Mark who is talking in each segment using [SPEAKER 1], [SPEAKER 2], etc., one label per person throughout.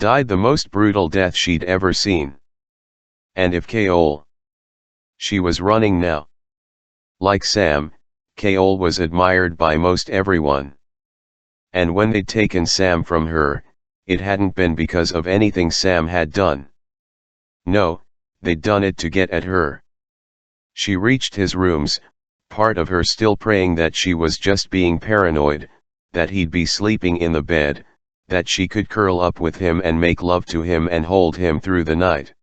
[SPEAKER 1] died the most brutal death she'd ever seen. And if Kaol. She was running now. Like Sam, Kaol was admired by most everyone. And when they'd taken Sam from her, it hadn't been because of anything Sam had done. No, they'd done it to get at her. She reached his rooms, part of her still praying that she was just being paranoid, that he'd be sleeping in the bed, that she could curl up with him and make love to him and hold him through the night.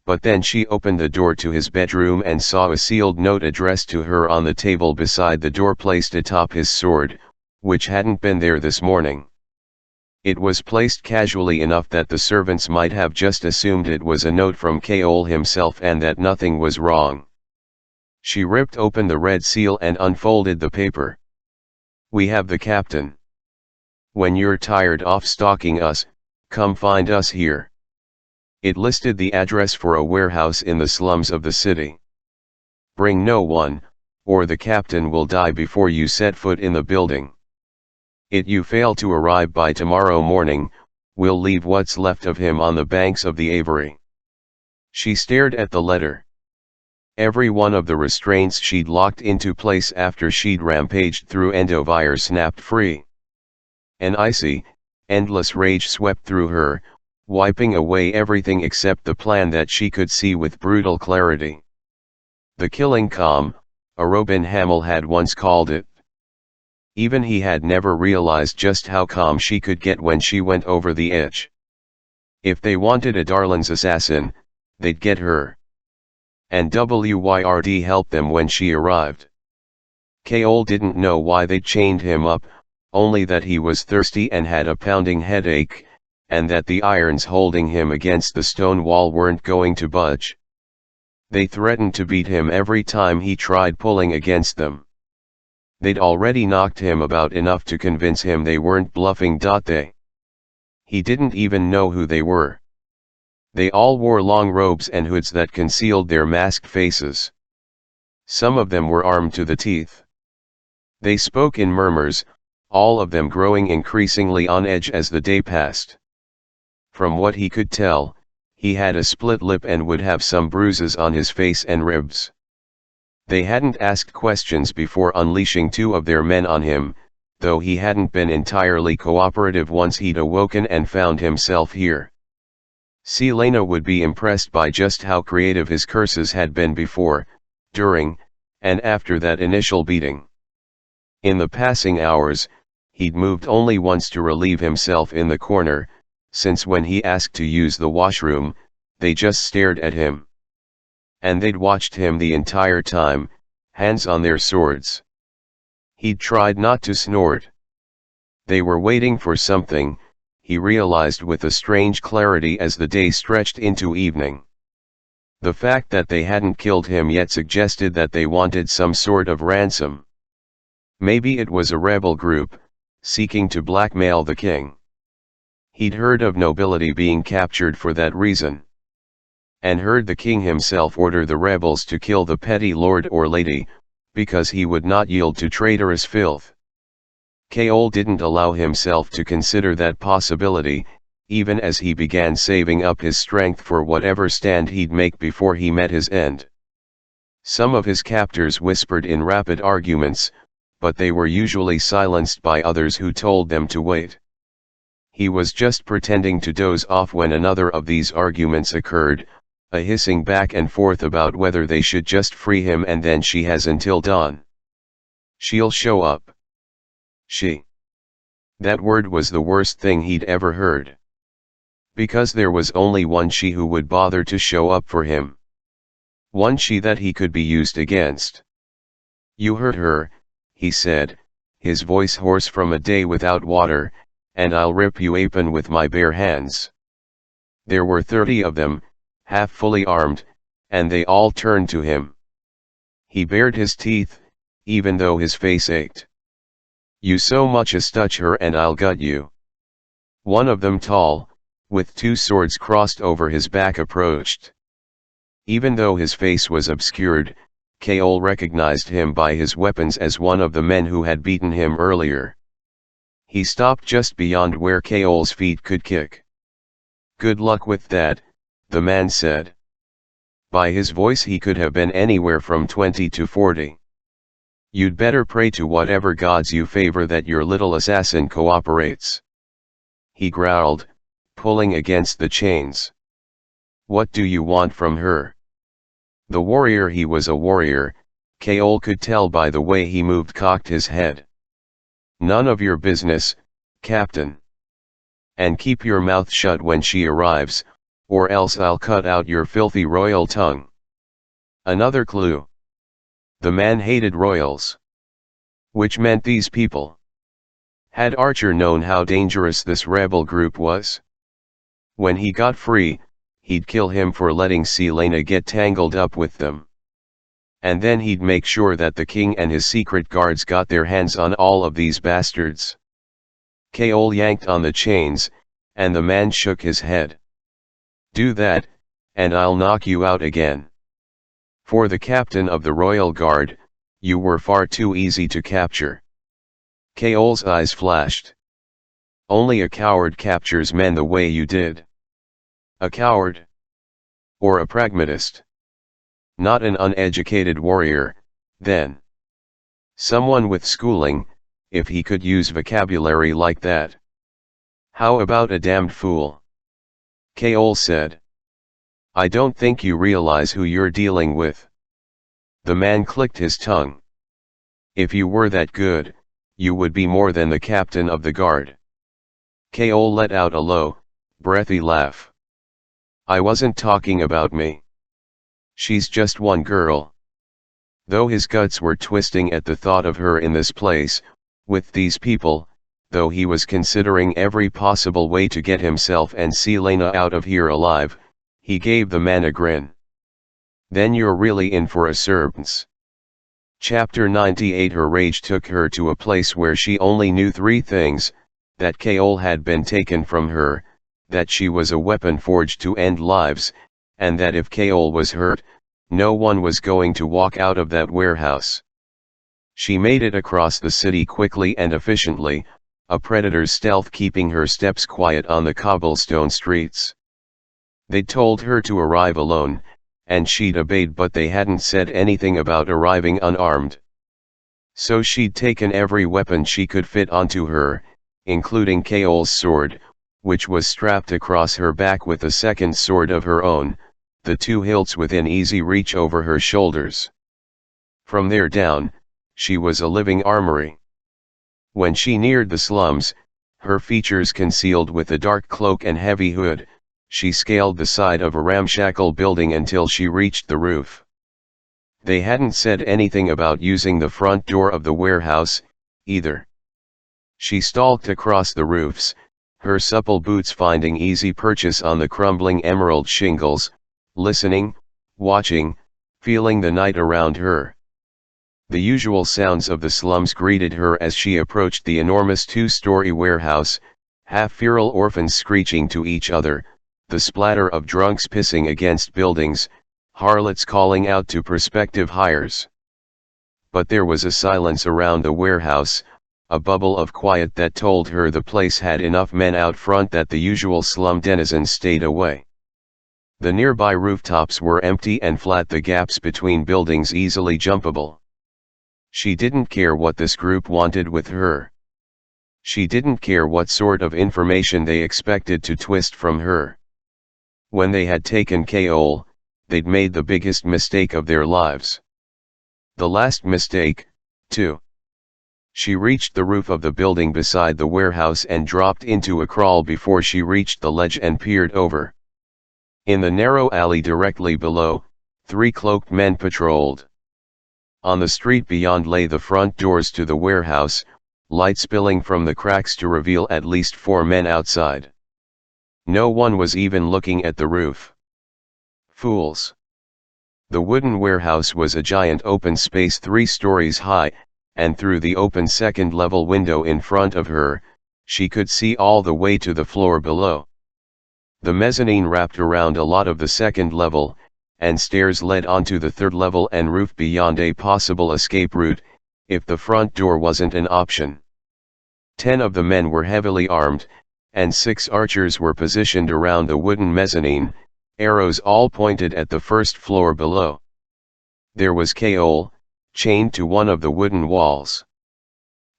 [SPEAKER 1] But then she opened the door to his bedroom and saw a sealed note addressed to her on the table beside the door placed atop his sword, which hadn't been there this morning. It was placed casually enough that the servants might have just assumed it was a note from Kaol himself and that nothing was wrong. She ripped open the red seal and unfolded the paper. "We have the captain. When you're tired of stalking us, come find us here." It listed the address for a warehouse in the slums of the city. "Bring no one, or the captain will die before you set foot in the building. If you fail to arrive by tomorrow morning, we'll leave what's left of him on the banks of the Avery." She stared at the letter. Every one of the restraints she'd locked into place after she'd rampaged through Endovire snapped free. An icy, endless rage swept through her, wiping away everything except the plan that she could see with brutal clarity. The killing calm, Robin Hamill had once called it. Even he had never realized just how calm she could get when she went over the edge. If they wanted a Darlan's assassin, they'd get her. And WYRD helped them when she arrived. Kaol didn't know why they'd chained him up, only that he was thirsty and had a pounding headache, and that the irons holding him against the stone wall weren't going to budge. They threatened to beat him every time he tried pulling against them. They'd already knocked him about enough to convince him they weren't bluffing. He didn't even know who they were. They all wore long robes and hoods that concealed their masked faces. Some of them were armed to the teeth. They spoke in murmurs, all of them growing increasingly on edge as the day passed. From what he could tell, he had a split lip and would have some bruises on his face and ribs. They hadn't asked questions before unleashing two of their men on him, though he hadn't been entirely cooperative once he'd awoken and found himself here. Selena would be impressed by just how creative his curses had been before, during, and after that initial beating. In the passing hours, he'd moved only once to relieve himself in the corner, since when he asked to use the washroom, they just stared at him. And they'd watched him the entire time, hands on their swords. He'd tried not to snort. They were waiting for something, he realized with a strange clarity as the day stretched into evening. The fact that they hadn't killed him yet suggested that they wanted some sort of ransom. Maybe it was a rebel group, seeking to blackmail the king. He'd heard of nobility being captured for that reason. And heard the king himself order the rebels to kill the petty lord or lady, because he would not yield to traitorous filth. Kaol didn't allow himself to consider that possibility, even as he began saving up his strength for whatever stand he'd make before he met his end. Some of his captors whispered in rapid arguments, but they were usually silenced by others who told them to wait. He was just pretending to doze off when another of these arguments occurred, a hissing back and forth about whether they should just free him and then she has until dawn. She'll show up. She. That word was the worst thing he'd ever heard. Because there was only one she who would bother to show up for him. One she that he could be used against. "You hurt her," he said, his voice hoarse from a day without water, "and I'll rip you open with my bare hands." There were 30 of them, half fully armed, and they all turned to him. He bared his teeth, even though his face ached. "You so much as touch her and I'll gut you." One of them, tall, with 2 swords crossed over his back, approached. Even though his face was obscured, Kaol recognized him by his weapons as one of the men who had beaten him earlier. He stopped just beyond where Kaol's feet could kick. Good luck with that, the man said. By his voice he could have been anywhere from 20 to 40. You'd better pray to whatever gods you favor that your little assassin cooperates. He growled, pulling against the chains. What do you want from her? The warrior, he was a warrior, Kaol could tell by the way he moved, cocked his head. None of your business, Captain. And keep your mouth shut when she arrives, or else I'll cut out your filthy royal tongue. Another clue. The man hated royals. Which meant these people. Had Archer known how dangerous this rebel group was? When he got free, he'd kill him for letting Celaena get tangled up with them. And then he'd make sure that the king and his secret guards got their hands on all of these bastards. Kaol yanked on the chains, and the man shook his head. Do that, and I'll knock you out again. For the captain of the royal guard, you were far too easy to capture. Kaol's eyes flashed. Only a coward captures men the way you did. A coward? Or a pragmatist? Not an uneducated warrior, then. Someone with schooling, if he could use vocabulary like that. How about a damned fool? Kaol said. I don't think you realize who you're dealing with. The man clicked his tongue. If you were that good, you would be more than the captain of the guard. Kaol let out a low, breathy laugh. I wasn't talking about me. She's just one girl. Though his guts were twisting at the thought of her in this place, with these people, though he was considering every possible way to get himself and Celaena out of here alive, he gave the man a grin. Then you're really in for a surprise. Chapter 98. Her rage took her to a place where she only knew three things: that Kaol had been taken from her, that she was a weapon forged to end lives, and that if Kaol was hurt, no one was going to walk out of that warehouse. She made it across the city quickly and efficiently, a predator's stealth keeping her steps quiet on the cobblestone streets. They'd told her to arrive alone, and she'd obeyed, but they hadn't said anything about arriving unarmed. So she'd taken every weapon she could fit onto her, including Kaol's sword, which was strapped across her back with a second sword of her own, the two hilts within easy reach over her shoulders. From there down, she was a living armory. When she neared the slums, her features concealed with a dark cloak and heavy hood, she scaled the side of a ramshackle building until she reached the roof. They hadn't said anything about using the front door of the warehouse, either. She stalked across the roofs, her supple boots finding easy purchase on the crumbling emerald shingles, listening, watching, feeling the night around her. The usual sounds of the slums greeted her as she approached the enormous two-story warehouse, half-feral orphans screeching to each other, the splatter of drunks pissing against buildings, harlots calling out to prospective hires. But there was a silence around the warehouse, a bubble of quiet that told her the place had enough men out front that the usual slum denizens stayed away. The nearby rooftops were empty and flat, the gaps between buildings easily jumpable. She didn't care what this group wanted with her. She didn't care what sort of information they expected to twist from her. When they had taken Kaol, they'd made the biggest mistake of their lives. The last mistake, too. She reached the roof of the building beside the warehouse and dropped into a crawl before she reached the ledge and peered over. In the narrow alley directly below, three cloaked men patrolled. On the street beyond lay the front doors to the warehouse, light spilling from the cracks to reveal at least 4 men outside. No one was even looking at the roof. Fools. The wooden warehouse was a giant open space 3 stories high, and through the open second-level window in front of her, she could see all the way to the floor below. The mezzanine wrapped around a lot of the second level, and stairs led onto the third level and roof beyond a possible escape route, if the front door wasn't an option. 10 of the men were heavily armed, and 6 archers were positioned around the wooden mezzanine, arrows all pointed at the first floor below. There was Keol, chained to one of the wooden walls.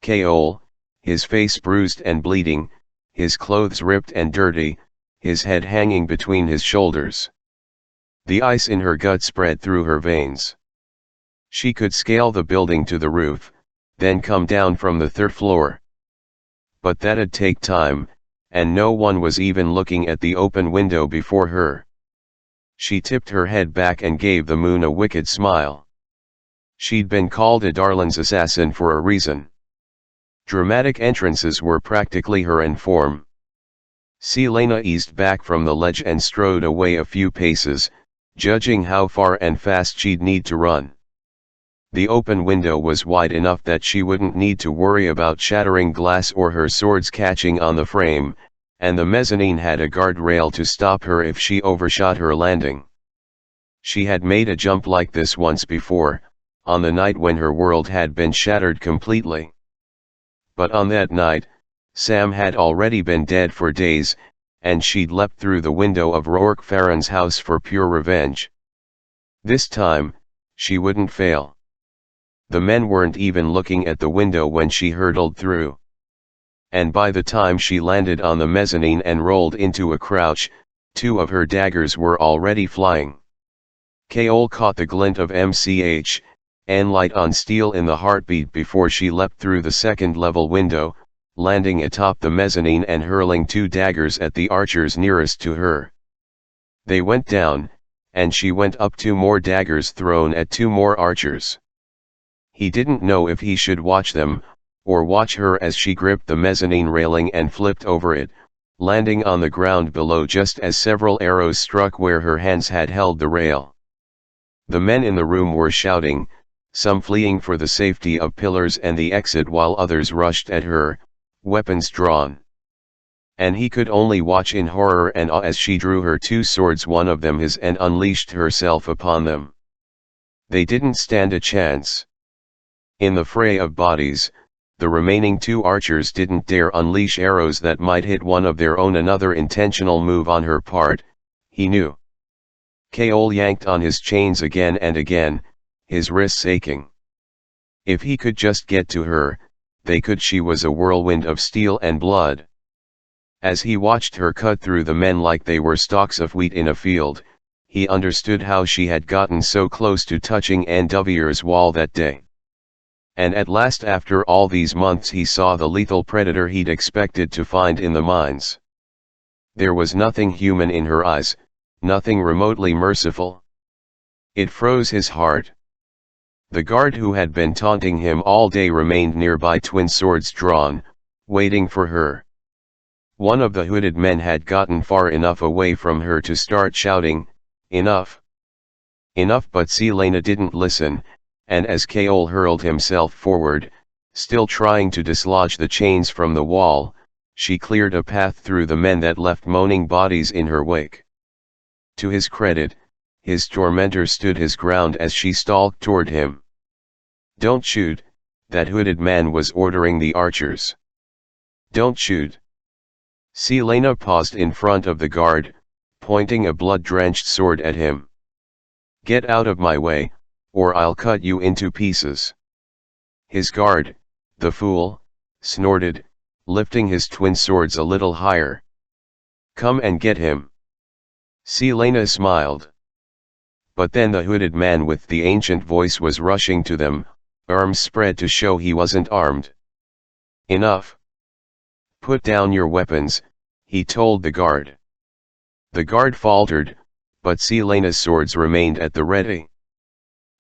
[SPEAKER 1] Keol, his face bruised and bleeding, his clothes ripped and dirty, his head hanging between his shoulders. The ice in her gut spread through her veins. She could scale the building to the roof, then come down from the 3rd floor. But that'd take time, and no one was even looking at the open window before her. She tipped her head back and gave the moon a wicked smile. She'd been called a Darlan's assassin for a reason. Dramatic entrances were practically her inform. Selena eased back from the ledge and strode away a few paces, judging how far and fast she'd need to run. The open window was wide enough that she wouldn't need to worry about shattering glass or her swords catching on the frame, and the mezzanine had a guardrail to stop her if she overshot her landing. She had made a jump like this once before, on the night when her world had been shattered completely. But on that night, Sam had already been dead for days, and she'd leapt through the window of Rourke Farron's house for pure revenge. This time, she wouldn't fail. The men weren't even looking at the window when she hurtled through. And by the time she landed on the mezzanine and rolled into a crouch, 2 of her daggers were already flying. Keol caught the glint of MCH&N light on steel in the heartbeat before she leapt through the 2nd-level window, landing atop the mezzanine and hurling 2 daggers at the archers nearest to her. They went down, and she went up 2 more daggers thrown at 2 more archers. He didn't know if he should watch them, or watch her as she gripped the mezzanine railing and flipped over it, landing on the ground below just as several arrows struck where her hands had held the rail. The men in the room were shouting, some fleeing for the safety of pillars and the exit while others rushed at her, weapons drawn. And he could only watch in horror and awe as she drew her 2 swords, one of them his, and unleashed herself upon them. They didn't stand a chance. In the fray of bodies, the remaining 2 archers didn't dare unleash arrows that might hit one of their own. Another intentional move on her part, he knew. Keol yanked on his chains again and again, his wrists aching. If he could just get to her, they could. She was a whirlwind of steel and blood. As he watched her cut through the men like they were stalks of wheat in a field, he understood how she had gotten so close to touching Anduvier's wall that day. And at last, after all these months, he saw the lethal predator he'd expected to find in the mines. There was nothing human in her eyes, nothing remotely merciful. It froze his heart. The guard who had been taunting him all day remained nearby, 2 swords drawn, waiting for her. One of the hooded men had gotten far enough away from her to start shouting, "Enough! Enough!" but Selena didn't listen, and as Keol hurled himself forward, still trying to dislodge the chains from the wall, she cleared a path through the men that left moaning bodies in her wake. To his credit, his tormentor stood his ground as she stalked toward him. "Don't shoot," that hooded man was ordering the archers. "Don't shoot." Selena paused in front of the guard, pointing a blood-drenched sword at him. "Get out of my way, or I'll cut you into pieces." His guard, the fool, snorted, lifting his 2 swords a little higher. "Come and get him." Selena smiled. But then the hooded man with the ancient voice was rushing to them, arms spread to show he wasn't armed. "Enough. Put down your weapons," he told the guard. The guard faltered, but Selena's swords remained at the ready.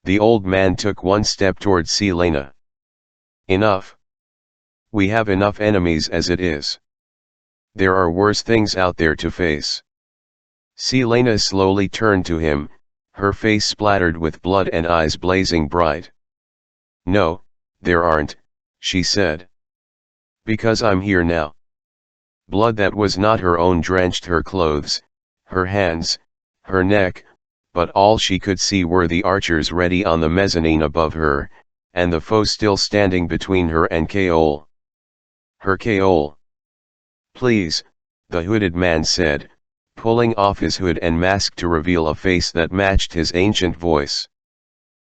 [SPEAKER 1] The old man took 1 step toward Selena. "Enough. We have enough enemies as it is. There are worse things out there to face." Selena slowly turned to him, her face splattered with blood and eyes blazing bright. "No, there aren't," she said. "Because I'm here now." Blood that was not her own drenched her clothes, her hands, her neck, but all she could see were the archers ready on the mezzanine above her, and the foe still standing between her and Keol. Her Keol. "Please, the hooded man said, pulling off his hood and mask to reveal a face that matched his ancient voice.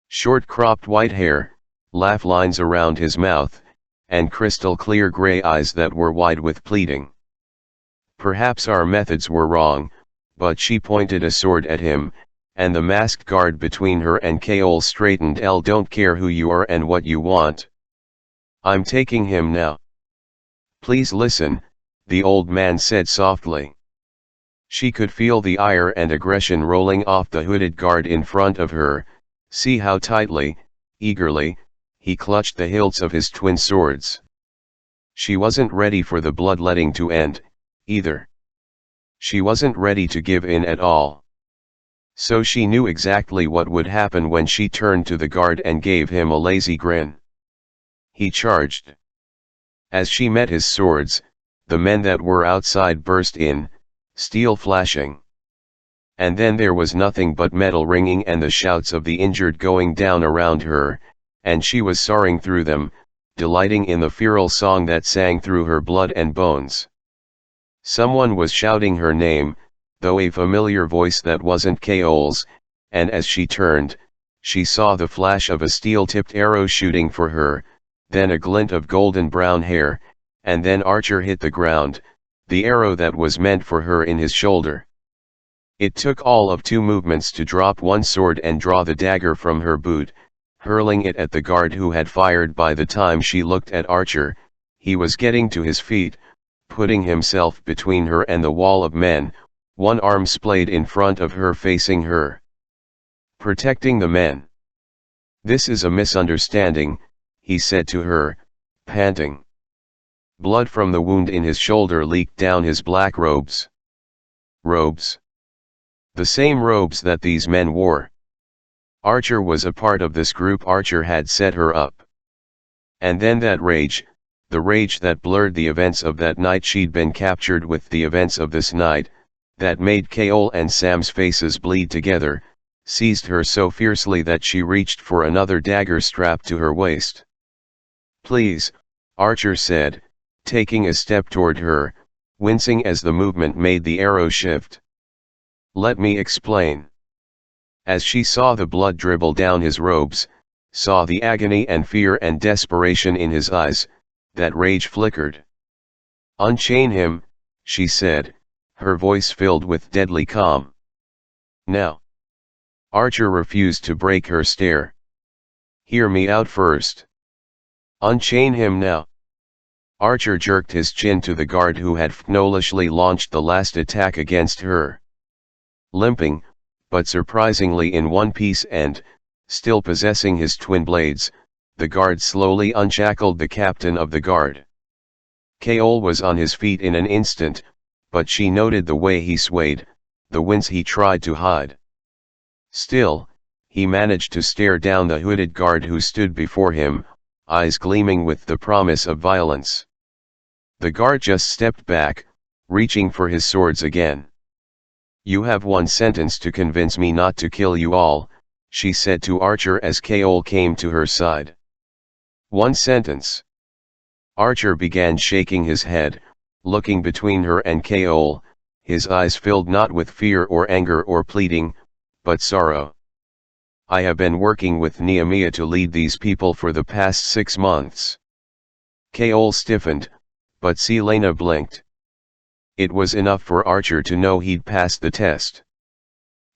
[SPEAKER 1] Short cropped white hair, laugh lines around his mouth, and crystal clear gray eyes that were wide with pleading. Perhaps our methods were wrong, but she pointed a sword at him, and the masked guard between her and Kaol straightened. Don't care who you are and what you want. I'm taking him now. Please listen, the old man said softly. She could feel the ire and aggression rolling off the hooded guard in front of her. See how tightly, eagerly, he clutched the hilts of his twin swords. She wasn't ready for the bloodletting to end, either. She wasn't ready to give in at all. So she knew exactly what would happen when she turned to the guard and gave him a lazy grin. He charged. As she met his swords, the men that were outside burst in, steel flashing. And then there was nothing but metal ringing and the shouts of the injured going down around her, and she was soaring through them, delighting in the feral song that sang through her blood and bones. Someone was shouting her name, though a familiar voice that wasn't Kaol's, and as she turned, she saw the flash of a steel-tipped arrow shooting for her, then a glint of golden brown hair, and then Archer hit the ground, the arrow that was meant for her in his shoulder. It took all of 2 movements to drop one sword and draw the dagger from her boot, hurling it at the guard who had fired. By the time she looked at Archer, he was getting to his feet, putting himself between her and the wall of men, one arm splayed in front of her facing her. Protecting the men. This is a misunderstanding, he said to her, panting. Blood from the wound in his shoulder leaked down his black robes. Robes? The same robes that these men wore. Archer was a part of this group. Archer had set her up. And then that rage, the rage that blurred the events of that night she'd been captured with the events of this night, that made Kaol and Sam's faces bleed together, seized her so fiercely that she reached for another dagger strapped to her waist. Please, Archer said, taking a step toward her, wincing as the movement made the arrow shift. Let me explain. As she saw the blood dribble down his robes, saw the agony and fear and desperation in his eyes, that rage flickered. Unchain him, she said, her voice filled with deadly calm. Now. Archer refused to break her stare. Hear me out first. Unchain him now. Archer jerked his chin to the guard who had foolishly launched the last attack against her. Limping, but surprisingly in one piece and, still possessing his twin blades, the guard slowly unshackled the captain of the guard. Kaol was on his feet in an instant, but she noted the way he swayed, the wince he tried to hide. Still, he managed to stare down the hooded guard who stood before him, eyes gleaming with the promise of violence. The guard just stepped back, reaching for his swords again. You have 1 sentence to convince me not to kill you all, she said to Archer as Kaol came to her side. 1 sentence. Archer began shaking his head, looking between her and Kaol, his eyes filled not with fear or anger or pleading, but sorrow. I have been working with Nehemiah to lead these people for the past 6 months. Kaol stiffened, but Selena blinked. It was enough for Archer to know he'd passed the test.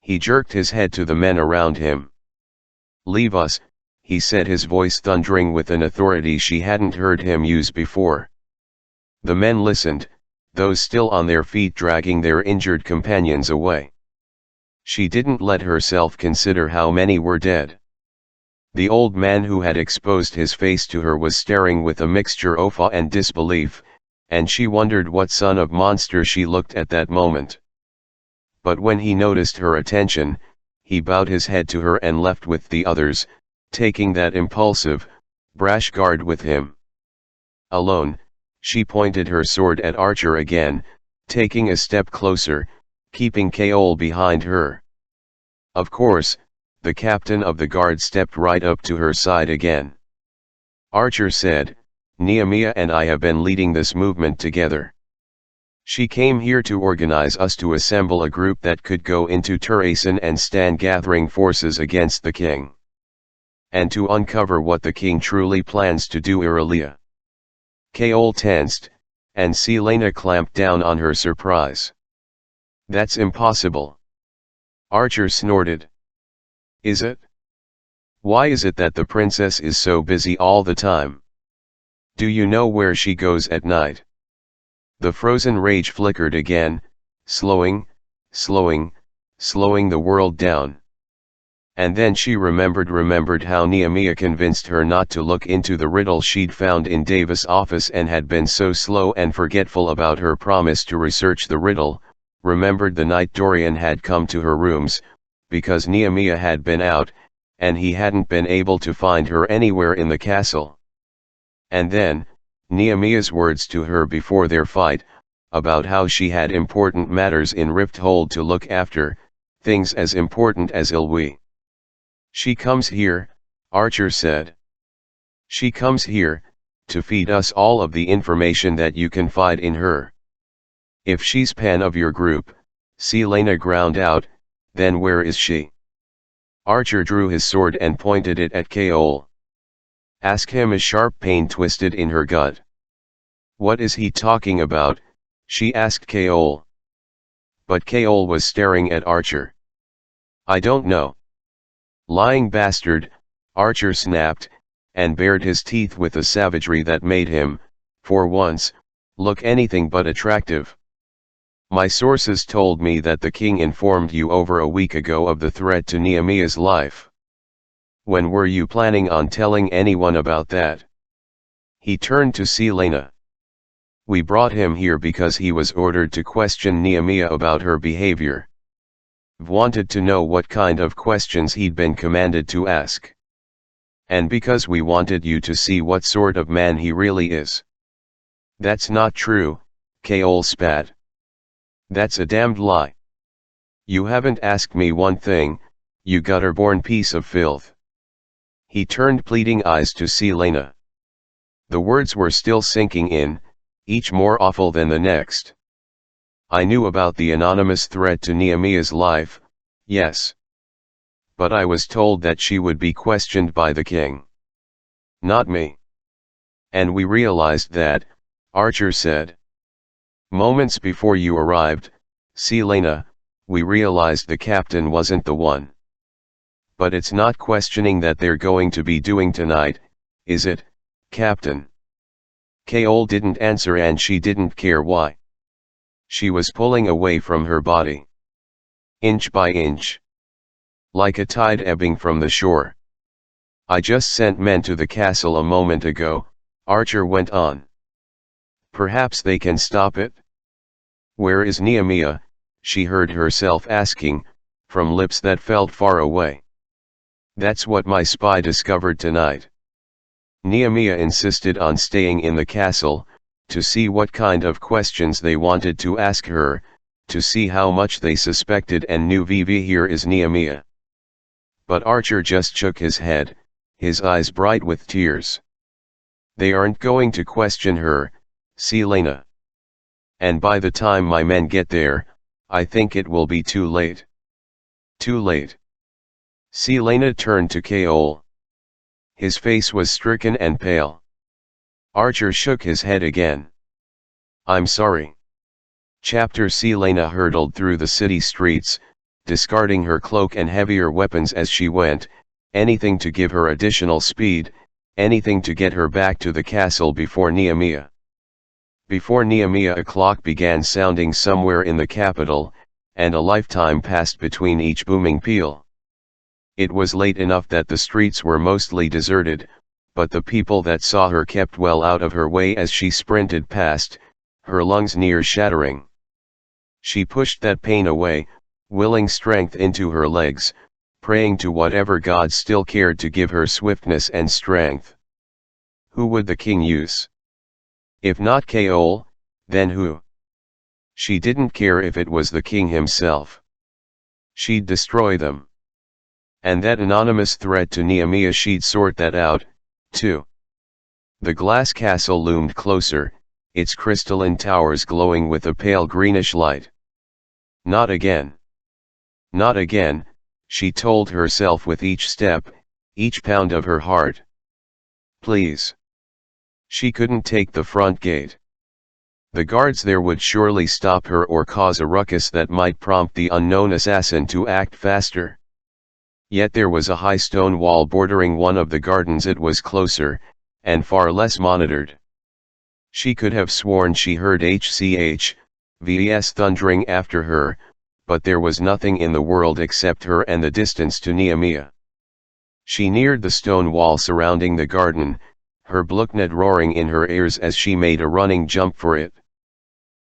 [SPEAKER 1] He jerked his head to the men around him. Leave us, he said, his voice thundering with an authority she hadn't heard him use before. The men listened, those still on their feet dragging their injured companions away. She didn't let herself consider how many were dead. The old man who had exposed his face to her was staring with a mixture of awe and disbelief, and she wondered what son of monster she looked at that moment. But when he noticed her attention, he bowed his head to her and left with the others, taking that impulsive, brash guard with him. Alone, she pointed her sword at Archer again, taking a step closer, keeping Kaol behind her. Of course, the captain of the guard stepped right up to her side again. Archer said, Nehemiah and I have been leading this movement together. She came here to organize us to assemble a group that could go into Turasan and stand gathering forces against the king. And to uncover what the king truly plans to do. Irelia. Kaol tensed, and Selena clamped down on her surprise. That's impossible. Archer snorted. Is it? Why is it that the princess is so busy all the time? Do you know where she goes at night? The frozen rage flickered again, slowing the world down. And then she remembered how Nehemiah convinced her not to look into the riddle she'd found in Davis' office and had been so slow and forgetful about her promise to research the riddle, remembered the night Dorian had come to her rooms, because Nehemiah had been out, and he hadn't been able to find her anywhere in the castle. And then, Nehemiah's words to her before their fight, about how she had important matters in Rifthold to look after, things as important as Ilwi. She comes here, Archer said. She comes here, to feed us all of the information that you confide in her. If she's pan of your group, Selena ground out, then where is she? Archer drew his sword and pointed it at Kaol. Ask him. A sharp pain twisted in her gut. What is he talking about? She asked Kaol. But Kaol was staring at Archer. I don't know. Lying bastard, Archer snapped, and bared his teeth with a savagery that made him, for once, look anything but attractive. My sources told me that the king informed you over a week ago of the threat to Nehemiah's life. When were you planning on telling anyone about that? He turned to Selena. We brought him here because he was ordered to question Nehemiah about her behavior. Wanted to know what kind of questions he'd been commanded to ask. And because we wanted you to see what sort of man he really is. That's not true, Kaol spat. That's a damned lie. You haven't asked me one thing, you gutter-born piece of filth. He turned pleading eyes to Selena. The words were still sinking in, each more awful than the next. I knew about the anonymous threat to Nehemiah's life, yes. But I was told that she would be questioned by the king. Not me. And we realized that, Archer said. Moments before you arrived, Selena, we realized the captain wasn't the one. But it's not questioning that they're going to be doing tonight, is it, Captain? Kaol didn't answer and she didn't care why. She was pulling away from her body. Inch by inch. Like a tide ebbing from the shore. I just sent men to the castle a moment ago, Archer went on. Perhaps they can stop it? Where is Nehemiah? She heard herself asking, from lips that felt far away. That's what my spy discovered tonight. Nehemiah insisted on staying in the castle, to see what kind of questions they wanted to ask her, to see how much they suspected and knew. Here is Nehemiah. But Archer just shook his head, his eyes bright with tears. They aren't going to question her, Selena. And by the time my men get there, I think it will be too late. Too late. Selena turned to Kaol. His face was stricken and pale. Archer shook his head again. I'm sorry. Chapter Selena hurtled through the city streets, discarding her cloak and heavier weapons as she went, anything to give her additional speed, anything to get her back to the castle before Nehemiah. Before Nehemiah, a clock began sounding somewhere in the capital, and a lifetime passed between each booming peal. It was late enough that the streets were mostly deserted, but the people that saw her kept well out of her way as she sprinted past, her lungs near shattering. She pushed that pain away, willing strength into her legs, praying to whatever God still cared to give her swiftness and strength. Who would the king use? If not Kaol, then who? She didn't care if it was the king himself. She'd destroy them. And that anonymous threat to Nehemiah, she'd sort that out, too. The glass castle loomed closer, its crystalline towers glowing with a pale greenish light. Not again. Not again, she told herself with each step, each pound of her heart. Please. She couldn't take the front gate. The guards there would surely stop her or cause a ruckus that might prompt the unknown assassin to act faster. Yet there was a high stone wall bordering one of the gardens. It was closer, and far less monitored. She could have sworn she heard HCHVS thundering after her, but there was nothing in the world except her and the distance to Nehemiah. She neared the stone wall surrounding the garden, her Bluknet roaring in her ears as she made a running jump for it.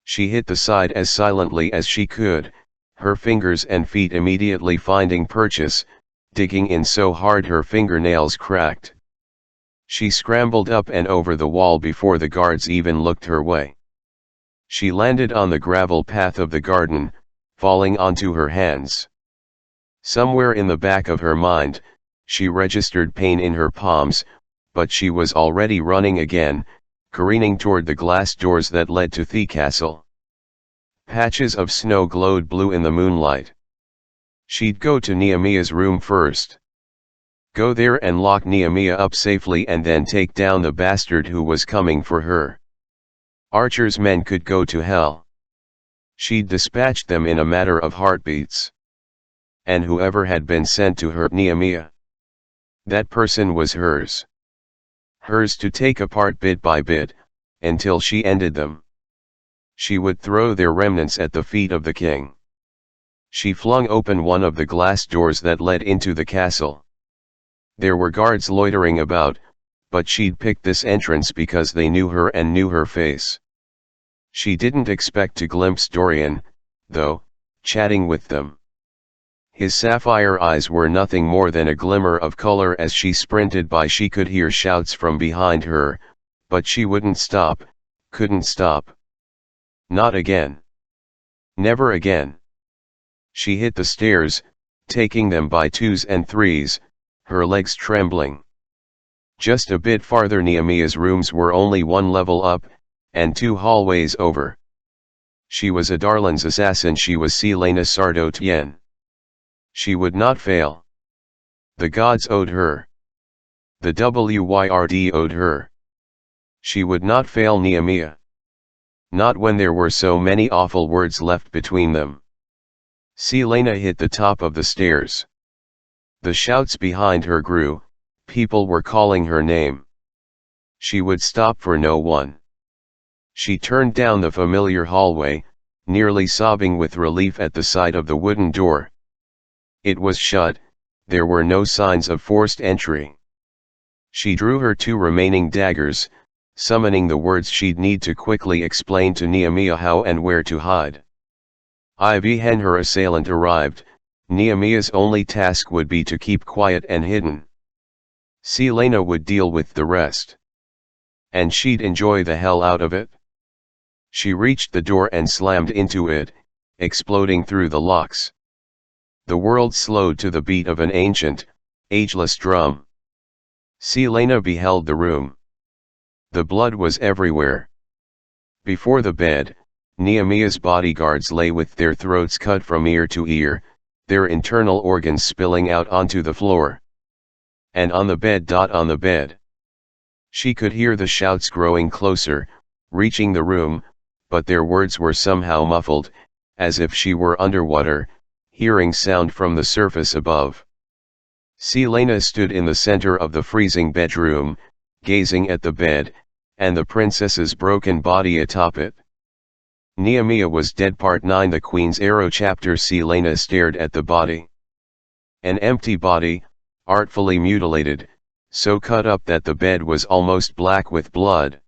[SPEAKER 1] She hit the side as silently as she could, her fingers and feet immediately finding purchase, digging in so hard her fingernails cracked. She scrambled up and over the wall before the guards even looked her way. She landed on the gravel path of the garden, falling onto her hands. Somewhere in the back of her mind, she registered pain in her palms, but she was already running again, careening toward the glass doors that led to the castle. Patches of snow glowed blue in the moonlight. She'd go to Nehemiah's room first. Go there and lock Nehemiah up safely and then take down the bastard who was coming for her. Archer's men could go to hell. She'd dispatched them in a matter of heartbeats. And whoever had been sent to hurt Nehemiah, that person was hers. Hers to take apart bit by bit, until she ended them. She would throw their remnants at the feet of the king. She flung open one of the glass doors that led into the castle. There were guards loitering about, but she'd picked this entrance because they knew her and knew her face. She didn't expect to glimpse Dorian, though, chatting with them. His sapphire eyes were nothing more than a glimmer of color as she sprinted by. She could hear shouts from behind her, but she wouldn't stop, couldn't stop. Not again. Never again. She hit the stairs, taking them by twos and threes, her legs trembling. Just a bit farther Nehemiah's rooms were only one level up, and 2 hallways over. She was a Darlan's assassin. She was Selena Sardotien. She would not fail. The gods owed her. The WYRD owed her. She would not fail Nehemiah. Not when there were so many awful words left between them. Selena hit the top of the stairs. The shouts behind her grew, people were calling her name. She would stop for no one. She turned down the familiar hallway, nearly sobbing with relief at the sight of the wooden door. It was shut, there were no signs of forced entry. She drew her 2 remaining daggers, summoning the words she'd need to quickly explain to Nehemiah how and where to hide. When her assailant arrived, Nehemiah's only task would be to keep quiet and hidden. Selena would deal with the rest. And she'd enjoy the hell out of it. She reached the door and slammed into it, exploding through the locks. The world slowed to the beat of an ancient, ageless drum. Selena beheld the room. The blood was everywhere. Before the bed, Nehemiah's bodyguards lay with their throats cut from ear to ear, their internal organs spilling out onto the floor. And on the bed. She could hear the shouts growing closer, reaching the room, but their words were somehow muffled, as if she were underwater, hearing sound from the surface above. Selena stood in the center of the freezing bedroom, gazing at the bed, and the princess's broken body atop it. Nehemiah was dead. Part 9. The Queen's Arrow. Chapter. Selena stared at the body. An empty body, artfully mutilated, so cut up that the bed was almost black with blood.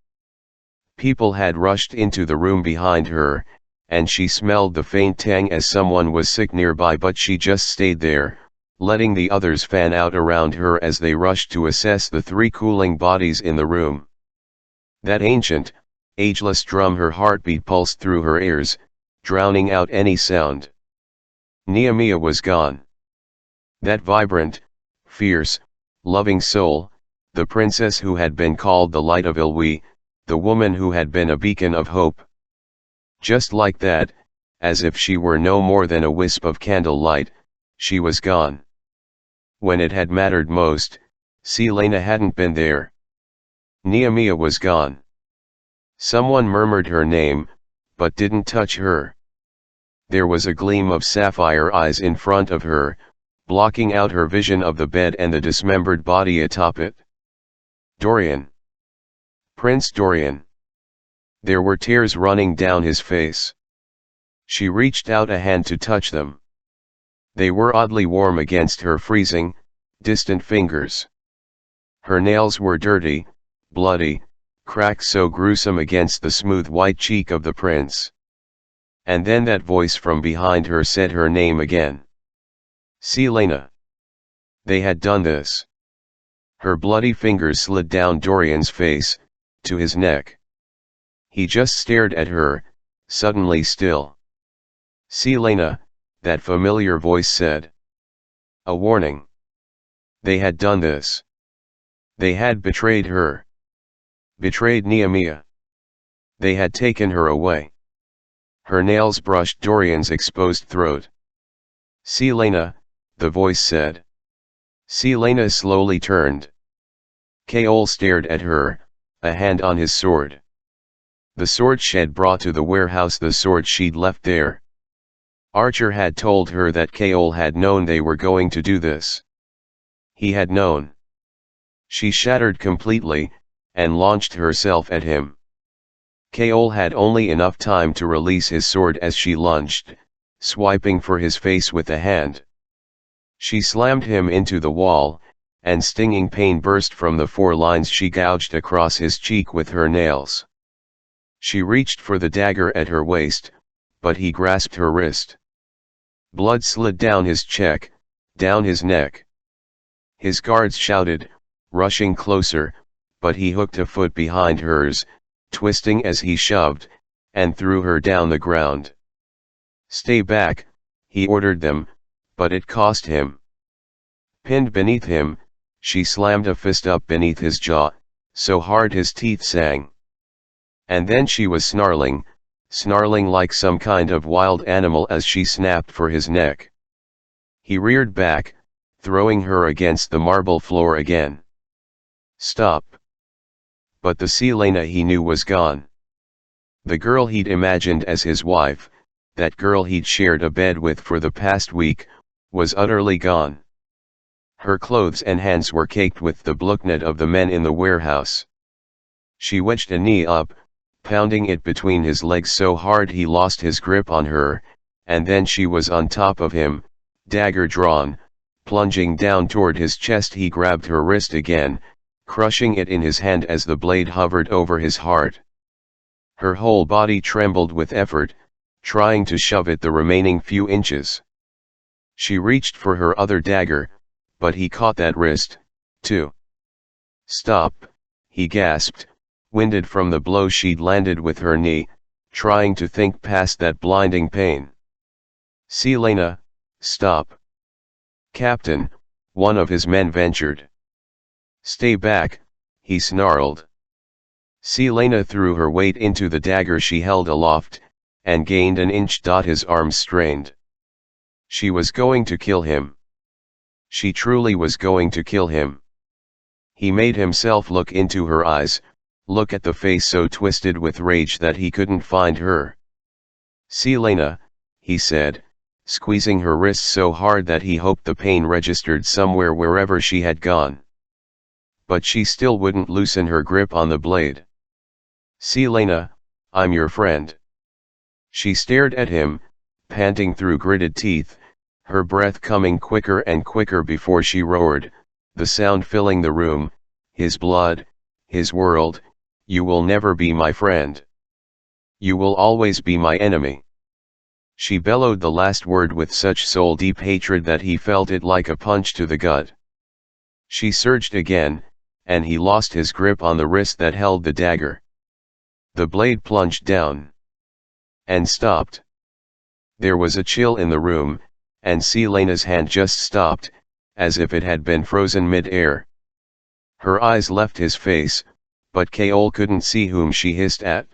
[SPEAKER 1] People had rushed into the room behind her, and she smelled the faint tang as someone was sick nearby, but she just stayed there, letting the others fan out around her as they rushed to assess the 3 cooling bodies in the room. That ancient, ageless drum. Her heartbeat pulsed through her ears, drowning out any sound. Nehemiah was gone. That vibrant, fierce, loving soul, the princess who had been called the Light of Ilwi, the woman who had been a beacon of hope. Just like that, as if she were no more than a wisp of candlelight, she was gone. When it had mattered most, Selena hadn't been there. Nehemiah was gone. Someone murmured her name, but didn't touch her. There was a gleam of sapphire eyes in front of her, blocking out her vision of the bed and the dismembered body atop it. Dorian. Prince Dorian. There were tears running down his face. She reached out a hand to touch them. They were oddly warm against her freezing, distant fingers. Her nails were dirty, bloody, cracked so gruesome against the smooth white cheek of the prince. And then that voice from behind her said her name again. Selena. They had done this. Her bloody fingers slid down Dorian's face, to his neck. He just stared at her, suddenly still. Selena, that familiar voice said. A warning. They had done this. They had betrayed her. Betrayed Nehemiah. They had taken her away. Her nails brushed Dorian's exposed throat. Selena, the voice said. Selena slowly turned. Kaol stared at her, a hand on his sword. The sword she'd brought to the warehouse, the sword she'd left there. Archer had told her that Kaol had known they were going to do this. He had known. She shattered completely, and launched herself at him. Kaol had only enough time to release his sword as she lunged, swiping for his face with the hand. She slammed him into the wall, and stinging pain burst from the 4 lines she gouged across his cheek with her nails. She reached for the dagger at her waist, but he grasped her wrist. Blood slid down his cheek, down his neck. His guards shouted, rushing closer, but he hooked a foot behind hers, twisting as he shoved, and threw her down the ground. Stay back, he ordered them, but it cost him. Pinned beneath him, she slammed a fist up beneath his jaw, so hard his teeth sang. And then she was snarling like some kind of wild animal as she snapped for his neck. He reared back, throwing her against the marble floor again. Stop. But the Selena he knew was gone. The girl he'd imagined as his wife, that girl he'd shared a bed with for the past week, was utterly gone. Her clothes and hands were caked with the bloodnet of the men in the warehouse. She wedged a knee up, pounding it between his legs so hard he lost his grip on her, and then she was on top of him, dagger drawn, plunging down toward his chest. He grabbed her wrist again, crushing it in his hand as the blade hovered over his heart. Her whole body trembled with effort, trying to shove it the remaining few inches. She reached for her other dagger, but he caught that wrist, too. Stop, he gasped, winded from the blow she'd landed with her knee, trying to think past that blinding pain. Selena, stop. Captain, one of his men ventured. Stay back, he snarled. Selena threw her weight into the dagger she held aloft, and gained an inch. His arms strained. She was going to kill him. She truly was going to kill him. He made himself look into her eyes, look at the face so twisted with rage that he couldn't find her. Selena, he said, squeezing her wrists so hard that he hoped the pain registered somewhere wherever she had gone. But she still wouldn't loosen her grip on the blade. Selena, I'm your friend. She stared at him, panting through gritted teeth, her breath coming quicker and quicker before she roared, the sound filling the room, his blood, his world. You will never be my friend. You will always be my enemy. She bellowed the last word with such soul-deep hatred that he felt it like a punch to the gut. She surged again, and he lost his grip on the wrist that held the dagger. The blade plunged down. And stopped. There was a chill in the room, and Selena's hand just stopped, as if it had been frozen mid-air. Her eyes left his face, but Kaol couldn't see whom she hissed at.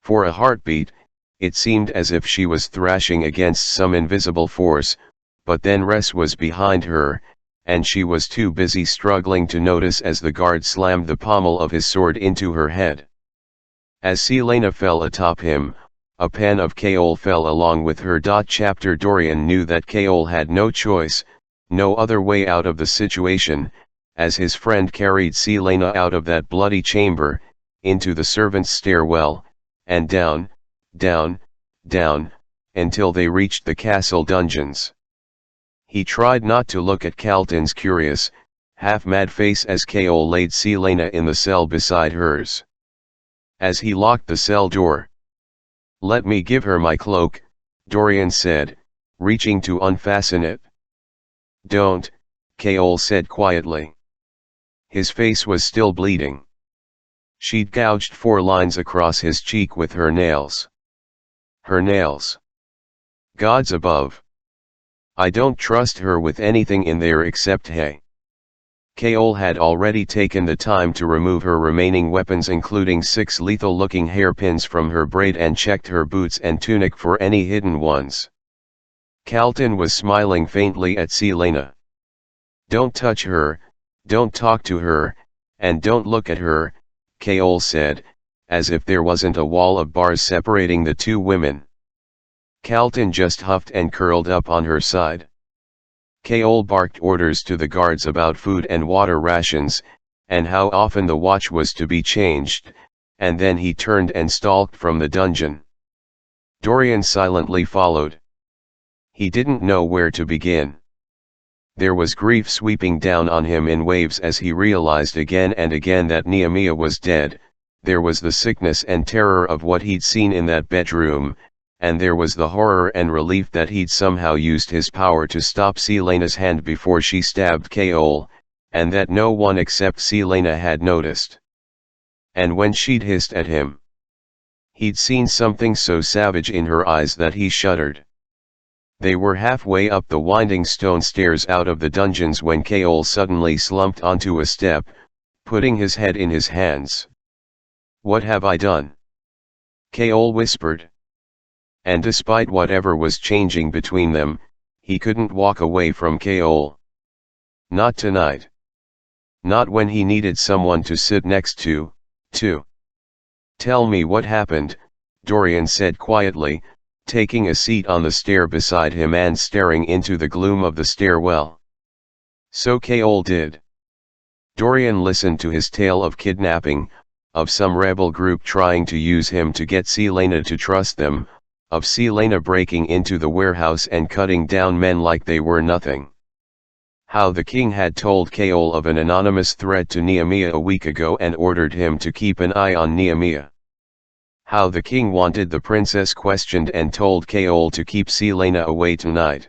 [SPEAKER 1] For a heartbeat, it seemed as if she was thrashing against some invisible force, but then Res was behind her, and she was too busy struggling to notice as the guard slammed the pommel of his sword into her head. As Selena fell atop him, a pan of Kaol fell along with her. Chapter Dorian knew that Kaol had no choice, no other way out of the situation, as his friend carried Selena out of that bloody chamber, into the servants' stairwell, and down, down, down, until they reached the castle dungeons. He tried not to look at Calton's curious, half-mad face as Kaol laid Selena in the cell beside hers. As he locked the cell door, "Let me give her my cloak," Dorian said, reaching to unfasten it. "Don't," Kaol said quietly. His face was still bleeding. She'd gouged 4 lines across his cheek with her nails. Her nails. Gods above. I don't trust her with anything in there except hay. Kaol had already taken the time to remove her remaining weapons, including 6 lethal-looking hairpins from her braid, and checked her boots and tunic for any hidden ones. Calton was smiling faintly at Selena. "Don't touch her, don't talk to her, and don't look at her," Kaol said, as if there wasn't a wall of bars separating the two women. Calton just huffed and curled up on her side. Kaol barked orders to the guards about food and water rations, and how often the watch was to be changed, and then he turned and stalked from the dungeon. Dorian silently followed. He didn't know where to begin. There was grief sweeping down on him in waves as he realized again and again that Nehemiah was dead. There was the sickness and terror of what he'd seen in that bedroom, and there was the horror and relief that he'd somehow used his power to stop Selena's hand before she stabbed Kaol, and that no one except Selena had noticed. And when she'd hissed at him, he'd seen something so savage in her eyes that he shuddered. They were halfway up the winding stone stairs out of the dungeons when Kaol suddenly slumped onto a step, putting his head in his hands. "What have I done?" Kaol whispered. And despite whatever was changing between them, he couldn't walk away from Kaol. Not tonight. Not when he needed someone to sit next to. "Tell me what happened," Dorian said quietly, taking a seat on the stair beside him and staring into the gloom of the stairwell. So Kaol did. Dorian listened to his tale of kidnapping, of some rebel group trying to use him to get Selena to trust them, of Selena breaking into the warehouse and cutting down men like they were nothing. How the king had told Kaol of an anonymous threat to Nehemiah a week ago and ordered him to keep an eye on Nehemiah. How the king wanted the princess questioned and told Kaol to keep Selena away tonight.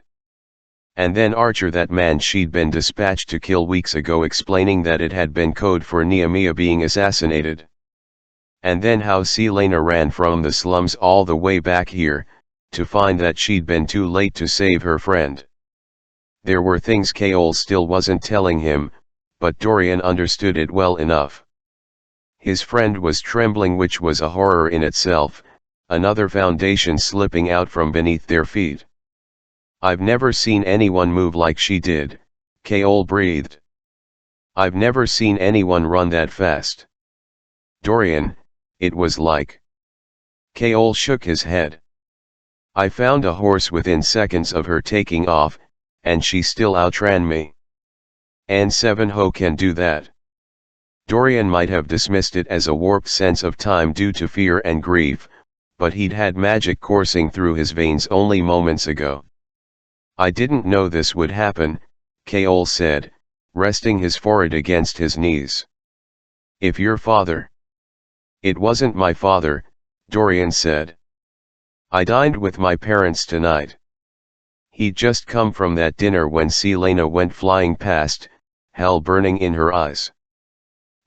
[SPEAKER 1] And then Archer, that man she'd been dispatched to kill weeks ago, explaining that it had been code for Nehemiah being assassinated. And then how Selena ran from the slums all the way back here, to find that she'd been too late to save her friend. There were things Kaol still wasn't telling him, but Dorian understood it well enough. His friend was trembling, which was a horror in itself, another foundation slipping out from beneath their feet. "I've never seen anyone move like she did," Kaol breathed. "I've never seen anyone run that fast. Dorian, it was like..." Kaol shook his head. "I found a horse within seconds of her taking off, and she still outran me. And Sevenho can do that." Dorian might have dismissed it as a warped sense of time due to fear and grief, but he'd had magic coursing through his veins only moments ago. "I didn't know this would happen," Kaol said, resting his forehead against his knees. "If your father..." "It wasn't my father," Dorian said. "I dined with my parents tonight. He'd just come from that dinner when Selena went flying past, hell burning in her eyes.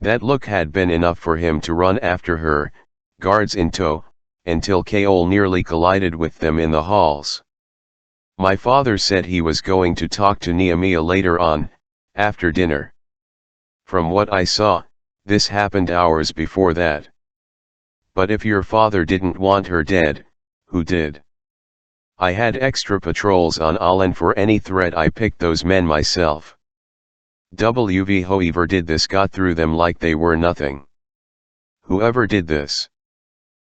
[SPEAKER 1] That look had been enough for him to run after her, guards in tow, until Kaol nearly collided with them in the halls. My father said he was going to talk to Nehemiah later on, after dinner. From what I saw, This happened hours before that. But if your father didn't want her dead, who did? I had extra patrols on Alan for any threat. I picked those men myself. Whoever did this got through them like they were nothing. Whoever did this?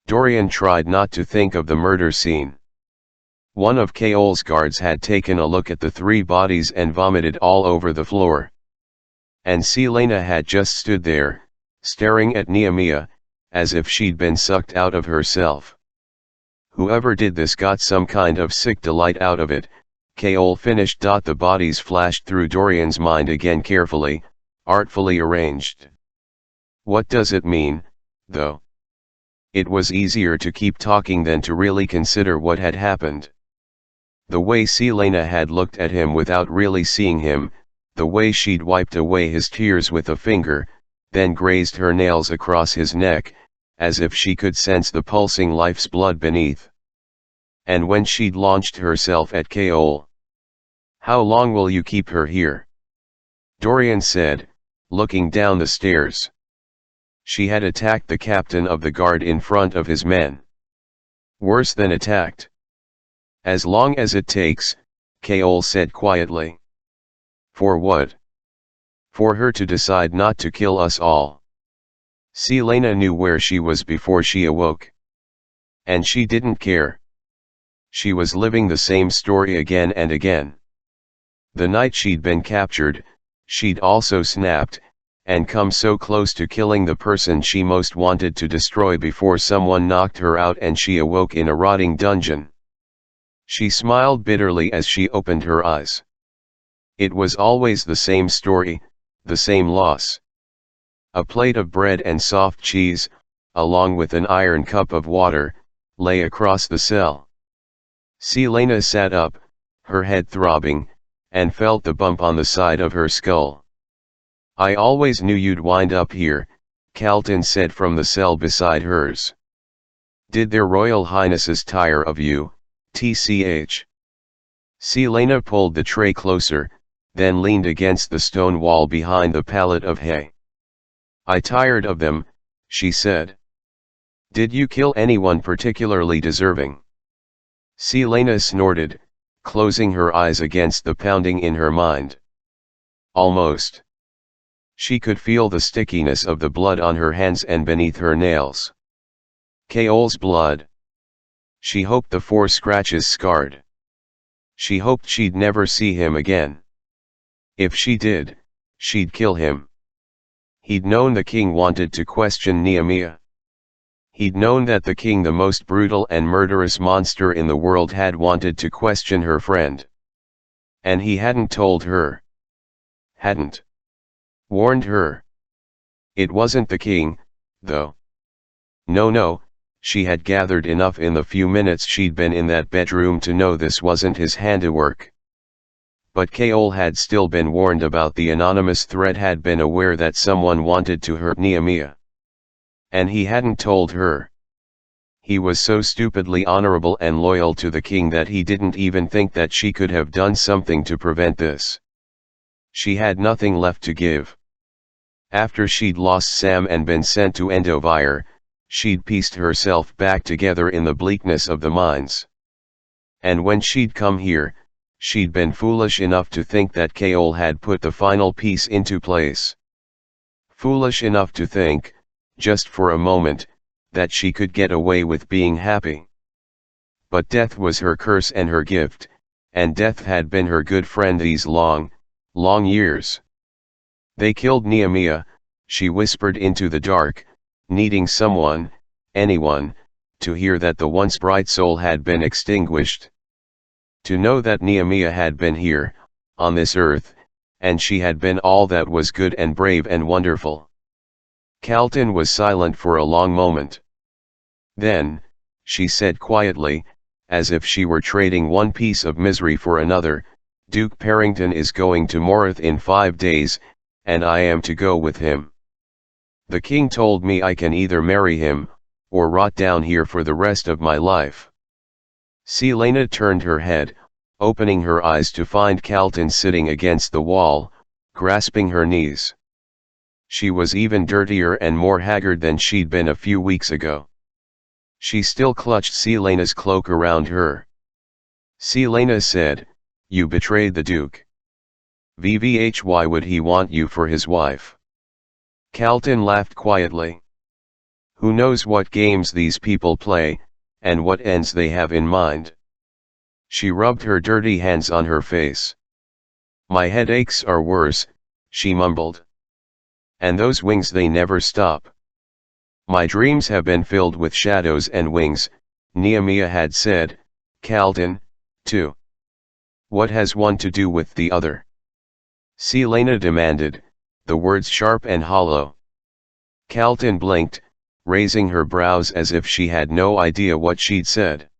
[SPEAKER 1] Dorian tried not to think of the murder scene. One of Kaol's guards had taken a look at the 3 bodies and vomited all over the floor. And Selena had just stood there, staring at Nehemiah, as if she'd been sucked out of herself. Whoever did this got some kind of sick delight out of it, Kaol finished. The bodies flashed through Dorian's mind again, carefully, artfully arranged. What does it mean, though? It was easier to keep talking than to really consider what had happened. The way Selena had looked at him without really seeing him, the way she'd wiped away his tears with a finger, then grazed her nails across his neck, as if she could sense the pulsing life's blood beneath. And when she'd launched herself at Kaol. How long will you keep her here? Dorian said, looking down the stairs. She had attacked the captain of the guard in front of his men. Worse than attacked. As long as it takes, Kaol said quietly. For what? For her to decide not to kill us all. Selena knew where she was before she awoke. And she didn't care. She was living the same story again and again. The night she'd been captured, she'd also snapped, and come so close to killing the person she most wanted to destroy before someone knocked her out and she awoke in a rotting dungeon. She smiled bitterly as she opened her eyes. It was always the same story, the same loss. A plate of bread and soft cheese, along with an iron cup of water, lay across the cell. Selena sat up, her head throbbing, and felt the bump on the side of her skull. I always knew you'd wind up here, Calton said from the cell beside hers. Did their Royal Highnesses tire of you, TCH? Selena pulled the tray closer, then leaned against the stone wall behind the pallet of hay. I tired of them, she said. Did you kill anyone particularly deserving? Selena snorted, closing her eyes against the pounding in her mind. Almost. She could feel the stickiness of the blood on her hands and beneath her nails. Kaol's blood. She hoped the 4 scratches scarred. She hoped she'd never see him again. If she did, she'd kill him. He'd known the king wanted to question Nehemiah. He'd known that the king, the most brutal and murderous monster in the world, had wanted to question her friend. And he hadn't told her. Hadn't warned her. It wasn't the king, though. No, she had gathered enough in the few minutes she'd been in that bedroom to know this wasn't his handiwork. But Kaol had still been warned about the anonymous threat, had been aware that someone wanted to hurt Nehemiah. And he hadn't told her. He was so stupidly honorable and loyal to the king that he didn't even think that she could have done something to prevent this. She had nothing left to give. After she'd lost Sam and been sent to Endovire, she'd pieced herself back together in the bleakness of the mines. And when she'd come here, she'd been foolish enough to think that Kaol had put the final piece into place. Foolish enough to think, just for a moment, that she could get away with being happy. But death was her curse and her gift, and death had been her good friend these long years. They killed Nehemiah, she whispered into the dark, needing someone, anyone, to hear that the once bright soul had been extinguished. To know that Nehemiah had been here, on this earth, and she had been all that was good and brave and wonderful. Calton was silent for a long moment. Then, she said quietly, as if she were trading one piece of misery for another, Duke Parrington is going to Morith in 5 days, and I am to go with him. The king told me I can either marry him, or rot down here for the rest of my life. Selena turned her head, opening her eyes to find Calton sitting against the wall, grasping her knees. She was even dirtier and more haggard than she'd been a few weeks ago. She still clutched Celaena's cloak around her. Celaena said, "You betrayed the Duke. Vvh, why would he want you for his wife?" Calton laughed quietly. "Who knows what games these people play, and what ends they have in mind?" She rubbed her dirty hands on her face. "My headaches are worse," she mumbled. "And those wings, they never stop." "My dreams have been filled with shadows and wings," Nehemiah had said. "Calton, too. What has one to do with the other?" Celaena demanded, the words sharp and hollow. Calton blinked, raising her brows as if she had no idea what she'd said.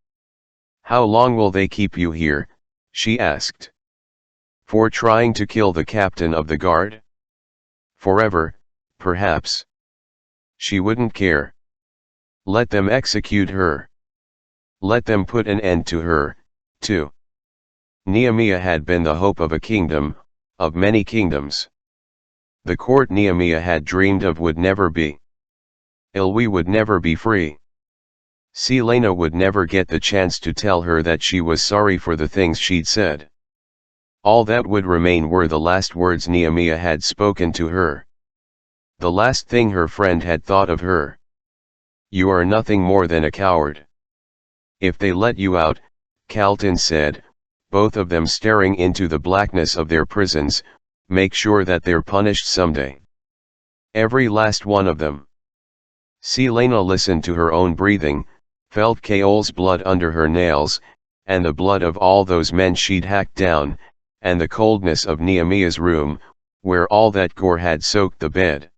[SPEAKER 1] "How long will they keep you here?" she asked. "For trying to kill the captain of the guard? Forever, perhaps. She wouldn't care. Let them execute her. Let them put an end to her, too." Nehemiah had been the hope of a kingdom, of many kingdoms. The court Nehemiah had dreamed of would never be. Ilwe would never be free. Celaena would never get the chance to tell her that she was sorry for the things she'd said. All that would remain were the last words Nehemiah had spoken to her. The last thing her friend had thought of her. "You are nothing more than a coward. If they let you out," Calton said, both of them staring into the blackness of their prisons, "make sure that they're punished someday. Every last one of them." Celaena listened to her own breathing, felt Kaol's blood under her nails, and the blood of all those men she'd hacked down, and the coldness of Nehemiah's room, where all that gore had soaked the bed.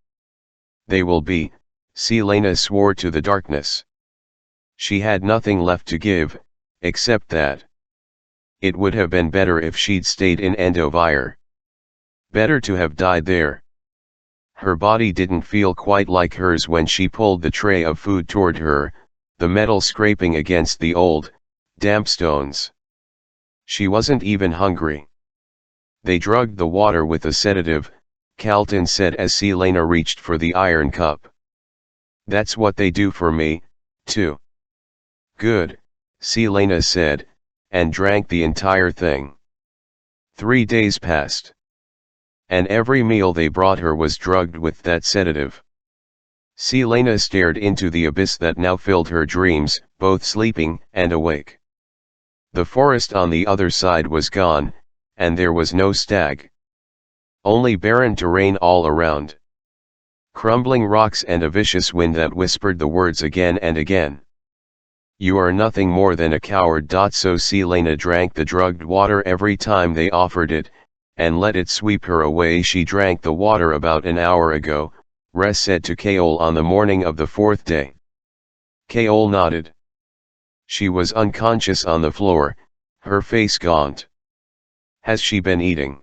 [SPEAKER 1] "They will be," Celaena swore to the darkness. She had nothing left to give, except that. It would have been better if she'd stayed in Endovire. Better to have died there. Her body didn't feel quite like hers when she pulled the tray of food toward her, the metal scraping against the old, damp stones. She wasn't even hungry. "They drugged the water with a sedative," Calton said as Celaena reached for the iron cup. "That's what they do for me, too." "Good," Celaena said, and drank the entire thing. 3 days passed. And every meal they brought her was drugged with that sedative. Celaena stared into the abyss that now filled her dreams, both sleeping and awake. The forest on the other side was gone, and there was no stag. Only barren terrain all around. Crumbling rocks and a vicious wind that whispered the words again and again. "You are nothing more than a coward." So Celaena drank the drugged water every time they offered it, and let it sweep her away. "She drank the water about an hour ago," Rhys said to Kaol on the morning of the 4th day. Kaol nodded. She was unconscious on the floor, her face gaunt. "Has she been eating?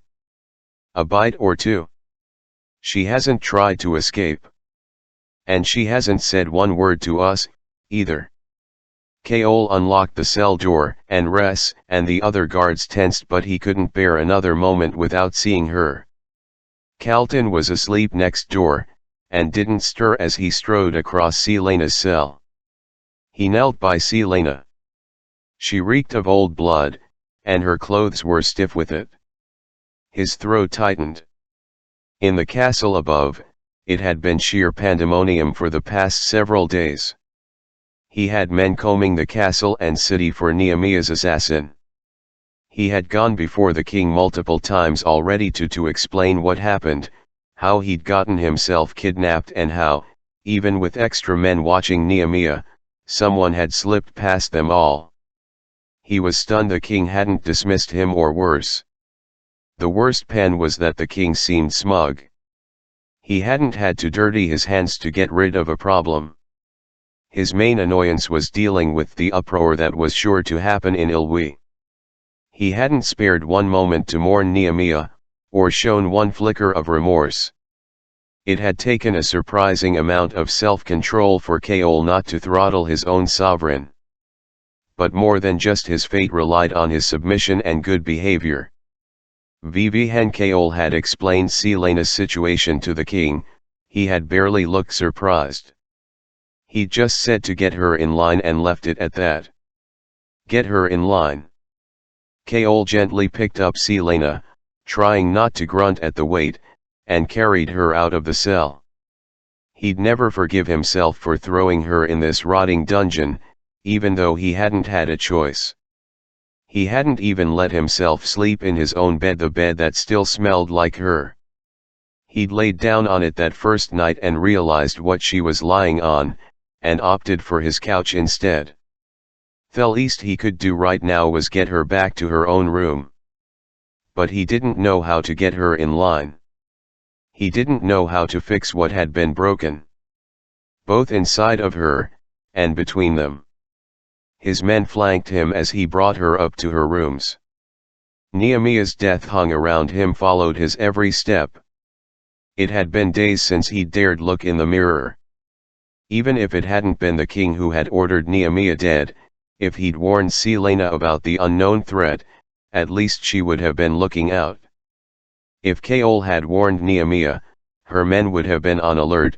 [SPEAKER 1] A bite or two?" "She hasn't tried to escape. And she hasn't said one word to us, either." Kaol unlocked the cell door, and Rhys and the other guards tensed, but he couldn't bear another moment without seeing her. Calton was asleep next door, and didn't stir as he strode across Celaena's cell. He knelt by Celaena. She reeked of old blood, and her clothes were stiff with it. His throat tightened. In the castle above, it had been sheer pandemonium for the past several days. He had men combing the castle and city for Nehemiah's assassin. He had gone before the king multiple times already to explain what happened, how he'd gotten himself kidnapped, and how, even with extra men watching Nehemiah, someone had slipped past them all. He was stunned the king hadn't dismissed him, or worse. The worst pen was that the king seemed smug. He hadn't had to dirty his hands to get rid of a problem. His main annoyance was dealing with the uproar that was sure to happen in Ilwe. He hadn't spared one moment to mourn Nehemiah, or shown one flicker of remorse. It had taken a surprising amount of self-control for Kaol not to throttle his own sovereign. But more than just his fate relied on his submission and good behavior. Vivien Kaol had explained Celaena's situation to the king. he had barely looked surprised. He'd just said to get her in line and left it at that. Get her in line. Keol gently picked up Selena, trying not to grunt at the weight, and carried her out of the cell. He'd never forgive himself for throwing her in this rotting dungeon, even though he hadn't had a choice. He hadn't even let himself sleep in his own bed, the bed that still smelled like her. He'd laid down on it that first night and realized what she was lying on, and opted for his couch instead. The least he could do right now was get her back to her own room. But he didn't know how to get her in line. He didn't know how to fix what had been broken, both inside of her, and between them. His men flanked him as he brought her up to her rooms. Nehemiah's death hung around him, followed his every step. It had been days since he'd dared look in the mirror. Even if it hadn't been the king who had ordered Nehemiah dead, if he'd warned Selena about the unknown threat, at least she would have been looking out. If Keol had warned Nehemiah, her men would have been on alert.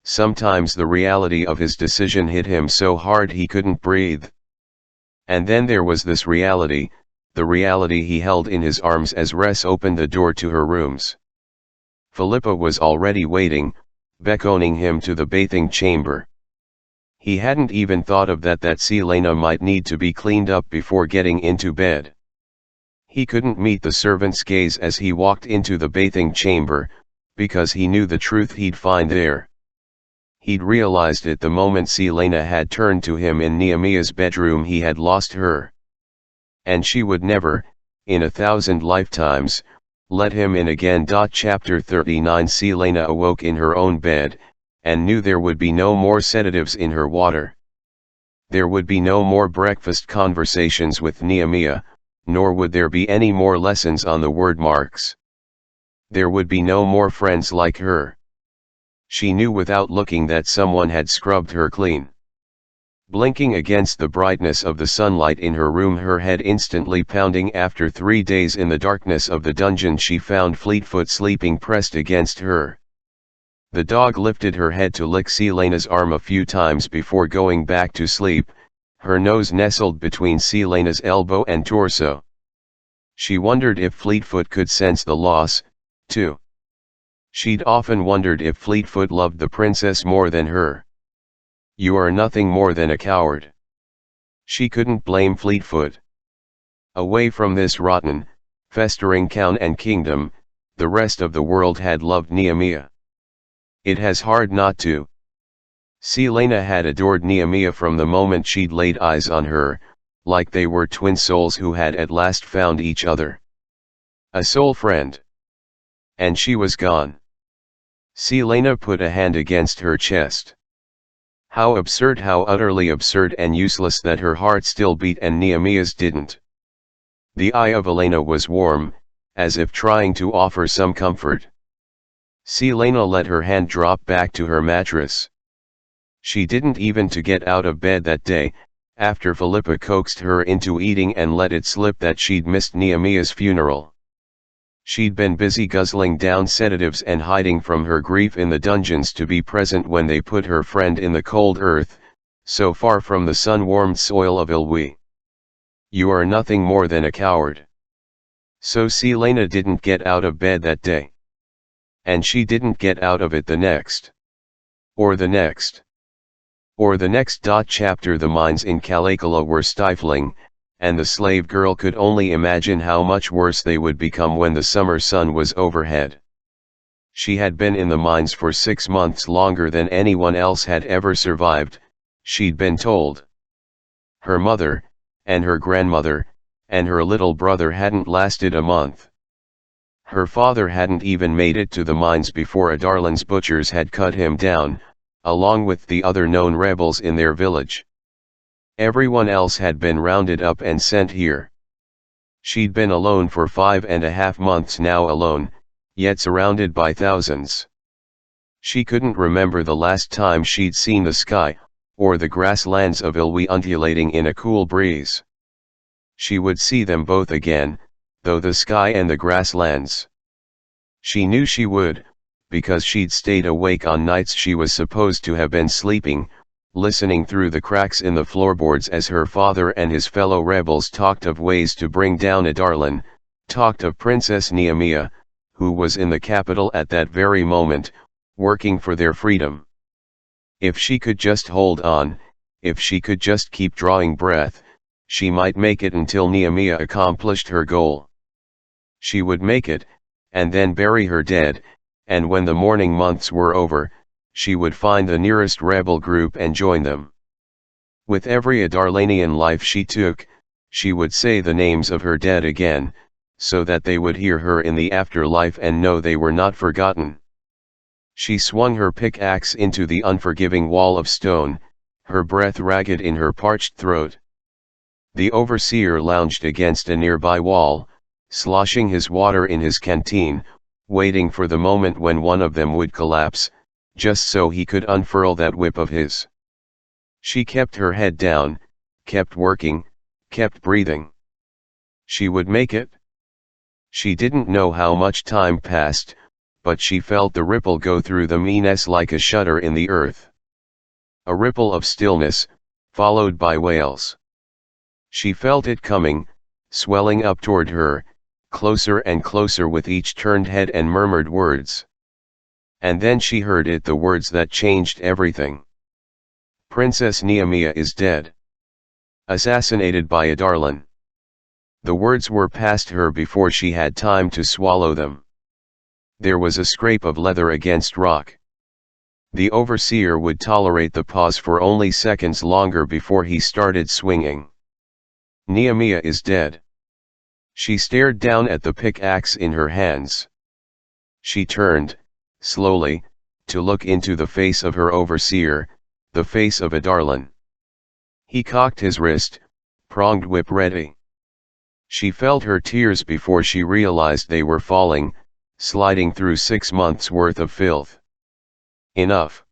[SPEAKER 1] Sometimes the reality of his decision hit him so hard he couldn't breathe. And then there was this reality, the reality he held in his arms as Res opened the door to her rooms. Philippa was already waiting, beckoning him to the bathing chamber. He hadn't even thought of that Selena might need to be cleaned up before getting into bed. He couldn't meet the servant's gaze as he walked into the bathing chamber, because he knew the truth he'd find there. He'd realized it the moment Selena had turned to him in Nehemiah's bedroom. He had lost her. And she would never, in 1,000 lifetimes, let him in again. Chapter 39. Selena awoke in her own bed, and knew there would be no more sedatives in her water. There would be no more breakfast conversations with Nehemiah, nor would there be any more lessons on the word marks. There would be no more friends like her. She knew without looking that someone had scrubbed her clean. Blinking against the brightness of the sunlight in her room, her head instantly pounding. After 3 days in the darkness of the dungeon, she found Fleetfoot sleeping pressed against her. The dog lifted her head to lick Selena's arm a few times before going back to sleep, her nose nestled between Selena's elbow and torso. She wondered if Fleetfoot could sense the loss, too. She'd often wondered if Fleetfoot loved the princess more than her. "You are nothing more than a coward." She couldn't blame Fleetfoot. Away from this rotten, festering crown and kingdom, the rest of the world had loved Nehemiah. It has hard not to. Selena had adored Nehemiah from the moment she'd laid eyes on her, like they were twin souls who had at last found each other. A soul friend. And she was gone. Selena put a hand against her chest. How absurd, how utterly absurd and useless that her heart still beat and Nehemiah's didn't. The eye of Elena was warm, as if trying to offer some comfort. Selena let her hand drop back to her mattress. She didn't even to get out of bed that day, after Philippa coaxed her into eating and let it slip that she'd missed Nehemiah's funeral. She'd been busy guzzling down sedatives and hiding from her grief in the dungeons to be present when they put her friend in the cold earth, so far from the sun-warmed soil of Ilwi. You are nothing more than a coward. So Selena didn't get out of bed that day. And she didn't get out of it the next. Or the next. Or the next. Chapter. The mines in Kalakala were stifling, and the slave girl could only imagine how much worse they would become when the summer sun was overhead. She had been in the mines for 6 months, longer than anyone else had ever survived, she'd been told. Her mother, and her grandmother, and her little brother hadn't lasted a month. Her father hadn't even made it to the mines before Adarlan's butchers had cut him down, along with the other known rebels in their village. Everyone else had been rounded up and sent here. She'd been alone for 5.5 months now, alone, yet surrounded by thousands. She couldn't remember the last time she'd seen the sky, or the grasslands of Ilwi undulating in a cool breeze. She would see them both again, though the sky and the grasslands. She knew she would, because she'd stayed awake on nights she was supposed to have been sleeping, listening through the cracks in the floorboards as her father and his fellow rebels talked of ways to bring down Adarlan, talked of Princess Neemia, who was in the capital at that very moment, working for their freedom. If she could just hold on, if she could just keep drawing breath, she might make it until Neemia accomplished her goal. She would make it, and then bury her dead, and when the mourning months were over, she would find the nearest rebel group and join them. With every Adarlanian life she took, she would say the names of her dead again, so that they would hear her in the afterlife and know they were not forgotten. She swung her pickaxe into the unforgiving wall of stone, her breath ragged in her parched throat. The overseer lounged against a nearby wall, sloshing his water in his canteen, waiting for the moment when one of them would collapse, just so he could unfurl that whip of his. She kept her head down, kept working, kept breathing. She would make it. She didn't know how much time passed, but she felt the ripple go through the Mines like a shudder in the earth. A ripple of stillness, followed by wails. She felt it coming, swelling up toward her, closer and closer with each turned head and murmured words. And then she heard it, the words that changed everything. Princess Neemia is dead. Assassinated by Adarlan. The words were past her before she had time to swallow them. There was a scrape of leather against rock. The overseer would tolerate the pause for only seconds longer before he started swinging. Neemia is dead. She stared down at the pickaxe in her hands. She turned, slowly, to look into the face of her overseer, the face of Adarlan. He cocked his wrist, pronged whip ready. She felt her tears before she realized they were falling, sliding through 6 months' worth of filth. Enough.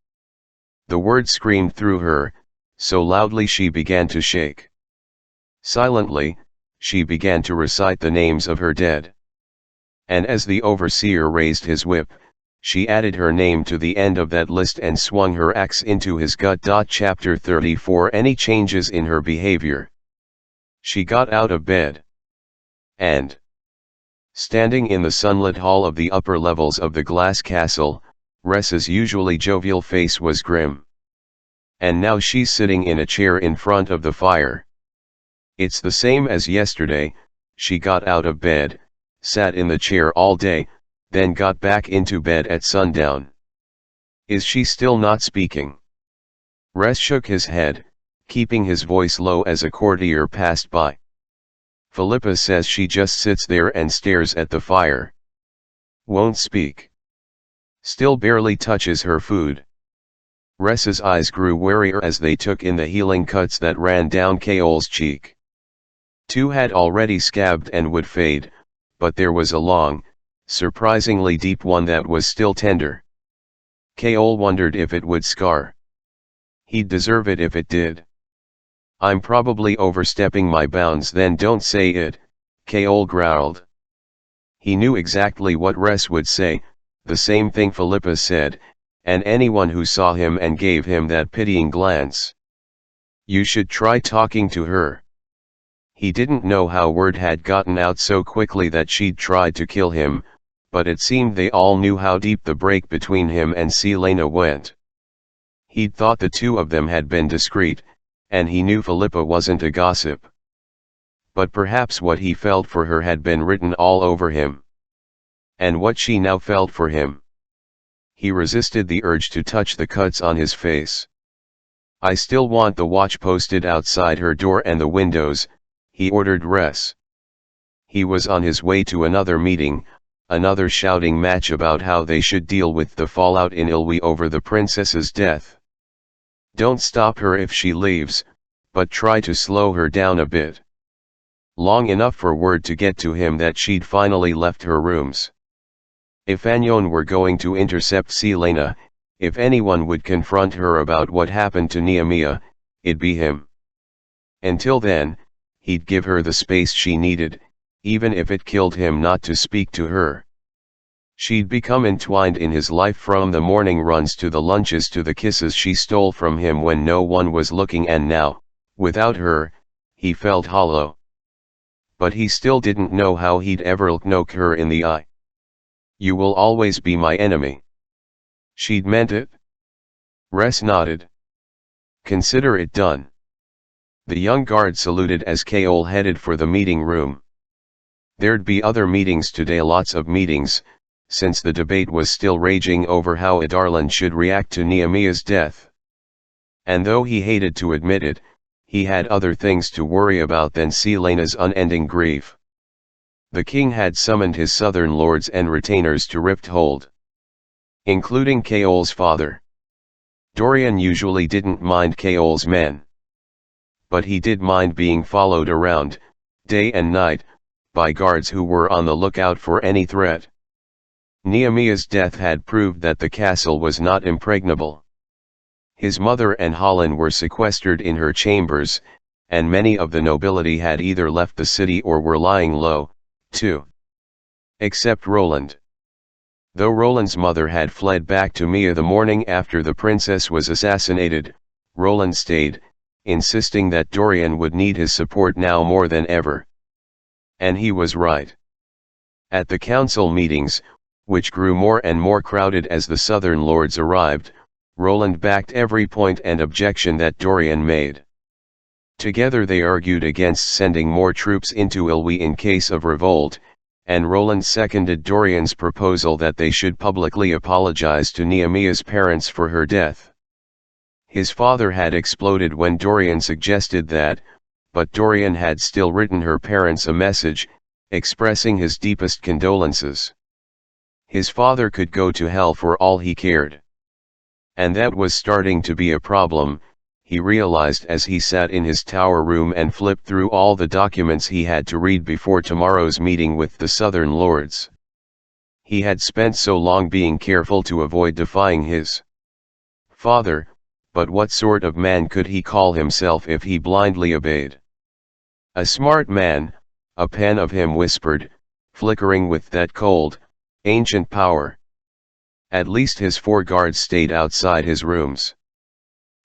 [SPEAKER 1] The word screamed through her, so loudly she began to shake. Silently, she began to recite the names of her dead. And as the overseer raised his whip, she added her name to the end of that list and swung her axe into his gut. Chapter 34. Any changes in her behavior. She got out of bed. And, standing in the sunlit hall of the upper levels of the glass castle, Ressa's usually jovial face was grim. And now she's sitting in a chair in front of the fire. It's the same as yesterday. She got out of bed, sat in the chair all day, then got back into bed at sundown. Is she still not speaking? Ress shook his head, keeping his voice low as a courtier passed by. Philippa says she just sits there and stares at the fire. Won't speak. Still barely touches her food. Ressa's eyes grew warier as they took in the healing cuts that ran down Kaol's cheek. 2 had already scabbed and would fade, but there was a long, surprisingly deep one that was still tender. Kaol wondered if it would scar. He'd deserve it if it did. I'm probably overstepping my bounds. Then don't say it, Kaol growled. He knew exactly what Ress would say, the same thing Philippa said, and anyone who saw him and gave him that pitying glance. You should try talking to her. He didn't know how word had gotten out so quickly that she'd tried to kill him, but it seemed they all knew how deep the break between him and Selena went. He'd thought the 2 of them had been discreet, and he knew Philippa wasn't a gossip. But perhaps what he felt for her had been written all over him. And what she now felt for him. He resisted the urge to touch the cuts on his face. I still want the watch posted outside her door and the windows, he ordered Ress. He was on his way to another meeting, another shouting match about how they should deal with the fallout in Ilwi over the princess's death. Don't stop her if she leaves, but try to slow her down a bit. Long enough for word to get to him that she'd finally left her rooms. If Agnon were going to intercept Selena, if anyone would confront her about what happened to Neemia, it'd be him. Until then, he'd give her the space she needed, even if it killed him not to speak to her. She'd become entwined in his life, from the morning runs to the lunches to the kisses she stole from him when no one was looking, and now, without her, he felt hollow. But he still didn't know how he'd ever look her in the eye. "You will always be my enemy." She'd meant it? Ress nodded. "Consider it done." The young guard saluted as Keol headed for the meeting room. There'd be other meetings today, lots of meetings, since the debate was still raging over how Adarlan should react to Nehemiah's death. And though he hated to admit it, he had other things to worry about than Celaena's unending grief. The king had summoned his southern lords and retainers to Rifthold, including Keol's father. Dorian usually didn't mind Keol's men, but he did mind being followed around, day and night, by guards who were on the lookout for any threat. Nehemiah's death had proved that the castle was not impregnable. His mother and Hallan were sequestered in her chambers, and many of the nobility had either left the city or were lying low, too. Except Roland. Though Roland's mother had fled back to Mia the morning after the princess was assassinated, Roland stayed, insisting that Dorian would need his support now more than ever. And he was right. At the council meetings, which grew more and more crowded as the southern lords arrived, Roland backed every point and objection that Dorian made. Together they argued against sending more troops into Ilwe in case of revolt, and Roland seconded Dorian's proposal that they should publicly apologize to Nehemiah's parents for her death. His father had exploded when Dorian suggested that, but Dorian had still written her parents a message, expressing his deepest condolences. His father could go to hell for all he cared. And that was starting to be a problem, he realized as he sat in his tower room and flipped through all the documents he had to read before tomorrow's meeting with the southern lords. He had spent so long being careful to avoid defying his father, but what sort of man could he call himself if he blindly obeyed? A smart man, a pen of him whispered, flickering with that cold, ancient power. At least his 4 guards stayed outside his rooms.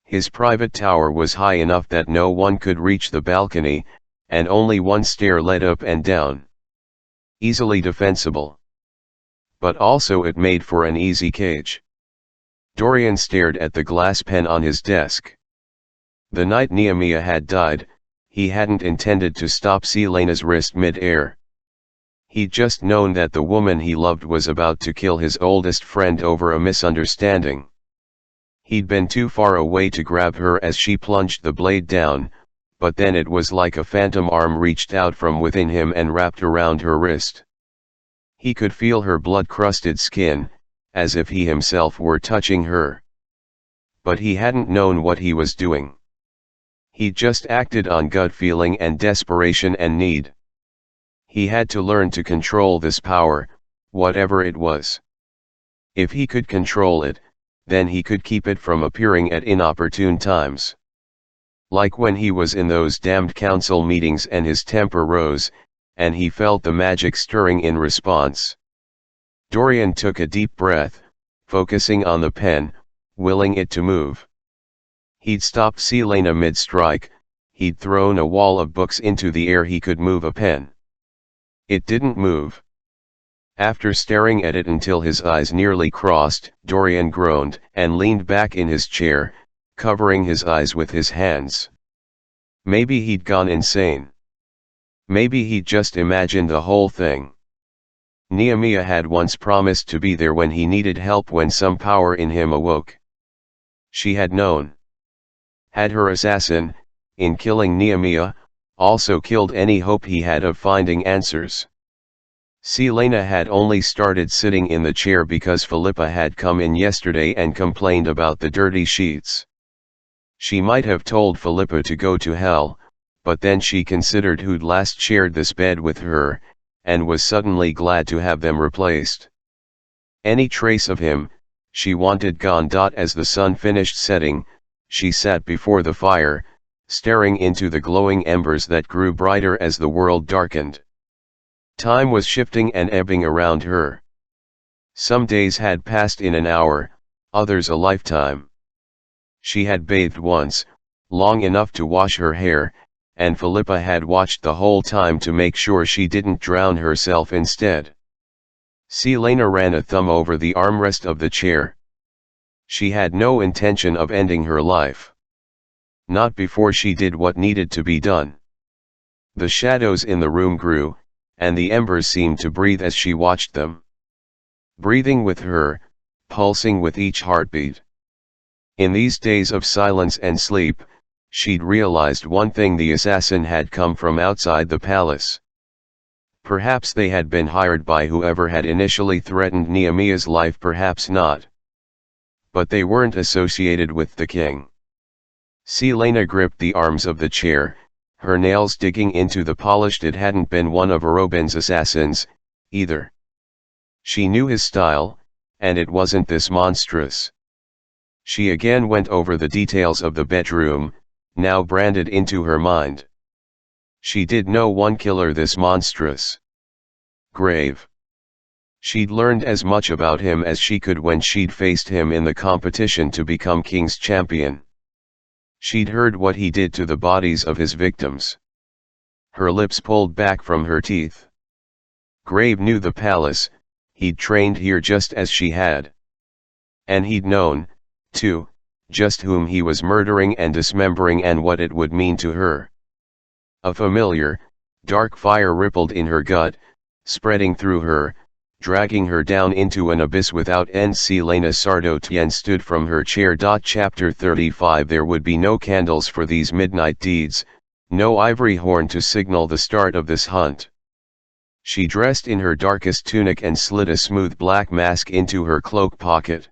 [SPEAKER 1] His private tower was high enough that no one could reach the balcony, and only one stair led up and down. Easily defensible. But also it made for an easy cage. Dorian stared at the glass pen on his desk. The night Nehemiah had died, he hadn't intended to stop Celaena's wrist mid-air. He'd just known that the woman he loved was about to kill his oldest friend over a misunderstanding. He'd been too far away to grab her as she plunged the blade down, but then it was like a phantom arm reached out from within him and wrapped around her wrist. He could feel her blood-crusted skin, as if he himself were touching her. But he hadn't known what he was doing. He'd just acted on gut feeling and desperation and need. He had to learn to control this power, whatever it was. If he could control it, then he could keep it from appearing at inopportune times. Like when he was in those damned council meetings and his temper rose, and he felt the magic stirring in response. Dorian took a deep breath, focusing on the pen, willing it to move. He'd stopped Celaena mid-strike, he'd thrown a wall of books into the air. He could move a pen. It didn't move. After staring at it until his eyes nearly crossed, Dorian groaned and leaned back in his chair, covering his eyes with his hands. Maybe he'd gone insane. Maybe he'd just imagined the whole thing. Nehemiah had once promised to be there when he needed help when some power in him awoke. She had known. Had her assassin, in killing Nehemiah, also killed any hope he had of finding answers? Celaena had only started sitting in the chair because Philippa had come in yesterday and complained about the dirty sheets. She might have told Philippa to go to hell, but then she considered who'd last shared this bed with her, and was suddenly glad to have them replaced. Any trace of him, she wanted gone. As the sun finished setting, she sat before the fire, staring into the glowing embers that grew brighter as the world darkened. Time was shifting and ebbing around her. Some days had passed in an hour, others a lifetime. She had bathed once, long enough to wash her hair, and Philippa had watched the whole time to make sure she didn't drown herself instead. Selena ran a thumb over the armrest of the chair. She had no intention of ending her life. Not before she did what needed to be done. The shadows in the room grew, and the embers seemed to breathe as she watched them. Breathing with her, pulsing with each heartbeat. In these days of silence and sleep, she'd realized one thing: the assassin had come from outside the palace. Perhaps they had been hired by whoever had initially threatened Nehemiah's life, perhaps not. But they weren't associated with the king. Selena gripped the arms of the chair, her nails digging into the polished. It hadn't been one of Arobin's assassins, either. She knew his style, and it wasn't this monstrous. She again went over the details of the bedroom, now branded into her mind. She did know one killer this monstrous. Grave. She'd learned as much about him as she could when she'd faced him in the competition to become King's champion. She'd heard what he did to the bodies of his victims. Her lips pulled back from her teeth. Grave knew the palace, he'd trained here just as she had. And he'd known, too, just whom he was murdering and dismembering and what it would mean to her. A familiar, dark fire rippled in her gut, spreading through her, dragging her down into an abyss without end. Selena Sardotian stood from her chair. Chapter 35. There would be no candles for these midnight deeds, no ivory horn to signal the start of this hunt. She dressed in her darkest tunic and slid a smooth black mask into her cloak pocket.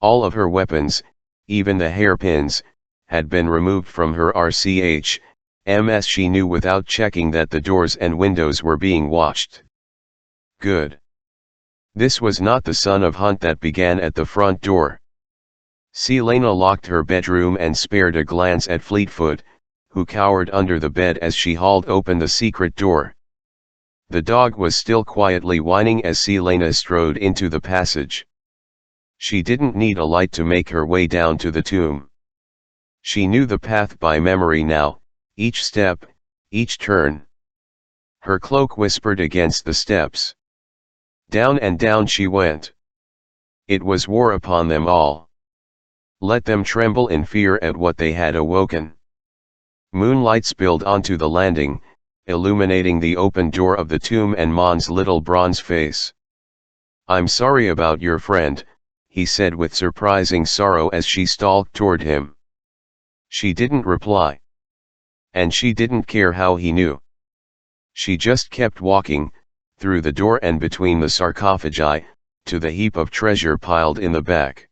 [SPEAKER 1] All of her weapons, even the hairpins, had been removed from her RCHMS. She knew without checking that the doors and windows were being watched. Good. This was not the son of Hunt that began at the front door. Selena locked her bedroom and spared a glance at Fleetfoot, who cowered under the bed as she hauled open the secret door. The dog was still quietly whining as Selena strode into the passage. She didn't need a light to make her way down to the tomb. She knew the path by memory now, each step, each turn. Her cloak whispered against the steps. Down and down she went. It was war upon them all. Let them tremble in fear at what they had awoken. Moonlight spilled onto the landing, illuminating the open door of the tomb and Mon's little bronze face. "I'm sorry about your friend," he said with surprising sorrow as she stalked toward him. She didn't reply. And she didn't care how he knew. She just kept walking, through the door and between the sarcophagi, to the heap of treasure piled in the back.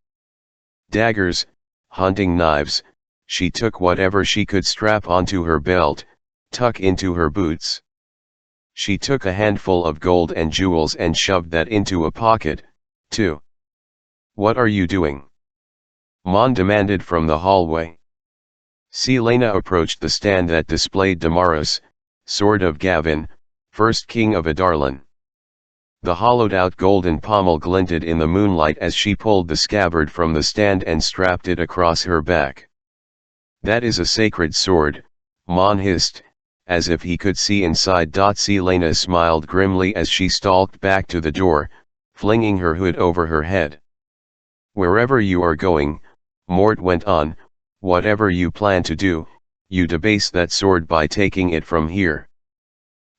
[SPEAKER 1] Daggers, hunting knives, she took whatever she could strap onto her belt, tuck into her boots. She took a handful of gold and jewels and shoved that into a pocket, too. "What are you doing?" Mon demanded from the hallway. Selena approached the stand that displayed Damaris, sword of Gavin, first king of Adarlan. The hollowed-out golden pommel glinted in the moonlight as she pulled the scabbard from the stand and strapped it across her back. "That is a sacred sword," Mon hissed, as if he could see inside. Selena smiled grimly as she stalked back to the door, flinging her hood over her head. "Wherever you are going," Mort went on, "whatever you plan to do, you debase that sword by taking it from here.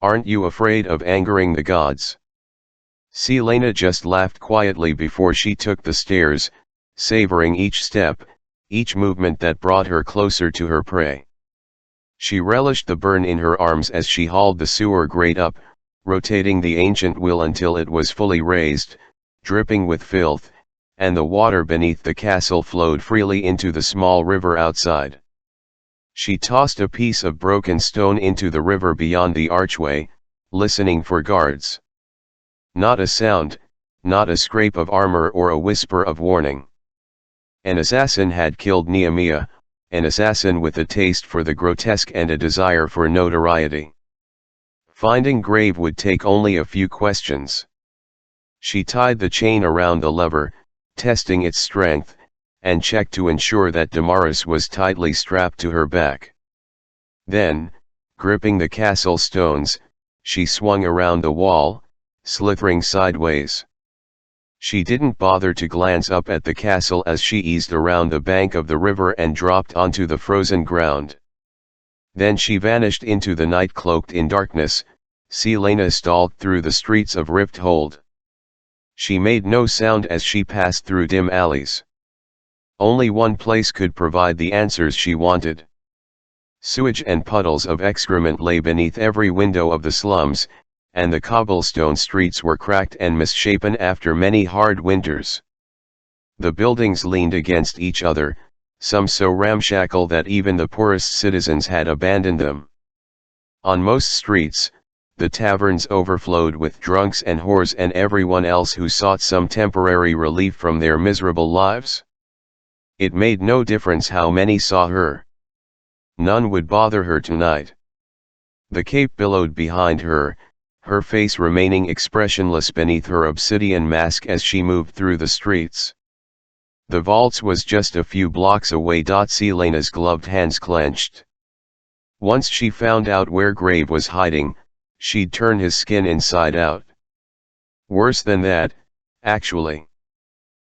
[SPEAKER 1] Aren't you afraid of angering the gods?" Selena just laughed quietly before she took the stairs, savoring each step, each movement that brought her closer to her prey. She relished the burn in her arms as she hauled the sewer grate up, rotating the ancient wheel until it was fully raised, dripping with filth, and the water beneath the castle flowed freely into the small river outside. She tossed a piece of broken stone into the river beyond the archway, listening for guards. Not a sound, not a scrape of armor or a whisper of warning. An assassin had killed Nehemiah, an assassin with a taste for the grotesque and a desire for notoriety. Finding Grave would take only a few questions. She tied the chain around the lever, testing its strength, and checked to ensure that Damaris was tightly strapped to her back. Then, gripping the castle stones, she swung around the wall, slithering sideways. She didn't bother to glance up at the castle as she eased around the bank of the river and dropped onto the frozen ground. Then she vanished into the night cloaked in darkness. Celaena stalked through the streets of Rifthold. She made no sound as she passed through dim alleys. Only one place could provide the answers she wanted. Sewage and puddles of excrement lay beneath every window of the slums, and the cobblestone streets were cracked and misshapen after many hard winters. The buildings leaned against each other, some so ramshackle that even the poorest citizens had abandoned them. On most streets, the taverns overflowed with drunks and whores and everyone else who sought some temporary relief from their miserable lives. It made no difference how many saw her. None would bother her tonight. The cape billowed behind her, her face remaining expressionless beneath her obsidian mask as she moved through the streets. The vaults was just a few blocks away. Celaena's gloved hands clenched. Once she found out where Grave was hiding, she'd turn his skin inside out. Worse than that, actually.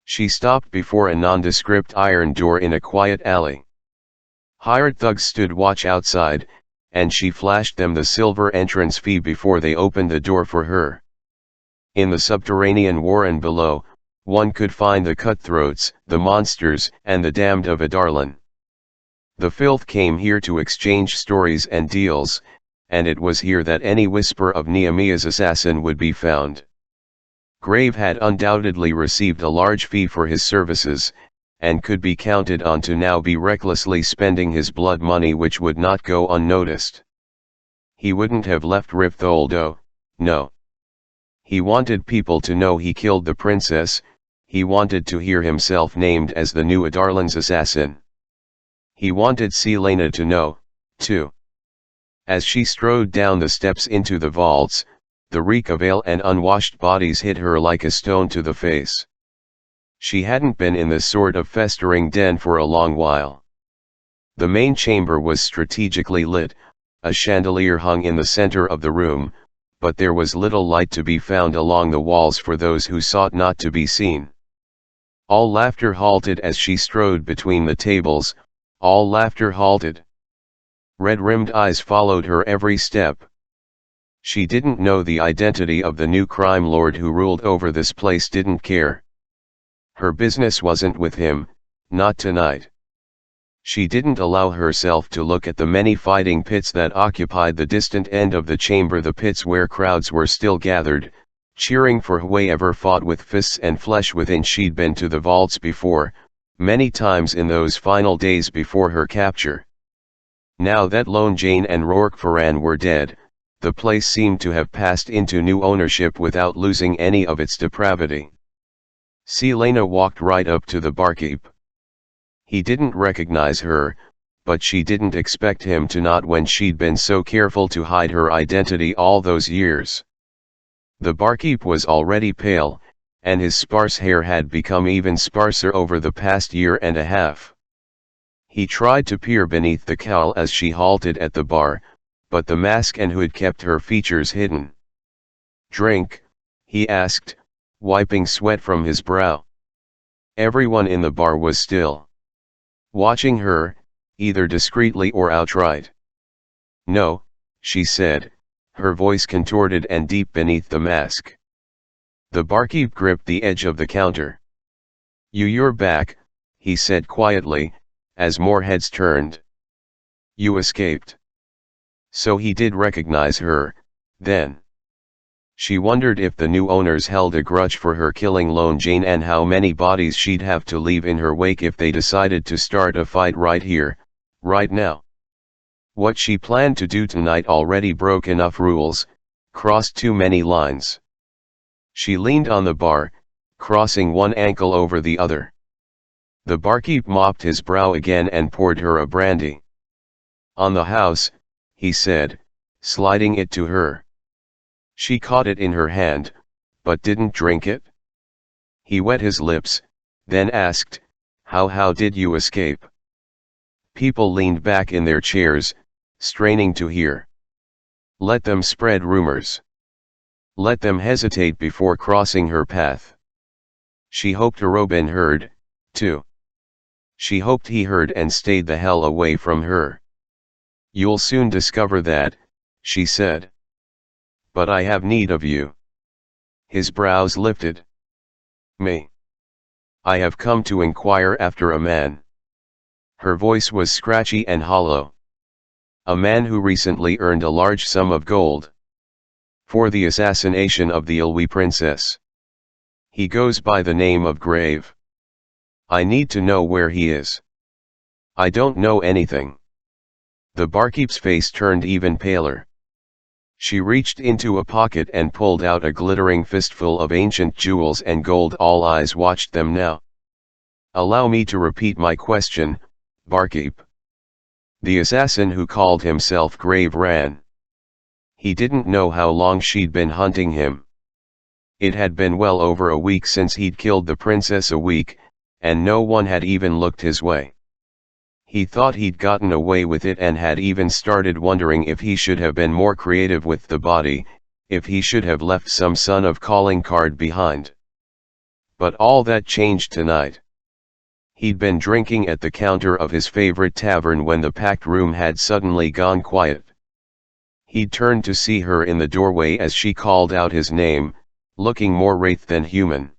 [SPEAKER 1] She stopped before a nondescript iron door in a quiet alley. Hired thugs stood watch outside, and she flashed them the silver entrance fee before they opened the door for her. In the subterranean warren below, one could find the cutthroats, the monsters, and the damned of Adarlan. The filth came here to exchange stories and deals, and it was here that any whisper of Nehemiah's assassin would be found. Grave had undoubtedly received a large fee for his services, and could be counted on to now be recklessly spending his blood money, which would not go unnoticed. He wouldn't have left Rifthold, no. He wanted people to know he killed the princess. He wanted to hear himself named as the new Adarlan's assassin. He wanted Celaena to know, too. As she strode down the steps into the vaults, the reek of ale and unwashed bodies hit her like a stone to the face. She hadn't been in this sort of festering den for a long while. The main chamber was strategically lit, a chandelier hung in the center of the room, but there was little light to be found along the walls for those who sought not to be seen. All laughter halted as she strode between the tables, all laughter halted. Red-rimmed eyes followed her every step. She didn't know the identity of the new crime lord who ruled over this place, didn't care. Her business wasn't with him, not tonight. She didn't allow herself to look at the many fighting pits that occupied the distant end of the chamber, the pits where crowds were still gathered, cheering for whoever fought with fists and flesh within. She'd been to the vaults before, many times in those final days before her capture. Now that Lone Jane and Rourke Ferran were dead, the place seemed to have passed into new ownership without losing any of its depravity. Celaena walked right up to the barkeep. He didn't recognize her, but she didn't expect him to not when she'd been so careful to hide her identity all those years. The barkeep was already pale, and his sparse hair had become even sparser over the past year and a half. He tried to peer beneath the cowl as she halted at the bar, but the mask and hood kept her features hidden. "Drink?" he asked, wiping sweat from his brow. Everyone in the bar was still, watching her, either discreetly or outright. "No," she said, her voice contorted and deep beneath the mask. The barkeep gripped the edge of the counter. You're back," he said quietly, as more heads turned. "You escaped." So he did recognize her, then. She wondered if the new owners held a grudge for her killing Lone Jane, and how many bodies she'd have to leave in her wake if they decided to start a fight right here, right now. What she planned to do tonight already broke enough rules, crossed too many lines. She leaned on the bar, crossing one ankle over the other. The barkeep mopped his brow again and poured her a brandy. "On the house," he said, sliding it to her. She caught it in her hand, but didn't drink it? He wet his lips, then asked, how did you escape? People leaned back in their chairs, straining to hear. Let them spread rumors. Let them hesitate before crossing her path. She hoped Robin heard, too. She hoped he heard and stayed the hell away from her. You'll soon discover that, she said. But I have need of you. His brows lifted. Me. I have come to inquire after a man. Her voice was scratchy and hollow. A man who recently earned a large sum of gold. For the assassination of the Ilwi princess. He goes by the name of Grave. I need to know where he is. I don't know anything. The barkeep's face turned even paler. She reached into a pocket and pulled out a glittering fistful of ancient jewels and gold. All eyes watched them now. Allow me to repeat my question, barkeep. The assassin who called himself Grave ran. He didn't know how long she'd been hunting him. It had been well over a week since he'd killed the princess, a week, and no one had even looked his way. He thought he'd gotten away with it and had even started wondering if he should have been more creative with the body, if he should have left some son of calling card behind. But all that changed tonight. He'd been drinking at the counter of his favorite tavern when the packed room had suddenly gone quiet. He'd turned to see her in the doorway as she called out his name, looking more wraith than human.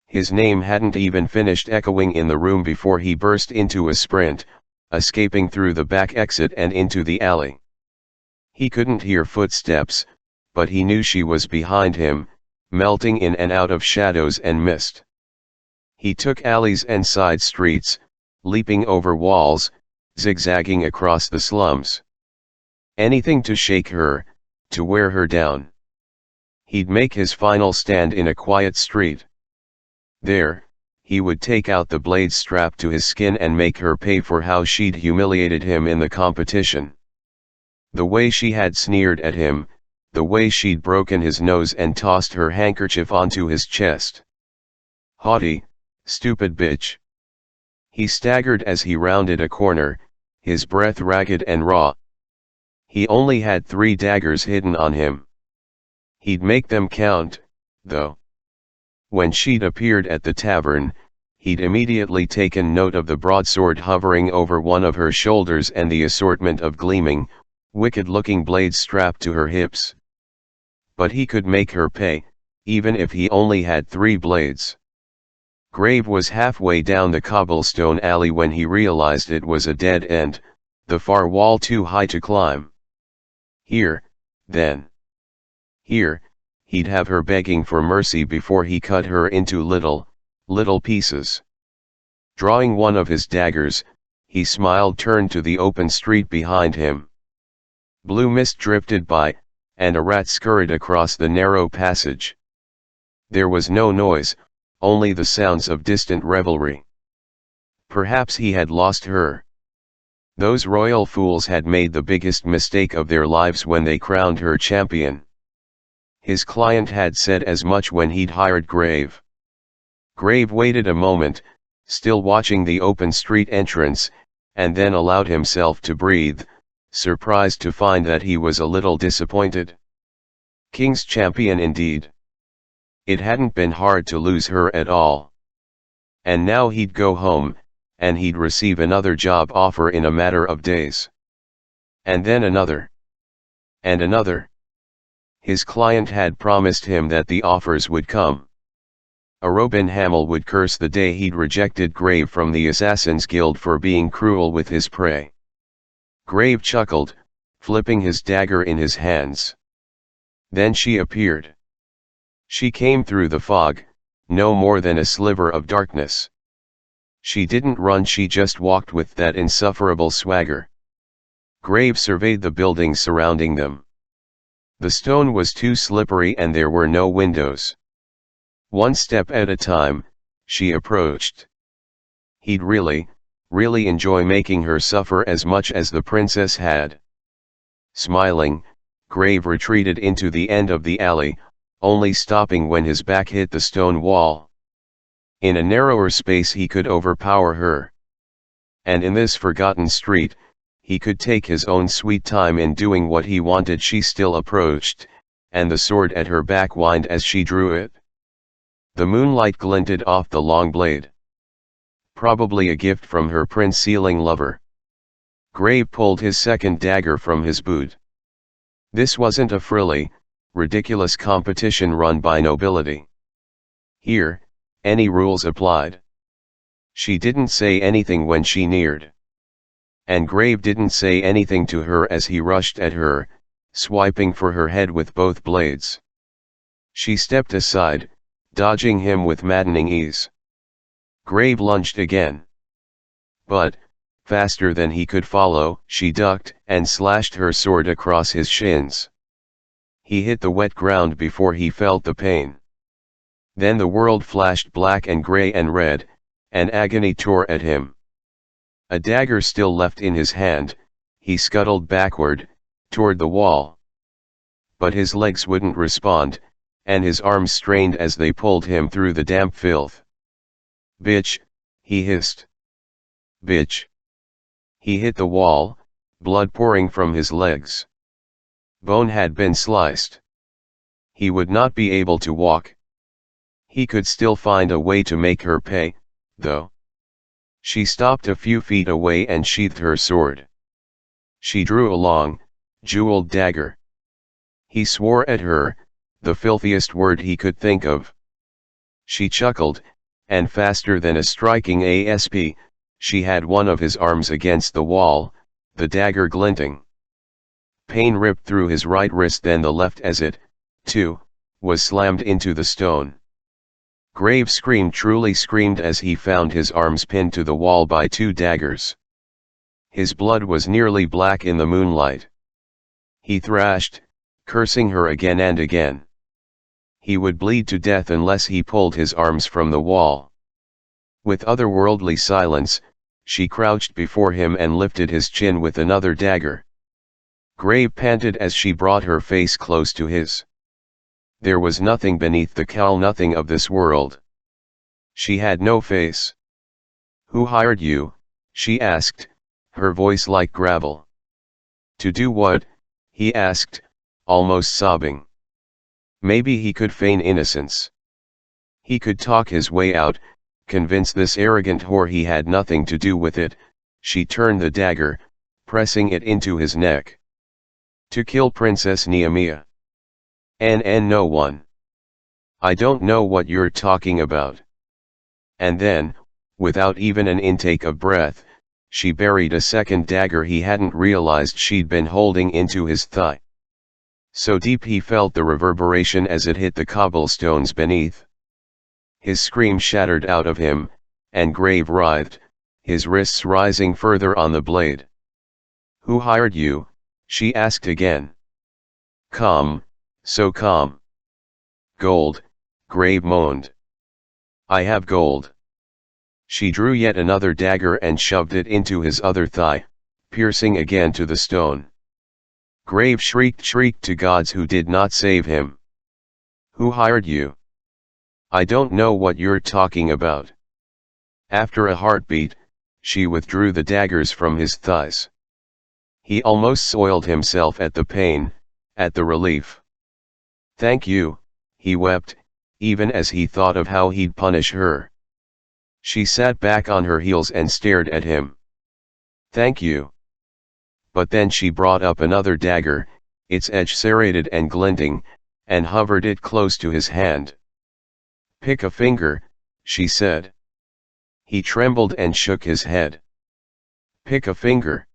[SPEAKER 1] His name hadn't even finished echoing in the room before he burst into a sprint, escaping through the back exit and into the alley. He couldn't hear footsteps, but he knew she was behind him, melting in and out of shadows and mist. He took alleys and side streets, leaping over walls, zigzagging across the slums. Anything to shake her, to wear her down. He'd make his final stand in a quiet street. There, he would take out the blade strapped to his skin and make her pay for how she'd humiliated him in the competition. The way she had sneered at him, the way she'd broken his nose and tossed her handkerchief onto his chest. Haughty, stupid bitch. He staggered as he rounded a corner, his breath ragged and raw. He only had 3 daggers hidden on him. He'd make them count, though. When she'd appeared at the tavern, he'd immediately taken note of the broadsword hovering over one of her shoulders and the assortment of gleaming, wicked-looking blades strapped to her hips. But he could make her pay, even if he only had 3 blades. Grave was halfway down the cobblestone alley when he realized it was a dead end, the far wall too high to climb. Here, then. Here, he'd have her begging for mercy before he cut her into little pieces. Drawing one of his daggers, he smiled, turned to the open street behind him. Blue mist drifted by, and a rat scurried across the narrow passage. There was no noise, only the sounds of distant revelry. Perhaps he had lost her. Those royal fools had made the biggest mistake of their lives when they crowned her champion. His client had said as much when he'd hired Grave. Grave waited a moment, still watching the open street entrance, and then allowed himself to breathe, surprised to find that he was a little disappointed. King's champion indeed. It hadn't been hard to lose her at all. And now he'd go home, and he'd receive another job offer in a matter of days. And then another. And another. His client had promised him that the offers would come. Robin Hamel would curse the day he'd rejected Grave from the Assassin's Guild for being cruel with his prey. Grave chuckled, flipping his dagger in his hands. Then she appeared. She came through the fog, no more than a sliver of darkness. She didn't run, she just walked with that insufferable swagger. Grave surveyed the buildings surrounding them. The stone was too slippery and there were no windows. One step at a time, she approached. He'd really enjoy making her suffer as much as the princess had. Smiling, Grave retreated into the end of the alley, only stopping when his back hit the stone wall. In a narrower space he could overpower her. And in this forgotten street, he could take his own sweet time in doing what he wanted. She still approached, and the sword at her back whined as she drew it. The moonlight glinted off the long blade. Probably a gift from her prince-sealing lover. Grave pulled his second dagger from his boot. This wasn't a frilly, ridiculous competition run by nobility. Here, any rules applied. She didn't say anything when she neared. And Grave didn't say anything to her as he rushed at her, swiping for her head with both blades. She stepped aside, dodging him with maddening ease. Grave lunged again. But, faster than he could follow, she ducked and slashed her sword across his shins. He hit the wet ground before he felt the pain. Then the world flashed black and gray and red, and agony tore at him. A dagger still left in his hand, he scuttled backward, toward the wall. But his legs wouldn't respond, and his arms strained as they pulled him through the damp filth. "Bitch," he hissed. "Bitch." He hit the wall, blood pouring from his legs. Bone had been sliced. He would not be able to walk. He could still find a way to make her pay, though. She stopped a few feet away and sheathed her sword. She drew a long, jeweled dagger. He swore at her, the filthiest word he could think of. She chuckled, and faster than a striking asp, she had one of his arms against the wall, the dagger glinting. Pain ripped through his right wrist, then the left as it, too, was slammed into the stone. Grave screamed, truly screamed, as he found his arms pinned to the wall by two daggers. His blood was nearly black in the moonlight. He thrashed, cursing her again and again. He would bleed to death unless he pulled his arms from the wall. With otherworldly silence, she crouched before him and lifted his chin with another dagger. Grave panted as she brought her face close to his. There was nothing beneath the cowl, nothing of this world. She had no face. "Who hired you?" she asked, her voice like gravel. "To do what?" he asked, almost sobbing. Maybe he could feign innocence. He could talk his way out, convince this arrogant whore he had nothing to do with it. She turned the dagger, pressing it into his neck. "To kill Princess Neemia." No one. "I don't know what you're talking about." And then, without even an intake of breath, she buried a second dagger he hadn't realized she'd been holding into his thigh. So deep he felt the reverberation as it hit the cobblestones beneath. His scream shattered out of him, and Grave writhed, his wrists rising further on the blade. "Who hired you?" she asked again. "Calm, so calm." "Gold," Grave moaned. "I have gold." She drew yet another dagger and shoved it into his other thigh, piercing again to the stone. Grave shrieked to gods who did not save him. "Who hired you?" "I don't know what you're talking about." After a heartbeat, she withdrew the daggers from his thighs. He almost soiled himself at the pain, at the relief. "Thank you," he wept, even as he thought of how he'd punish her. She sat back on her heels and stared at him. "Thank you." But then she brought up another dagger, its edge serrated and glinting, and hovered it close to his hand. "Pick a finger," she said. He trembled and shook his head. "Pick a finger."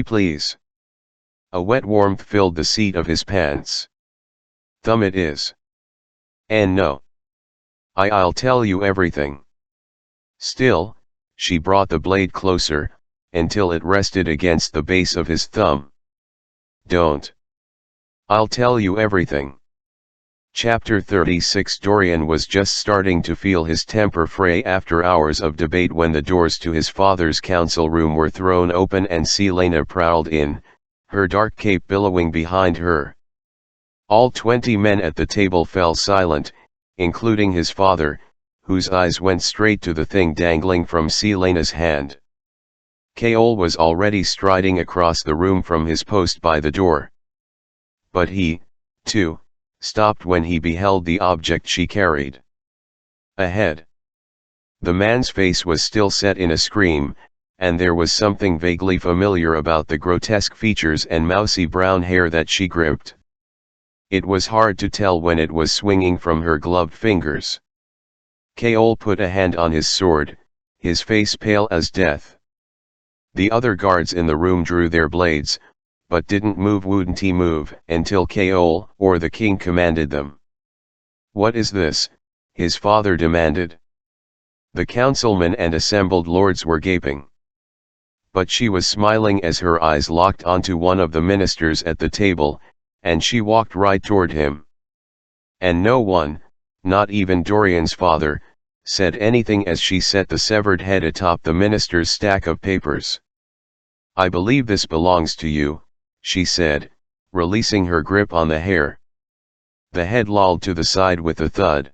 [SPEAKER 1] Please." A wet warmth filled the seat of his pants. "Thumb it is." "And no. I'll tell you everything." Still, she brought the blade closer, until it rested against the base of his thumb. "Don't." "I'll tell you everything." Chapter 36. Dorian was just starting to feel his temper fray after hours of debate when the doors to his father's council room were thrown open and Selena prowled in, her dark cape billowing behind her. All 20 men at the table fell silent, including his father, whose eyes went straight to the thing dangling from Celaena's hand. Chaol was already striding across the room from his post by the door. But he, too, stopped when he beheld the object she carried. A head. The man's face was still set in a scream, and there was something vaguely familiar about the grotesque features and mousy brown hair that she gripped. It was hard to tell when it was swinging from her gloved fingers. Chaol put a hand on his sword, his face pale as death. The other guards in the room drew their blades, but wouldn't move until Chaol or the king commanded them. "What is this?" his father demanded. The councilmen and assembled lords were gaping. But she was smiling as her eyes locked onto one of the ministers at the table, and she walked right toward him. And no one, not even Dorian's father, said anything as she set the severed head atop the minister's stack of papers. "I believe this belongs to you," she said, releasing her grip on the hair. The head lolled to the side with a thud.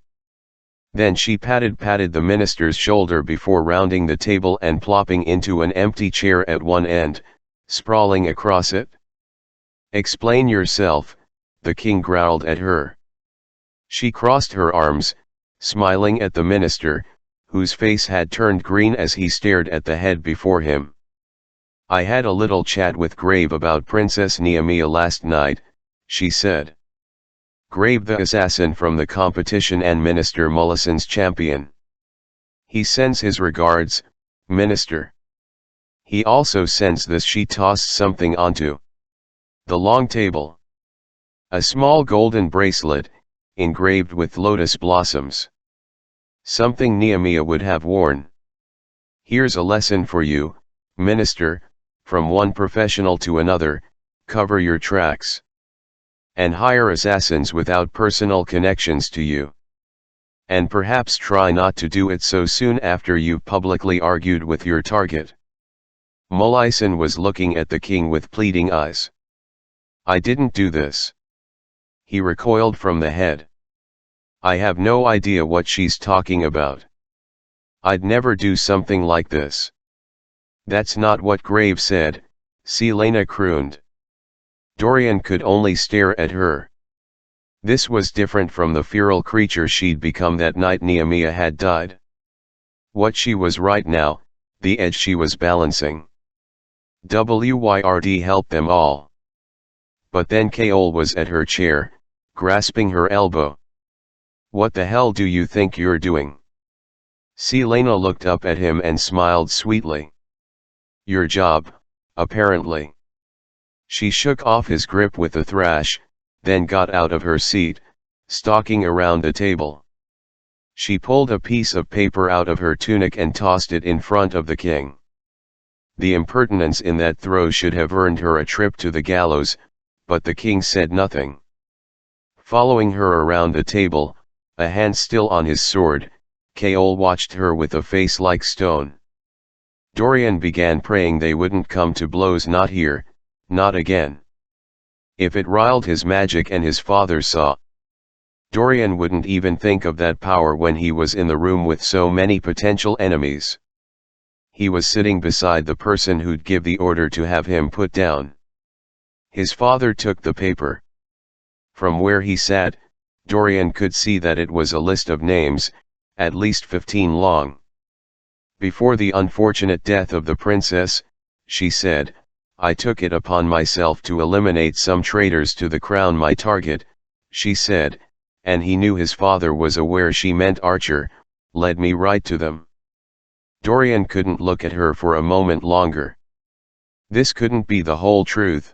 [SPEAKER 1] Then she patted the minister's shoulder before rounding the table and plopping into an empty chair at one end, sprawling across it. "Explain yourself," the king growled at her. She crossed her arms, smiling at the minister, whose face had turned green as he stared at the head before him. "I had a little chat with Grave about Princess Neemia last night," she said. Grave, the assassin from the competition and Minister Mullison's champion. "He sends his regards, Minister." "He also sends this." She tossed something onto the long table. A small golden bracelet, engraved with lotus blossoms. Something Neemia would have worn. "Here's a lesson for you, Minister, from one professional to another: cover your tracks. And hire assassins without personal connections to you. And perhaps try not to do it so soon after you've publicly argued with your target." Mullison was looking at the king with pleading eyes. "I didn't do this." He recoiled from the head. "I have no idea what she's talking about. I'd never do something like this." "That's not what Grave said," Celaena crooned. Dorian could only stare at her. This was different from the feral creature she'd become that night Neemia had died. What she was right now, the edge she was balancing. Wyrd helped them all. But then Chaol was at her chair, grasping her elbow. "What the hell do you think you're doing?" Celaena looked up at him and smiled sweetly. "Your job, apparently." She shook off his grip with a thrash, then got out of her seat, stalking around the table. She pulled a piece of paper out of her tunic and tossed it in front of the king. The impertinence in that throw should have earned her a trip to the gallows, but the king said nothing. Following her around the table, a hand still on his sword, Chaol watched her with a face like stone. Dorian began praying they wouldn't come to blows. Not here. Not again. If it riled his magic and his father saw. Dorian wouldn't even think of that power when he was in the room with so many potential enemies. He was sitting beside the person who'd give the order to have him put down. His father took the paper. From where he sat, Dorian could see that it was a list of names, at least 15 long. "Before the unfortunate death of the princess," she said, "I took it upon myself to eliminate some traitors to the crown. My target," she said, and he knew his father was aware she meant Archer, "led me right to them." Dorian couldn't look at her for a moment longer. This couldn't be the whole truth.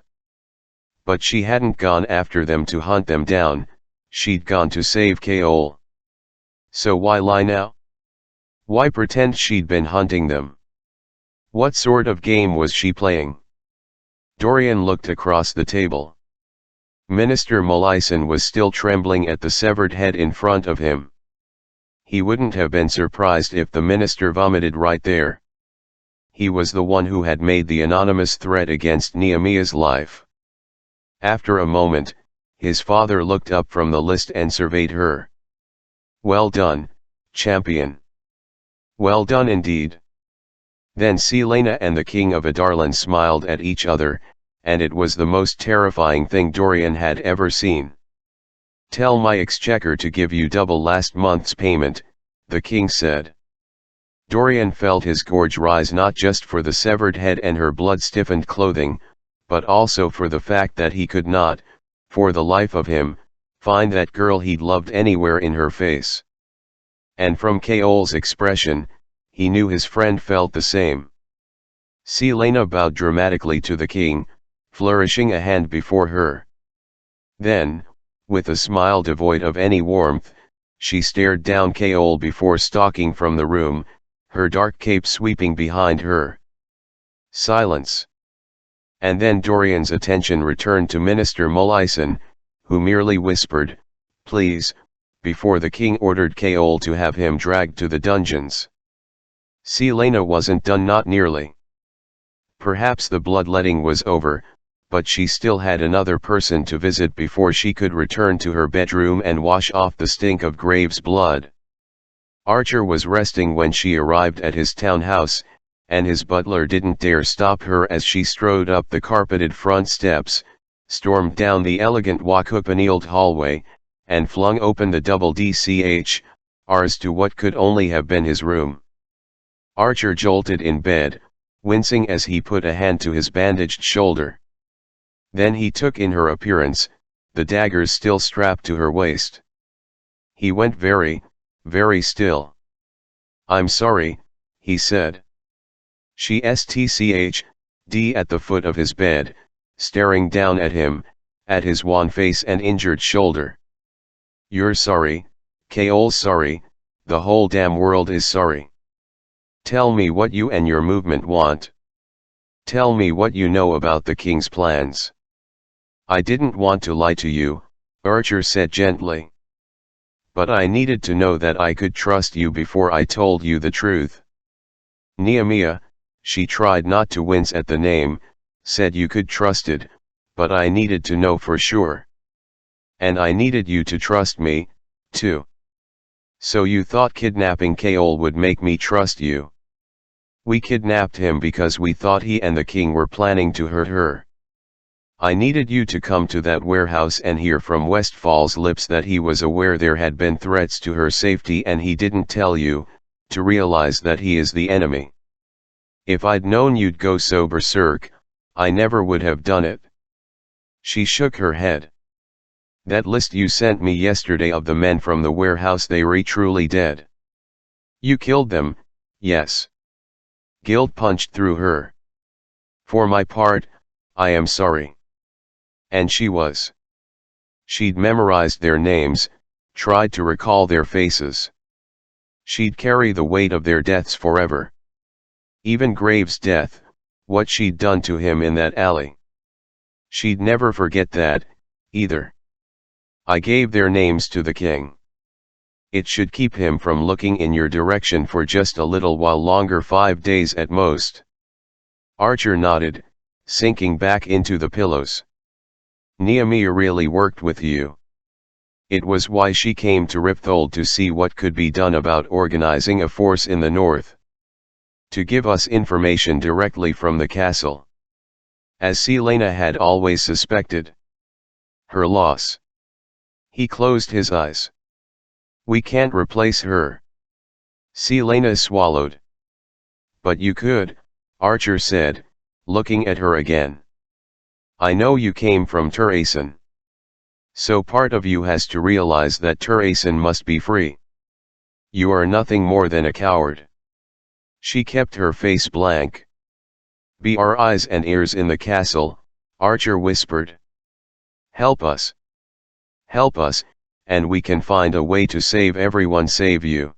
[SPEAKER 1] But she hadn't gone after them to hunt them down, she'd gone to save Chaol. So why lie now? Why pretend she'd been hunting them? What sort of game was she playing? Dorian looked across the table. Minister Mullison was still trembling at the severed head in front of him. He wouldn't have been surprised if the minister vomited right there. He was the one who had made the anonymous threat against Neemia's life. After a moment, his father looked up from the list and surveyed her. "Well done, champion. Well done indeed." Then Celaena and the King of Adarlan smiled at each other, and it was the most terrifying thing Dorian had ever seen. "Tell my exchequer to give you double last month's payment," the king said. Dorian felt his gorge rise, not just for the severed head and her blood-stiffened clothing, but also for the fact that he could not, for the life of him, find that girl he'd loved anywhere in her face. And from Kaol's expression, he knew his friend felt the same. Celaena bowed dramatically to the king, flourishing a hand before her. Then, with a smile devoid of any warmth, she stared down Kaol before stalking from the room, her dark cape sweeping behind her. Silence. And then Dorian's attention returned to Minister Mullison, who merely whispered, "Please," before the king ordered Kaol to have him dragged to the dungeons. Celaena wasn't done, not nearly. Perhaps the bloodletting was over, but she still had another person to visit before she could return to her bedroom and wash off the stink of Graves' blood. Archer was resting when she arrived at his townhouse, and his butler didn't dare stop her as she strode up the carpeted front steps, stormed down the elegant walk-up-annealed hallway, and flung open the double DCHRs to what could only have been his room. Archer jolted in bed, wincing as he put a hand to his bandaged shoulder. Then he took in her appearance, the daggers still strapped to her waist. He went very, very still. "I'm sorry," he said. She stched at the foot of his bed, staring down at him, at his wan face and injured shoulder. "You're sorry, Kaol's sorry, the whole damn world is sorry. Tell me what you and your movement want. Tell me what you know about the king's plans." "I didn't want to lie to you," Archer said gently. "But I needed to know that I could trust you before I told you the truth." Nehemiah, she tried not to wince at the name, said you could trusted, but I needed to know for sure. And I needed you to trust me, too. "So you thought kidnapping Kaol would make me trust you?" "We kidnapped him because we thought he and the king were planning to hurt her. I needed you to come to that warehouse and hear from Westfall's lips that he was aware there had been threats to her safety and he didn't tell you, to realize that he is the enemy. If I'd known you'd go so berserk, I never would have done it." She shook her head. "That list you sent me yesterday of the men from the warehouse, they were truly dead." "You killed them, yes." Guilt punched through her. "For my part, I am sorry." And she was. She'd memorized their names, tried to recall their faces. She'd carry the weight of their deaths forever. Even Graves' death, what she'd done to him in that alley. She'd never forget that, either. "I gave their names to the king. It should keep him from looking in your direction for just a little while longer, 5 days at most." Archer nodded, sinking back into the pillows. "Nehemiah really worked with you. It was why she came to Ripthold, to see what could be done about organizing a force in the north. To give us information directly from the castle. As Celaena had always suspected. Her loss." He closed his eyes. "We can't replace her." Celaena swallowed. "But you could," Archer said, looking at her again. "I know you came from Turaisen. So part of you has to realize that Turaisen must be free. You are nothing more than a coward." She kept her face blank. "Be our eyes and ears in the castle," Archer whispered. "Help us. Help us, and we can find a way to save everyone save you.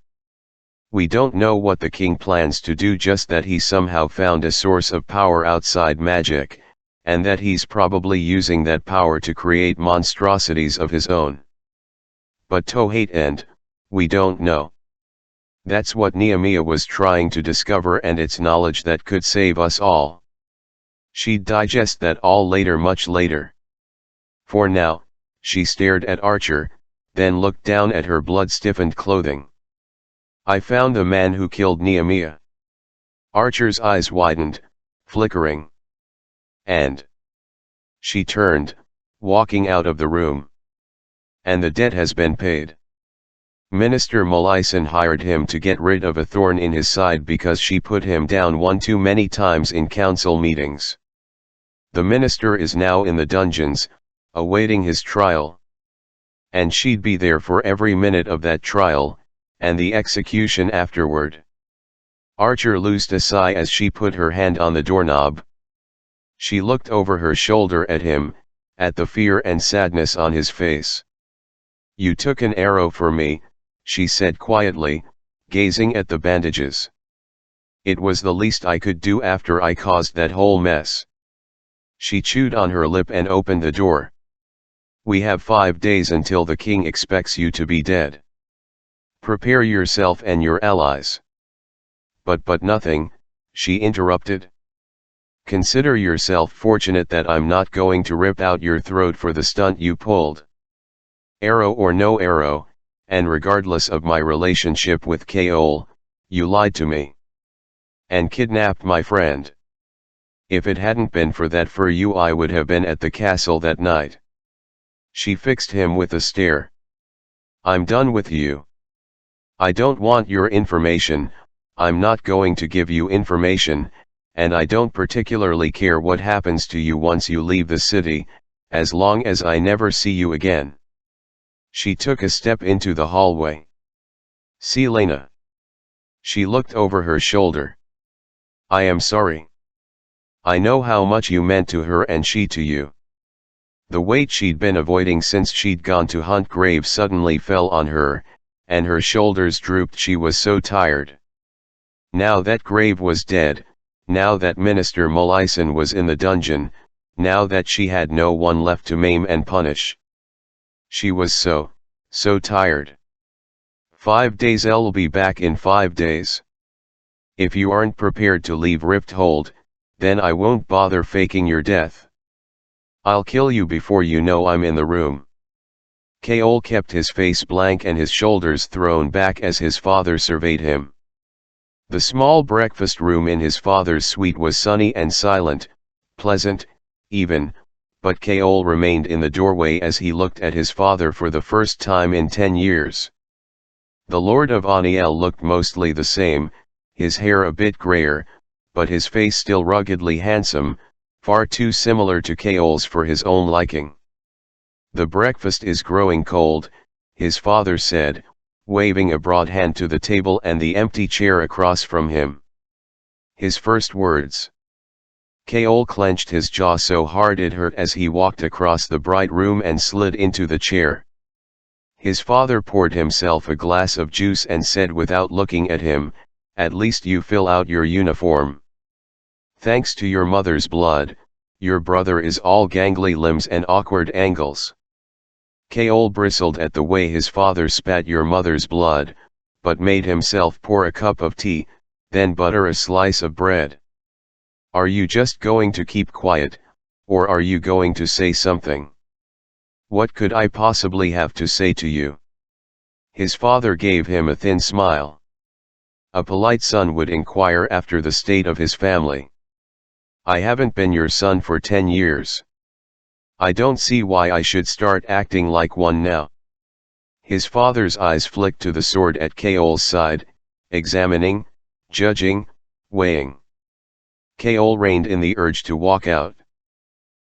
[SPEAKER 1] We don't know what the king plans to do, just that he somehow found a source of power outside magic, and that he's probably using that power to create monstrosities of his own. But to hate and, we don't know. That's what Nehemiah was trying to discover, and it's knowledge that could save us all. She'd digest that all later, much later. For now, She stared at Archer, then looked down at her blood-stiffened clothing. I found the man who killed Nehemiah. Archer's eyes widened, flickering. And she turned, walking out of the room. And the debt has been paid. Minister Molaison hired him to get rid of a thorn in his side because she put him down one too many times in council meetings. The minister is now in the dungeons, awaiting his trial. And she'd be there for every minute of that trial, and the execution afterward. Archer loosed a sigh as she put her hand on the doorknob. She looked over her shoulder at him, at the fear and sadness on his face. You took an arrow for me, she said quietly, gazing at the bandages. It was the least I could do after I caused that whole mess. She chewed on her lip and opened the door. We have 5 days until the king expects you to be dead. Prepare yourself and your allies. But nothing, she interrupted. Consider yourself fortunate that I'm not going to rip out your throat for the stunt you pulled. Arrow or no arrow, and regardless of my relationship with Kaol, you lied to me. And kidnapped my friend. If it hadn't been for that for you, I would have been at the castle that night. She fixed him with a stare. I'm done with you. I don't want your information, I'm not going to give you information, and I don't particularly care what happens to you once you leave the city, as long as I never see you again. She took a step into the hallway. Celaena. She looked over her shoulder. I am sorry. I know how much you meant to her and she to you. The weight she'd been avoiding since she'd gone to hunt Grave suddenly fell on her, and her shoulders drooped. She was so tired. Now that Grave was dead, now that Minister Molaison was in the dungeon, now that she had no one left to maim and punish. She was so tired. 5 days. I'll be back in 5 days. If you aren't prepared to leave Rifthold, then I won't bother faking your death. I'll kill you before you know I'm in the room. Kaol kept his face blank and his shoulders thrown back as his father surveyed him. The small breakfast room in his father's suite was sunny and silent, pleasant, even, but Kaol remained in the doorway as he looked at his father for the first time in 10 years. The Lord of Aniel looked mostly the same, his hair a bit grayer, but his face still ruggedly handsome, far too similar to Kaol's for his own liking. The breakfast is growing cold, his father said, waving a broad hand to the table and the empty chair across from him. His first words. Kaol clenched his jaw so hard it hurt as he walked across the bright room and slid into the chair. His father poured himself a glass of juice and said without looking at him, "At least you fill out your uniform. Thanks to your mother's blood, your brother is all gangly limbs and awkward angles." Kaol bristled at the way his father spat your mother's blood, but made himself pour a cup of tea, then butter a slice of bread. Are you just going to keep quiet, or are you going to say something? What could I possibly have to say to you? His father gave him a thin smile. A polite son would inquire after the state of his family. I haven't been your son for 10 years. I don't see why I should start acting like one now. His father's eyes flicked to the sword at Kaol's side, examining, judging, weighing. Kaol reined in the urge to walk out.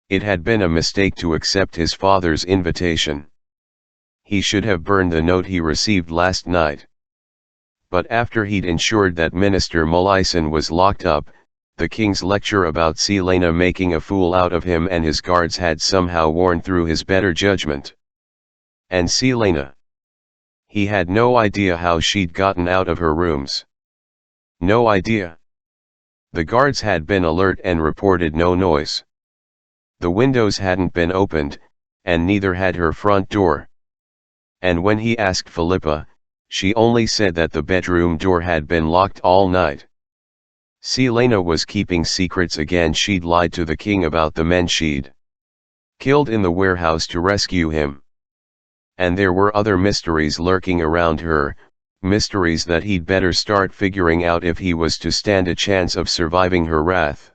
[SPEAKER 1] It had been a mistake to accept his father's invitation. He should have burned the note he received last night. But after he'd ensured that Minister Molaison was locked up, the king's lecture about Celaena making a fool out of him and his guards had somehow worn through his better judgment. And Celaena. He had no idea how she'd gotten out of her rooms. No idea. The guards had been alert and reported no noise. The windows hadn't been opened, and neither had her front door. And when he asked Philippa, she only said that the bedroom door had been locked all night. Celaena was keeping secrets again. She'd lied to the king about the men she'd killed in the warehouse to rescue him. And there were other mysteries lurking around her, mysteries that he'd better start figuring out if he was to stand a chance of surviving her wrath.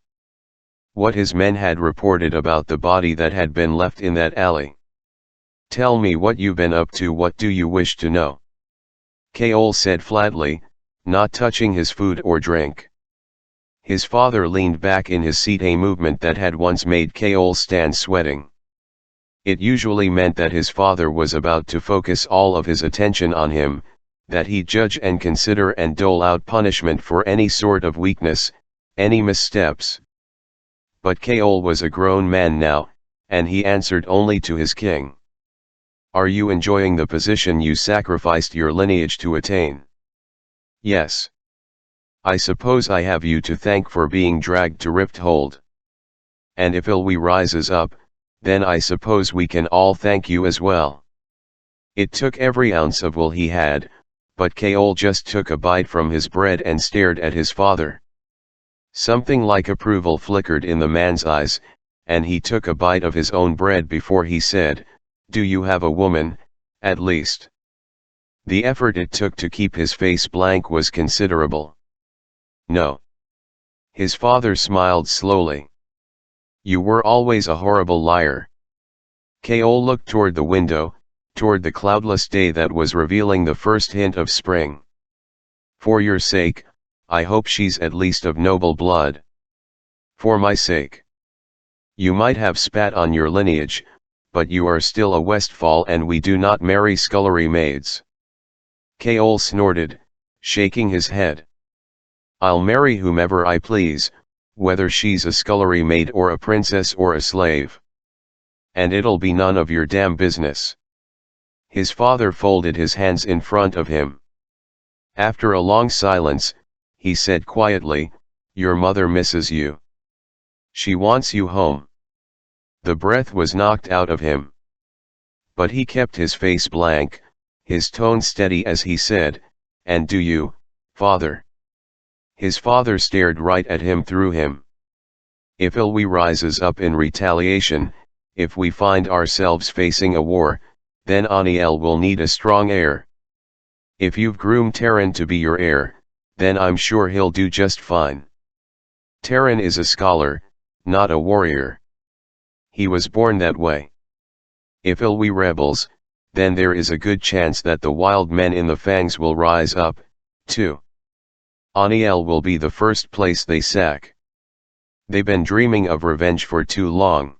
[SPEAKER 1] What his men had reported about the body that had been left in that alley. "Tell me what you've been up to. What do you wish to know?" Keol said flatly, not touching his food or drink. His father leaned back in his seat, a movement that had once made Keol stand sweating. It usually meant that his father was about to focus all of his attention on him, that he'd judge and consider and dole out punishment for any sort of weakness, any missteps. But Keol was a grown man now, and he answered only to his king. "Are you enjoying the position you sacrificed your lineage to attain?" "Yes. I suppose I have you to thank for being dragged to Rifthold. And if Ilwi rises up, then I suppose we can all thank you as well." It took every ounce of will he had, but Keol just took a bite from his bread and stared at his father. Something like approval flickered in the man's eyes, and he took a bite of his own bread before he said, "Do you have a woman, at least?" The effort it took to keep his face blank was considerable. "No." His father smiled slowly. "You were always a horrible liar." Keol looked toward the window, toward the cloudless day that was revealing the first hint of spring. "For your sake, I hope she's at least of noble blood." "For my sake. You might have spat on your lineage, but you are still a Westfall and we do not marry scullery maids." Keol snorted, shaking his head. "I'll marry whomever I please, whether she's a scullery maid or a princess or a slave. And it'll be none of your damn business." His father folded his hands in front of him. After a long silence, he said quietly, "Your mother misses you. She wants you home." The breath was knocked out of him. But he kept his face blank, his tone steady as he said, "And do you, father?" His father stared right at him through him. "If Ilwi rises up in retaliation, if we find ourselves facing a war, then Aniel will need a strong heir. If you've groomed Terran to be your heir, then I'm sure he'll do just fine. Terran is a scholar, not a warrior. He was born that way. If Ilwi rebels, then there is a good chance that the wild men in the Fangs will rise up, too. Aniel will be the first place they sack. They've been dreaming of revenge for too long."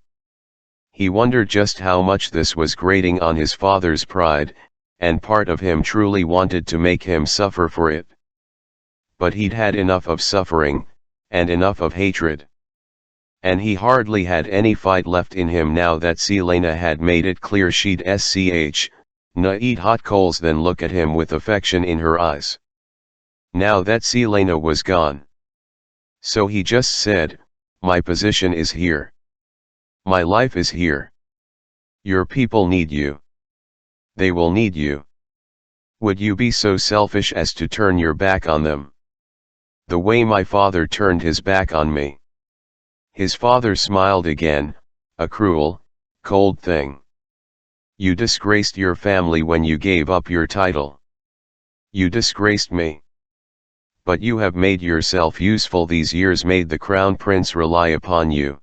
[SPEAKER 1] He wondered just how much this was grating on his father's pride, and part of him truly wanted to make him suffer for it. But he'd had enough of suffering, and enough of hatred. And he hardly had any fight left in him now that Selena had made it clear she'd not eat hot coals then look at him with affection in her eyes. Now that Selena was gone. So he just said, "My position is here. My life is here. Your people need you. They will need you. Would you be so selfish as to turn your back on them? The way my father turned his back on me." His father smiled again, a cruel, cold thing. "You disgraced your family when you gave up your title. You disgraced me. But you have made yourself useful these years, made the crown prince rely upon you.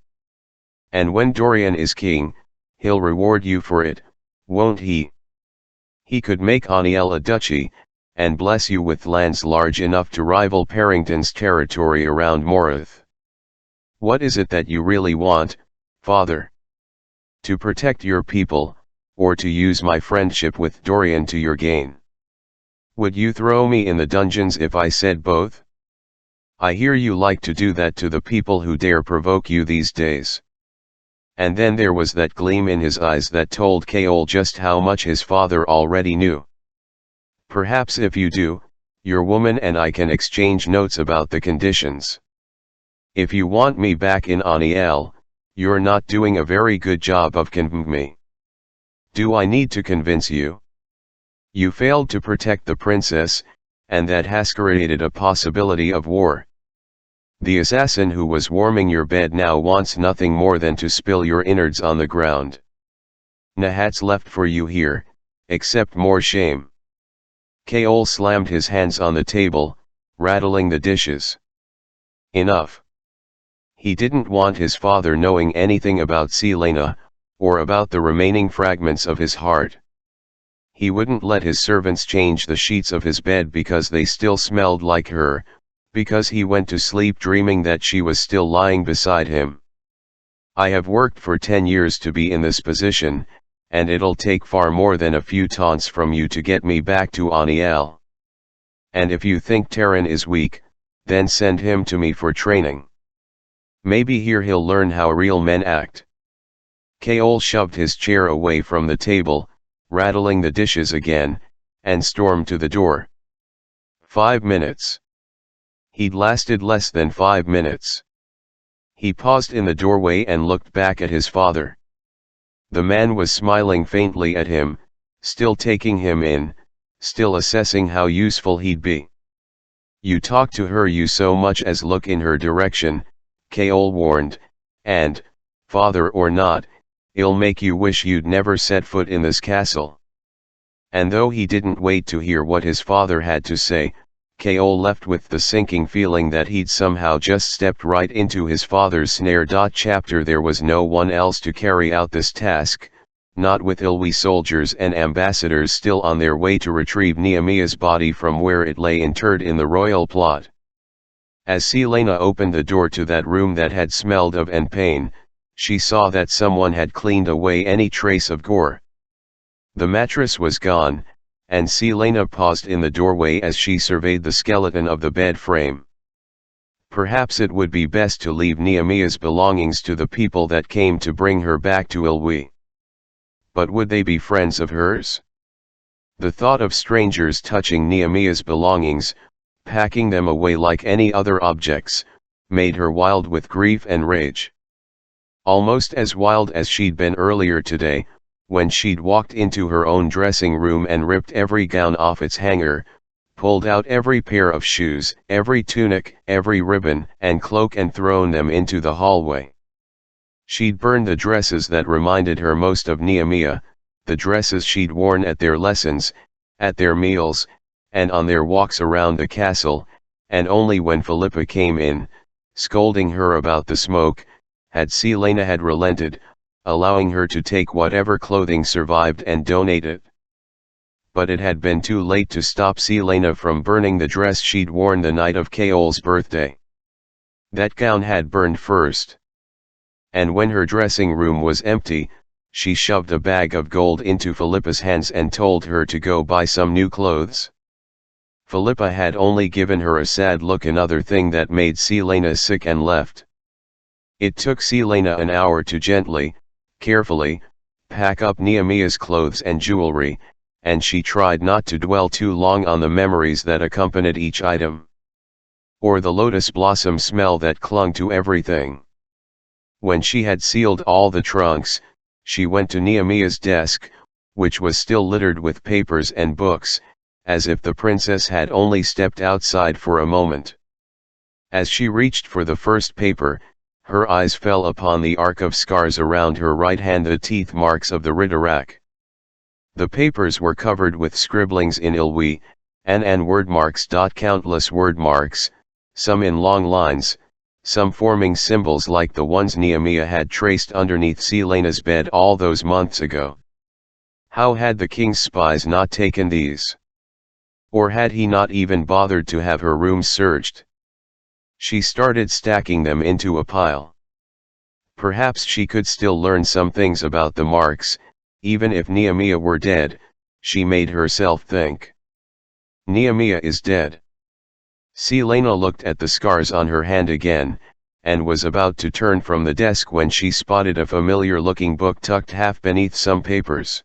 [SPEAKER 1] And when Dorian is king, he'll reward you for it, won't he? He could make Aniel a duchy, and bless you with lands large enough to rival Parrington's territory around Morath. What is it that you really want, father? To protect your people, or to use my friendship with Dorian to your gain? Would you throw me in the dungeons if I said both? I hear you like to do that to the people who dare provoke you these days." And then there was that gleam in his eyes that told Keol just how much his father already knew. "Perhaps if you do, your woman and I can exchange notes about the conditions. If you want me back in Aniel, you're not doing a very good job of convincing me." "Do I need to convince you? You failed to protect the princess, and that has created a possibility of war. The assassin who was warming your bed now wants nothing more than to spill your innards on the ground. Nahat's left for you here, except more shame. Keol slammed his hands on the table, rattling the dishes. Enough. He didn't want his father knowing anything about Selena, or about the remaining fragments of his heart. He wouldn't let his servants change the sheets of his bed because they still smelled like her, because he went to sleep dreaming that she was still lying beside him. I have worked for 10 years to be in this position, and it'll take far more than a few taunts from you to get me back to Aniel. And if you think Terran is weak, then send him to me for training. Maybe here he'll learn how real men act. Keol shoved his chair away from the table, rattling the dishes again, and stormed to the door. 5 minutes. He'd lasted less than 5 minutes. He paused in the doorway and looked back at his father. The man was smiling faintly at him, still taking him in, still assessing how useful he'd be. You talk to her, you so much as look in her direction, Keol warned, and, father or not, it'll make you wish you'd never set foot in this castle. And though he didn't wait to hear what his father had to say, Keol left with the sinking feeling that he'd somehow just stepped right into his father's snare. Chapter There was no one else to carry out this task, not with Ilwi soldiers and ambassadors still on their way to retrieve Nehemiah's body from where it lay interred in the royal plot. As Selena opened the door to that room that had smelled of and pain, she saw that someone had cleaned away any trace of gore. The mattress was gone, and Selena paused in the doorway as she surveyed the skeleton of the bed frame. Perhaps it would be best to leave Nehemiah's belongings to the people that came to bring her back to Ilwi. But would they be friends of hers? The thought of strangers touching Nehemiah's belongings, packing them away like any other objects, made her wild with grief and rage. Almost as wild as she'd been earlier today, when she'd walked into her own dressing room and ripped every gown off its hanger, pulled out every pair of shoes, every tunic, every ribbon and cloak and thrown them into the hallway. She'd burned the dresses that reminded her most of Nehemiah, the dresses she'd worn at their lessons, at their meals, and on their walks around the castle, and only when Philippa came in, scolding her about the smoke, had Selena had relented, allowing her to take whatever clothing survived and donate it. But it had been too late to stop Selena from burning the dress she'd worn the night of Keol's birthday. That gown had burned first. And when her dressing room was empty, she shoved a bag of gold into Philippa's hands and told her to go buy some new clothes. Philippa had only given her a sad look, another thing that made Selena sick, and left. It took Selena an hour to gently, carefully, pack up Nehemiah's clothes and jewelry, and she tried not to dwell too long on the memories that accompanied each item. Or the lotus blossom smell that clung to everything. When she had sealed all the trunks, she went to Nehemiah's desk, which was still littered with papers and books, as if the princess had only stepped outside for a moment. As she reached for the first paper, her eyes fell upon the arc of scars around her right hand, the teeth marks of the Ridderak. The papers were covered with scribblings in Ilwi, and word marks. Countless word marks, some in long lines, some forming symbols like the ones Nehemiah had traced underneath Selena's bed all those months ago. How had the king's spies not taken these? Or had he not even bothered to have her room searched? She started stacking them into a pile. Perhaps she could still learn some things about the marks, even if Nehemiah were dead, she made herself think. Nehemiah is dead. Selena looked at the scars on her hand again, and was about to turn from the desk when she spotted a familiar-looking book tucked half beneath some papers.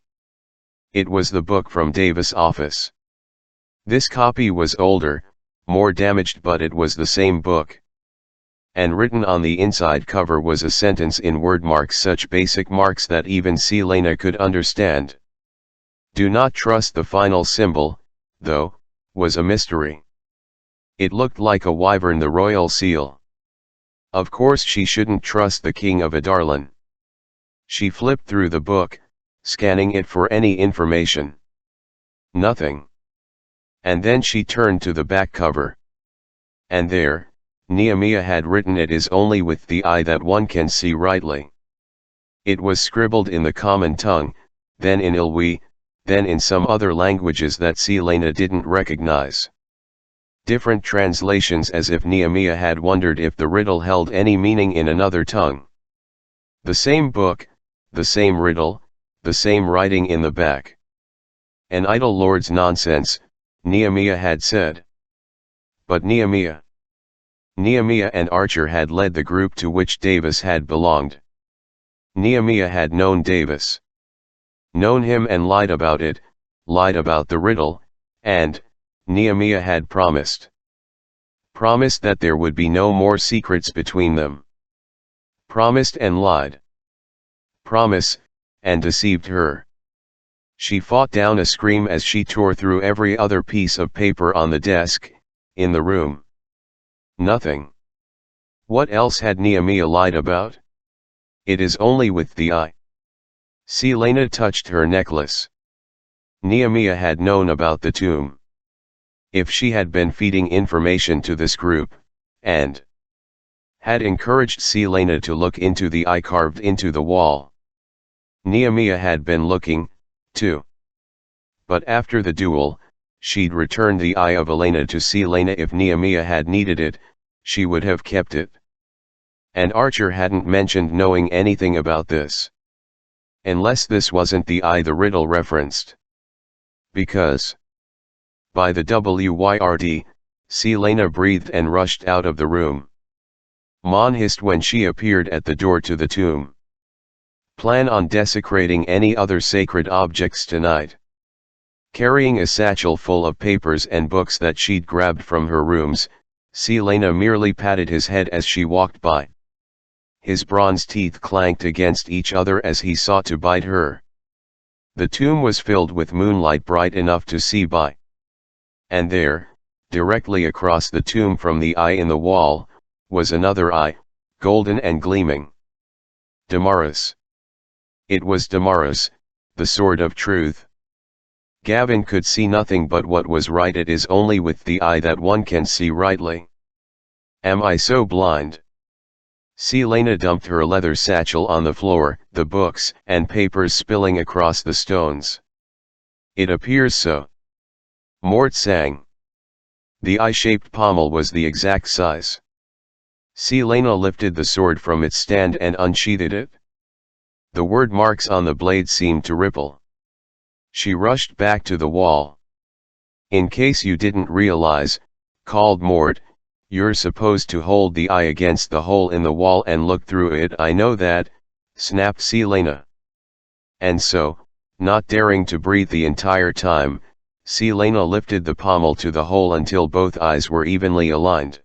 [SPEAKER 1] It was the book from Davis' office. This copy was older, more damaged, but it was the same book. And written on the inside cover was a sentence in word marks, such basic marks that even Selena could understand. Do not trust the final symbol, though, was a mystery. It looked like a wyvern, the royal seal. Of course she shouldn't trust the king of Adarlan. She flipped through the book, scanning it for any information. Nothing. And then she turned to the back cover. And there, Nehemiah had written, "It is only with the eye that one can see rightly." It was scribbled in the common tongue, then in Ilwi, then in some other languages that Selena didn't recognize. Different translations, as if Nehemiah had wondered if the riddle held any meaning in another tongue. The same book, the same riddle, the same writing in the back. An idle lord's nonsense, Nehemiah had said. But Nehemiah and Archer had led the group to which Davis had belonged. Nehemiah had known Davis. Known him and lied about it, lied about the riddle, and, Nehemiah had promised. Promised that there would be no more secrets between them. Promised and lied. Promise, and deceived her. She fought down a scream as she tore through every other piece of paper on the desk, in the room. Nothing. What else had Nehemiah lied about? It is only with the eye. Selena touched her necklace. Nehemiah had known about the tomb. If she had been feeding information to this group, and had encouraged Selena to look into the eye carved into the wall, Nehemiah had been looking, too. But after the duel, she'd returned the eye of Elena to Selena. If Nehemiah had needed it, she would have kept it. And Archer hadn't mentioned knowing anything about this. Unless this wasn't the eye the riddle referenced. Because, by the word, Selena breathed and rushed out of the room. Mon hissed when she appeared at the door to the tomb. Plan on desecrating any other sacred objects tonight. Carrying a satchel full of papers and books that she'd grabbed from her rooms, Selena merely patted his head as she walked by. His bronze teeth clanked against each other as he sought to bite her. The tomb was filled with moonlight bright enough to see by. And there, directly across the tomb from the eye in the wall, was another eye, golden and gleaming. Damaris. It was Damaris, the sword of truth. Gavin could see nothing but what was right. It is only with the eye that one can see rightly. Am I so blind? Selena dumped her leather satchel on the floor, the books and papers spilling across the stones. It appears so. Mort sang. The eye-shaped pommel was the exact size. Selena lifted the sword from its stand and unsheathed it. The word marks on the blade seemed to ripple. She rushed back to the wall. In case you didn't realize, called Mort, you're supposed to hold the eye against the hole in the wall and look through it. I know that, snapped Selena. And so, not daring to breathe the entire time, Selena lifted the pommel to the hole until both eyes were evenly aligned.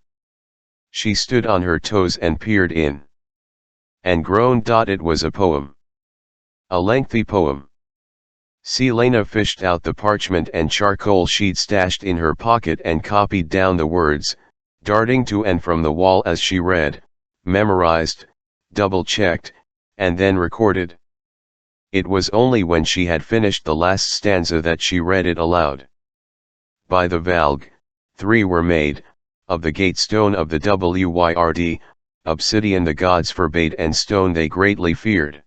[SPEAKER 1] She stood on her toes and peered in. And groaned. It was a poem. A lengthy poem. Selena fished out the parchment and charcoal she'd stashed in her pocket and copied down the words, darting to and from the wall as she read, memorized, double-checked, and then recorded. It was only when she had finished the last stanza that she read it aloud. By the Valg, 3 were made, of the gate stone of the word, obsidian the gods forbade and stone they greatly feared.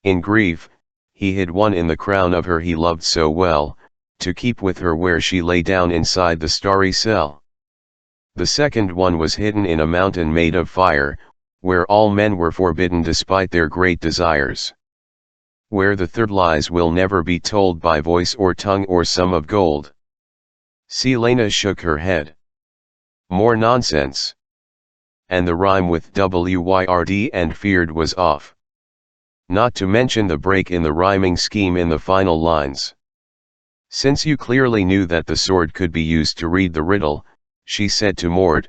[SPEAKER 1] In grief, he hid one in the crown of her he loved so well, to keep with her where she lay down inside the starry cell. The second one was hidden in a mountain made of fire, where all men were forbidden despite their great desires. Where the third lies will never be told by voice or tongue or sum of gold. Selena shook her head. More nonsense. And the rhyme with word and feared was off. Not to mention the break in the rhyming scheme in the final lines. Since you clearly knew that the sword could be used to read the riddle, she said to Mort,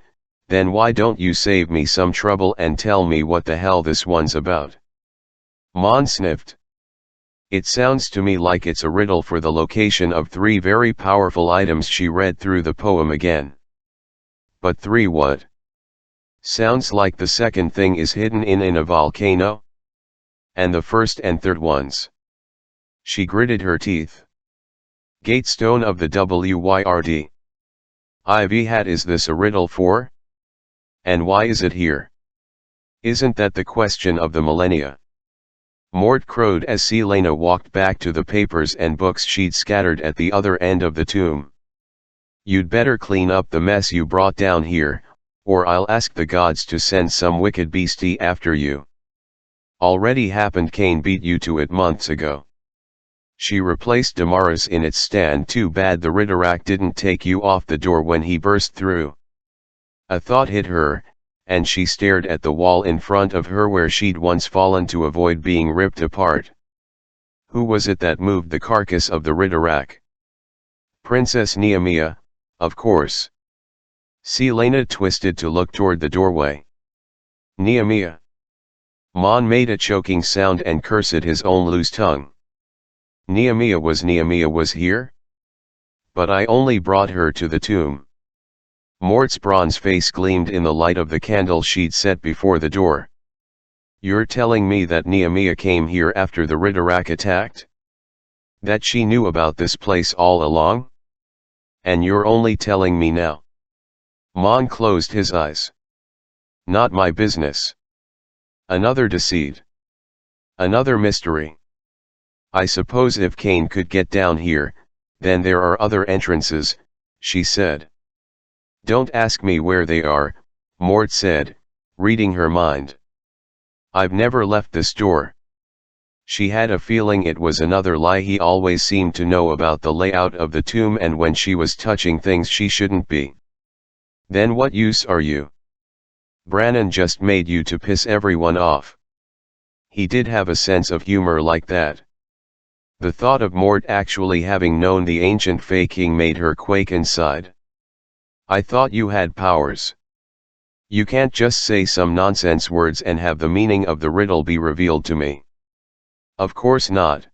[SPEAKER 1] then why don't you save me some trouble and tell me what the hell this one's about? Mon sniffed. It sounds to me like it's a riddle for the location of 3 very powerful items. She read through the poem again. But 3 what? Sounds like the second thing is hidden in a volcano? And the first and third ones? She gritted her teeth. Gatestone of the WYRD. Ivy hat, is this a riddle for? And why is it here? Isn't that the question of the millennia? Mort crowed as Celaena walked back to the papers and books she'd scattered at the other end of the tomb. You'd better clean up the mess you brought down here, or I'll ask the gods to send some wicked beastie after you. Already happened. Cain beat you to it months ago. She replaced Damaris in its stand. Too bad the Ridderak didn't take you off the door when he burst through. A thought hit her, and she stared at the wall in front of her where she'd once fallen to avoid being ripped apart. Who was it that moved the carcass of the Ridderak? Princess Neemia, of course. Celaena twisted to look toward the doorway. Neemia. Mon made a choking sound and cursed his own loose tongue. Neemia was here? But I only brought her to the tomb. Mort's bronze face gleamed in the light of the candle she'd set before the door. You're telling me that Neemia came here after the Ridderak attacked? That she knew about this place all along? And you're only telling me now? Mon closed his eyes. Not my business. Another deceit. Another mystery. I suppose if Cain could get down here, then there are other entrances, she said. Don't ask me where they are, Mort said, reading her mind. I've never left this door. She had a feeling it was another lie. He always seemed to know about the layout of the tomb and when she was touching things she shouldn't be. Then what use are you? Brannon just made you to piss everyone off. He did have a sense of humor like that. The thought of Mort actually having known the ancient Fae King made her quake inside. I thought you had powers. You can't just say some nonsense words and have the meaning of the riddle be revealed to me. Of course not.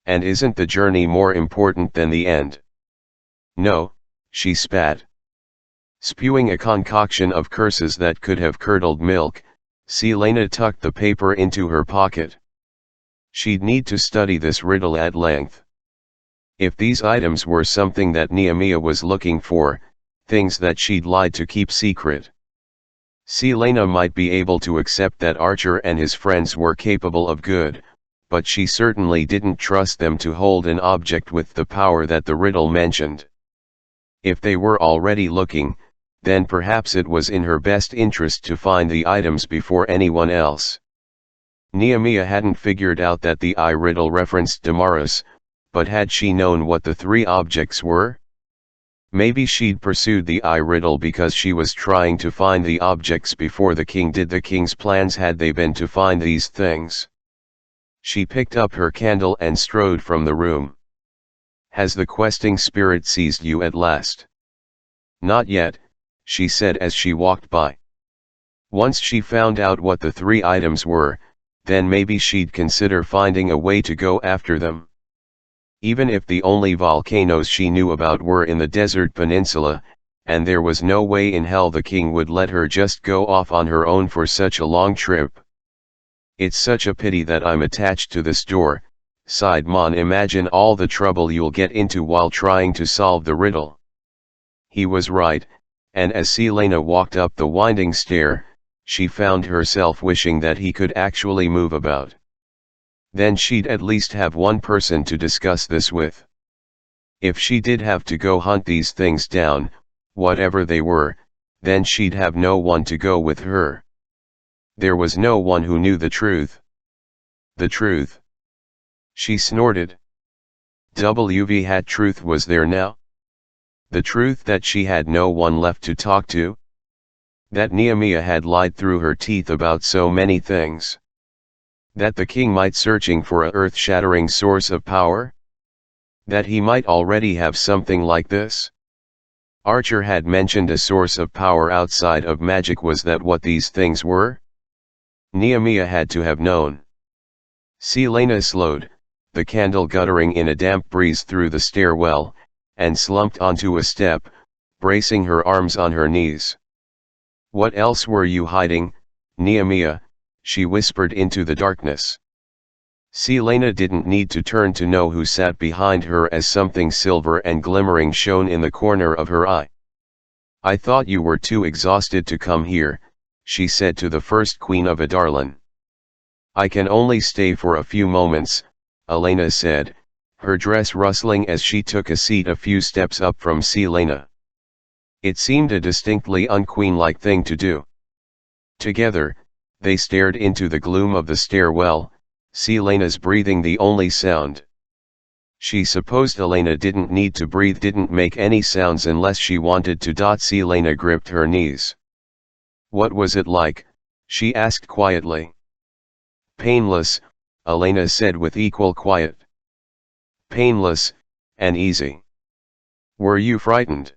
[SPEAKER 1] And isn't the journey more important than the end? No, she spat. Spewing a concoction of curses that could have curdled milk, Celaena tucked the paper into her pocket. She'd need to study this riddle at length. If these items were something that Neemia was looking for, things that she'd lied to keep secret, Celaena might be able to accept that Archer and his friends were capable of good, but she certainly didn't trust them to hold an object with the power that the riddle mentioned. If they were already looking, then perhaps it was in her best interest to find the items before anyone else. Neemia hadn't figured out that the eye riddle referenced Damaris, but had she known what the three objects were? Maybe she'd pursued the eye riddle because she was trying to find the objects before the king did. The king's plans had they been to find these things? She picked up her candle and strode from the room. Has the questing spirit seized you at last? Not yet, she said as she walked by. Once she found out what the three items were, then maybe she'd consider finding a way to go after them. Even if the only volcanoes she knew about were in the desert peninsula, and there was no way in hell the king would let her just go off on her own for such a long trip. It's such a pity that I'm attached to this door, sighed Mon. Imagine all the trouble you'll get into while trying to solve the riddle. He was right, and as Celaena walked up the winding stair, she found herself wishing that he could actually move about. Then she'd at least have one person to discuss this with. If she did have to go hunt these things down, whatever they were, then she'd have no one to go with her. There was no one who knew the truth. The truth. She snorted. WV had truth was there now? The truth that she had no one left to talk to? That Neemia had lied through her teeth about so many things? That the king might searching for a earth-shattering source of power? That he might already have something like this? Archer had mentioned a source of power outside of magic. Was that what these things were? Neemia had to have known. Celaena slowed, the candle guttering in a damp breeze through the stairwell, and slumped onto a step, bracing her arms on her knees. What else were you hiding, Neemia? She whispered into the darkness. Selena didn't need to turn to know who sat behind her as something silver and glimmering shone in the corner of her eye. "I thought you were too exhausted to come here," she said to the first queen of Adarlan. "I can only stay for a few moments," Elena said, her dress rustling as she took a seat a few steps up from Selena. It seemed a distinctly unqueen-like thing to do. Together, they stared into the gloom of the stairwell, Selena's breathing the only sound. She supposed Elena didn't need to breathe, didn't make any sounds unless she wanted to. Selena gripped her knees. "What was it like?" she asked quietly. "Painless," Elena said with equal quiet. "Painless, and easy. Were you frightened?"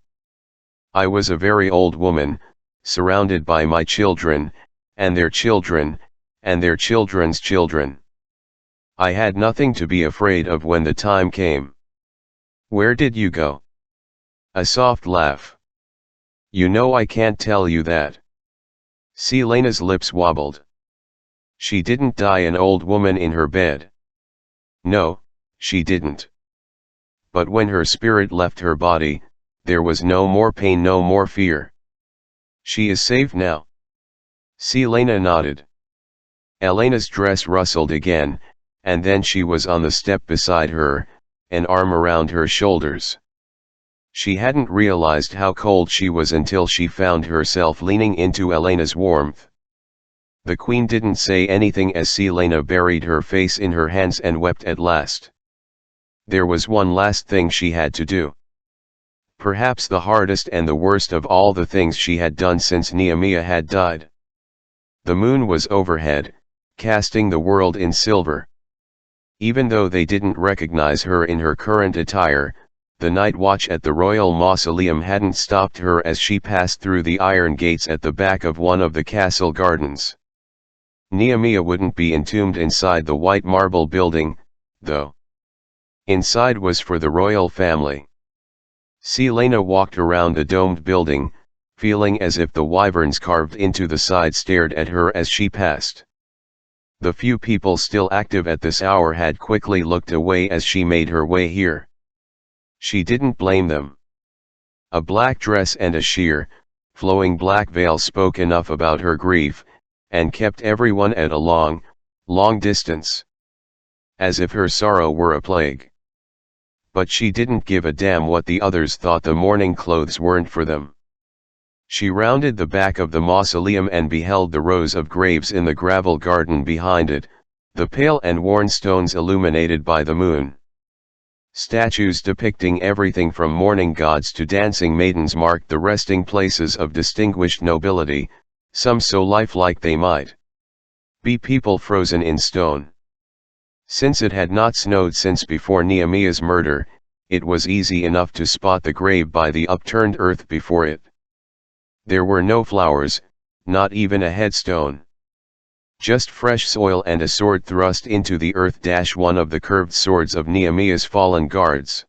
[SPEAKER 1] "I was a very old woman, surrounded by my children, and their children, and their children's children. I had nothing to be afraid of when the time came." "Where did you go?" A soft laugh. "You know I can't tell you that." Selena's lips wobbled. "She didn't die an old woman in her bed." "No, she didn't. But when her spirit left her body, there was no more pain, no more fear." "She is safe now?" Selena nodded. Elena's dress rustled again, and then she was on the step beside her, an arm around her shoulders. She hadn't realized how cold she was until she found herself leaning into Elena's warmth. The queen didn't say anything as Selena buried her face in her hands and wept at last. There was one last thing she had to do. Perhaps the hardest and the worst of all the things she had done since Nehemiah had died. The moon was overhead, casting the world in silver. Even though they didn't recognize her in her current attire, the night watch at the royal mausoleum hadn't stopped her as she passed through the iron gates at the back of one of the castle gardens. Nehemiah wouldn't be entombed inside the white marble building, though. Inside was for the royal family. Selena walked around the domed building, feeling as if the wyverns carved into the side stared at her as she passed. The few people still active at this hour had quickly looked away as she made her way here. She didn't blame them. A black dress and a sheer, flowing black veil spoke enough about her grief, and kept everyone at a long, long distance. As if her sorrow were a plague. But she didn't give a damn what the others thought. The mourning clothes weren't for them. She rounded the back of the mausoleum and beheld the rows of graves in the gravel garden behind it, the pale and worn stones illuminated by the moon. Statues depicting everything from mourning gods to dancing maidens marked the resting places of distinguished nobility, some so lifelike they might be people frozen in stone. Since it had not snowed since before Nehemiah's murder, it was easy enough to spot the grave by the upturned earth before it. There were no flowers, not even a headstone. Just fresh soil and a sword thrust into the earth. One of the curved swords of Nehemiah's fallen guards.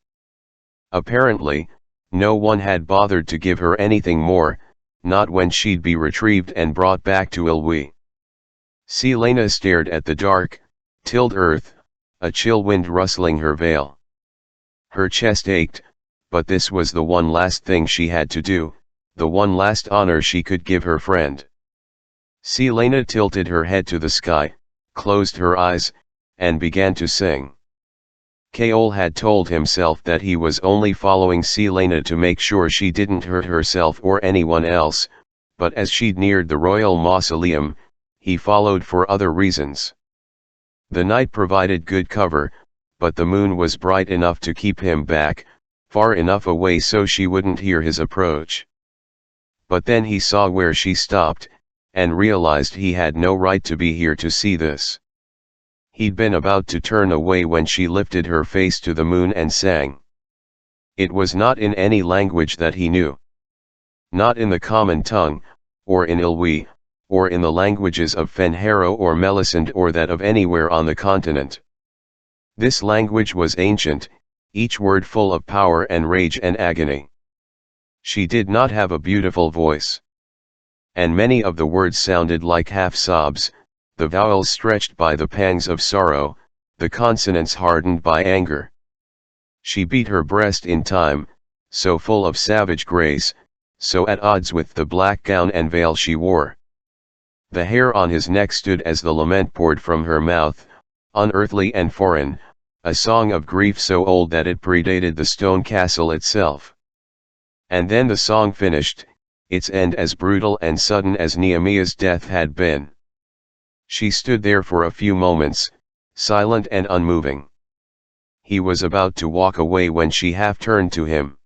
[SPEAKER 1] Apparently, no one had bothered to give her anything more, not when she'd be retrieved and brought back to Ilwi. Selena stared at the dark, tilled earth, a chill wind rustling her veil. Her chest ached, but this was the one last thing she had to do, the one last honor she could give her friend. Selena tilted her head to the sky, closed her eyes, and began to sing. Kaol had told himself that he was only following Selena to make sure she didn't hurt herself or anyone else, but as she neared the royal mausoleum, he followed for other reasons. The night provided good cover, but the moon was bright enough to keep him back, far enough away so she wouldn't hear his approach. But then he saw where she stopped, and realized he had no right to be here to see this. He'd been about to turn away when she lifted her face to the moon and sang. It was not in any language that he knew. Not in the common tongue, or in Ilwi, or in the languages of Fenhero or Melisande or that of anywhere on the continent. This language was ancient, each word full of power and rage and agony. She did not have a beautiful voice. And many of the words sounded like half sobs, the vowels stretched by the pangs of sorrow, the consonants hardened by anger. She beat her breast in time, so full of savage grace, so at odds with the black gown and veil she wore. The hair on his neck stood as the lament poured from her mouth, unearthly and foreign, a song of grief so old that it predated the stone castle itself. And then the song finished, its end as brutal and sudden as Nehemiah's death had been. She stood there for a few moments, silent and unmoving. He was about to walk away when she half turned to him.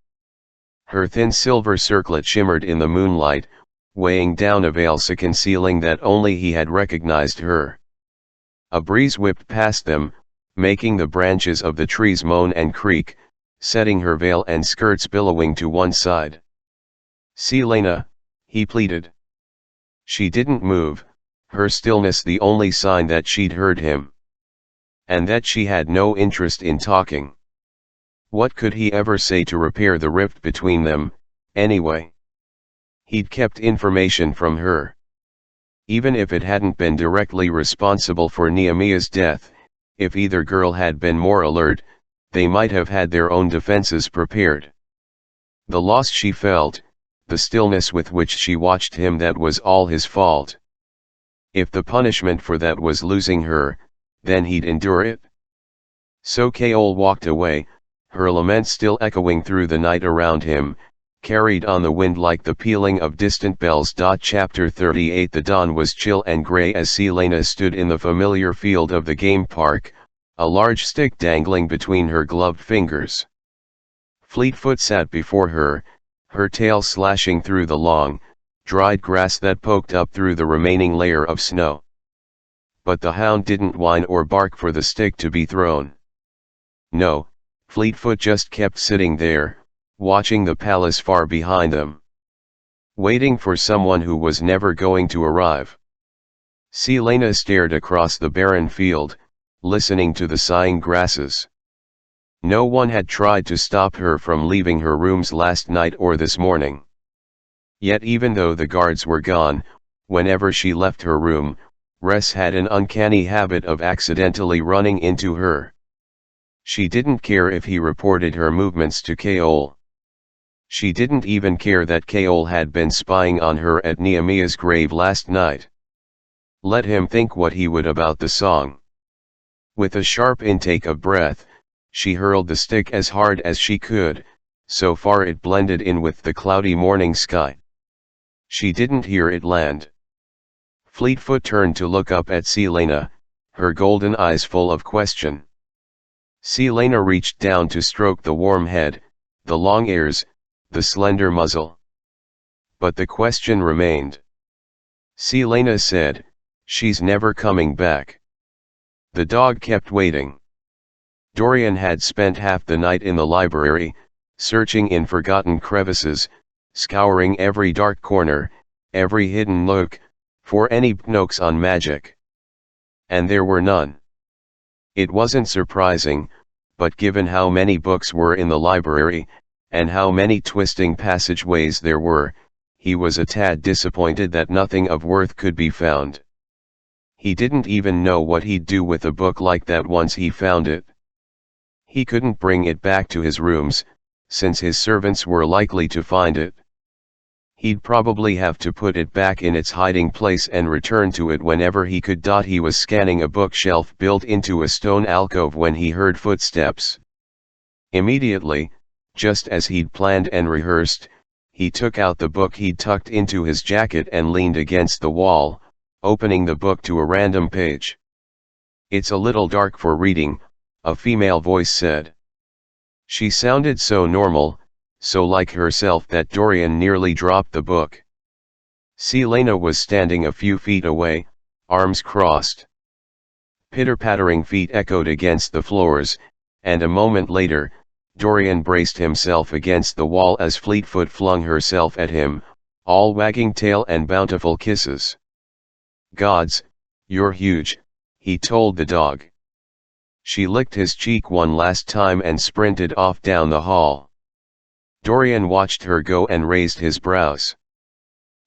[SPEAKER 1] Her thin silver circlet shimmered in the moonlight, weighing down a veil so concealing that only he had recognized her. A breeze whipped past them, making the branches of the trees moan and creak, setting her veil and skirts billowing to one side. "Selena," he pleaded. She didn't move, her stillness the only sign that she'd heard him. And that she had no interest in talking. What could he ever say to repair the rift between them, anyway? He'd kept information from her. Even if it hadn't been directly responsible for Nehemiah's death, if either girl had been more alert, they might have had their own defenses prepared. The loss she felt, the stillness with which she watched him, that was all his fault. If the punishment for that was losing her, then he'd endure it. So Keol walked away, her lament still echoing through the night around him, carried on the wind like the pealing of distant bells. Chapter 38. The dawn was chill and grey as Selena stood in the familiar field of the game park, a large stick dangling between her gloved fingers. Fleetfoot sat before her, her tail slashing through the long, dried grass that poked up through the remaining layer of snow. But the hound didn't whine or bark for the stick to be thrown. No, Fleetfoot just kept sitting there, watching the palace far behind them. Waiting for someone who was never going to arrive. Selena stared across the barren field, listening to the sighing grasses. No one had tried to stop her from leaving her rooms last night or this morning. Yet even though the guards were gone, whenever she left her room, Ress had an uncanny habit of accidentally running into her. She didn't care if he reported her movements to Keol. She didn't even care that Keol had been spying on her at Nehemiah's grave last night. Let him think what he would about the song. With a sharp intake of breath, she hurled the stick as hard as she could, so far it blended in with the cloudy morning sky. She didn't hear it land. Fleetfoot turned to look up at Selena, her golden eyes full of question. Selena reached down to stroke the warm head, the long ears, the slender muzzle. But the question remained. Selena said, "She's never coming back." The dog kept waiting. Dorian had spent half the night in the library, searching in forgotten crevices, scouring every dark corner, every hidden nook, for any notes on magic. And there were none. It wasn't surprising, but given how many books were in the library, and how many twisting passageways there were, he was a tad disappointed that nothing of worth could be found. He didn't even know what he'd do with a book like that once he found it. He couldn't bring it back to his rooms, since his servants were likely to find it. He'd probably have to put it back in its hiding place and return to it whenever he could. He was scanning a bookshelf built into a stone alcove when he heard footsteps. Immediately, just as he'd planned and rehearsed, he took out the book he'd tucked into his jacket and leaned against the wall, opening the book to a random page. "It's a little dark for reading," a female voice said. She sounded so normal, so like herself that Dorian nearly dropped the book. Selena was standing a few feet away, arms crossed. Pitter-pattering feet echoed against the floors, and a moment later, Dorian braced himself against the wall as Fleetfoot flung herself at him, all wagging tail and bountiful kisses. "Gods, you're huge," he told the dog. She licked his cheek one last time and sprinted off down the hall. Dorian watched her go and raised his brows.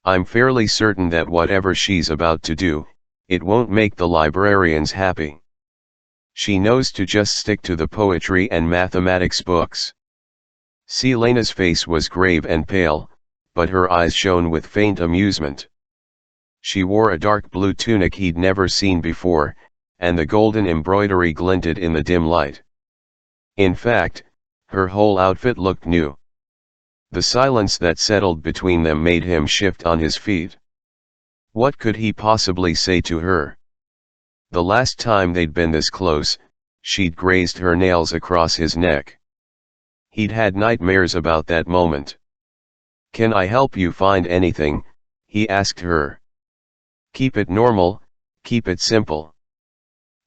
[SPEAKER 1] "I'm fairly certain that whatever she's about to do, it won't make the librarians happy." She knows to just stick to the poetry and mathematics books. Selena's face was grave and pale, but her eyes shone with faint amusement. She wore a dark blue tunic he'd never seen before, and the golden embroidery glinted in the dim light. In fact, her whole outfit looked new. The silence that settled between them made him shift on his feet. What could he possibly say to her? The last time they'd been this close, she'd grazed her nails across his neck. He'd had nightmares about that moment. "Can I help you find anything?" he asked her. "Keep it normal, keep it simple."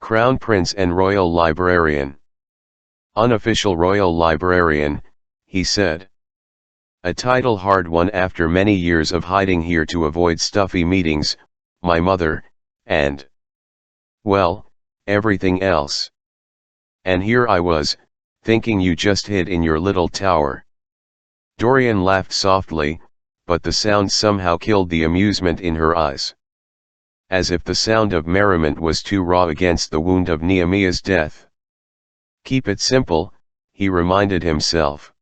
[SPEAKER 1] Crown Prince and Royal Librarian. "Unofficial Royal Librarian," he said. "A title hard won after many years of hiding here to avoid stuffy meetings, my mother, and, well, everything else. And here I was, thinking you just hid in your little tower." Dorian laughed softly, but the sound somehow killed the amusement in her eyes. As if the sound of merriment was too raw against the wound of Nehemiah's death. "Keep it simple," he reminded himself.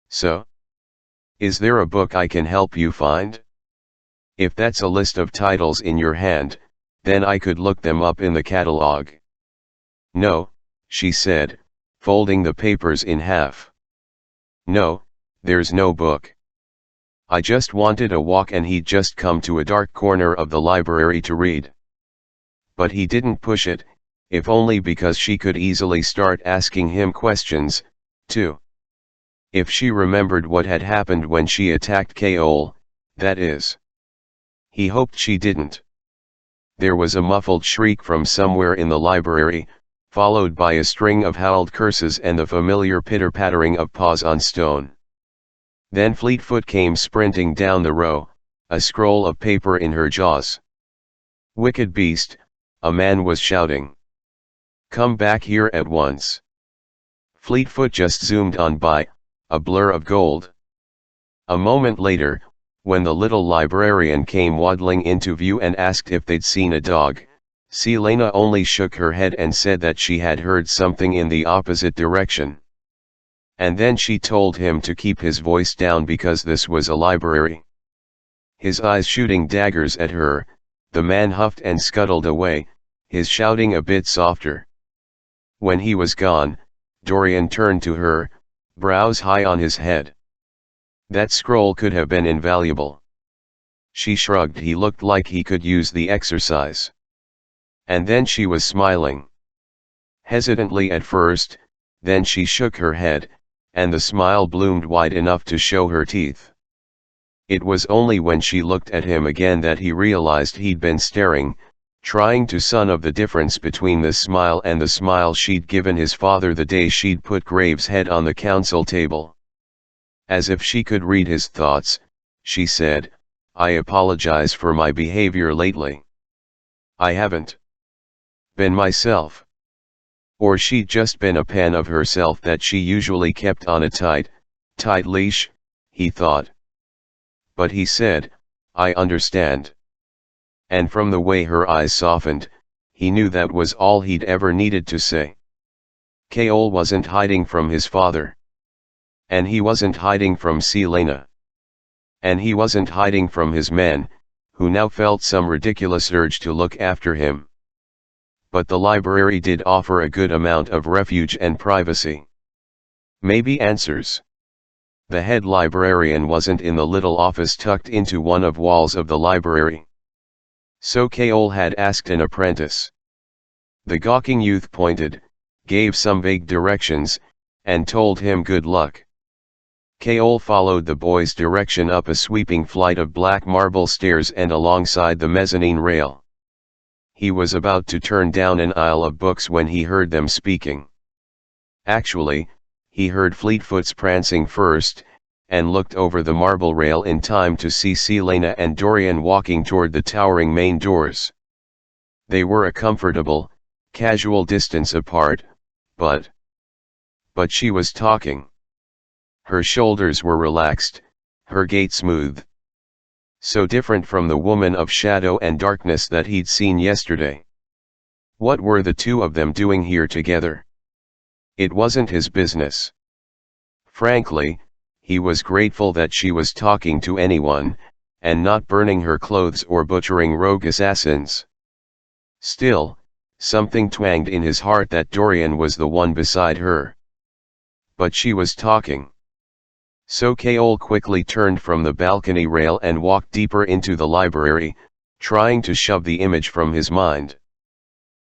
[SPEAKER 1] "So? Is there a book I can help you find? If that's a list of titles in your hand, then I could look them up in the catalog." "No," she said, folding the papers in half. "No, there's no book. I just wanted a walk and he'd just come to a dark corner of the library to read." But he didn't push it, if only because she could easily start asking him questions, too. If she remembered what had happened when she attacked Keol, that is. He hoped she didn't. There was a muffled shriek from somewhere in the library, followed by a string of howled curses and the familiar pitter-pattering of paws on stone. Then Fleetfoot came sprinting down the row, a scroll of paper in her jaws. "Wicked beast," a man was shouting. "Come back here at once." Fleetfoot just zoomed on by, a blur of gold. A moment later, when the little librarian came waddling into view and asked if they'd seen a dog, Selena only shook her head and said that she had heard something in the opposite direction. And then she told him to keep his voice down because this was a library. His eyes shooting daggers at her, the man huffed and scuttled away, his shouting a bit softer. When he was gone, Dorian turned to her, brows high on his head. "That scroll could have been invaluable." She shrugged. He looked like he could use the exercise. And then she was smiling. Hesitantly at first, then she shook her head, and the smile bloomed wide enough to show her teeth. It was only when she looked at him again that he realized he'd been staring, trying to son of the difference between this smile and the smile she'd given his father the day she'd put Graves' head on the council table. As if she could read his thoughts, she said, "I apologize for my behavior lately. I haven't been myself." Or she'd just been a pen of herself that she usually kept on a tight leash, he thought. But he said, "I understand." And from the way her eyes softened, he knew that was all he'd ever needed to say. Keol wasn't hiding from his father. And he wasn't hiding from Selena. And he wasn't hiding from his men, who now felt some ridiculous urge to look after him. But the library did offer a good amount of refuge and privacy. Maybe answers. The head librarian wasn't in the little office tucked into one of walls of the library. So Keol had asked an apprentice. The gawking youth pointed, gave some vague directions, and told him good luck. Keol followed the boy's direction up a sweeping flight of black marble stairs and alongside the mezzanine rail. He was about to turn down an aisle of books when he heard them speaking. Actually, he heard Fleetfoot's prancing first, and looked over the marble rail in time to see Selena and Dorian walking toward the towering main doors. They were a comfortable, casual distance apart, but she was talking. Her shoulders were relaxed, her gait smooth. So different from the woman of shadow and darkness that he'd seen yesterday. What were the two of them doing here together? It wasn't his business. Frankly, he was grateful that she was talking to anyone, and not burning her clothes or butchering rogue assassins. Still, something twanged in his heart that Dorian was the one beside her. But she was talking. So Kaol quickly turned from the balcony rail and walked deeper into the library, trying to shove the image from his mind.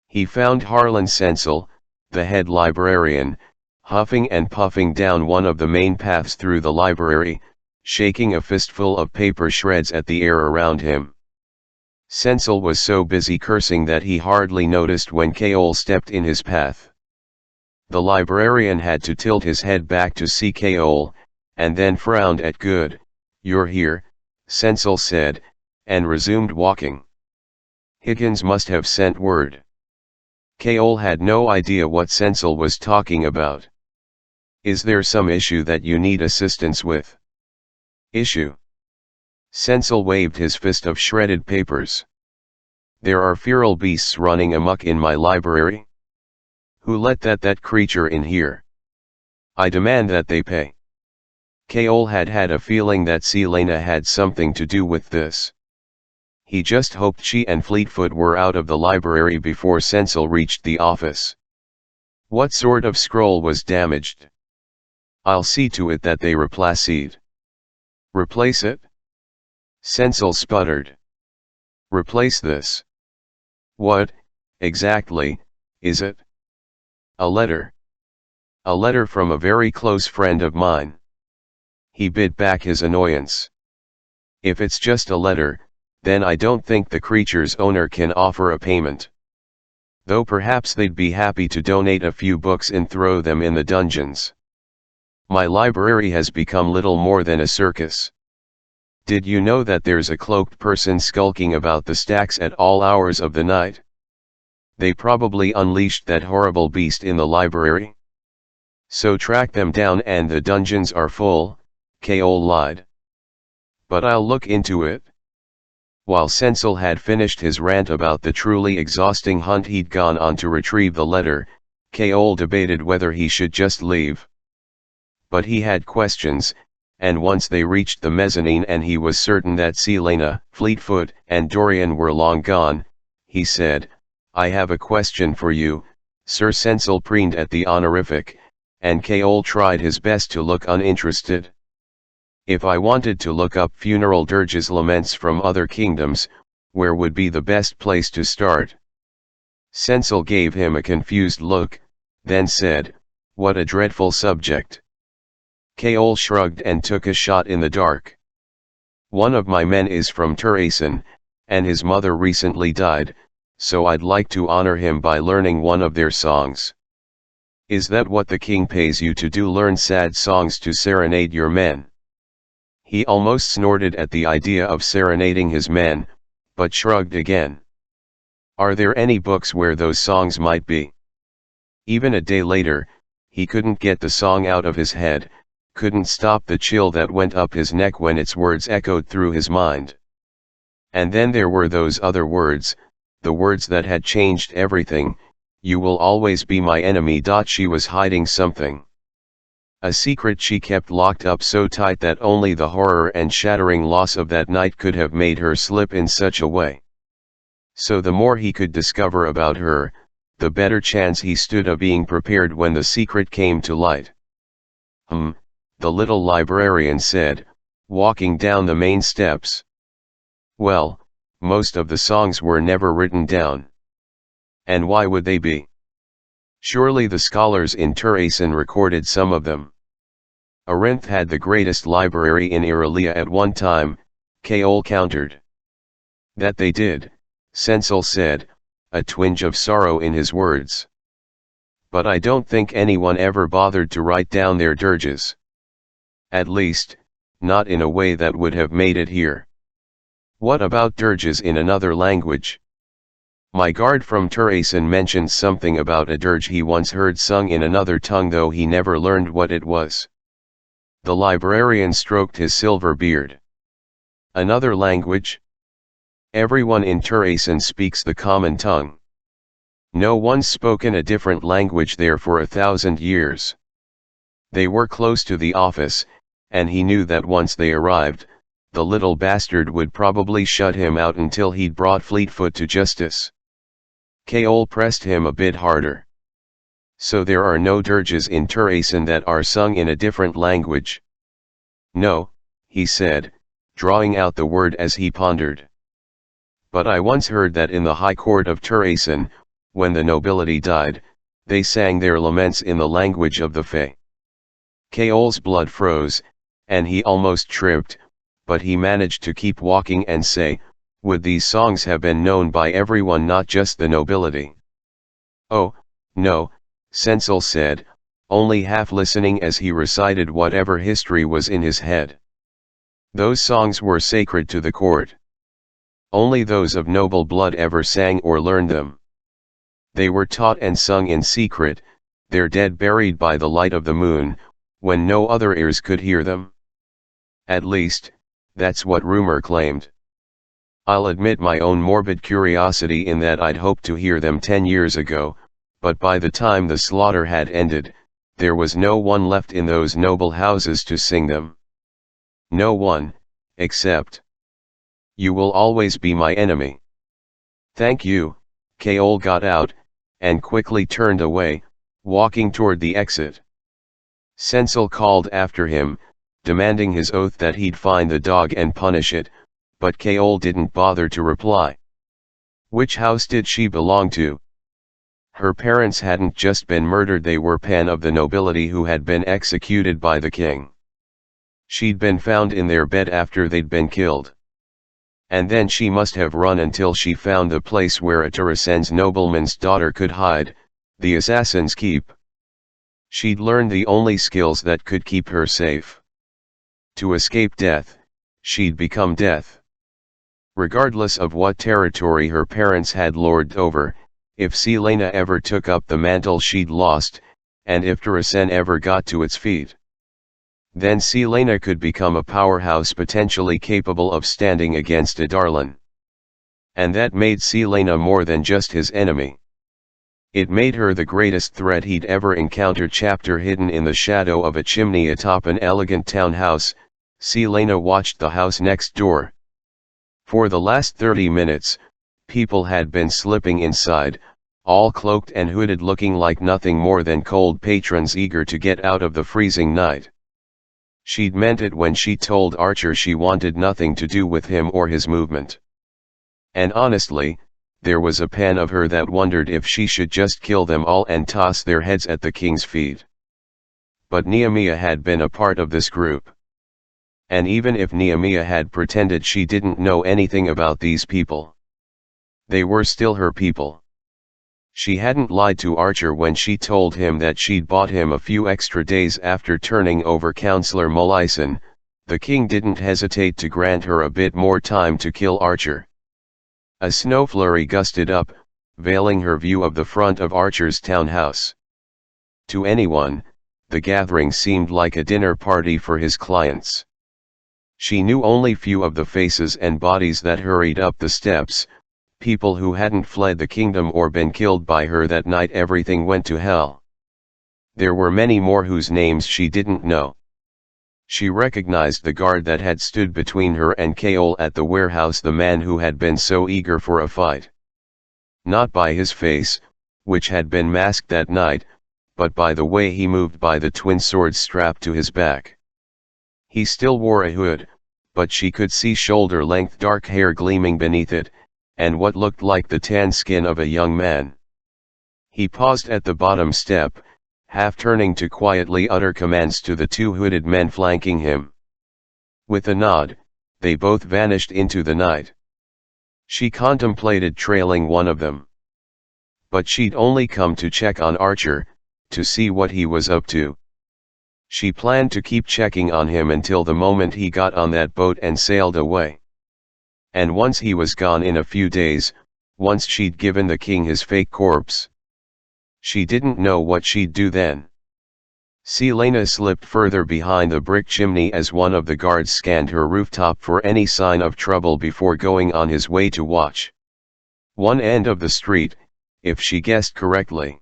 [SPEAKER 1] He found Harlan Sensel, the head librarian, huffing and puffing down one of the main paths through the library, shaking a fistful of paper shreds at the air around him. Sensel was so busy cursing that he hardly noticed when Kaol stepped in his path. The librarian had to tilt his head back to see Kaol, and then frowned at "Good, you're here," Sensel said, and resumed walking. Higgins must have sent word. Kaol had no idea what Sensel was talking about. "Is there some issue that you need assistance with?" "Issue?" Sensel waved his fist of shredded papers. "There are feral beasts running amok in my library. Who let that creature in here? I demand that they pay." Kaol had a feeling that Selena had something to do with this. He just hoped she and Fleetfoot were out of the library before Sensel reached the office. "What sort of scroll was damaged?" "I'll see to it that they replace it." "Replace it?" Sensel sputtered. "Replace this? What, exactly, is it?" "A letter. A letter from a very close friend of mine." He bit back his annoyance. "If it's just a letter, then I don't think the creature's owner can offer a payment. Though perhaps they'd be happy to donate a few books and throw them in the dungeons. My library has become little more than a circus. Did you know that there's a cloaked person skulking about the stacks at all hours of the night? They probably unleashed that horrible beast in the library. So track them down and the dungeons are full," Kaol lied. "But I'll look into it." While Sensel had finished his rant about the truly exhausting hunt he'd gone on to retrieve the letter, Kaol debated whether he should just leave. But he had questions, and once they reached the mezzanine and he was certain that Selena, Fleetfoot, and Dorian were long gone, he said, "I have a question for you, Sir." Sensel preened at the honorific, and Kaol tried his best to look uninterested. "If I wanted to look up funeral dirges laments from other kingdoms, where would be the best place to start?" Sensel gave him a confused look, then said, "What a dreadful subject." Kaol shrugged and took a shot in the dark. "One of my men is from Turaisen, and his mother recently died, so I'd like to honor him by learning one of their songs." "Is that what the king pays you to do, learn sad songs to serenade your men?" He almost snorted at the idea of serenading his men, but shrugged again. "Are there any books where those songs might be?" Even a day later, he couldn't get the song out of his head, couldn't stop the chill that went up his neck when its words echoed through his mind. And then there were those other words, the words that had changed everything. "You will always be my enemy." She was hiding something. A secret she kept locked up so tight that only the horror and shattering loss of that night could have made her slip in such a way. So the more he could discover about her, the better chance he stood of being prepared when the secret came to light. The little librarian said, walking down the main steps. "Well, most of the songs were never written down. And why would they be? Surely the scholars in Turaisen recorded some of them." "Arinth had the greatest library in Irelia at one time," Kaol countered. "That they did," Sensel said, a twinge of sorrow in his words. "But I don't think anyone ever bothered to write down their dirges. At least, not in a way that would have made it here." "What about dirges in another language?" "My guard from Turaisen mentioned something about a dirge he once heard sung in another tongue, though he never learned what it was." The librarian stroked his silver beard. "Another language? Everyone in Turaisen speaks the common tongue." No one's spoken a different language there for 1,000 years. They were close to the office, and he knew that once they arrived, the little bastard would probably shut him out until he'd brought Fleetfoot to justice. Keol pressed him a bit harder. So there are no dirges in Turaisen that are sung in a different language? No, he said, drawing out the word as he pondered. But I once heard that in the high court of Turaisen, when the nobility died, they sang their laments in the language of the Fae. Keol's blood froze, and he almost tripped, but he managed to keep walking and say, would these songs have been known by everyone, not just the nobility? Oh, no, Sensel said, only half listening as he recited whatever history was in his head. Those songs were sacred to the court. Only those of noble blood ever sang or learned them. They were taught and sung in secret, their dead buried by the light of the moon, when no other ears could hear them. At least, that's what rumor claimed. I'll admit my own morbid curiosity in that I'd hoped to hear them 10 years ago, but by the time the slaughter had ended, there was no one left in those noble houses to sing them. No one, except... You will always be my enemy. Thank you. Keol got out, and quickly turned away, walking toward the exit. Sensel called after him, demanding his oath that he'd find the dog and punish it, but Keol didn't bother to reply. Which house did she belong to? Her parents hadn't just been murdered, they were pan of the nobility who had been executed by the king. She'd been found in their bed after they'd been killed. And then she must have run until she found the place where a Turasen's nobleman's daughter could hide, the Assassin's Keep. She'd learned the only skills that could keep her safe. To escape death, she'd become death. Regardless of what territory her parents had lorded over, if Selena ever took up the mantle she'd lost, and if Turasen ever got to its feet, then Selena could become a powerhouse potentially capable of standing against Adarlan. And that made Selena more than just his enemy. It made her the greatest threat he'd ever encountered. Chapter hidden in the shadow of a chimney atop an elegant townhouse, Selena watched the house next door. For the last 30 minutes, people had been slipping inside, all cloaked and hooded, looking like nothing more than cold patrons eager to get out of the freezing night. She'd meant it when she told Archer she wanted nothing to do with him or his movement. And honestly, there was a pan of her that wondered if she should just kill them all and toss their heads at the king's feet. But Nehemiah had been a part of this group. And even if Nehemiah had pretended she didn't know anything about these people, they were still her people. She hadn't lied to Archer when she told him that she'd bought him a few extra days after turning over Counselor Molaison. The king didn't hesitate to grant her a bit more time to kill Archer. A snow flurry gusted up, veiling her view of the front of Archer's townhouse. To anyone, the gathering seemed like a dinner party for his clients. She knew only few of the faces and bodies that hurried up the steps, people who hadn't fled the kingdom or been killed by her that night. Everything went to hell. There were many more whose names she didn't know. She recognized the guard that had stood between her and Keol at the warehouse, the man who had been so eager for a fight. Not by his face, which had been masked that night, but by the way he moved, by the twin swords strapped to his back. He still wore a hood, but she could see shoulder-length dark hair gleaming beneath it, and what looked like the tan skin of a young man. He paused at the bottom step, half turning to quietly utter commands to the two hooded men flanking him. With a nod, they both vanished into the night. She contemplated trailing one of them. But she'd only come to check on Archer, to see what he was up to. She planned to keep checking on him until the moment he got on that boat and sailed away. And once he was gone, in a few days, once she'd given the king his fake corpse, she didn't know what she'd do then. Selena slipped further behind the brick chimney as one of the guards scanned her rooftop for any sign of trouble before going on his way to watch. One end of the street, if she guessed correctly.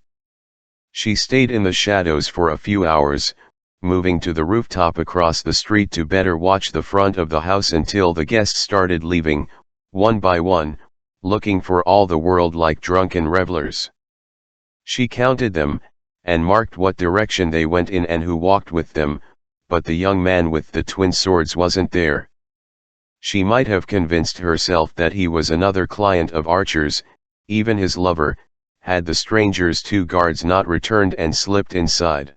[SPEAKER 1] She stayed in the shadows for a few hours, moving to the rooftop across the street to better watch the front of the house until the guests started leaving, one by one, looking for all the world like drunken revelers. She counted them, and marked what direction they went in and who walked with them, but the young man with the twin swords wasn't there. She might have convinced herself that he was another client of Archer's, even his lover, had the stranger's two guards not returned and slipped inside.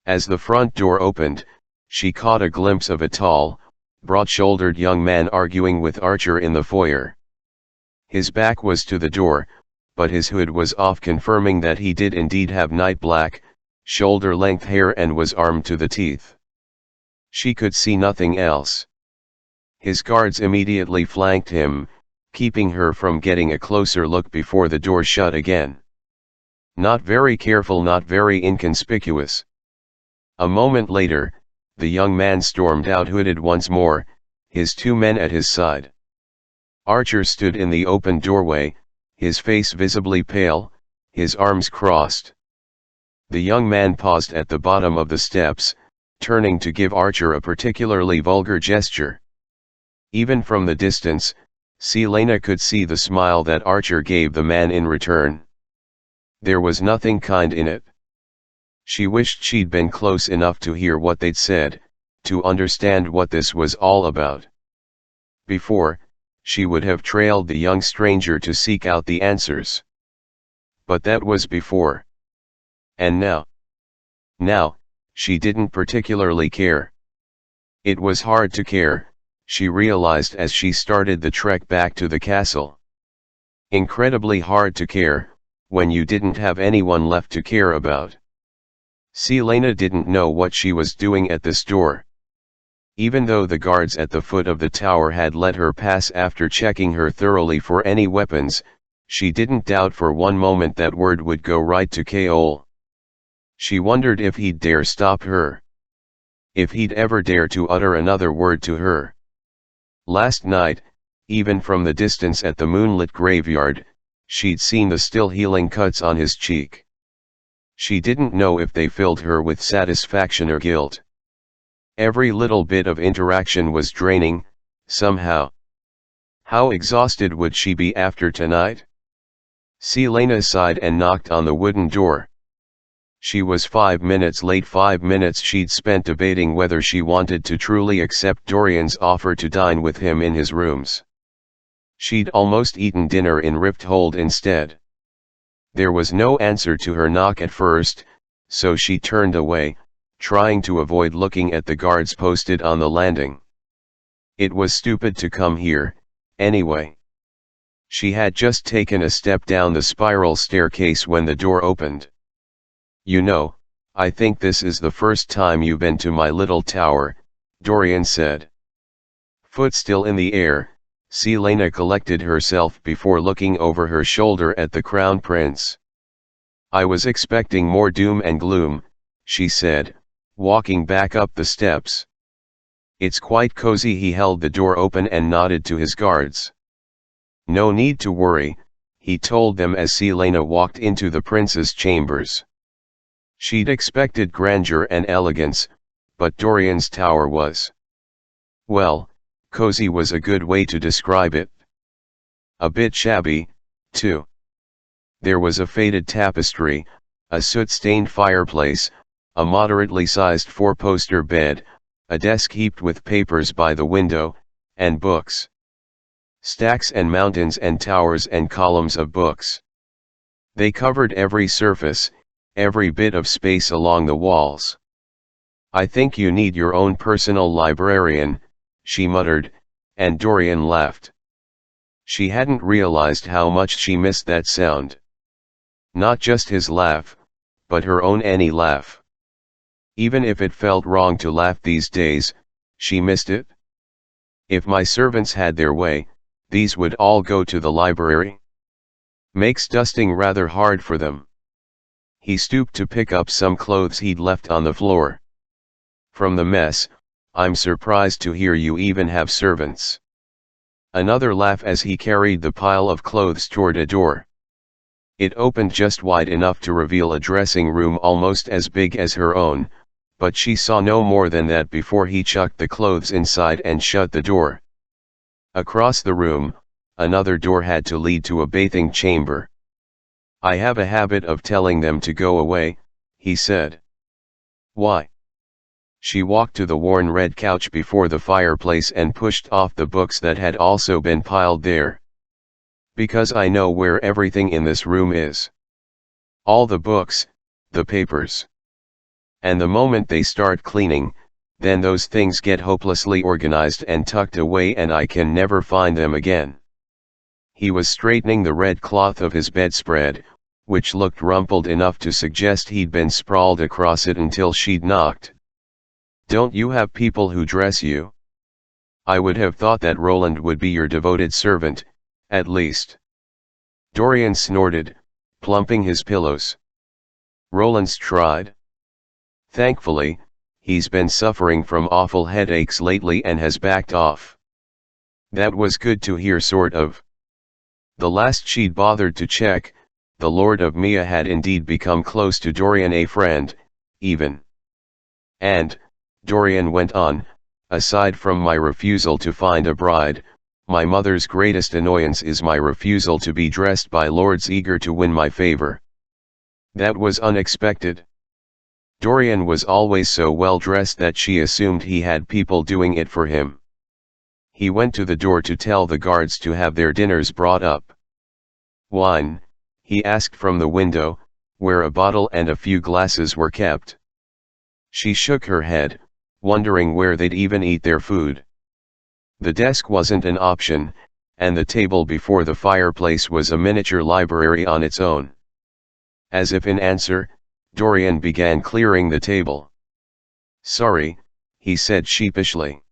[SPEAKER 1] As the front door opened, she caught a glimpse of a tall, broad-shouldered young man arguing with Archer in the foyer. His back was to the door, but his hood was off, confirming that he did indeed have night black, shoulder-length hair and was armed to the teeth. She could see nothing else. His guards immediately flanked him, keeping her from getting a closer look before the door shut again. Not very careful, not very inconspicuous. A moment later, the young man stormed out hooded once more, his two men at his side. Archer stood in the open doorway, his face visibly pale, his arms crossed. The young man paused at the bottom of the steps, turning to give Archer a particularly vulgar gesture. Even from the distance, Selena could see the smile that Archer gave the man in return. There was nothing kind in it. She wished she'd been close enough to hear what they'd said, to understand what this was all about. Before, she would have trailed the young stranger to seek out the answers. But that was before. And now? Now, she didn't particularly care. It was hard to care, she realized as she started the trek back to the castle. Incredibly hard to care, when you didn't have anyone left to care about. Selena didn't know what she was doing at this door. Even though the guards at the foot of the tower had let her pass after checking her thoroughly for any weapons, she didn't doubt for one moment that word would go right to Kaol. She wondered if he'd dare stop her. If he'd ever dare to utter another word to her. Last night, even from the distance at the moonlit graveyard, she'd seen the still healing cuts on his cheek. She didn't know if they filled her with satisfaction or guilt. Every little bit of interaction was draining, somehow. How exhausted would she be after tonight? Selena sighed and knocked on the wooden door. She was 5 minutes late, 5 minutes she'd spent debating whether she wanted to truly accept Dorian's offer to dine with him in his rooms. She'd almost eaten dinner in Rifthold instead. There was no answer to her knock at first, so she turned away, trying to avoid looking at the guards posted on the landing. It was stupid to come here, anyway. She had just taken a step down the spiral staircase when the door opened. "You know, I think this is the first time you've been to my little tower," Dorian said. Foot still in the air, Selena collected herself before looking over her shoulder at the Crown Prince. "I was expecting more doom and gloom," she said, walking back up the steps. "It's quite cozy." He held the door open and nodded to his guards. "No need to worry," he told them as Selena walked into the prince's chambers. She'd expected grandeur and elegance, but Dorian's tower was, well, cozy was a good way to describe it. A bit shabby, too. There was a faded tapestry, a soot-stained fireplace, a moderately sized four-poster bed, a desk heaped with papers by the window, and books. Stacks and mountains and towers and columns of books. They covered every surface, every bit of space along the walls. "I think you need your own personal librarian," she muttered, and Dorian laughed. She hadn't realized how much she missed that sound. Not just his laugh, but her own any laugh. Even if it felt wrong to laugh these days, she missed it. "If my servants had their way, these would all go to the library. Makes dusting rather hard for them." He stooped to pick up some clothes he'd left on the floor. "From the mess, I'm surprised to hear you even have servants." Another laugh as he carried the pile of clothes toward a door. It opened just wide enough to reveal a dressing room almost as big as her own, but she saw no more than that before he chucked the clothes inside and shut the door. Across the room, another door had to lead to a bathing chamber. "I have a habit of telling them to go away," he said. "Why?" She walked to the worn red couch before the fireplace and pushed off the books that had also been piled there. "Because I know where everything in this room is. All the books, the papers. And the moment they start cleaning, then those things get hopelessly organized and tucked away and I can never find them again." He was straightening the red cloth of his bedspread, which looked rumpled enough to suggest he'd been sprawled across it until she'd knocked. "Don't you have people who dress you? I would have thought that Roland would be your devoted servant, at least." Dorian snorted, plumping his pillows. "Roland's tried. Thankfully, he's been suffering from awful headaches lately and has backed off." That was good to hear, sort of. The last she'd bothered to check, the Lord of Mia had indeed become close to Dorian, a friend, even. "And," Dorian went on, "aside from my refusal to find a bride, my mother's greatest annoyance is my refusal to be dressed by lords eager to win my favor." That was unexpected. Dorian was always so well dressed that she assumed he had people doing it for him. He went to the door to tell the guards to have their dinners brought up. "Wine?" he asked from the window, where a bottle and a few glasses were kept. She shook her head, wondering where they'd even eat their food. The desk wasn't an option, and the table before the fireplace was a miniature library on its own. As if in answer, Dorian began clearing the table. "Sorry," he said sheepishly.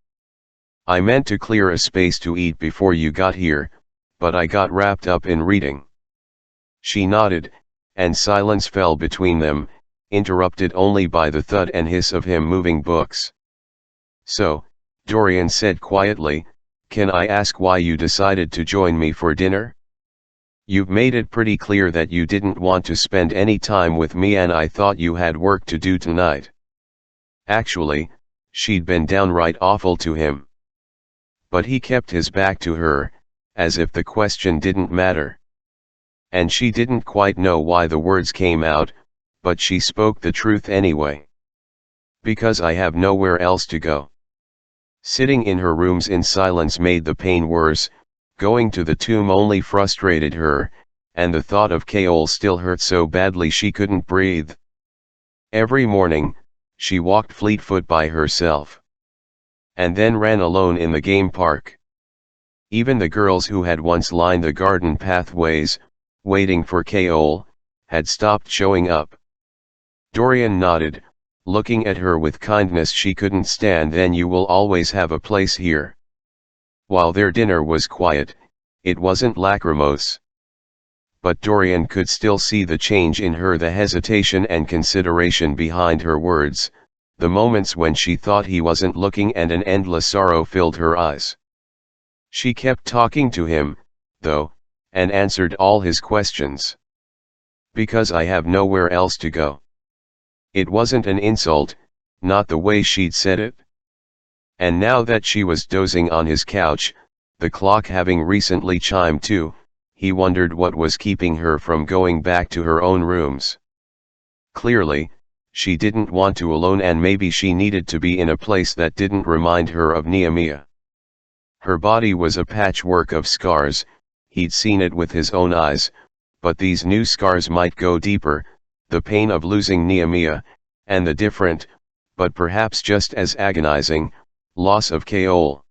[SPEAKER 1] "I meant to clear a space to eat before you got here, but I got wrapped up in reading." She nodded, and silence fell between them, interrupted only by the thud and hiss of him moving books. "So," Dorian said quietly, "can I ask why you decided to join me for dinner? You've made it pretty clear that you didn't want to spend any time with me and I thought you had work to do tonight." Actually, she'd been downright awful to him. But he kept his back to her, as if the question didn't matter. And she didn't quite know why the words came out, but she spoke the truth anyway. "Because I have nowhere else to go." Sitting in her rooms in silence made the pain worse, going to the tomb only frustrated her, and the thought of Keol still hurt so badly she couldn't breathe. Every morning, she walked fleetfoot by herself. And then ran alone in the game park. Even the girls who had once lined the garden pathways, waiting for Keol, had stopped showing up. Dorian nodded, looking at her with kindness she couldn't stand. "Then you will always have a place here." While their dinner was quiet, it wasn't lachrymose. But Dorian could still see the change in her, the hesitation and consideration behind her words, the moments when she thought he wasn't looking, and an endless sorrow filled her eyes. She kept talking to him, though, and answered all his questions. "Because I have nowhere else to go." It wasn't an insult, not the way she'd said it. And now that she was dozing on his couch, the clock having recently chimed 2, he wondered what was keeping her from going back to her own rooms. Clearly, she didn't want to alone, and maybe she needed to be in a place that didn't remind her of Nehemiah. Her body was a patchwork of scars, he'd seen it with his own eyes, but these new scars might go deeper, the pain of losing Nehemiah, and the different, but perhaps just as agonizing, loss of Keol.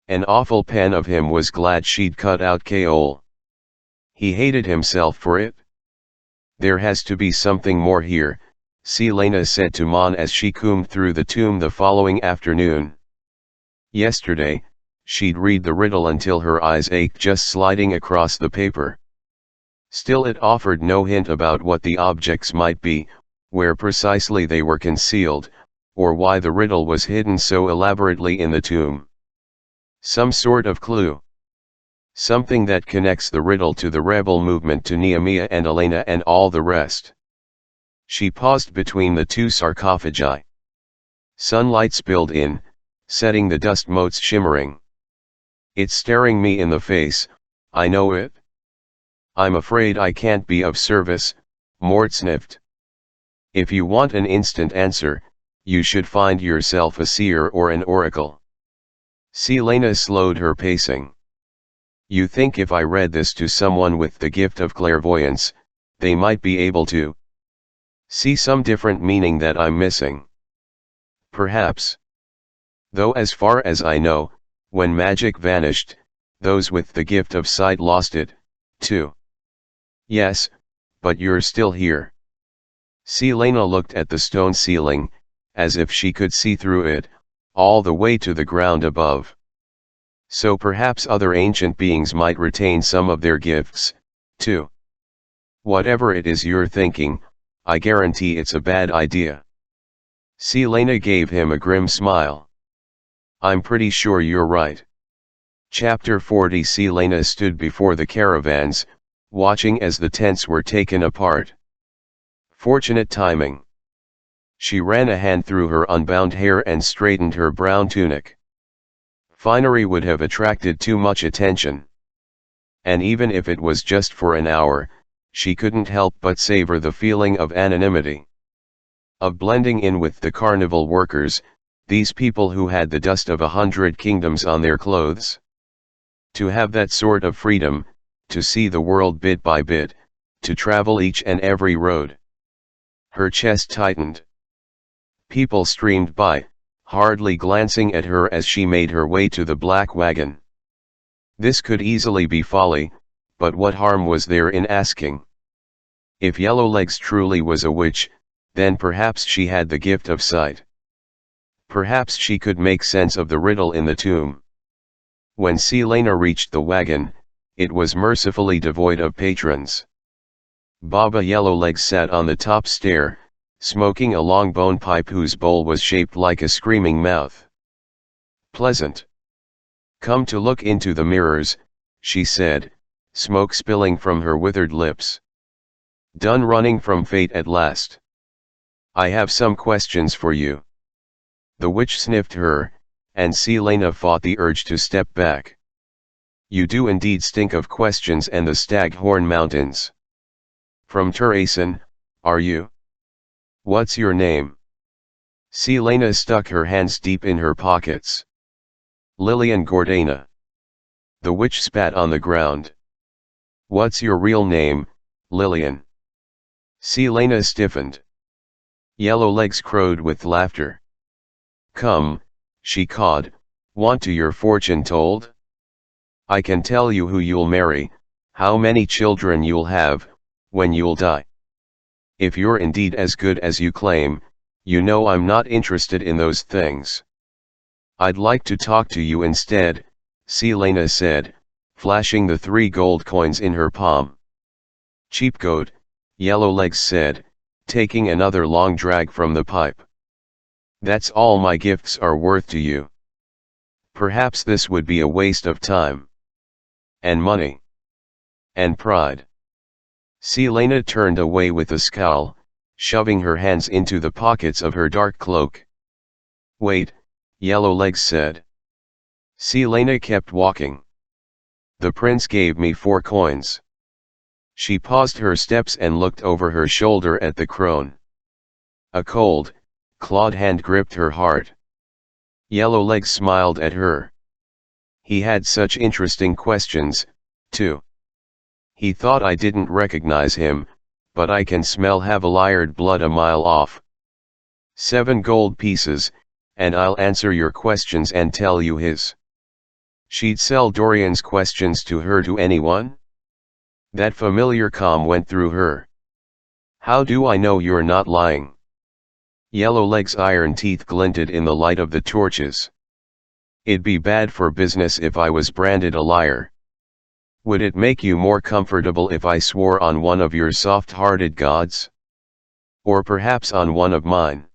[SPEAKER 1] An awful pan of him was glad she'd cut out Keol. He hated himself for it. "There has to be something more here," Selena said to Mon as she combed through the tomb the following afternoon. Yesterday, she'd read the riddle until her eyes ached just sliding across the paper. Still, it offered no hint about what the objects might be, where precisely they were concealed, or why the riddle was hidden so elaborately in the tomb. Some sort of clue. Something that connects the riddle to the rebel movement to Nehemiah and Elena and all the rest. She paused between the two sarcophagi. Sunlight spilled in, setting the dust motes shimmering. It's staring me in the face, I know it. I'm afraid I can't be of service, Mort sniffed. If you want an instant answer, you should find yourself a seer or an oracle. Selena slowed her pacing. You think if I read this to someone with the gift of clairvoyance, they might be able to see some different meaning that I'm missing. Perhaps. Though as far as I know, when magic vanished, those with the gift of sight lost it, too. Yes, but you're still here. Selena looked at the stone ceiling, as if she could see through it, all the way to the ground above. So perhaps other ancient beings might retain some of their gifts, too. Whatever it is you're thinking, I guarantee it's a bad idea. Selena gave him a grim smile. I'm pretty sure you're right. Chapter 40. Selena stood before the caravans, watching as the tents were taken apart. Fortunate timing. She ran a hand through her unbound hair and straightened her brown tunic. Finery would have attracted too much attention. And even if it was just for an hour, she couldn't help but savor the feeling of anonymity. Of blending in with the carnival workers, these people who had the dust of 100 kingdoms on their clothes. To have that sort of freedom, to see the world bit by bit, to travel each and every road. Her chest tightened. People streamed by, hardly glancing at her as she made her way to the black wagon. This could easily be folly, but what harm was there in asking? If Yellowlegs truly was a witch, then perhaps she had the gift of sight. Perhaps she could make sense of the riddle in the tomb. When Selena reached the wagon, it was mercifully devoid of patrons. Baba Yellowlegs sat on the top stair, smoking a long bone pipe whose bowl was shaped like a screaming mouth. Pleasant. Come to look into the mirrors, she said, smoke spilling from her withered lips. Done running from fate at last? I have some questions for you. The witch sniffed her, and Selena fought the urge to step back. You do indeed stink of questions and the Staghorn Mountains. From Turason, are you? What's your name? Selena stuck her hands deep in her pockets. Lillian Gordana. The witch spat on the ground. What's your real name, Lillian? Selena stiffened. Yellowlegs crowed with laughter. Come, she cawed, want to your fortune told? I can tell you who you'll marry, how many children you'll have, when you'll die. If you're indeed as good as you claim, you know I'm not interested in those things. I'd like to talk to you instead, Selena said, flashing the 3 gold coins in her palm. Cheap goat, Yellowlegs said, taking another long drag from the pipe. That's all my gifts are worth to you. Perhaps this would be a waste of time. And money. And pride. Selena turned away with a scowl, shoving her hands into the pockets of her dark cloak. Wait, Yellowlegs said. Selena kept walking. The prince gave me 4 coins. She paused her steps and looked over her shoulder at the crone. A cold, clawed hand gripped her heart. Yellowlegs smiled at her. He had such interesting questions, too. He thought I didn't recognize him, but I can smell Havaliard blood a mile off. 7 gold pieces, and I'll answer your questions and tell you his. She'd sell Dorian's questions to her to anyone? That familiar calm went through her. How do I know you're not lying? Yellowlegs' iron teeth glinted in the light of the torches. It'd be bad for business if I was branded a liar. Would it make you more comfortable if I swore on one of your soft-hearted gods? Or perhaps on one of mine?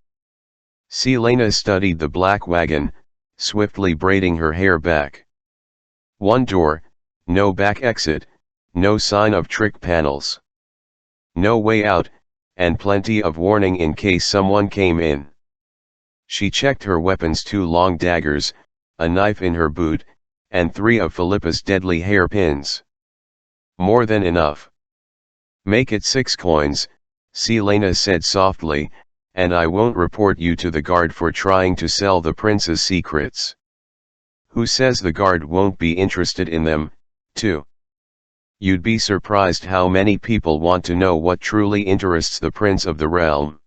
[SPEAKER 1] Selena studied the black wagon, swiftly braiding her hair back. One door, No back exit, no sign of trick panels. No way out, and plenty of warning in case someone came in. She checked her weapons: 2 long daggers, a knife in her boot, and 3 of Philippa's deadly hairpins. More than enough. Make it 6 coins, Selena said softly, and I won't report you to the guard for trying to sell the prince's secrets. Who says the guard won't be interested in them, too? You'd be surprised how many people want to know what truly interests the prince of the realm.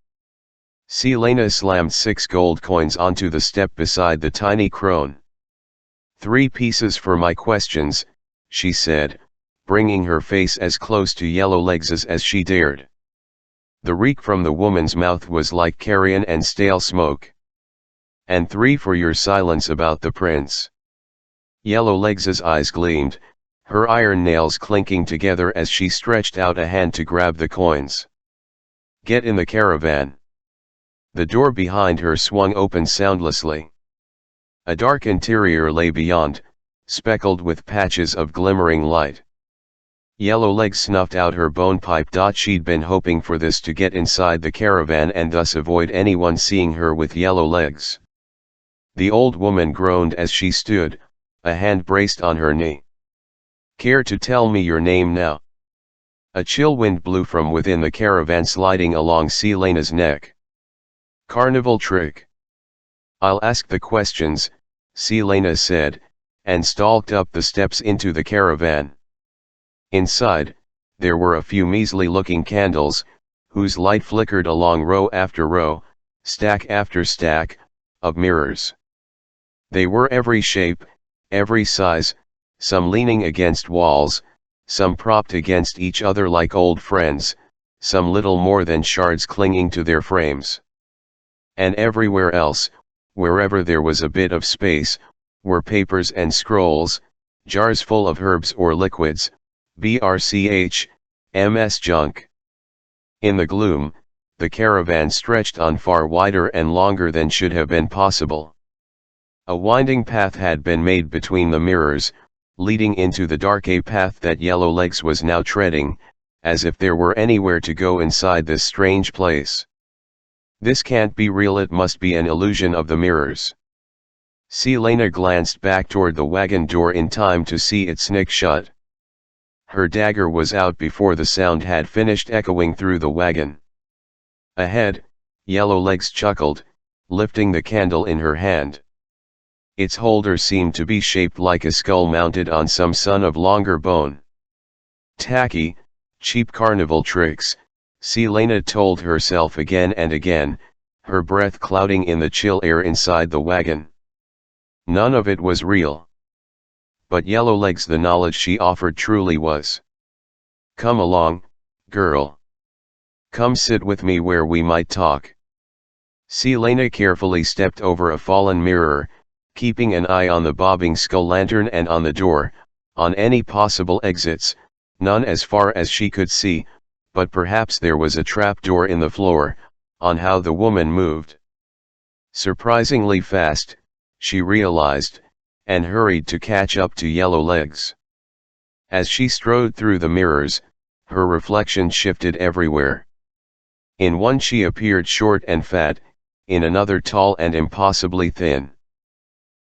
[SPEAKER 1] Selena slammed 6 gold coins onto the step beside the tiny crone. 3 pieces for my questions, she said, bringing her face as close to Yellowlegs as she dared. The reek from the woman's mouth was like carrion and stale smoke. And 3 for your silence about the prince. Yellowlegs' eyes gleamed, her iron nails clinking together as she stretched out a hand to grab the coins. Get in the caravan. The door behind her swung open soundlessly. A dark interior lay beyond, speckled with patches of glimmering light. Yellowlegs snuffed out her bone pipe. She'd been hoping for this, to get inside the caravan and thus avoid anyone seeing her with Yellowlegs. The old woman groaned as she stood, a hand braced on her knee. Care to tell me your name now? A chill wind blew from within the caravan, sliding along Selena's neck. Carnival trick. I'll ask the questions, Selena said, and stalked up the steps into the caravan. Inside, there were a few measly-looking candles, whose light flickered along row after row, stack after stack, of mirrors. They were every shape, every size, some leaning against walls, some propped against each other like old friends, some little more than shards clinging to their frames. And everywhere else, wherever there was a bit of space, were papers and scrolls, jars full of herbs or liquids, BRCH, MS junk. In the gloom, the caravan stretched on far wider and longer than should have been possible. A winding path had been made between the mirrors, leading into the dark, a path that Yellowlegs was now treading, as if there were anywhere to go inside this strange place. This can't be real, it must be an illusion of the mirrors. Selena glanced back toward the wagon door in time to see it snick shut. Her dagger was out before the sound had finished echoing through the wagon. Ahead, Yellowlegs chuckled, lifting the candle in her hand. Its holder seemed to be shaped like a skull mounted on some son of longer bone. Tacky, cheap carnival tricks, Selena told herself again and again, her breath clouding in the chill air inside the wagon. None of it was real. But Yellowlegs, the knowledge she offered truly was. Come along, girl. Come sit with me where we might talk. Selena carefully stepped over a fallen mirror, keeping an eye on the bobbing skull lantern and on the door, on any possible exits, none as far as she could see, but perhaps there was a trap door in the floor, on how the woman moved. Surprisingly fast, she realized, and hurried to catch up to Yellowlegs. As she strode through the mirrors, her reflection shifted everywhere. In one she appeared short and fat, in another tall and impossibly thin.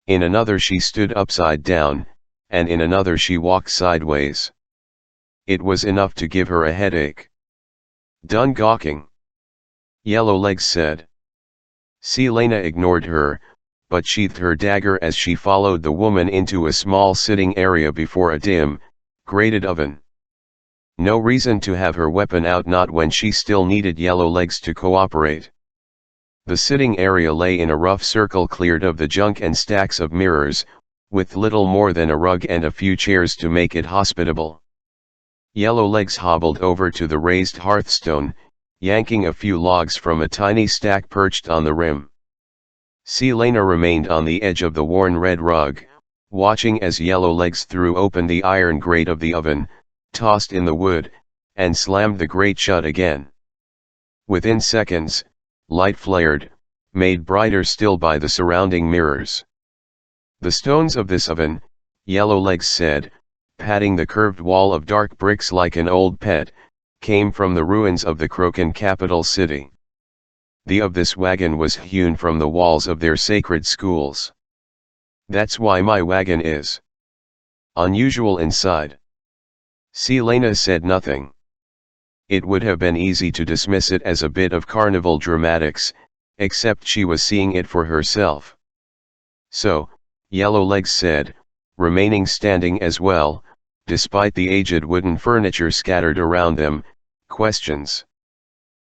[SPEAKER 1] In another she stood upside down, and in another she walked sideways. It was enough to give her a headache. Done gawking? Yellowlegs said. Selena ignored her, but sheathed her dagger as she followed the woman into a small sitting area before a dim, grated oven. No reason to have her weapon out, not when she still needed Yellowlegs to cooperate. The sitting area lay in a rough circle cleared of the junk and stacks of mirrors, with little more than a rug and a few chairs to make it hospitable. Yellowlegs hobbled over to the raised hearthstone, yanking a few logs from a tiny stack perched on the rim. Selena remained on the edge of the worn red rug, watching as Yellowlegs threw open the iron grate of the oven, tossed in the wood, and slammed the grate shut again. Within seconds, light flared, made brighter still by the surrounding mirrors. The stones of this oven, Yellowlegs said, patting the curved wall of dark bricks like an old pet, came from the ruins of the Krokan capital city. The of this wagon was hewn from the walls of their sacred schools. That's why my wagon is unusual inside. Selena said nothing. It would have been easy to dismiss it as a bit of carnival dramatics, except she was seeing it for herself. So, Yellowlegs said, remaining standing as well, despite the aged wooden furniture scattered around them, questions.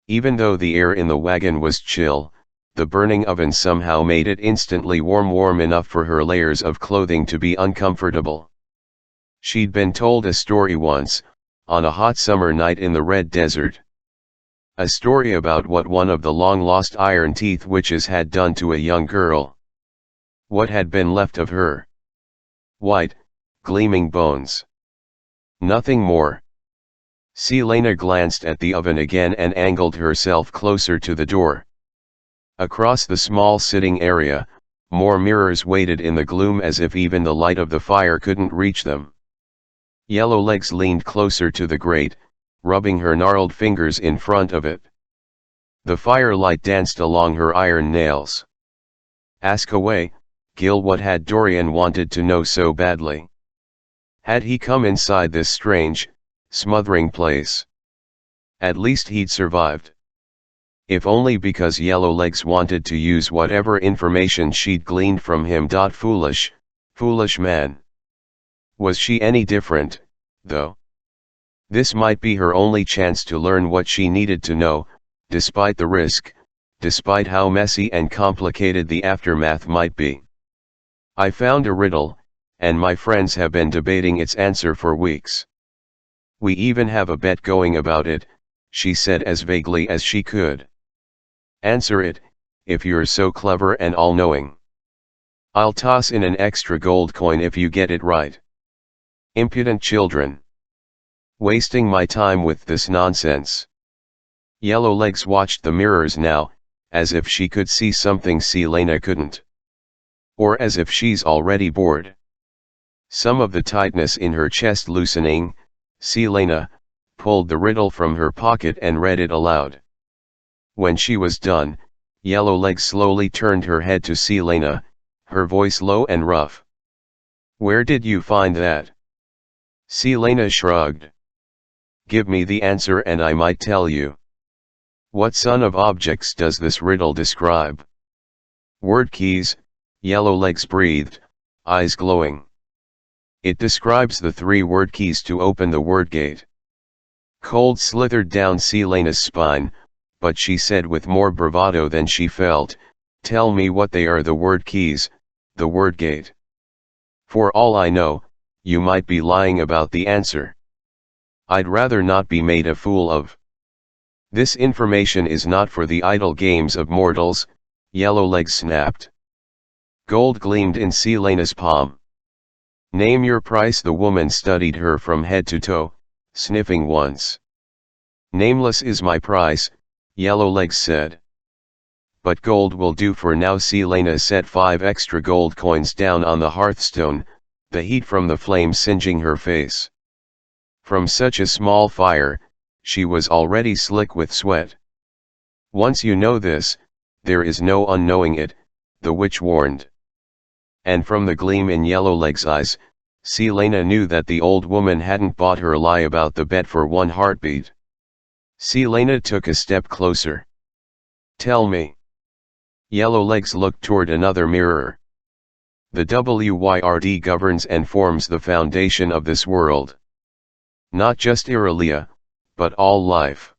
[SPEAKER 1] Even though the air in the wagon was chill, the burning oven somehow made it instantly warm enough for her layers of clothing to be uncomfortable. She'd been told a story once, on a hot summer night in the Red Desert. A story about what one of the long-lost iron teeth witches had done to a young girl. What had been left of her? White, gleaming bones. Nothing more. Selena glanced at the oven again and angled herself closer to the door. Across the small sitting area, more mirrors waited in the gloom as if even the light of the fire couldn't reach them. Yellowlegs leaned closer to the grate, rubbing her gnarled fingers in front of it. The firelight danced along her iron nails. Ask away, Gil. What had Dorian wanted to know so badly? Had he come inside this strange, smothering place? At least he'd survived. If only because Yellowlegs wanted to use whatever information she'd gleaned from him. Foolish man. Was she any different, though? This might be her only chance to learn what she needed to know, despite the risk, despite how messy and complicated the aftermath might be. I found a riddle, and my friends have been debating its answer for weeks. We even have a bet going about it, she said as vaguely as she could. Answer it, if you're so clever and all-knowing. I'll toss in an extra gold coin if you get it right. Impudent children. Wasting my time with this nonsense. Yellowlegs watched the mirrors now, as if she could see something Selena couldn't. Or as if she's already bored. Some of the tightness in her chest loosening, Selena pulled the riddle from her pocket and read it aloud. When she was done, Yellowlegs slowly turned her head to Selena, her voice low and rough. Where did you find that? Selena shrugged. Give me the answer and I might tell you. What son of objects does this riddle describe? Word keys, Yellowlegs breathed, eyes glowing. It describes the 3 word keys to open the word gate. Cold slithered down Selena's spine, but she said with more bravado than she felt, tell me what they are. The word keys, the word gate. For all I know, you might be lying about the answer. I'd rather not be made a fool of. This information is not for the idle games of mortals, Yellowlegs snapped. Gold gleamed in Selena's palm. Name your price. The woman studied her from head to toe, sniffing once. Nameless is my price, Yellowlegs said. But gold will do for now. Selena set 5 extra gold coins down on the hearthstone, the heat from the flame singeing her face. From such a small fire, she was already slick with sweat. Once you know this, there is no unknowing it, the witch warned. And from the gleam in Yellowlegs' eyes, Selena knew that the old woman hadn't bought her lie about the bet for 1 heartbeat. Selena took a step closer. Tell me. Yellowlegs looked toward another mirror. The WYRD governs and forms the foundation of this world. Not just Irelia, but all life.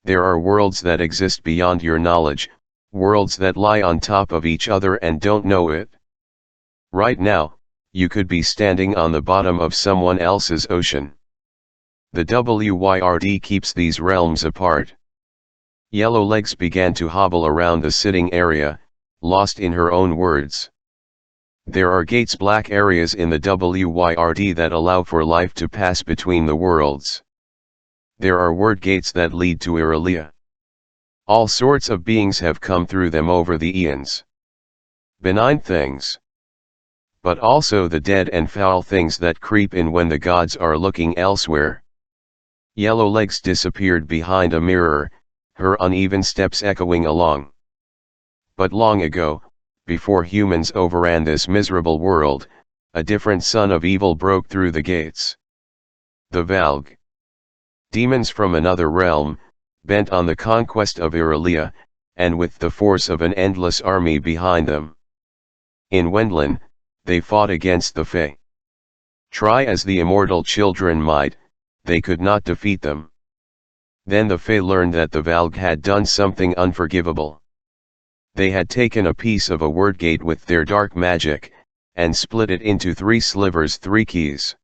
[SPEAKER 1] There are worlds that exist beyond your knowledge, worlds that lie on top of each other and don't know it. Right now, you could be standing on the bottom of someone else's ocean. The WYRD keeps these realms apart. Yellowlegs began to hobble around the sitting area, lost in her own words. There are gates, black areas in the WYRD that allow for life to pass between the worlds. There are word gates that lead to Irelia. All sorts of beings have come through them over the eons. Benign things. but also the dead and foul things that creep in when the gods are looking elsewhere. Yellowlegs disappeared behind a mirror, her uneven steps echoing along. But long ago, before humans overran this miserable world, a different son of evil broke through the gates. The Valg. Demons from another realm, bent on the conquest of Irelia, and with the force of an endless army behind them. In Wendlin, they fought against the Fae. Try as the immortal children might, they could not defeat them. Then the Fae learned that the Valg had done something unforgivable. They had taken a piece of a word gate with their dark magic, and split it into 3 slivers, 3 keys.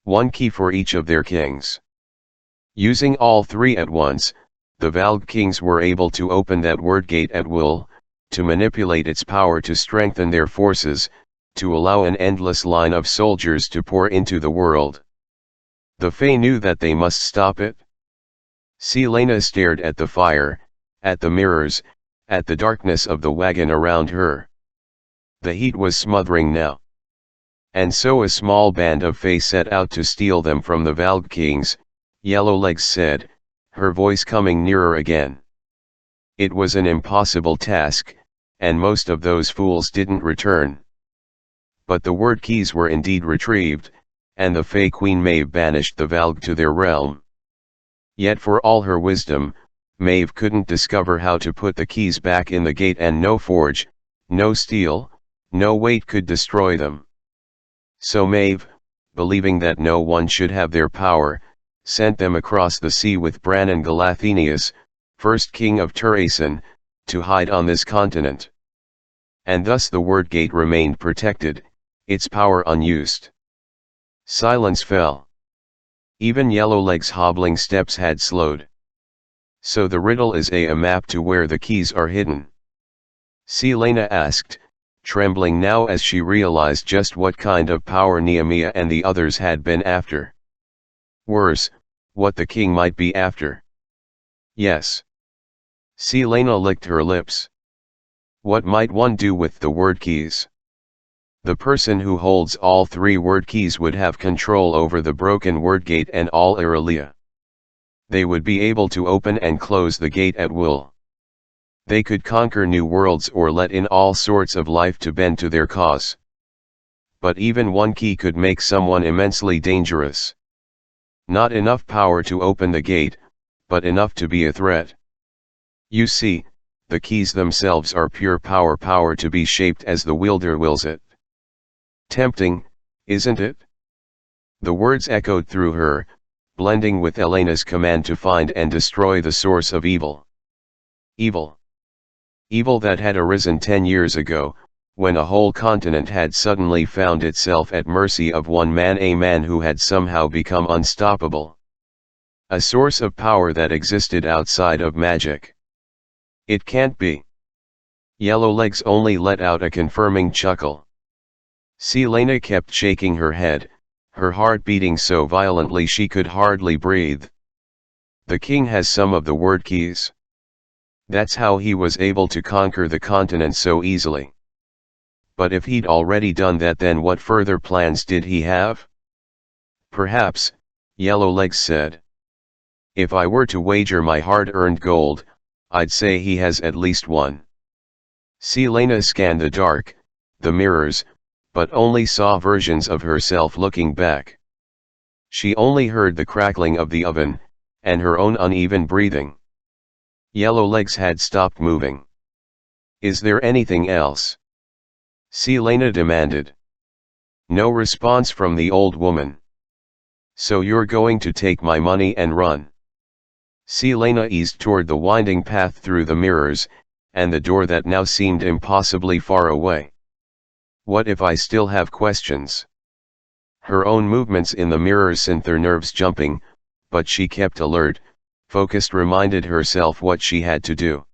[SPEAKER 1] 1 key for each of their kings. Using all 3 at once, the Valg kings were able to open that word gate at will, to manipulate its power to strengthen their forces, to allow an endless line of soldiers to pour into the world. The Fae knew that they must stop it. Selena stared at the fire, at the mirrors, at the darkness of the wagon around her. The heat was smothering now. And so a small band of Fae set out to steal them from the Valg kings, Yellowlegs said, her voice coming nearer again. It was an impossible task, and most of those fools didn't return. But the word keys were indeed retrieved, and the Fae Queen Maeve banished the Valg to their realm. Yet for all her wisdom, Maeve couldn't discover how to put the keys back in the gate, and no forge, no steel, no weight could destroy them. So Maeve, believing that no one should have their power, sent them across the sea with Bran and Galathenius, first king of Turaisen, to hide on this continent. And thus the word gate remained protected, its power unused. Silence fell. Even Yellowlegs' hobbling steps had slowed. So the riddle is a map to where the keys are hidden? Selena asked, trembling now as she realized just what kind of power Nehemiah and the others had been after. Worse, what the king might be after. Yes. Selena licked her lips. What might one do with the word keys? The person who holds all 3 word keys would have control over the broken word gate and all Irelia. They would be able to open and close the gate at will. They could conquer new worlds or let in all sorts of life to bend to their cause. But even 1 key could make someone immensely dangerous. Not enough power to open the gate, but enough to be a threat. You see, the keys themselves are pure power to be shaped as the wielder wills it. Tempting, isn't it? The words echoed through her, blending with Elena's command to find and destroy the source of evil. Evil. Evil that had arisen 10 years ago, when a whole continent had suddenly found itself at mercy of one man, a man who had somehow become unstoppable. A source of power that existed outside of magic. It can't be. Yellowlegs only let out a confirming chuckle. Selena kept shaking her head, her heart beating so violently she could hardly breathe. The king has some of the word keys. That's how he was able to conquer the continent so easily. But if he'd already done that, then what further plans did he have? Perhaps, Yellowlegs said. If I were to wager my hard-earned gold, I'd say he has at least one. Selena scanned the dark, the mirrors, but only saw versions of herself looking back. She only heard the crackling of the oven, and her own uneven breathing. Yellowlegs had stopped moving. Is there anything else? Selena demanded. No response from the old woman. So you're going to take my money and run? Selena eased toward the winding path through the mirrors, and the door that now seemed impossibly far away. What if I still have questions? Her own movements in the mirrors sent their nerves jumping, but she kept alert, focused, reminded herself what she had to do.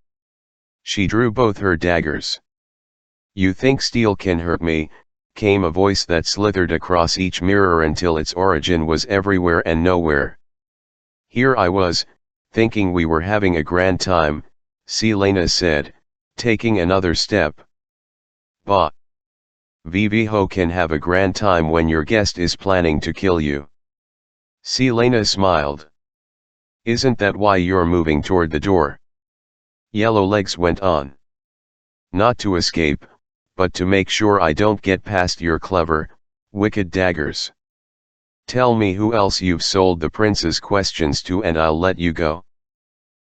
[SPEAKER 1] She drew both her daggers. You think steel can hurt me? Came a voice that slithered across each mirror until its origin was everywhere and nowhere. Here I was, thinking we were having a grand time, Selena said, taking another step. Bah! Viviho can have a grand time when your guest is planning to kill you. Selena smiled. Isn't that why you're moving toward the door? Yellowlegs went on. Not to escape, but to make sure I don't get past your clever, wicked daggers. Tell me who else you've sold the prince's questions to and I'll let you go.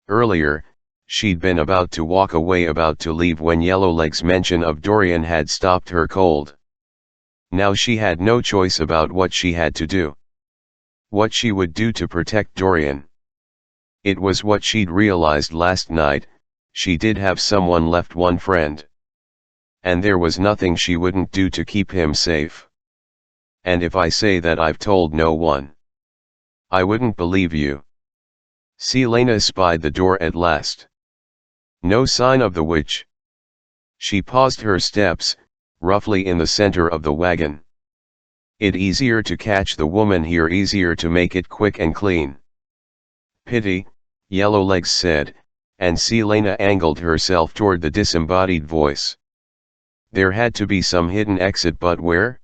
[SPEAKER 1] Earlier, she'd been about to walk away, about to leave, when Yellowlegs' mention of Dorian had stopped her cold. Now she had no choice about what she had to do. What she would do to protect Dorian. It was what she'd realized last night: she did have someone left, one friend. And there was nothing she wouldn't do to keep him safe. And if I say that I've told no one, I wouldn't believe you. Selena spied the door at last. No sign of the witch. She paused her steps, roughly in the center of the wagon. It easier to catch the woman here, easier to make it quick and clean. Pity, Yellowlegs said, and Selena angled herself toward the disembodied voice. There had to be some hidden exit, but where?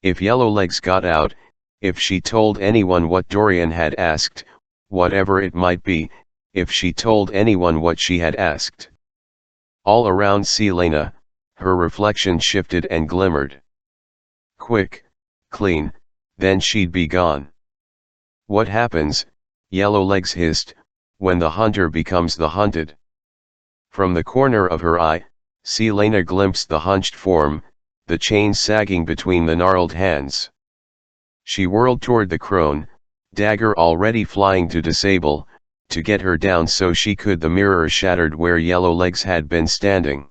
[SPEAKER 1] If Yellowlegs got out, if she told anyone what Dorian had asked, whatever it might be, if she told anyone what she had asked. All around Selena, her reflection shifted and glimmered. Quick, clean, then she'd be gone. What happens, Yellowlegs hissed, when the hunter becomes the hunted? From the corner of her eye, Selena glimpsed the hunched form, the chains sagging between the gnarled hands. She whirled toward the crone, dagger already flying to disable, to get her down so she could. The mirror shattered where Yellowlegs had been standing.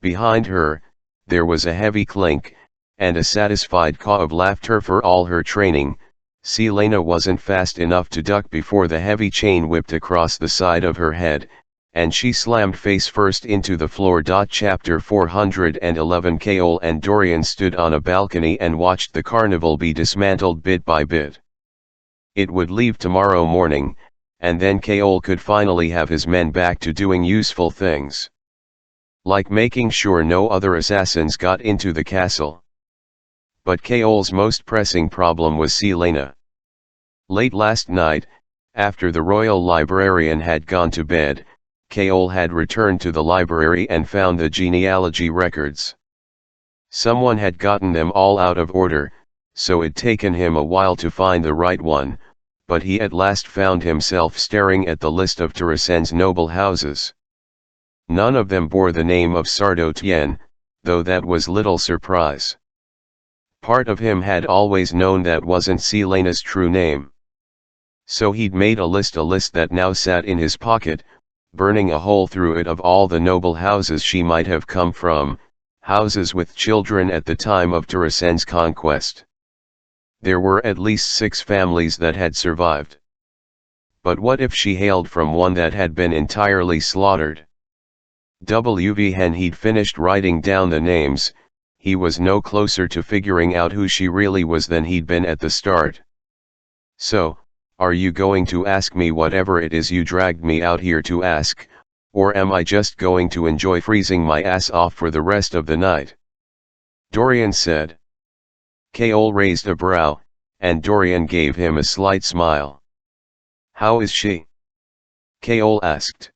[SPEAKER 1] Behind her, there was a heavy clink, and a satisfied caw of laughter. For all her training, Selena wasn't fast enough to duck before the heavy chain whipped across the side of her head, and she slammed face first into the floor. Chapter 411. Kaol and Dorian stood on a balcony and watched the carnival be dismantled bit by bit. It would leave tomorrow morning, and then Kaol could finally have his men back to doing useful things. Like making sure no other assassins got into the castle. But Kaol's most pressing problem was Selena. Late last night, after the royal librarian had gone to bed, Kaol had returned to the library and found the genealogy records. Someone had gotten them all out of order, so it'd taken him a while to find the right one, but he at last found himself staring at the list of Tarasen's noble houses. None of them bore the name of Sardo Tien, though that was little surprise. Part of him had always known that wasn't Selena's true name. So he'd made a list that now sat in his pocket, burning a hole through it, of all the noble houses she might have come from, houses with children at the time of Tarasen's conquest. There were at least 6 families that had survived. But what if she hailed from one that had been entirely slaughtered? When he'd finished writing down the names, he was no closer to figuring out who she really was than he'd been at the start. So, are you going to ask me whatever it is you dragged me out here to ask, or am I just going to enjoy freezing my ass off for the rest of the night? Dorian said. Kaol raised a brow, and Dorian gave him a slight smile. How is she? Kaol asked.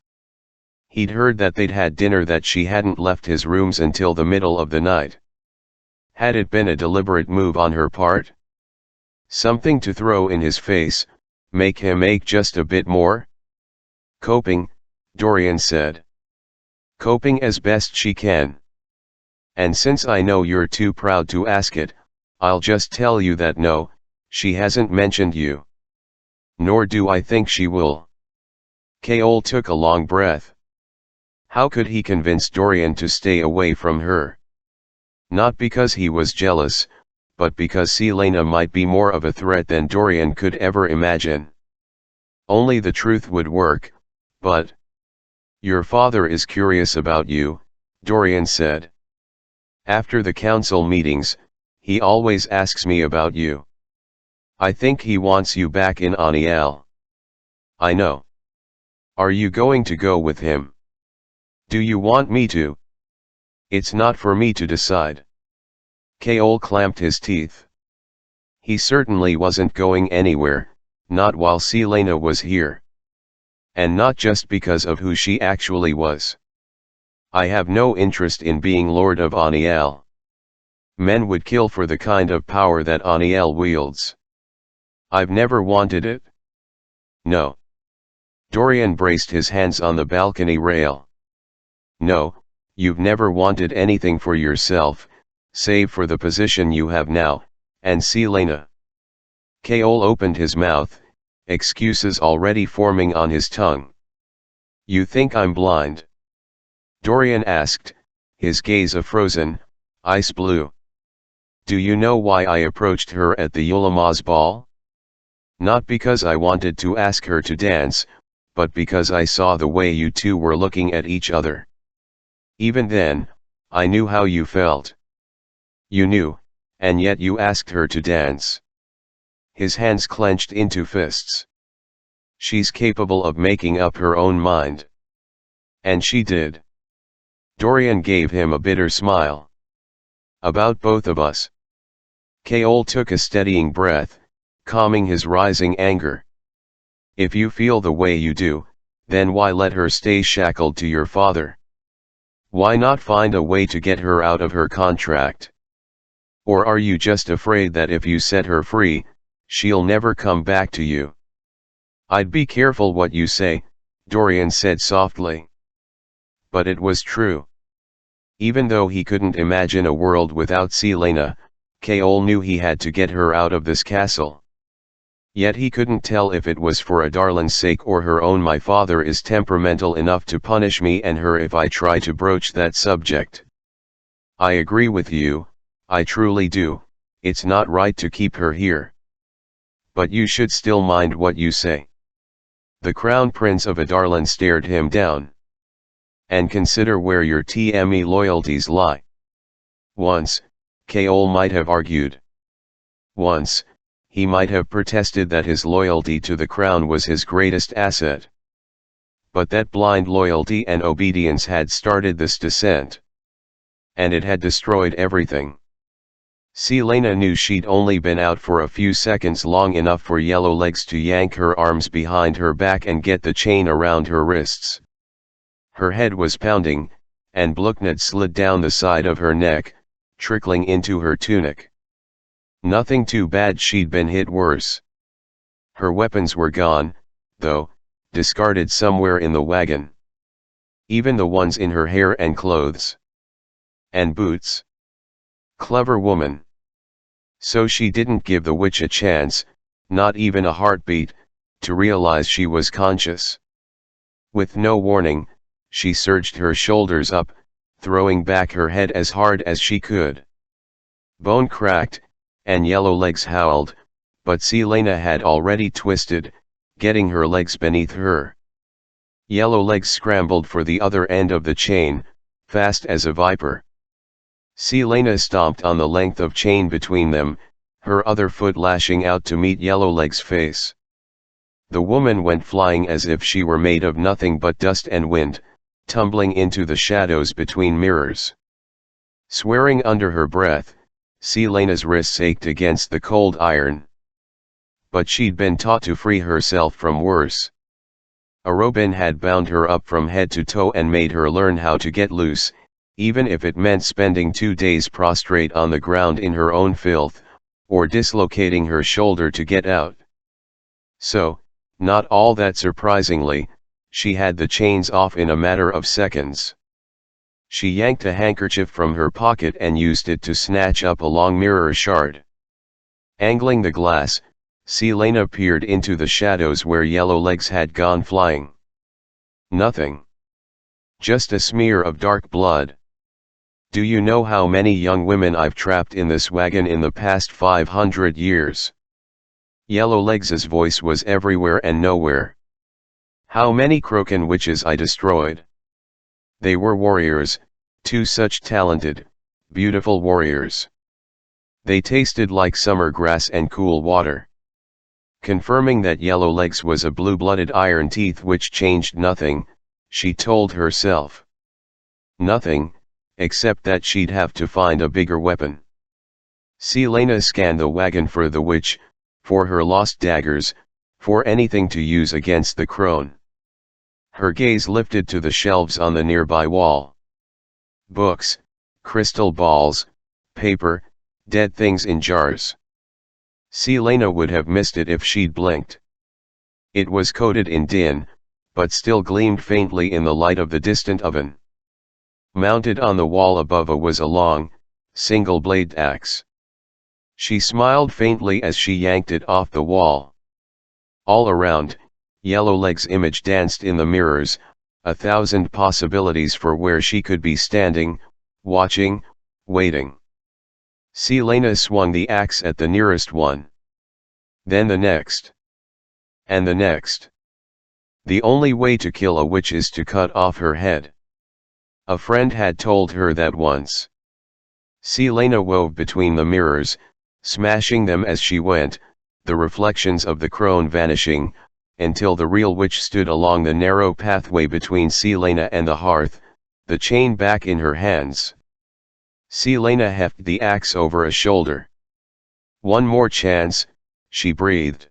[SPEAKER 1] He'd heard that they'd had dinner, that she hadn't left his rooms until the middle of the night. Had it been a deliberate move on her part? Something to throw in his face, make him ache just a bit more? Coping, Dorian said. Coping as best she can. And since I know you're too proud to ask it, I'll just tell you that no, she hasn't mentioned you. Nor do I think she will. Kaol took a long breath. How could he convince Dorian to stay away from her? Not because he was jealous, but because Selena might be more of a threat than Dorian could ever imagine. Only the truth would work, but... Your father is curious about you, Dorian said. After the council meetings, he always asks me about you. I think he wants you back in Aniel. I know. Are you going to go with him? Do you want me to? It's not for me to decide. Kaol clamped his teeth. He certainly wasn't going anywhere, not while Selena was here. And not just because of who she actually was. I have no interest in being Lord of Aniel. Men would kill for the kind of power that Aniel wields. I've never wanted it. No. Dorian braced his hands on the balcony rail. No, you've never wanted anything for yourself, save for the position you have now, and Selena. Kaol opened his mouth, excuses already forming on his tongue. You think I'm blind? Dorian asked, his gaze a frozen, ice blue. Do you know why I approached her at the Yulimaz ball? Not because I wanted to ask her to dance, but because I saw the way you two were looking at each other. Even then, I knew how you felt. You knew, and yet you asked her to dance. His hands clenched into fists. She's capable of making up her own mind. And she did. Dorian gave him a bitter smile. About both of us. Kaol took a steadying breath, calming his rising anger. If you feel the way you do, then why let her stay shackled to your father? Why not find a way to get her out of her contract? Or are you just afraid that if you set her free, she'll never come back to you? I'd be careful what you say, Dorian said softly. But it was true. Even though he couldn't imagine a world without Selena, Kaol knew he had to get her out of this castle. Yet he couldn't tell if it was for Adarlan's sake or her own. My father is temperamental enough to punish me and her if I try to broach that subject. I agree with you, I truly do, it's not right to keep her here. But you should still mind what you say. The Crown Prince of Adarlan stared him down. And consider where your TME loyalties lie. Once, Kaol might have argued. Once, he might have protested that his loyalty to the crown was his greatest asset. But that blind loyalty and obedience had started this descent. And it had destroyed everything. Selena knew she'd only been out for a few seconds long enough for Yellowlegs to yank her arms behind her back and get the chain around her wrists. Her head was pounding, and Bluknad slid down the side of her neck, trickling into her tunic. Nothing too bad, she'd been hit worse. Her weapons were gone, though, discarded somewhere in the wagon. Even the ones in her hair and clothes. And boots. Clever woman. So she didn't give the witch a chance, not even a heartbeat, to realize she was conscious. With no warning, she surged her shoulders up, throwing back her head as hard as she could. Bone cracked, and Yellowlegs howled, but Selena had already twisted, getting her legs beneath her. Yellowlegs scrambled for the other end of the chain, fast as a viper. Selena stomped on the length of chain between them, her other foot lashing out to meet Yellowlegs' face. The woman went flying as if she were made of nothing but dust and wind, tumbling into the shadows between mirrors. Swearing under her breath, Selena's wrists ached against the cold iron. But she'd been taught to free herself from worse. Arobin had bound her up from head to toe and made her learn how to get loose, even if it meant spending 2 days prostrate on the ground in her own filth, or dislocating her shoulder to get out. So, not all that surprisingly, she had the chains off in a matter of seconds. She yanked a handkerchief from her pocket and used it to snatch up a long mirror shard. Angling the glass, Selena peered into the shadows where Yellowlegs had gone flying. Nothing. Just a smear of dark blood. Do you know how many young women I've trapped in this wagon in the past 500 years? Yellowlegs' voice was everywhere and nowhere. How many Krokan witches I destroyed? They were warriors, 2 such talented, beautiful warriors. They tasted like summer grass and cool water. Confirming that Yellowlegs was a blue-blooded Iron Teeth which changed nothing, she told herself. Nothing, except that she'd have to find a bigger weapon. Selena scanned the wagon for the witch, for her lost daggers, for anything to use against the crone. Her gaze lifted to the shelves on the nearby wall. Books, crystal balls, paper, dead things in jars. Selena would have missed it if she'd blinked. It was coated in tin, but still gleamed faintly in the light of the distant oven. Mounted on the wall above was a long, single-bladed axe. She smiled faintly as she yanked it off the wall. All around, Yellowleg's image danced in the mirrors, 1,000 possibilities for where she could be standing, watching, waiting. Selena swung the axe at the nearest one. Then the next. And the next. The only way to kill a witch is to cut off her head. A friend had told her that once. Selena wove between the mirrors, smashing them as she went, the reflections of the crone vanishing, until the real witch stood along the narrow pathway between Selena and the hearth, the chain back in her hands. Selena hefted the axe over a shoulder. "One more chance," she breathed.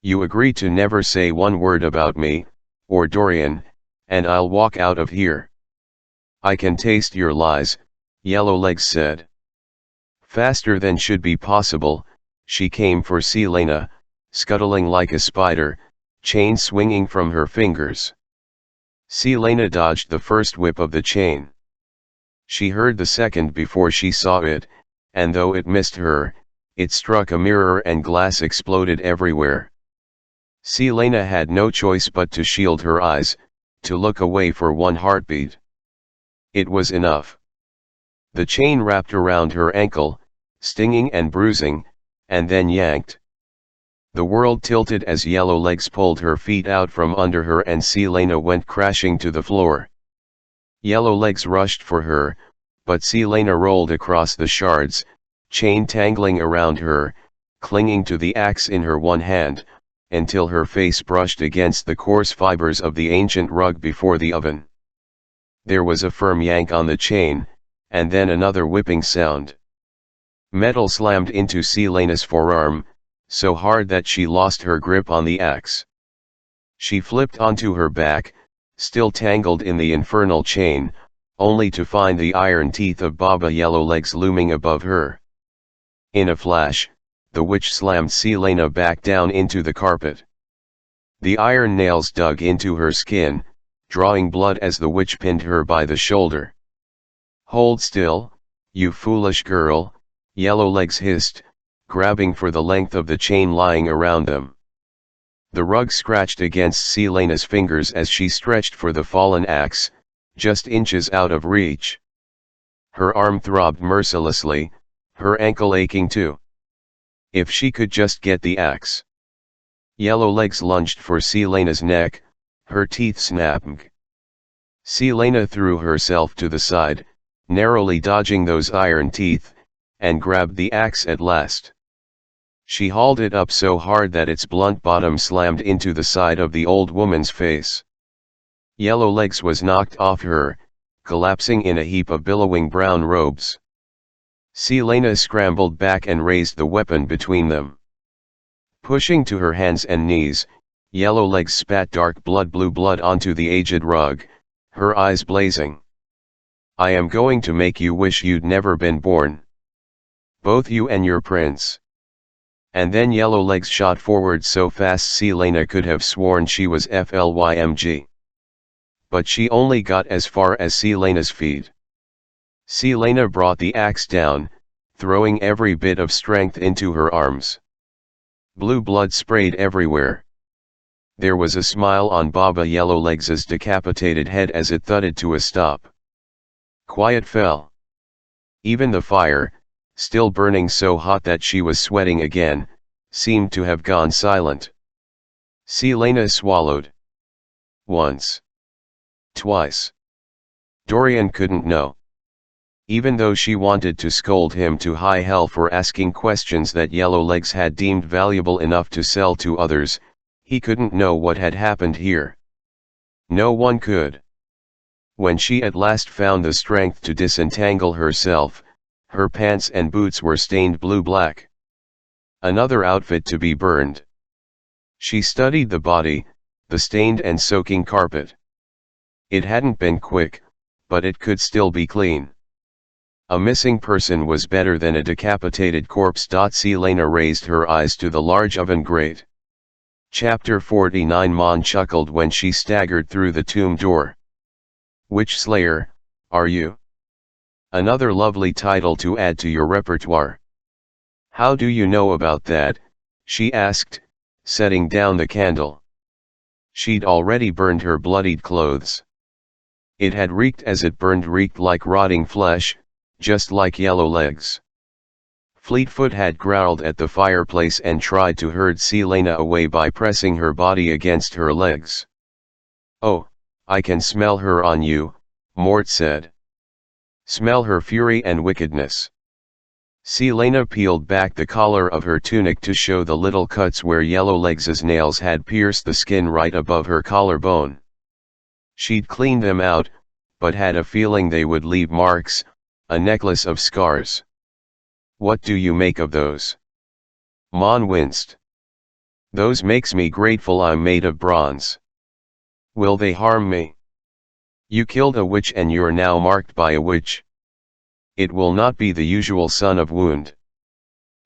[SPEAKER 1] "You agree to never say one word about me, or Dorian, and I'll walk out of here." "I can taste your lies," Yellowlegs said. Faster than should be possible, she came for Selena, scuttling like a spider, chain swinging from her fingers. Selena dodged the first whip of the chain. She heard the second before she saw it, and though it missed her, it struck a mirror and glass exploded everywhere. Selena had no choice but to shield her eyes, to look away for one heartbeat. It was enough. The chain wrapped around her ankle, stinging and bruising, and then yanked. The world tilted as Yellowlegs pulled her feet out from under her and Selena went crashing to the floor. Yellowlegs rushed for her, but Selena rolled across the shards, chain tangling around her, clinging to the axe in her one hand, until her face brushed against the coarse fibers of the ancient rug before the oven. There was a firm yank on the chain, and then another whipping sound. Metal slammed into Selena's forearm, so hard that she lost her grip on the axe. She flipped onto her back, still tangled in the infernal chain, only to find the iron teeth of Baba Yellowlegs looming above her. In a flash, the witch slammed Selena back down into the carpet. The iron nails dug into her skin, drawing blood as the witch pinned her by the shoulder. "Hold still, you foolish girl," Yellowlegs hissed, grabbing for the length of the chain lying around them. The rug scratched against Selena's fingers as she stretched for the fallen axe, just inches out of reach. Her arm throbbed mercilessly, her ankle aching too. If she could just get the axe. Yellowlegs lunged for Selena's neck, her teeth snapping. Selena threw herself to the side, narrowly dodging those iron teeth, and grabbed the axe at last. She hauled it up so hard that its blunt bottom slammed into the side of the old woman's face. Yellowlegs was knocked off her, collapsing in a heap of billowing brown robes. Selena scrambled back and raised the weapon between them. Pushing to her hands and knees, Yellowlegs spat dark blue blood onto the aged rug, her eyes blazing. "I am going to make you wish you'd never been born. Both you and your prince." And then Yellowlegs shot forward so fast Selena could have sworn she was FLYMG. But she only got as far as Selena's feet. Selena brought the axe down, throwing every bit of strength into her arms. Blue blood sprayed everywhere. There was a smile on Baba Yellowlegs's decapitated head as it thudded to a stop. Quiet fell. Even the fire, still burning so hot that she was sweating again, seemed to have gone silent. Selena swallowed. Once. Twice. Dorian couldn't know. Even though she wanted to scold him to high hell for asking questions that Yellowlegs had deemed valuable enough to sell to others, he couldn't know what had happened here. No one could. When she at last found the strength to disentangle herself, her pants and boots were stained blue-black. Another outfit to be burned. She studied the body, the stained and soaking carpet. It hadn't been quick, but it could still be clean. A missing person was better than a decapitated corpse. Selena raised her eyes to the large oven grate. Chapter 49. Mon chuckled when she staggered through the tomb door. Witch Slayer, are you? Another lovely title to add to your repertoire. How do you know about that? She asked, setting down the candle. She'd already burned her bloodied clothes. It had reeked as it burned, reeked like rotting flesh, just like Yellowlegs. Fleetfoot had growled at the fireplace and tried to herd Selena away by pressing her body against her legs. Oh, I can smell her on you, Mort said. Smell her fury and wickedness. Selena peeled back the collar of her tunic to show the little cuts where Yellowlegs' nails had pierced the skin right above her collarbone. She'd cleaned them out, but had a feeling they would leave marks, a necklace of scars. What do you make of those? Mon winced. Those makes me grateful I'm made of bronze. Will they harm me? You killed a witch and you're now marked by a witch. It will not be the usual son of wound.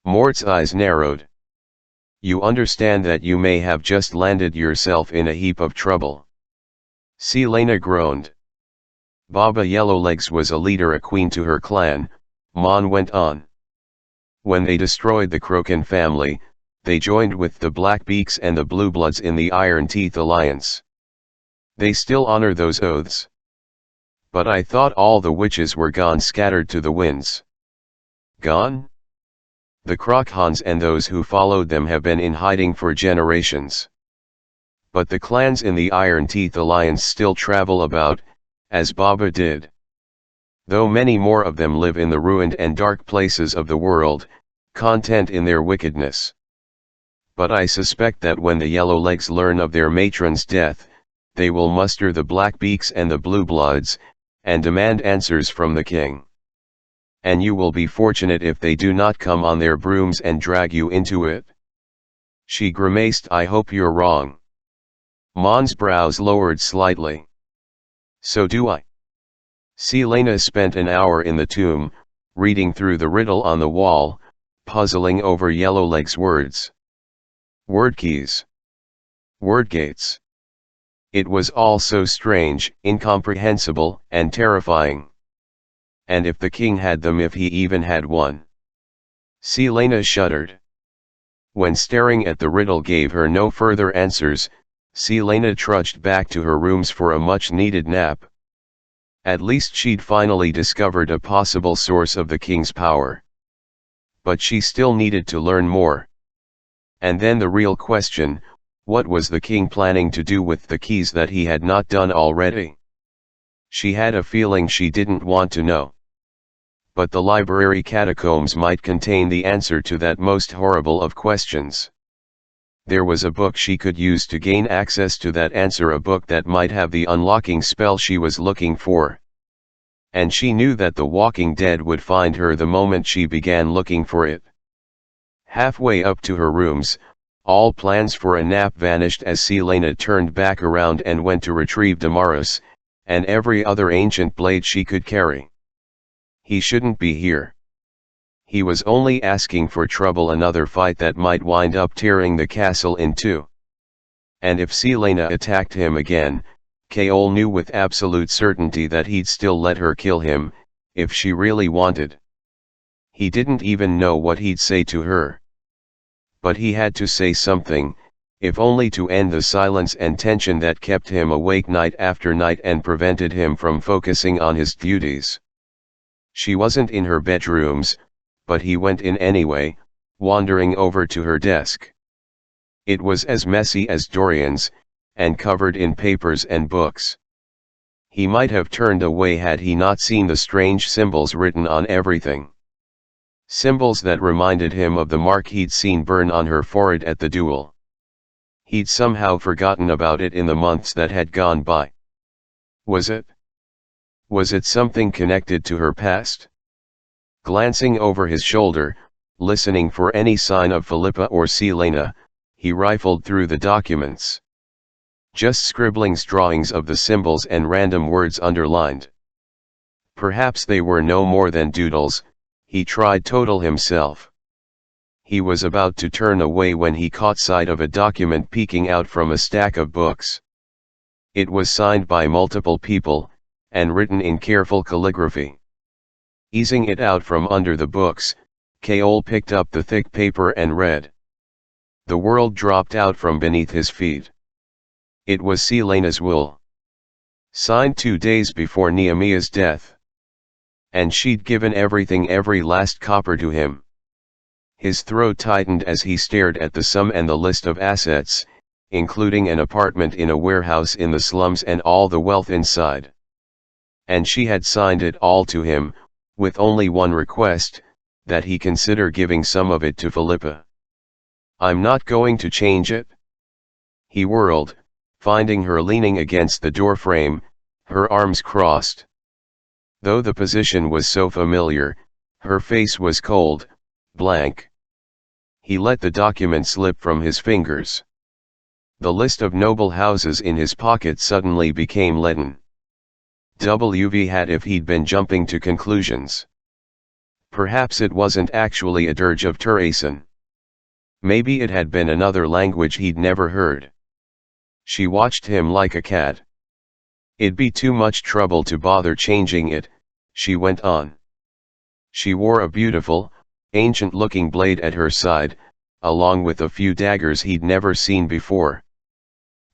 [SPEAKER 1] Mort's eyes narrowed. You understand that you may have just landed yourself in a heap of trouble. Selena groaned. Baba Yellowlegs was a leader, a queen to her clan, Mon went on. When they destroyed the Crocan family, they joined with the Blackbeaks and the Bluebloods in the Iron Teeth Alliance. They still honor those oaths. But I thought all the witches were gone, scattered to the winds. Gone? The Crochans and those who followed them have been in hiding for generations. But the clans in the Iron Teeth Alliance still travel about, as Baba did. Though many more of them live in the ruined and dark places of the world, content in their wickedness. But I suspect that when the Yellowlegs learn of their matron's death, they will muster the Blackbeaks and the Bluebloods, and demand answers from the king. And you will be fortunate if they do not come on their brooms and drag you into it. She grimaced. I hope you're wrong. Mon's brows lowered slightly. So do I. Selena spent an hour in the tomb, reading through the riddle on the wall, puzzling over Yellowlegs' words. Word keys. Word gates. It was all so strange, incomprehensible, and terrifying. And if the king had them, if he even had one. Selena shuddered. When staring at the riddle gave her no further answers, Selena trudged back to her rooms for a much-needed nap. At least she'd finally discovered a possible source of the king's power. But she still needed to learn more. And then the real question, what was the king planning to do with the keys that he had not done already? She had a feeling she didn't want to know. But the library catacombs might contain the answer to that most horrible of questions. There was a book she could use to gain access to that answer, a book that might have the unlocking spell she was looking for. And she knew that the Walking Dead would find her the moment she began looking for it. Halfway up to her rooms, all plans for a nap vanished as Selena turned back around and went to retrieve Damaris, and every other ancient blade she could carry. He shouldn't be here. He was only asking for trouble, another fight that might wind up tearing the castle in two. And if Selena attacked him again, Kaol knew with absolute certainty that he'd still let her kill him, if she really wanted. He didn't even know what he'd say to her. But he had to say something, if only to end the silence and tension that kept him awake night after night and prevented him from focusing on his duties. She wasn't in her bedrooms, but he went in anyway, wandering over to her desk. It was as messy as Dorian's, and covered in papers and books. He might have turned away had he not seen the strange symbols written on everything. Symbols that reminded him of the mark he'd seen burn on her forehead at the duel. He'd somehow forgotten about it in the months that had gone by. Was it something connected to her past? Glancing over his shoulder, listening for any sign of Philippa or Selena, he rifled through the documents. Just scribblings, drawings of the symbols and random words underlined. Perhaps they were no more than doodles, he tried total himself. He was about to turn away when he caught sight of a document peeking out from a stack of books. It was signed by multiple people, and written in careful calligraphy. Easing it out from under the books, Keol picked up the thick paper and read. The world dropped out from beneath his feet. It was Selena's will. Signed 2 days before Nehemiah's death. And she'd given everything, every last copper to him. His throat tightened as he stared at the sum and the list of assets, including an apartment in a warehouse in the slums and all the wealth inside. And she had signed it all to him, with only one request, that he consider giving some of it to Philippa. I'm not going to change it. He whirled, finding her leaning against the door frame, her arms crossed. Though the position was so familiar, her face was cold, blank. He let the document slip from his fingers. The list of noble houses in his pocket suddenly became leaden. WV had if he'd been jumping to conclusions. Perhaps it wasn't actually a dirge of Turaisen. Maybe it had been another language he'd never heard. She watched him like a cat. It'd be too much trouble to bother changing it, she went on. She wore a beautiful, ancient-looking blade at her side, along with a few daggers he'd never seen before.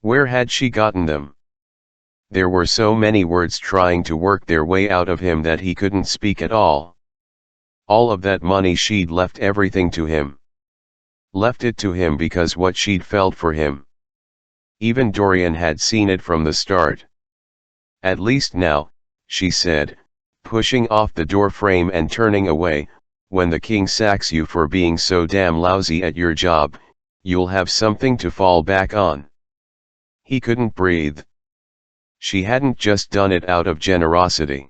[SPEAKER 1] Where had she gotten them? There were so many words trying to work their way out of him that he couldn't speak at all. All of that money, she'd left everything to him. Left it to him because what she'd felt for him. Even Dorian had seen it from the start. At least now, she said, pushing off the door frame and turning away, when the king sacks you for being so damn lousy at your job, you'll have something to fall back on. He couldn't breathe. She hadn't just done it out of generosity.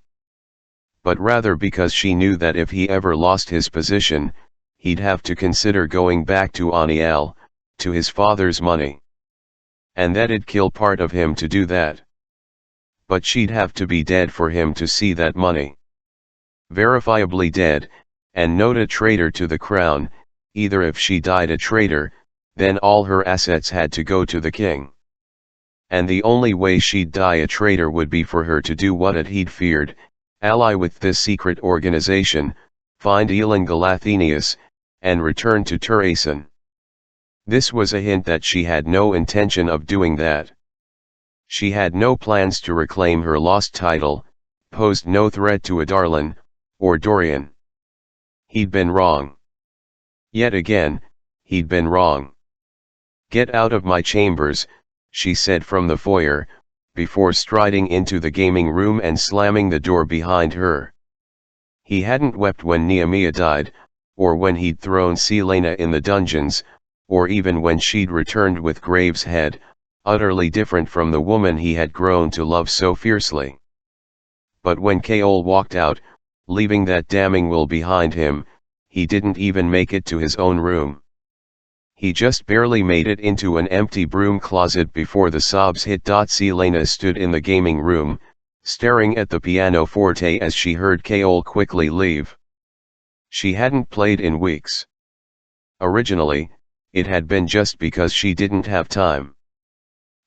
[SPEAKER 1] But rather because she knew that if he ever lost his position, he'd have to consider going back to Aniel, to his father's money. And that'd kill part of him to do that. But she'd have to be dead for him to see that money. Verifiably dead, and not a traitor to the crown. Either if she died a traitor, then all her assets had to go to the king. And the only way she'd die a traitor would be for her to do what he'd feared, ally with this secret organization, find Elin Galathenius, and return to Turaisen. This was a hint that she had no intention of doing that. She had no plans to reclaim her lost title, posed no threat to Adarlan, or Dorian. He'd been wrong. Yet again, he'd been wrong. Get out of my chambers, she said from the foyer, before striding into the gaming room and slamming the door behind her. He hadn't wept when Nehemiah died, or when he'd thrown Selena in the dungeons, or even when she'd returned with Graves' head, utterly different from the woman he had grown to love so fiercely. But when Keol walked out, leaving that damning will behind him, he didn't even make it to his own room. He just barely made it into an empty broom closet before the sobs hit. Selena stood in the gaming room, staring at the pianoforte as she heard Keol quickly leave. She hadn't played in weeks. Originally, it had been just because she didn't have time.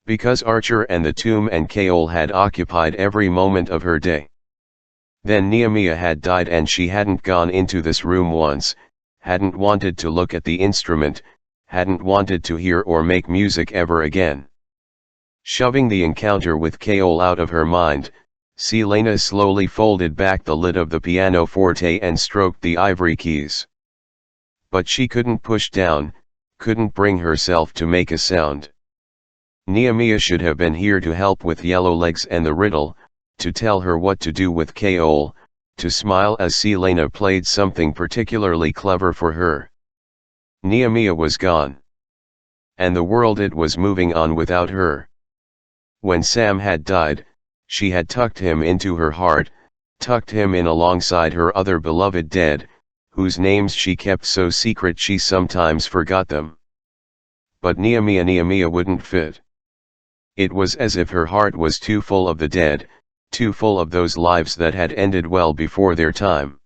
[SPEAKER 1] Because Archer and the tomb and Keol had occupied every moment of her day. Then Nehemiah had died and she hadn't gone into this room once, hadn't wanted to look at the instrument, hadn't wanted to hear or make music ever again. Shoving the encounter with Keol out of her mind, Selena slowly folded back the lid of the pianoforte and stroked the ivory keys. But she couldn't push down, couldn't bring herself to make a sound. Nehemiah should have been here to help with Yellowlegs and the riddle, to tell her what to do with Keol, to smile as Selena played something particularly clever for her. Nehemiah was gone. And the world, it was moving on without her. When Sam had died, she had tucked him into her heart, tucked him in alongside her other beloved dead, whose names she kept so secret she sometimes forgot them. But Nehemiah wouldn't fit. It was as if her heart was too full of the dead, too full of those lives that had ended well before their time.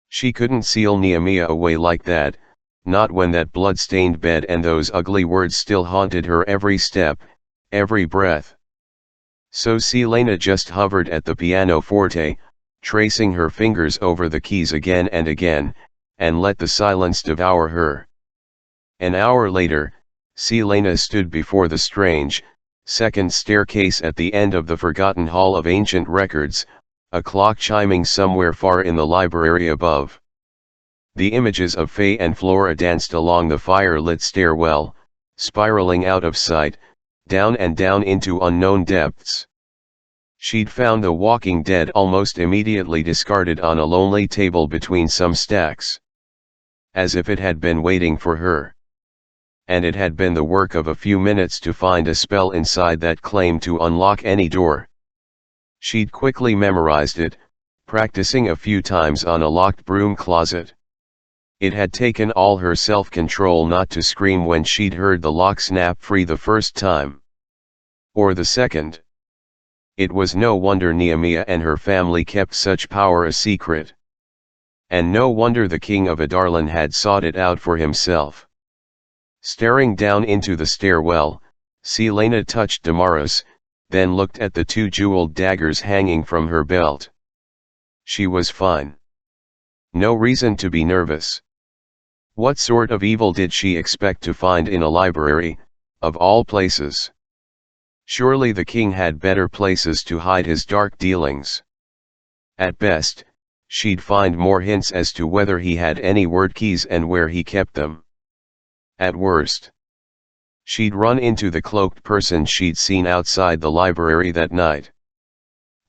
[SPEAKER 1] She couldn't seal Nehemiah away like that, not when that blood-stained bed and those ugly words still haunted her every step, every breath. So Selena just hovered at the pianoforte, tracing her fingers over the keys again and again, and let the silence devour her. An hour later, Selena stood before the strange, second staircase at the end of the forgotten hall of ancient records, a clock chiming somewhere far in the library above. The images of Faye and Flora danced along the fire-lit stairwell, spiraling out of sight, down and down into unknown depths. She'd found The Walking Dead almost immediately discarded on a lonely table between some stacks. As if it had been waiting for her. And it had been the work of a few minutes to find a spell inside that claimed to unlock any door. She'd quickly memorized it, practicing a few times on a locked broom closet. It had taken all her self-control not to scream when she'd heard the lock snap free the first time. Or the second. It was no wonder Nehemiah and her family kept such power a secret. And no wonder the king of Adarlan had sought it out for himself. Staring down into the stairwell, Selena touched Damaris, then looked at the two jeweled daggers hanging from her belt. She was fine. No reason to be nervous. What sort of evil did she expect to find in a library, of all places? Surely the king had better places to hide his dark dealings. At best, she'd find more hints as to whether he had any word keys and where he kept them. At worst, she'd run into the cloaked person she'd seen outside the library that night.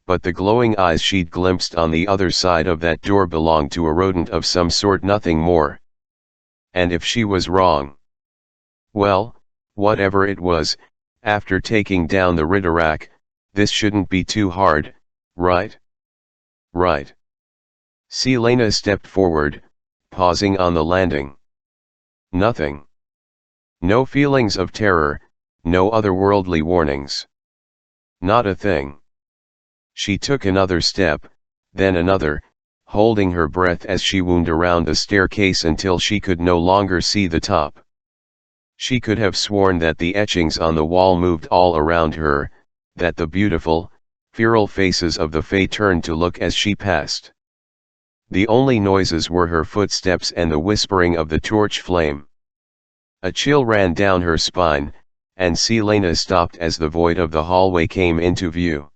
[SPEAKER 1] But the glowing eyes she'd glimpsed on the other side of that door belonged to a rodent of some sort, nothing more. And if she was wrong? Well, whatever it was, after taking down the Ridderak, this shouldn't be too hard, right? Right. Selena stepped forward, pausing on the landing. Nothing. No feelings of terror, no otherworldly warnings. Not a thing. She took another step, then another, holding her breath as she wound around the staircase until she could no longer see the top. She could have sworn that the etchings on the wall moved all around her, that the beautiful, feral faces of the Fae turned to look as she passed. The only noises were her footsteps and the whispering of the torch flame. A chill ran down her spine, and Selena stopped as the void of the hallway came into view.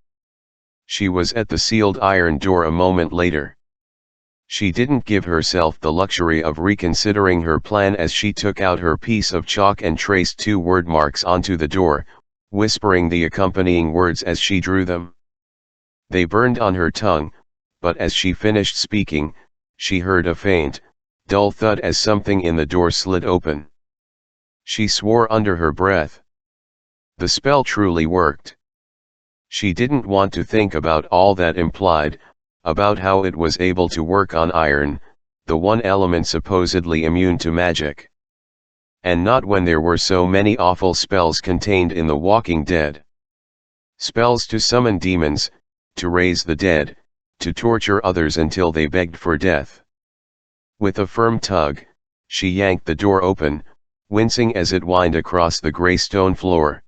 [SPEAKER 1] She was at the sealed iron door a moment later. She didn't give herself the luxury of reconsidering her plan as she took out her piece of chalk and traced two word marks onto the door, whispering the accompanying words as she drew them. They burned on her tongue, but as she finished speaking, she heard a faint, dull thud as something in the door slid open. She swore under her breath. The spell truly worked. She didn't want to think about all that implied, about how it was able to work on iron, the one element supposedly immune to magic. And not when there were so many awful spells contained in The Walking Dead. Spells to summon demons, to raise the dead, to torture others until they begged for death. With a firm tug, she yanked the door open, wincing as it whined across the gray stone floor.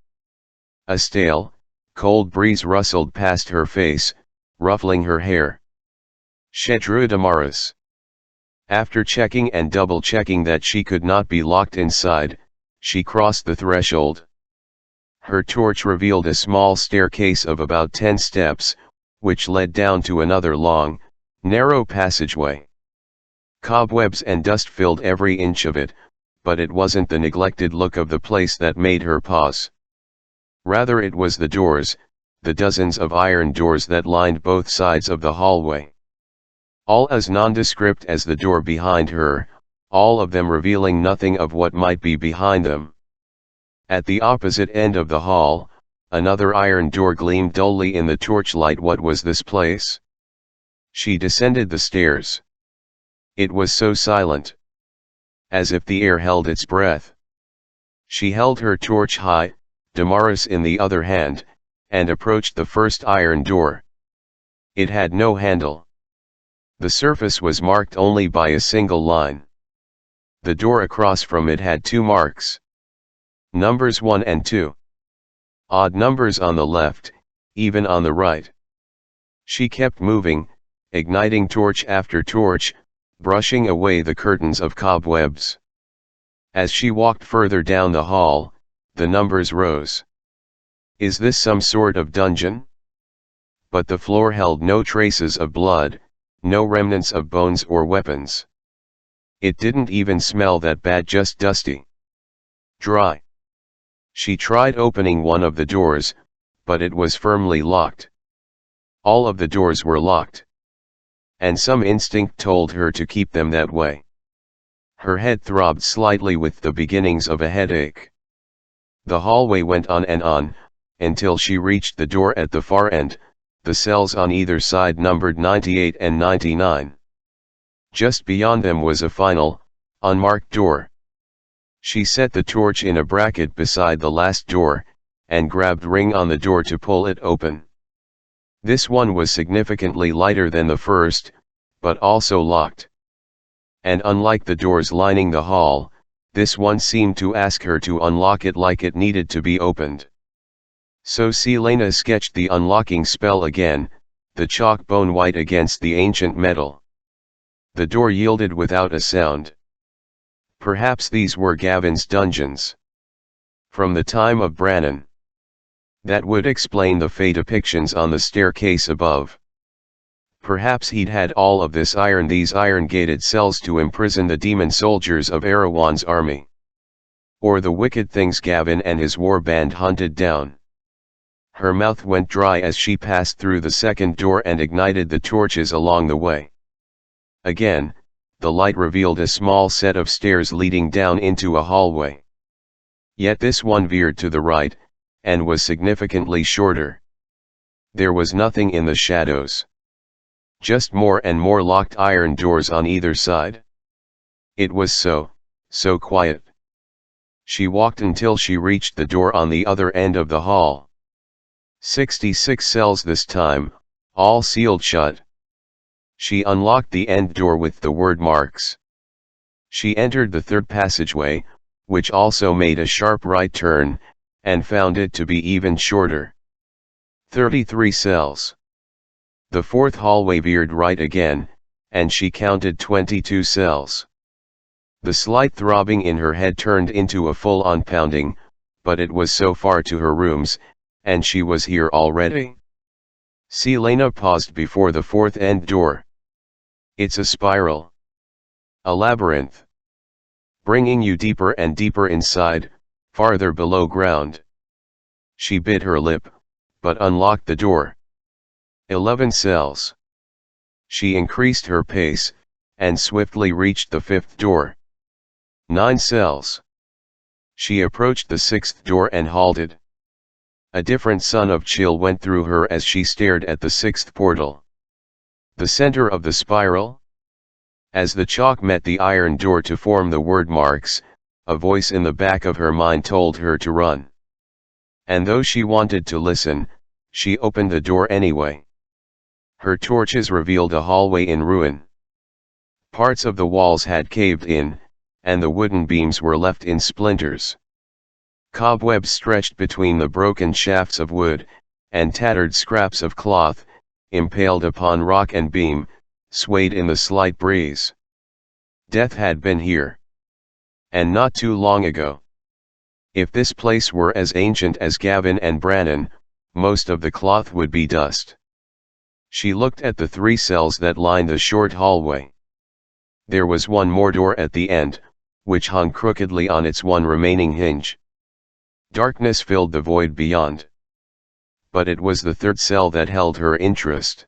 [SPEAKER 1] A stale, cold breeze rustled past her face, ruffling her hair. Shedru Damaris. After checking and double-checking that she could not be locked inside, she crossed the threshold. Her torch revealed a small staircase of about 10 steps, which led down to another long, narrow passageway. Cobwebs and dust filled every inch of it, but it wasn't the neglected look of the place that made her pause. Rather it was the doors, the dozens of iron doors that lined both sides of the hallway. All as nondescript as the door behind her, all of them revealing nothing of what might be behind them. At the opposite end of the hall, another iron door gleamed dully in the torchlight. What was this place? She descended the stairs. It was so silent, as if the air held its breath. She held her torch high, Damaris in the other hand, and approached the first iron door. It had no handle. The surface was marked only by a single line. The door across from it had 2 marks. Numbers 1 and 2. Odd numbers on the left, even on the right. She kept moving, igniting torch after torch, brushing away the curtains of cobwebs. As she walked further down the hall, the numbers rose. Is this some sort of dungeon? But the floor held no traces of blood, no remnants of bones or weapons. It didn't even smell that bad, just dusty. Dry. She tried opening one of the doors, but it was firmly locked. All of the doors were locked. And some instinct told her to keep them that way. Her head throbbed slightly with the beginnings of a headache. The hallway went on and on, until she reached the door at the far end. The cells on either side numbered 98 and 99. Just beyond them was a final, unmarked door. She set the torch in a bracket beside the last door, and grabbed ring on the door to pull it open. This one was significantly lighter than the first, but also locked. And unlike the doors lining the hall, this one seemed to ask her to unlock it like it needed to be opened. So Selena sketched the unlocking spell again, the chalk bone white against the ancient metal. The door yielded without a sound. Perhaps these were Gavin's dungeons. From the time of Brannon. That would explain the fey depictions on the staircase above. Perhaps he'd had all of these iron-gated cells to imprison the demon soldiers of Erewhon's army. Or the wicked things Gavin and his war band hunted down. Her mouth went dry as she passed through the second door and ignited the torches along the way. Again, the light revealed a small set of stairs leading down into a hallway. Yet this one veered to the right, and was significantly shorter. There was nothing in the shadows. Just more and more locked iron doors on either side. It was so quiet. She walked until she reached the door on the other end of the hall. 66 cells this time, all sealed shut. She unlocked the end door with the word marks. She entered the third passageway, which also made a sharp right turn, and found it to be even shorter. 33 cells. The fourth hallway veered right again, and she counted 22 cells. The slight throbbing in her head turned into a full-on pounding, but it was so far to her rooms, and she was here already. Selena paused before the fourth end door. It's a spiral. A labyrinth. Bringing you deeper and deeper inside, farther below ground. She bit her lip, but unlocked the door. 11 cells. She increased her pace, and swiftly reached the fifth door. 9 cells. She approached the sixth door and halted. A different sun of chill went through her as she stared at the sixth portal. The center of the spiral? As the chalk met the iron door to form the word marks, a voice in the back of her mind told her to run. And though she wanted to listen, she opened the door anyway. Her torches revealed a hallway in ruin. Parts of the walls had caved in, and the wooden beams were left in splinters. Cobwebs stretched between the broken shafts of wood, and tattered scraps of cloth, impaled upon rock and beam, swayed in the slight breeze. Death had been here. And not too long ago. If this place were as ancient as Gavin and Brannon, most of the cloth would be dust. She looked at the 3 cells that lined the short hallway. There was one more door at the end, which hung crookedly on its one remaining hinge. Darkness filled the void beyond. But it was the third cell that held her interest.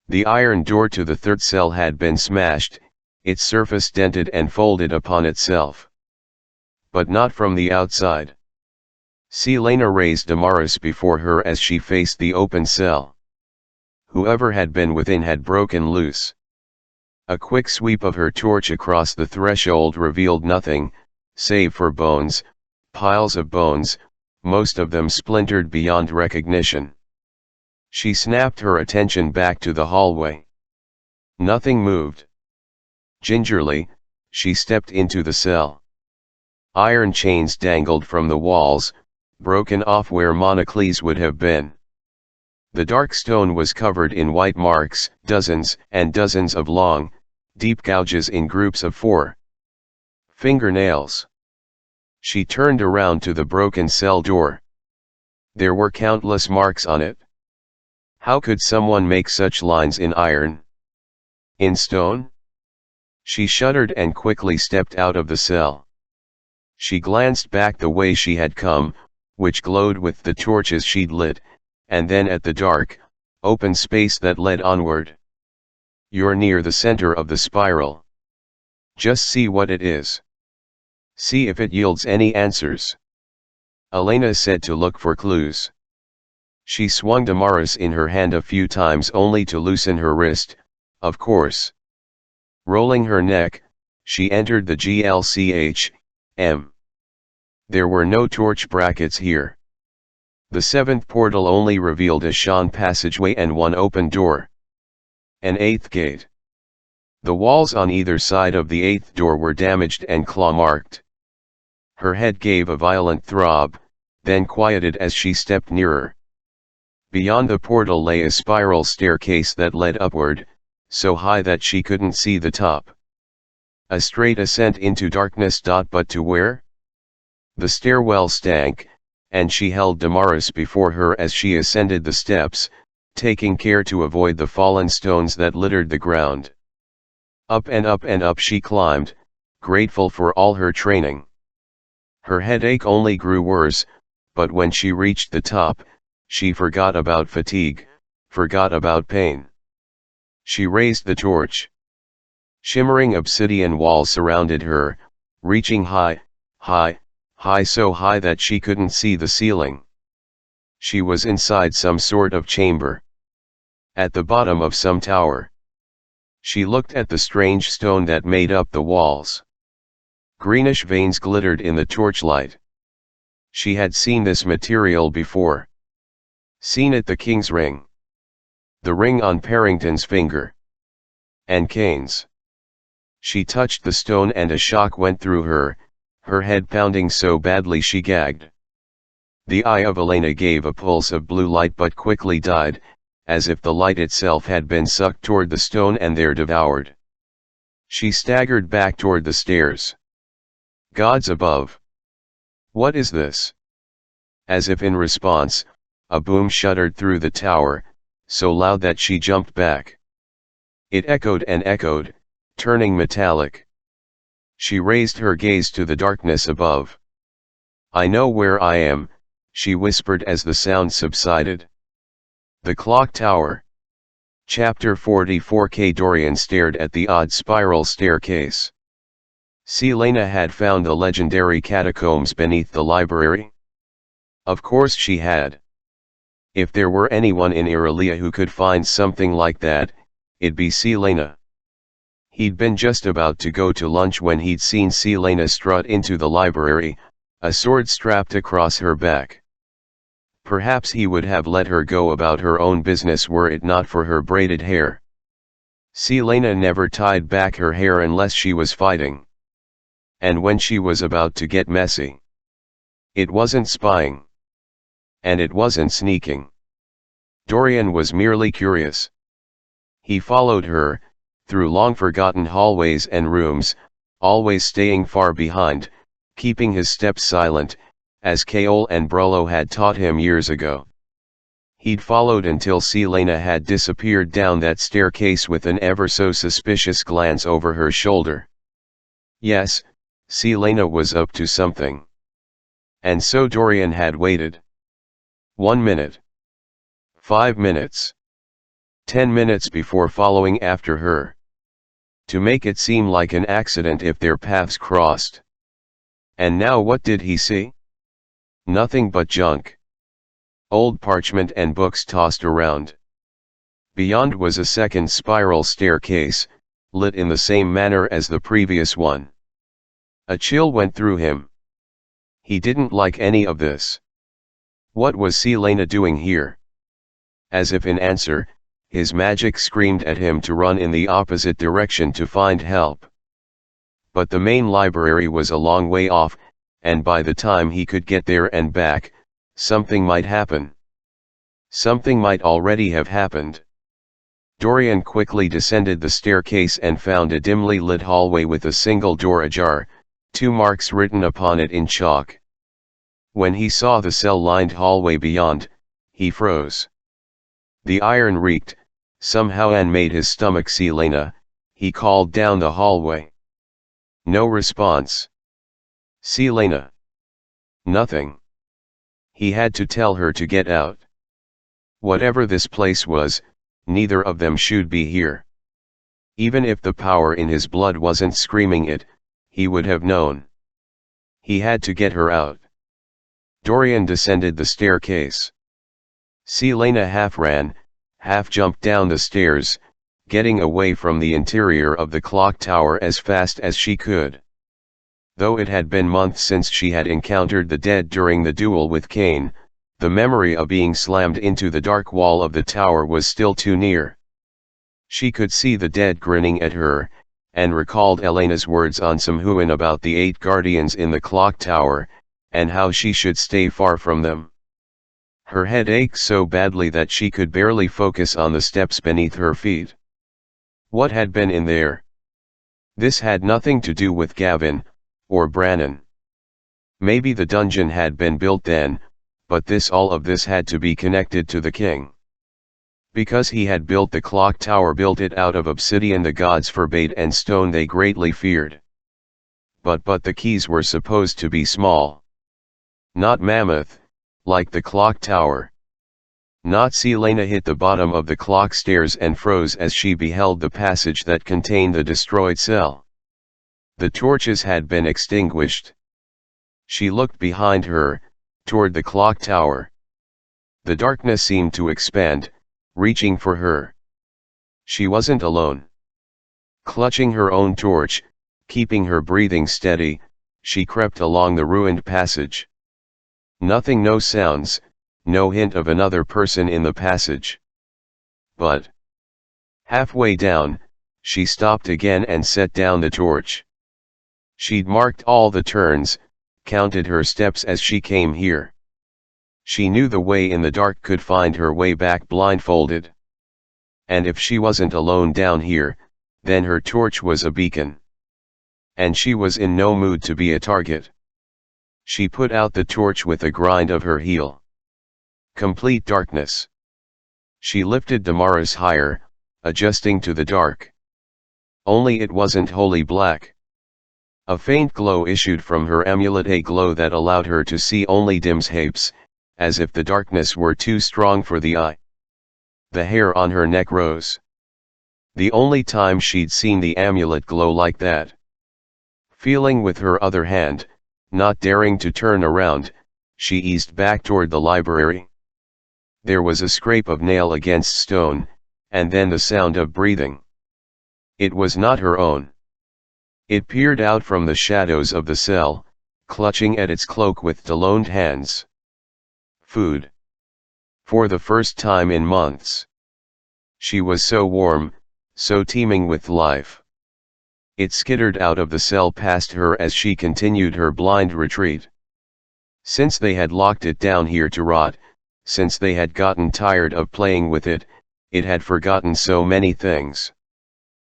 [SPEAKER 1] The iron door to the third cell had been smashed, its surface dented and folded upon itself. But not from the outside. Selena raised Damaris before her as she faced the open cell. whoever had been within had broken loose. A quick sweep of her torch across the threshold revealed nothing, save for bones, piles of bones, most of them splintered beyond recognition. She snapped her attention back to the hallway. Nothing moved. Gingerly, she stepped into the cell. Iron chains dangled from the walls, broken off where Monocles would have been. The dark stone was covered in white marks, dozens and dozens of long, deep gouges in groups of 4. Fingernails. She turned around to the broken cell door. There were countless marks on it. How could someone make such lines in iron? In stone? She shuddered and quickly stepped out of the cell. She glanced back the way she had come, which glowed with the torches she'd lit, and then at the dark, open space that led onward. You're near the center of the spiral. Just see what it is. See if it yields any answers. Elena said to look for clues. She swung Damaris in her hand a few times only to loosen her wrist, of course. Rolling her neck, she entered the GLCH-M. There were no torch brackets here. The 7th portal only revealed a shown passageway and one open door. An 8th gate. The walls on either side of the 8th door were damaged and claw-marked. Her head gave a violent throb, then quieted as she stepped nearer. Beyond the portal lay a spiral staircase that led upward, so high that she couldn't see the top. A straight ascent into darkness. But to where? The stairwell stank, and she held Damaris before her as she ascended the steps, taking care to avoid the fallen stones that littered the ground. Up and up and up she climbed, grateful for all her training. Her headache only grew worse, but when she reached the top, she forgot about fatigue, forgot about pain. She raised the torch. Shimmering obsidian walls surrounded her, reaching high, high, high, so high that she couldn't see the ceiling. She was inside some sort of chamber. At the bottom of some tower. She looked at the strange stone that made up the walls. Greenish veins glittered in the torchlight. She had seen this material before. Seen it, the king's ring. The ring on Parrington's finger. And Kane's. She touched the stone and a shock went through her, her head pounding so badly she gagged. The eye of Elena gave a pulse of blue light but quickly died, as if the light itself had been sucked toward the stone and there devoured. She staggered back toward the stairs. Gods above! What is this? As if in response, a boom shuddered through the tower, so loud that she jumped back. It echoed and echoed, turning metallic. She raised her gaze to the darkness above. I know where I am, she whispered as the sound subsided. The clock tower. Chapter 44. Dorian stared at the odd spiral staircase. Selena had found the legendary catacombs beneath the library? Of course she had. If there were anyone in Irelia who could find something like that, it'd be Selena. He'd been just about to go to lunch when he'd seen Selena strut into the library, a sword strapped across her back. Perhaps he would have let her go about her own business were it not for her braided hair. Selena never tied back her hair unless she was fighting. And when she was about to get messy. It wasn't spying. And it wasn't sneaking. Dorian was merely curious. He followed her, through long-forgotten hallways and rooms, always staying far behind, keeping his steps silent, as Kaol and Brolo had taught him years ago. He'd followed until Selena had disappeared down that staircase with an ever-so-suspicious glance over her shoulder. Yes, Selena was up to something. And so Dorian had waited. 1 minute. 5 minutes. 10 minutes before following after her. To make it seem like an accident if their paths crossed. And now what did he see? Nothing but junk. Old parchment and books tossed around. Beyond was a second spiral staircase, lit in the same manner as the previous one. A chill went through him. He didn't like any of this. What was Selena doing here? As if in answer, his magic screamed at him to run in the opposite direction to find help. But the main library was a long way off, and by the time he could get there and back, something might happen. Something might already have happened. Dorian quickly descended the staircase and found a dimly lit hallway with a single door ajar, 2 marks written upon it in chalk. When he saw the cell-lined hallway beyond, he froze. The iron reeked, somehow, and made his stomach. Selena, he called down the hallway. No response. Selena. Nothing. He had to tell her to get out. Whatever this place was, neither of them should be here. Even if the power in his blood wasn't screaming it, he would have known. He had to get her out. Dorian descended the staircase. Selena half ran, half jumped down the stairs, getting away from the interior of the clock tower as fast as she could. Though it had been months since she had encountered the dead during the duel with Cain, the memory of being slammed into the dark wall of the tower was still too near. She could see the dead grinning at her, and recalled Elena's words on Samhain about the 8 guardians in the clock tower, and how she should stay far from them. Her head ached so badly that she could barely focus on the steps beneath her feet. What had been in there? This had nothing to do with Gavin, or Brannon. Maybe the dungeon had been built then, but all of this had to be connected to the king. Because he had built the clock tower, built it out of obsidian the gods forbade, and stone they greatly feared. But the keys were supposed to be small. Not mammoth, like the clock tower. Not. Selena hit the bottom of the clock stairs and froze as she beheld the passage that contained the destroyed cell. The torches had been extinguished. She looked behind her, toward the clock tower. The darkness seemed to expand, reaching for her. She wasn't alone. Clutching her own torch, keeping her breathing steady, she crept along the ruined passage. Nothing, no sounds, no hint of another person in the passage. But halfway down, she stopped again and set down the torch. She'd marked all the turns, counted her steps as she came here. She knew the way in the dark, could find her way back blindfolded. And if she wasn't alone down here, then her torch was a beacon. And she was in no mood to be a target. She put out the torch with a grind of her heel. Complete darkness. She lifted Damaris higher, adjusting to the dark. Only it wasn't wholly black. A faint glow issued from her amulet, a glow that allowed her to see only dim shapes, as if the darkness were too strong for the eye. The hair on her neck rose. The only time she'd seen the amulet glow like that. Feeling with her other hand, not daring to turn around, she eased back toward the library. There was a scrape of nail against stone, and then the sound of breathing. It was not her own. It peered out from the shadows of the cell, clutching at its cloak with taloned hands. Food. For the first time in months. She was so warm, so teeming with life. It skittered out of the cell past her as she continued her blind retreat. Since they had locked it down here to rot, since they had gotten tired of playing with it, it had forgotten so many things.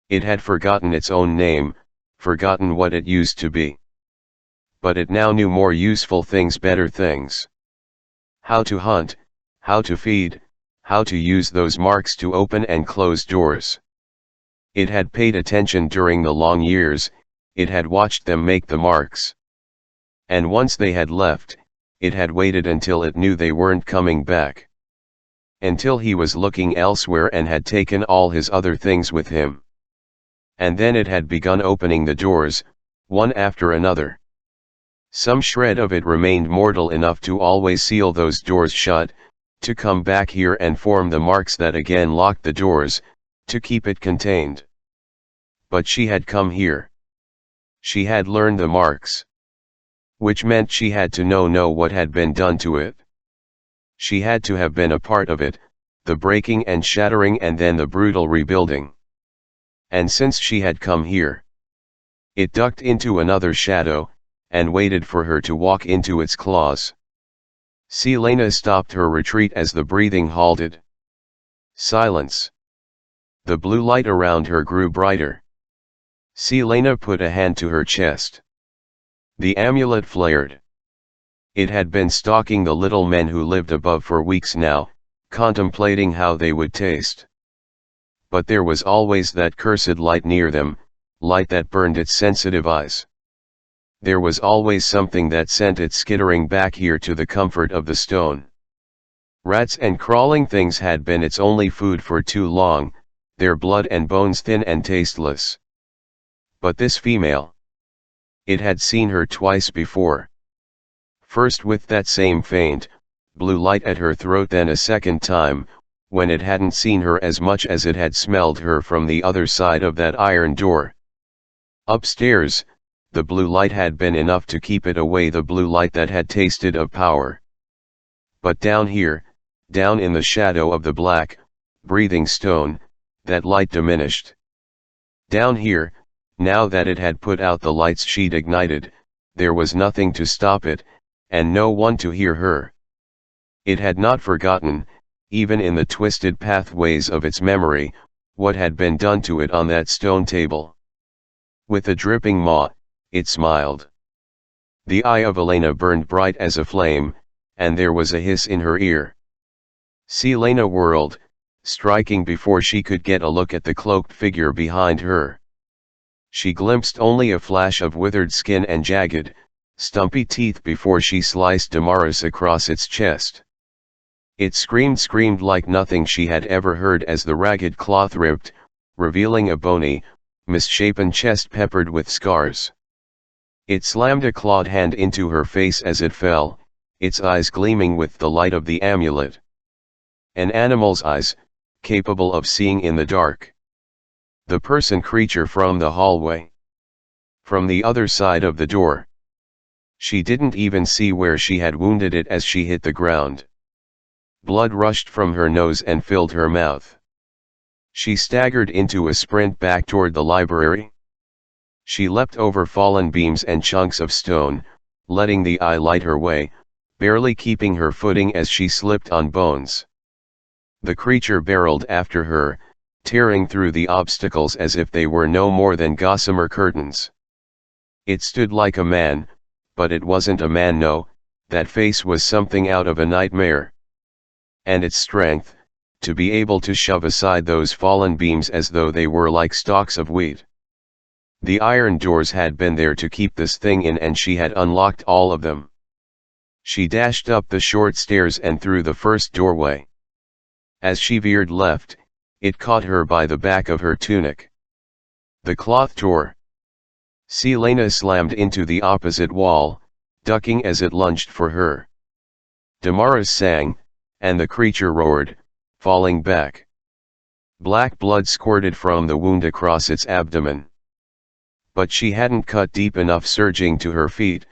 [SPEAKER 1] It had forgotten its own name, forgotten what it used to be. But it now knew more useful things, better things. How to hunt, how to feed, how to use those marks to open and close doors. It had paid attention during the long years, it had watched them make the marks. And once they had left, it had waited until it knew they weren't coming back. Until he was looking elsewhere and had taken all his other things with him. And then it had begun opening the doors, one after another. Some shred of it remained mortal enough to always seal those doors shut, to come back here and form the marks that again locked the doors, to keep it contained. But she had come here. She had learned the marks. Which meant she had to know what had been done to it. She had to have been a part of it, the breaking and shattering and then the brutal rebuilding. And since she had come here, it ducked into another shadow, and waited for her to walk into its claws. Selena stopped her retreat as the breathing halted. Silence. The blue light around her grew brighter. Selena put a hand to her chest. The amulet flared. It had been stalking the little men who lived above for weeks now, contemplating how they would taste. But there was always that cursed light near them, light that burned its sensitive eyes. There was always something that sent it skittering back here to the comfort of the stone. Rats and crawling things had been its only food for too long, their blood and bones thin and tasteless. But this female. It had seen her twice before. First with that same faint, blue light at her throat, then a second time, when it hadn't seen her as much as it had smelled her from the other side of that iron door. Upstairs, the blue light had been enough to keep it away, the blue light that had tasted of power. But down here, down in the shadow of the black, breathing stone, that light diminished. Down here, now that it had put out the lights she'd ignited, there was nothing to stop it, and no one to hear her. It had not forgotten, even in the twisted pathways of its memory, what had been done to it on that stone table. With a dripping maw, it smiled. The eye of Elena burned bright as a flame, and there was a hiss in her ear. Selena whirled, striking before she could get a look at the cloaked figure behind her. She glimpsed only a flash of withered skin and jagged, stumpy teeth before she sliced Damaris across its chest. It screamed like nothing she had ever heard as the ragged cloth ripped, revealing a bony, misshapen chest peppered with scars. It slammed a clawed hand into her face as it fell, its eyes gleaming with the light of the amulet. An animal's eyes, capable of seeing in the dark. The person creature from the hallway. From the other side of the door. She didn't even see where she had wounded it as she hit the ground. Blood rushed from her nose and filled her mouth. She staggered into a sprint back toward the library. She leapt over fallen beams and chunks of stone, letting the eye light her way, barely keeping her footing as she slipped on bones. The creature barreled after her, tearing through the obstacles as if they were no more than gossamer curtains. It stood like a man, but it wasn't a man, no, that face was something out of a nightmare. And its strength, to be able to shove aside those fallen beams as though they were like stalks of wheat. The iron doors had been there to keep this thing in, and she had unlocked all of them. She dashed up the short stairs and through the first doorway. As she veered left, it caught her by the back of her tunic. The cloth tore. Selena slammed into the opposite wall, ducking as it lunged for her. Damaris sang, and the creature roared, falling back. Black blood squirted from the wound across its abdomen. But she hadn't cut deep enough, surging to her feet,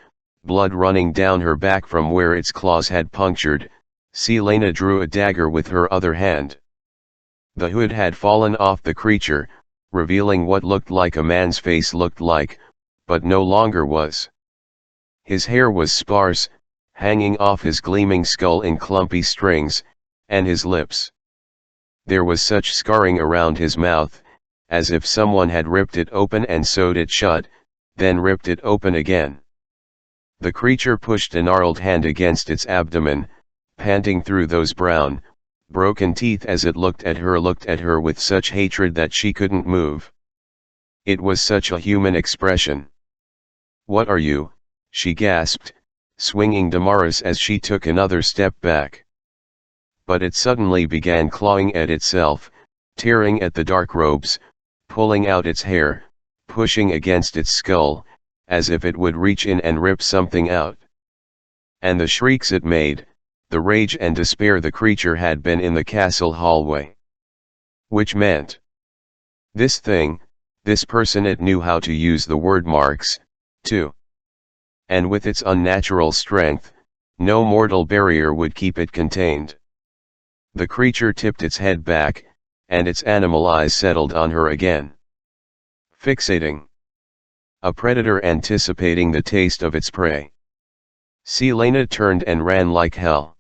[SPEAKER 1] blood running down her back from where its claws had punctured. Selena drew a dagger with her other hand. The hood had fallen off the creature, revealing what looked like a man's face looked like, but no longer was. His hair was sparse, hanging off his gleaming skull in clumpy strings, and his lips. There was such scarring around his mouth, as if someone had ripped it open and sewed it shut, then ripped it open again. The creature pushed a gnarled hand against its abdomen, panting through those brown, broken teeth as it looked at her with such hatred that she couldn't move. It was such a human expression. "What are you?" she gasped, swinging Damaris as she took another step back. But it suddenly began clawing at itself, tearing at the dark robes, pulling out its hair, pushing against its skull, as if it would reach in and rip something out. And the shrieks it made, the rage and despair the creature had been in the castle hallway. Which meant, this thing, this person, it knew how to use the word marks, too. And with its unnatural strength, no mortal barrier would keep it contained. The creature tipped its head back, and its animal eyes settled on her again. Fixating. A predator anticipating the taste of its prey. Selena turned and ran like hell.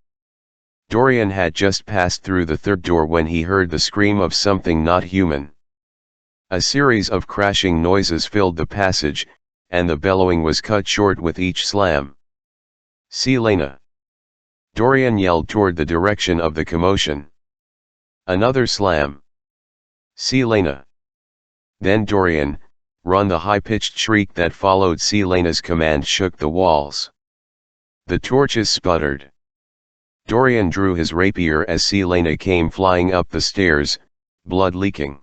[SPEAKER 1] Dorian had just passed through the third door when he heard the scream of something not human. A series of crashing noises filled the passage, and the bellowing was cut short with each slam. Selena! Dorian yelled toward the direction of the commotion. Another slam. Selena! Then Dorian, run! The high-pitched shriek that followed Selena's command shook the walls. The torches sputtered. Dorian drew his rapier as Selena came flying up the stairs, blood leaking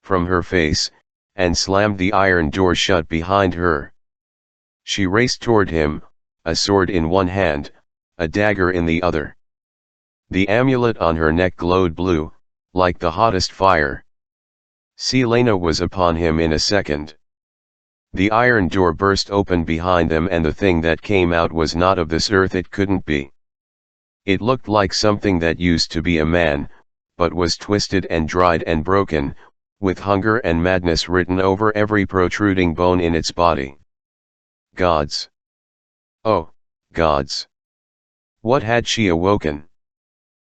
[SPEAKER 1] from her face, and slammed the iron door shut behind her. She raced toward him, a sword in one hand, a dagger in the other. The amulet on her neck glowed blue, like the hottest fire. Selena was upon him in a second. The iron door burst open behind them, and the thing that came out was not of this earth. It couldn't be. It looked like something that used to be a man, but was twisted and dried and broken, with hunger and madness written over every protruding bone in its body. Gods! Oh, gods! What had she awoken?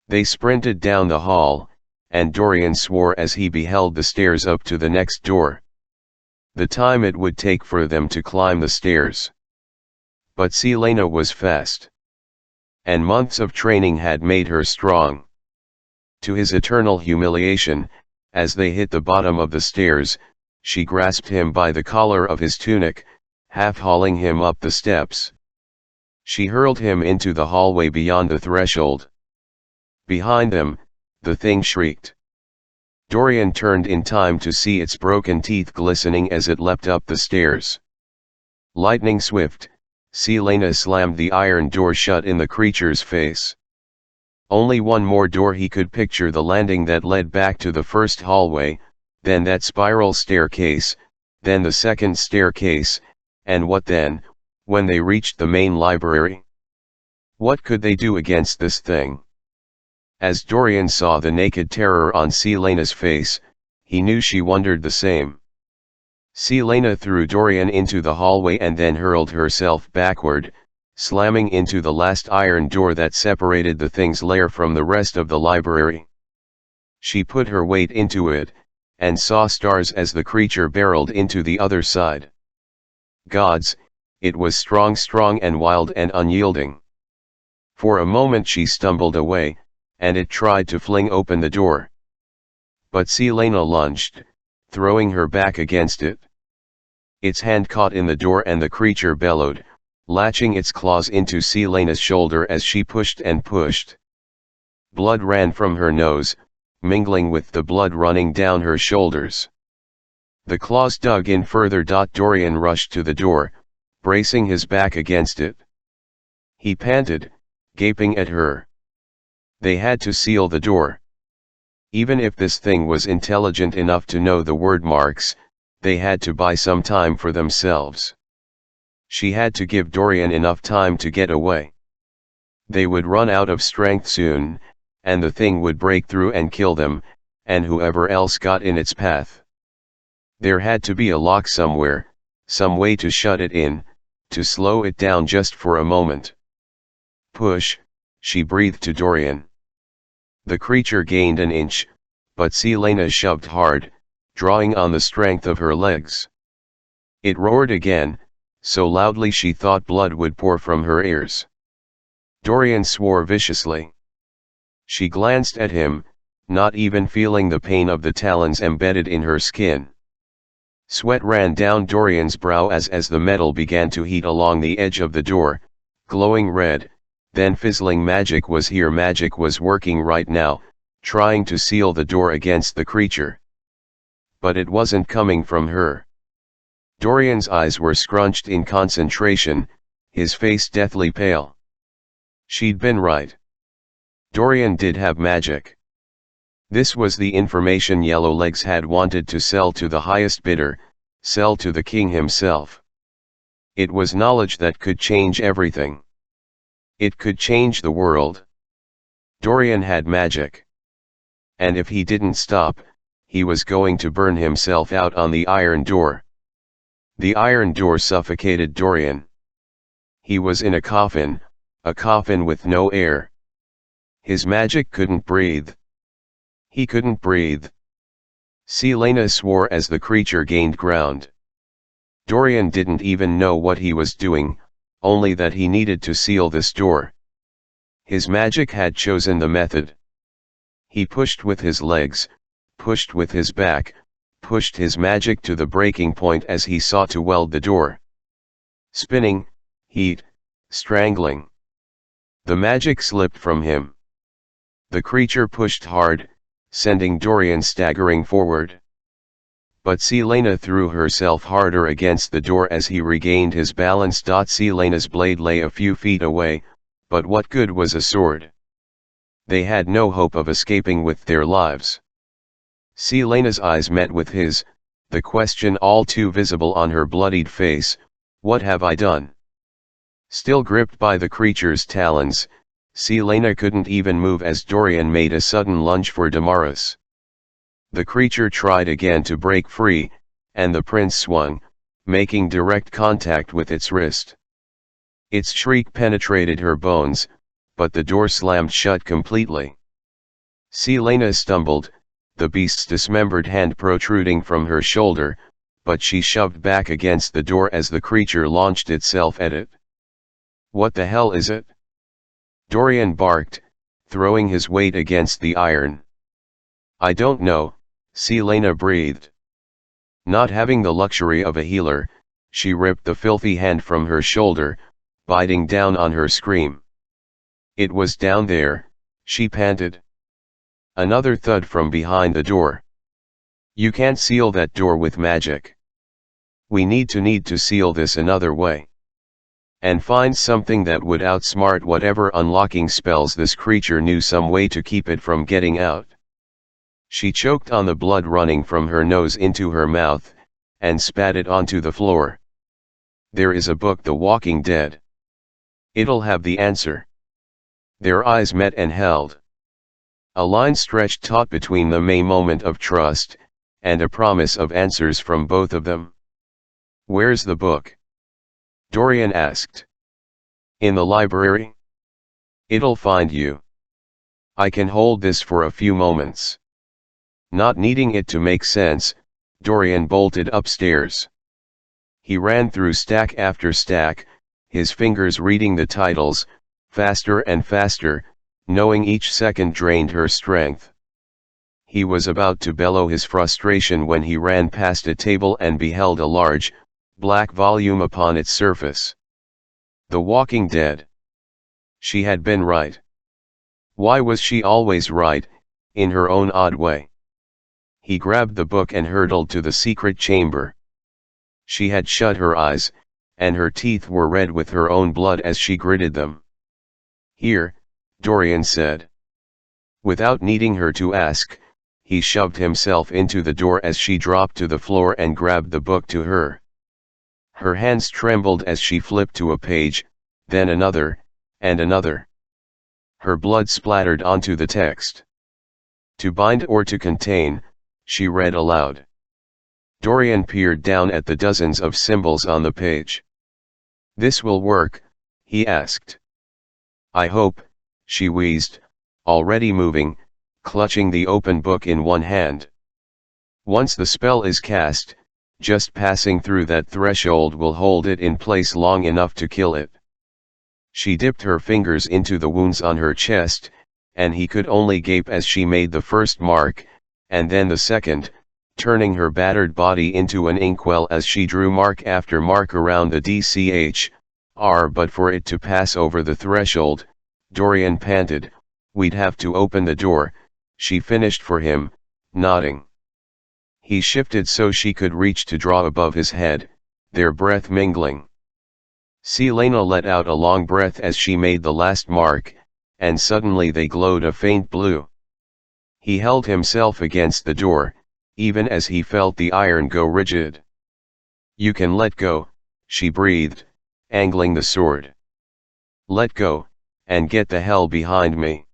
[SPEAKER 1] They sprinted down the hall, and Dorian swore as he beheld the stairs up to the next door. The time it would take for them to climb the stairs. But Selena was fast. And months of training had made her strong. To his eternal humiliation, as they hit the bottom of the stairs, she grasped him by the collar of his tunic, half hauling him up the steps. She hurled him into the hallway beyond the threshold. Behind them, the thing shrieked. Dorian turned in time to see its broken teeth glistening as it leapt up the stairs. Lightning swift, Selena slammed the iron door shut in the creature's face. Only one more door he could picture: the landing that led back to the first hallway, then that spiral staircase, then the second staircase, and what then, when they reached the main library? What could they do against this thing? As Dorian saw the naked terror on Selena's face, he knew she wondered the same. Selena threw Dorian into the hallway and then hurled herself backward, slamming into the last iron door that separated the thing's lair from the rest of the library. She put her weight into it, and saw stars as the creature barreled into the other side. Gods, it was strong and wild and unyielding. For a moment she stumbled away, and it tried to fling open the door. But Selena lunged, throwing her back against it. Its hand caught in the door and the creature bellowed, latching its claws into Selena's shoulder as she pushed and pushed. Blood ran from her nose, mingling with the blood running down her shoulders. The claws dug in further. Dorian rushed to the door, bracing his back against it. He panted, gaping at her. They had to seal the door. Even if this thing was intelligent enough to know the word marks, they had to buy some time for themselves. She had to give Dorian enough time to get away. They would run out of strength soon, and the thing would break through and kill them, and whoever else got in its path. There had to be a lock somewhere, some way to shut it in, to slow it down just for a moment. Push, she breathed to Dorian. The creature gained an inch, but Selena shoved hard, drawing on the strength of her legs. It roared again, so loudly she thought blood would pour from her ears. Dorian swore viciously. She glanced at him, not even feeling the pain of the talons embedded in her skin. Sweat ran down Dorian's brow as the metal began to heat along the edge of the door, glowing red, then fizzling. Magic was here. Magic was working right now, trying to seal the door against the creature. But it wasn't coming from her. Dorian's eyes were scrunched in concentration, his face deathly pale. She'd been right. Dorian did have magic. This was the information Yellowlegs had wanted to sell to the highest bidder, sell to the king himself. It was knowledge that could change everything. It could change the world. Dorian had magic. And if he didn't stop, he was going to burn himself out on the iron door. The iron door suffocated Dorian. He was in a coffin with no air. His magic couldn't breathe. He couldn't breathe. Selena swore as the creature gained ground. Dorian didn't even know what he was doing, only that he needed to seal this door. His magic had chosen the method. He pushed with his legs, pushed with his back, pushed his magic to the breaking point as he sought to weld the door. Spinning, heat, strangling. The magic slipped from him. The creature pushed hard, sending Dorian staggering forward. But Selena threw herself harder against the door as he regained his balance. Selena's blade lay a few feet away, but what good was a sword? They had no hope of escaping with their lives. Selena's eyes met with his, the question all too visible on her bloodied face, "What have I done?" Still gripped by the creature's talons, Selena couldn't even move as Dorian made a sudden lunge for Damaris. The creature tried again to break free, and the prince swung, making direct contact with its wrist. Its shriek penetrated her bones, but the door slammed shut completely. Selena stumbled, the beast's dismembered hand protruding from her shoulder, but she shoved back against the door as the creature launched itself at it. "What the hell is it?" Dorian barked, throwing his weight against the iron. "I don't know," Selena breathed. Not having the luxury of a healer, she ripped the filthy hand from her shoulder, biting down on her scream. "It was down there," she panted. Another thud from behind the door. "You can't seal that door with magic. We need to seal this another way. And find something that would outsmart whatever unlocking spells this creature knew, some way to keep it from getting out." She choked on the blood running from her nose into her mouth, and spat it onto the floor. "There is a book, The Walking Dead. It'll have the answer." Their eyes met and held. A line stretched taut between them, a moment of trust, and a promise of answers from both of them. "Where's the book?" Dorian asked. "In the library. It'll find you. I can hold this for a few moments." Not needing it to make sense, Dorian bolted upstairs. He ran through stack after stack, his fingers reading the titles, faster and faster, knowing each second drained her strength. He was about to bellow his frustration when he ran past a table and beheld a large, black volume upon its surface. The Walking Dead. She had been right. Why was she always right, in her own odd way? He grabbed the book and hurtled to the secret chamber. She had shut her eyes, and her teeth were red with her own blood as she gritted them. "Here," Dorian said. Without needing her to ask, he shoved himself into the door as she dropped to the floor and grabbed the book to her. Her hands trembled as she flipped to a page, then another, and another. Her blood splattered onto the text. "To bind or to contain," she read aloud. Dorian peered down at the dozens of symbols on the page. "This will work?" he asked. "I hope," she wheezed, already moving, clutching the open book in one hand. "Once the spell is cast, just passing through that threshold will hold it in place long enough to kill it." She dipped her fingers into the wounds on her chest, and he could only gape as she made the first mark, and then the second, turning her battered body into an inkwell as she drew mark after mark around the DCHR. "But for it to pass over the threshold," Dorian panted, "we'd have to open the door," she finished for him, nodding. He shifted so she could reach to draw above his head, their breath mingling. Selena let out a long breath as she made the last mark, and suddenly they glowed a faint blue. He held himself against the door, even as he felt the iron go rigid. "You can let go," she breathed, angling the sword. "Let go, and get the hell behind me."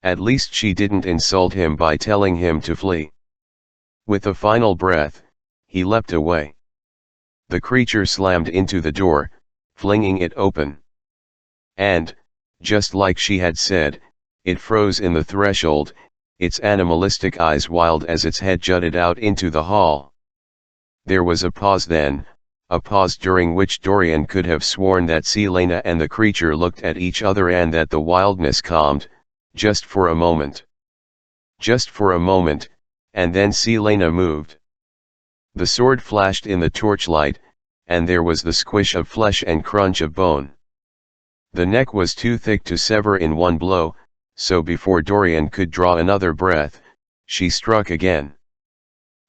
[SPEAKER 1] At least she didn't insult him by telling him to flee. With a final breath, he leapt away. The creature slammed into the door, flinging it open. And, just like she had said, it froze in the threshold, its animalistic eyes wild as its head jutted out into the hall. There was a pause then, a pause during which Dorian could have sworn that Celaena and the creature looked at each other and that the wildness calmed, just for a moment. Just for a moment, and then Celaena moved. The sword flashed in the torchlight, and there was the squish of flesh and crunch of bone. The neck was too thick to sever in one blow, so before Dorian could draw another breath, she struck again.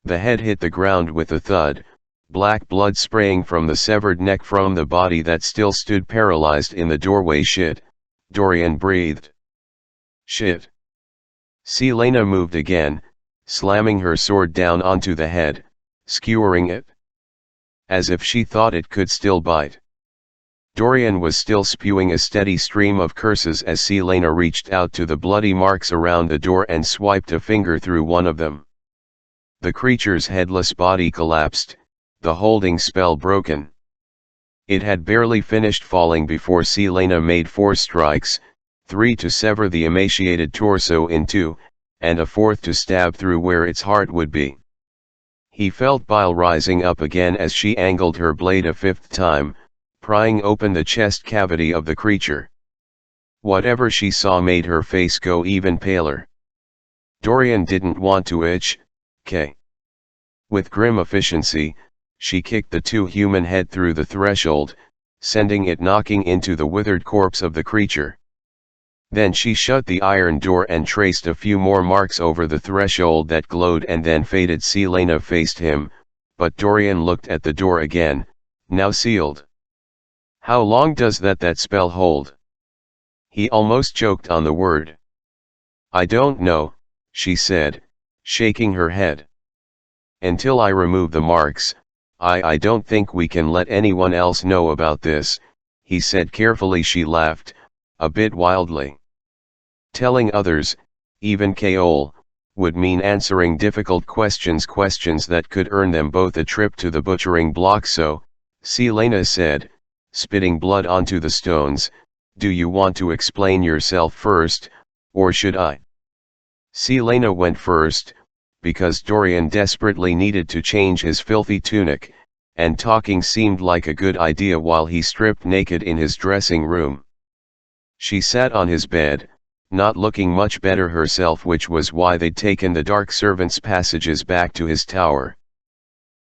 [SPEAKER 1] The head hit the ground with a thud, black blood spraying from the severed neck from the body that still stood paralyzed in the doorway. "Shit," Dorian breathed. "Shit." Celaena moved again, slamming her sword down onto the head, skewering it. As if she thought it could still bite. Dorian was still spewing a steady stream of curses as Celaena reached out to the bloody marks around the door and swiped a finger through one of them. The creature's headless body collapsed, the holding spell broken. It had barely finished falling before Celaena made 4 strikes, 3 to sever the emaciated torso in 2, and a 4th to stab through where its heart would be. He felt bile rising up again as she angled her blade a 5th time, prying open the chest cavity of the creature. Whatever she saw made her face go even paler. Dorian didn't want to itch. With grim efficiency, she kicked the 2-human head through the threshold, sending it knocking into the withered corpse of the creature. Then she shut the iron door and traced a few more marks over the threshold that glowed and then faded. Celaena faced him, but Dorian looked at the door again, now sealed. "How long does that spell hold?" He almost choked on the word. "I don't know," she said, shaking her head. "Until I remove the marks, I don't think we can let anyone else know about this," he said carefully. She laughed, a bit wildly. Telling others, even Kaol, would mean answering difficult questions that could earn them both a trip to the butchering block. "So," Celaena said, spitting blood onto the stones, "do you want to explain yourself first, or should I?" Celaena went first, because Dorian desperately needed to change his filthy tunic, and talking seemed like a good idea while he stripped naked in his dressing room. She sat on his bed, not looking much better herself, which was why they'd taken the dark servants' passages back to his tower.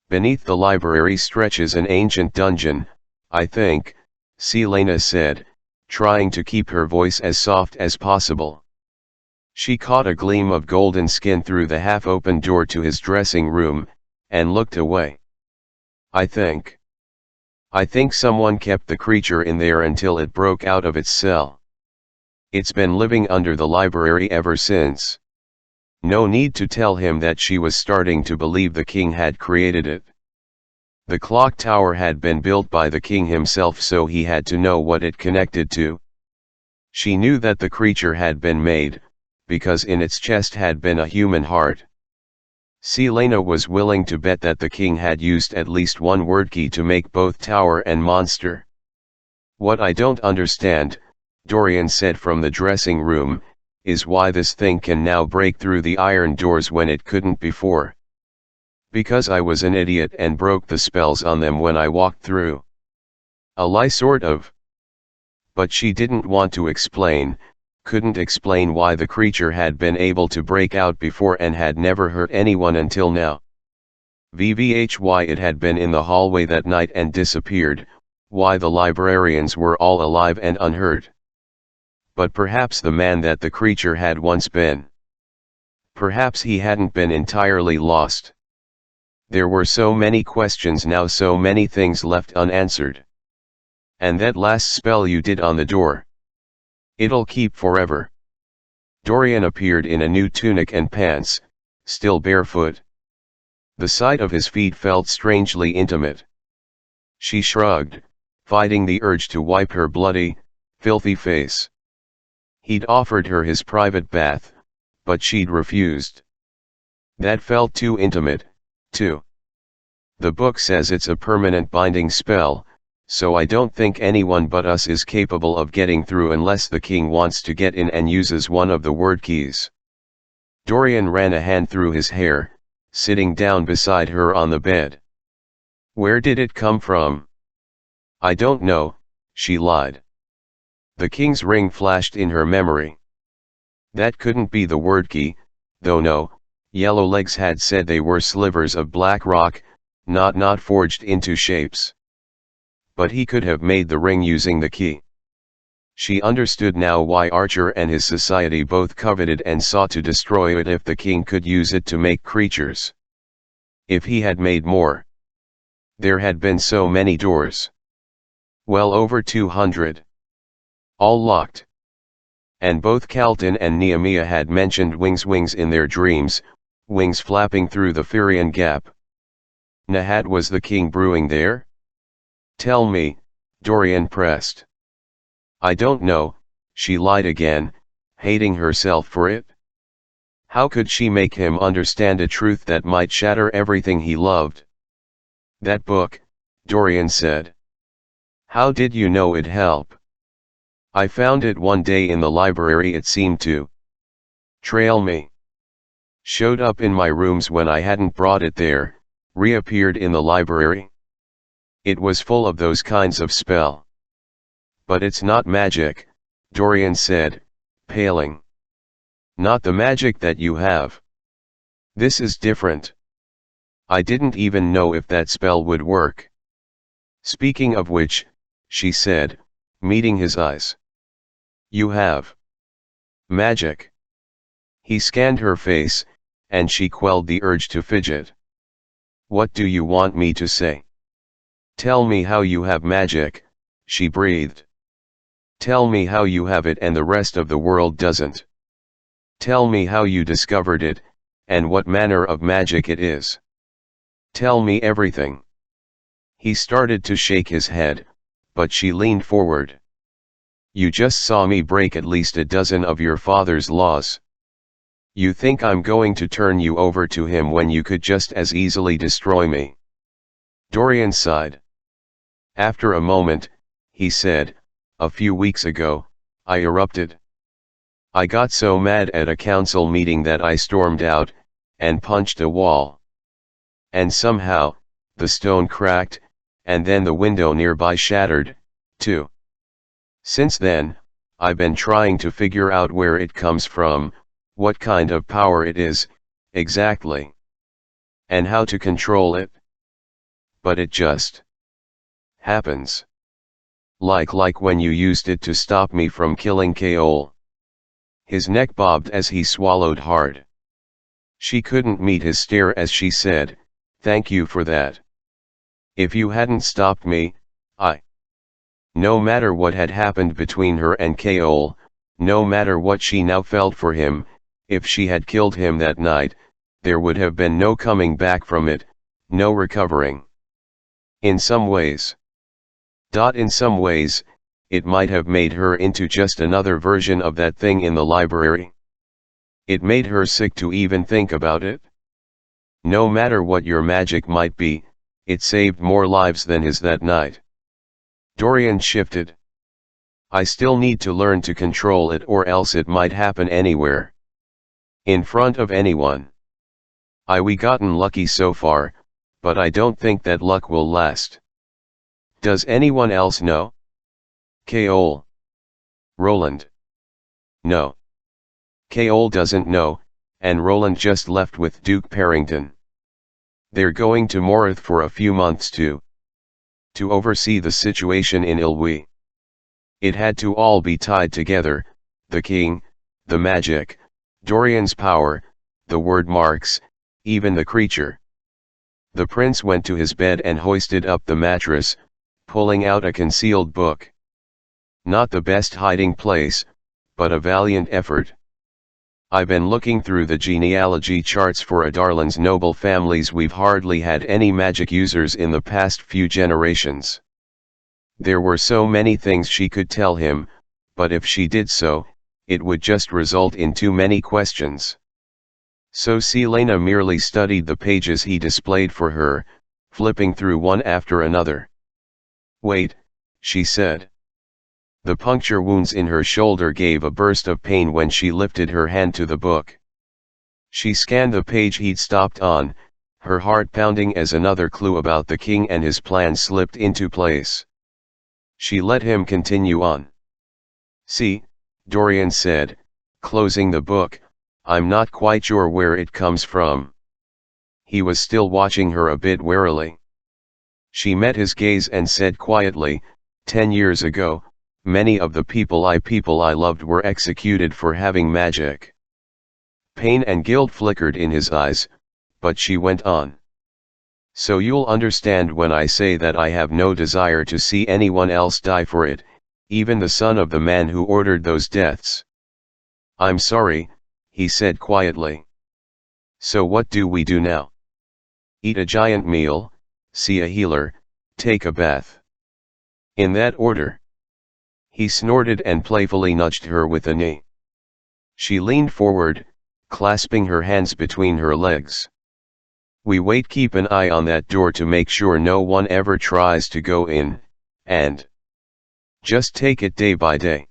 [SPEAKER 1] "Beneath the library stretches an ancient dungeon, I think," Celaena said, trying to keep her voice as soft as possible. She caught a gleam of golden skin through the half-open door to his dressing room, and looked away. I think someone kept the creature in there until it broke out of its cell. It's been living under the library ever since." No need to tell him that she was starting to believe the king had created it. The clock tower had been built by the king himself, so he had to know what it connected to. She knew that the creature had been made, because in its chest had been a human heart. Celaena was willing to bet that the king had used at least one word key to make both tower and monster. "What I don't understand," Dorian said from the dressing room, "is why this thing can now break through the iron doors when it couldn't before." "Because I was an idiot and broke the spells on them when I walked through." "A lie, sort of." But she didn't want to explain, couldn't explain why the creature had been able to break out before and had never hurt anyone until now. Why it had been in the hallway that night and disappeared, why the librarians were all alive and unhurt. But perhaps the man that the creature had once been. Perhaps he hadn't been entirely lost. There were so many questions now, so many things left unanswered. "And that last spell you did on the door?" It'll keep forever. Dorian appeared in a new tunic and pants, still barefoot. The sight of his feet felt strangely intimate. She shrugged, fighting the urge to wipe her bloody, filthy face. He'd offered her his private bath, but she'd refused. That felt too intimate, too. The book says it's a permanent binding spell, so I don't think anyone but us is capable of getting through unless the king wants to get in and uses one of the word keys. Dorian ran a hand through his hair, sitting down beside her on the bed. Where did it come from? I don't know, she lied. The king's ring flashed in her memory. That couldn't be the word key, though no, Yellowlegs had said they were slivers of black rock, not forged into shapes. But he could have made the ring using the key. She understood now why Archer and his society both coveted and sought to destroy it if the king could use it to make creatures. If he had made more. There had been so many doors. Well over 200. All locked. And both Calton and Nehemiah had mentioned wings in their dreams, wings flapping through the Firian Gap. Nahat, was the king brewing there? Tell me, Dorian pressed. I don't know, she lied again, hating herself for it. How could she make him understand a truth that might shatter everything he loved? That book, Dorian said. How did you know it'd help? I found it one day in the library. It seemed to trail me. Showed up in my rooms when I hadn't brought it there, reappeared in the library. It was full of those kinds of spell. But it's not magic, Dorian said, paling. Not the magic that you have. This is different. I didn't even know if that spell would work. Speaking of which, she said, meeting his eyes. You have magic. He scanned her face, and she quelled the urge to fidget. What do you want me to say? Tell me how you have magic, she breathed. Tell me how you have it and the rest of the world doesn't. Tell me how you discovered it, and what manner of magic it is. Tell me everything. He started to shake his head, but she leaned forward. You just saw me break at least a dozen of your father's laws. You think I'm going to turn you over to him when you could just as easily destroy me? Dorian sighed. After a moment, he said, a few weeks ago, I erupted. I got so mad at a council meeting that I stormed out, and punched a wall. And somehow, the stone cracked, and then the window nearby shattered, too. Since then, I've been trying to figure out where it comes from, what kind of power it is, exactly. And how to control it. But it just happens. Like when you used it to stop me from killing Kaol. His neck bobbed as he swallowed hard. She couldn't meet his stare as she said, thank you for that. If you hadn't stopped me, No matter what had happened between her and Kaol, no matter what she now felt for him, if she had killed him that night, there would have been no coming back from it, no recovering. In some ways, it might have made her into just another version of that thing in the library. It made her sick to even think about it. No matter what your magic might be, it saved more lives than his that night. Dorian shifted. I still need to learn to control it, or else it might happen anywhere. In front of anyone. We gotten lucky so far, but I don't think that luck will last. Does anyone else know? Kaol. Roland. No. Kaol doesn't know, and Roland just left with Duke Parrington. They're going to Morith for a few months to oversee the situation in Ilwi. It had to all be tied together, the king, the magic, Dorian's power, the word marks, even the creature. The prince went to his bed and hoisted up the mattress, pulling out a concealed book. Not the best hiding place, but a valiant effort. I've been looking through the genealogy charts for Adarlan's noble families. We've hardly had any magic users in the past few generations. There were so many things she could tell him, but if she did so, it would just result in too many questions. So Selena merely studied the pages he displayed for her, flipping through one after another. "Wait," she said. The puncture wounds in her shoulder gave a burst of pain when she lifted her hand to the book. She scanned the page he'd stopped on, her heart pounding as another clue about the king and his plan slipped into place. She let him continue on. "See," Dorian said, closing the book, "I'm not quite sure where it comes from." He was still watching her a bit warily. She met his gaze and said quietly, 10 years ago, many of the people I loved were executed for having magic." Pain and guilt flickered in his eyes, but she went on. "So you'll understand when I say that I have no desire to see anyone else die for it, even the son of the man who ordered those deaths." "I'm sorry," he said quietly. "So what do we do now?" "Eat a giant meal, see a healer, take a bath. In that order." He snorted and playfully nudged her with a knee. She leaned forward, clasping her hands between her legs. "We wait. Keep an eye on that door to make sure no one ever tries to go in, and just take it day by day."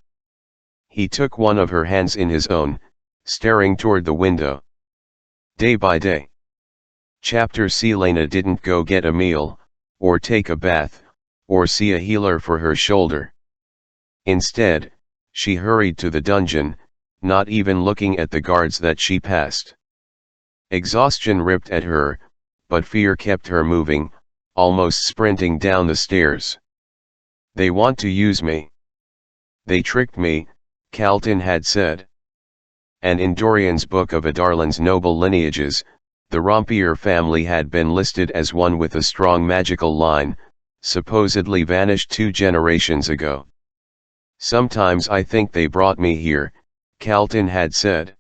[SPEAKER 1] He took one of her hands in his own, staring toward the window. Day by day. Chapter Selena didn't go get a meal, or take a bath, or see a healer for her shoulder. Instead, she hurried to the dungeon, not even looking at the guards that she passed. Exhaustion ripped at her, but fear kept her moving, almost sprinting down the stairs. "They want to use me. They tricked me," Calton had said. And in Dorian's book of Adarlan's noble lineages, the Rompier family had been listed as one with a strong magical line, supposedly vanished 2 generations ago. "Sometimes I think they brought me here," Calton had said.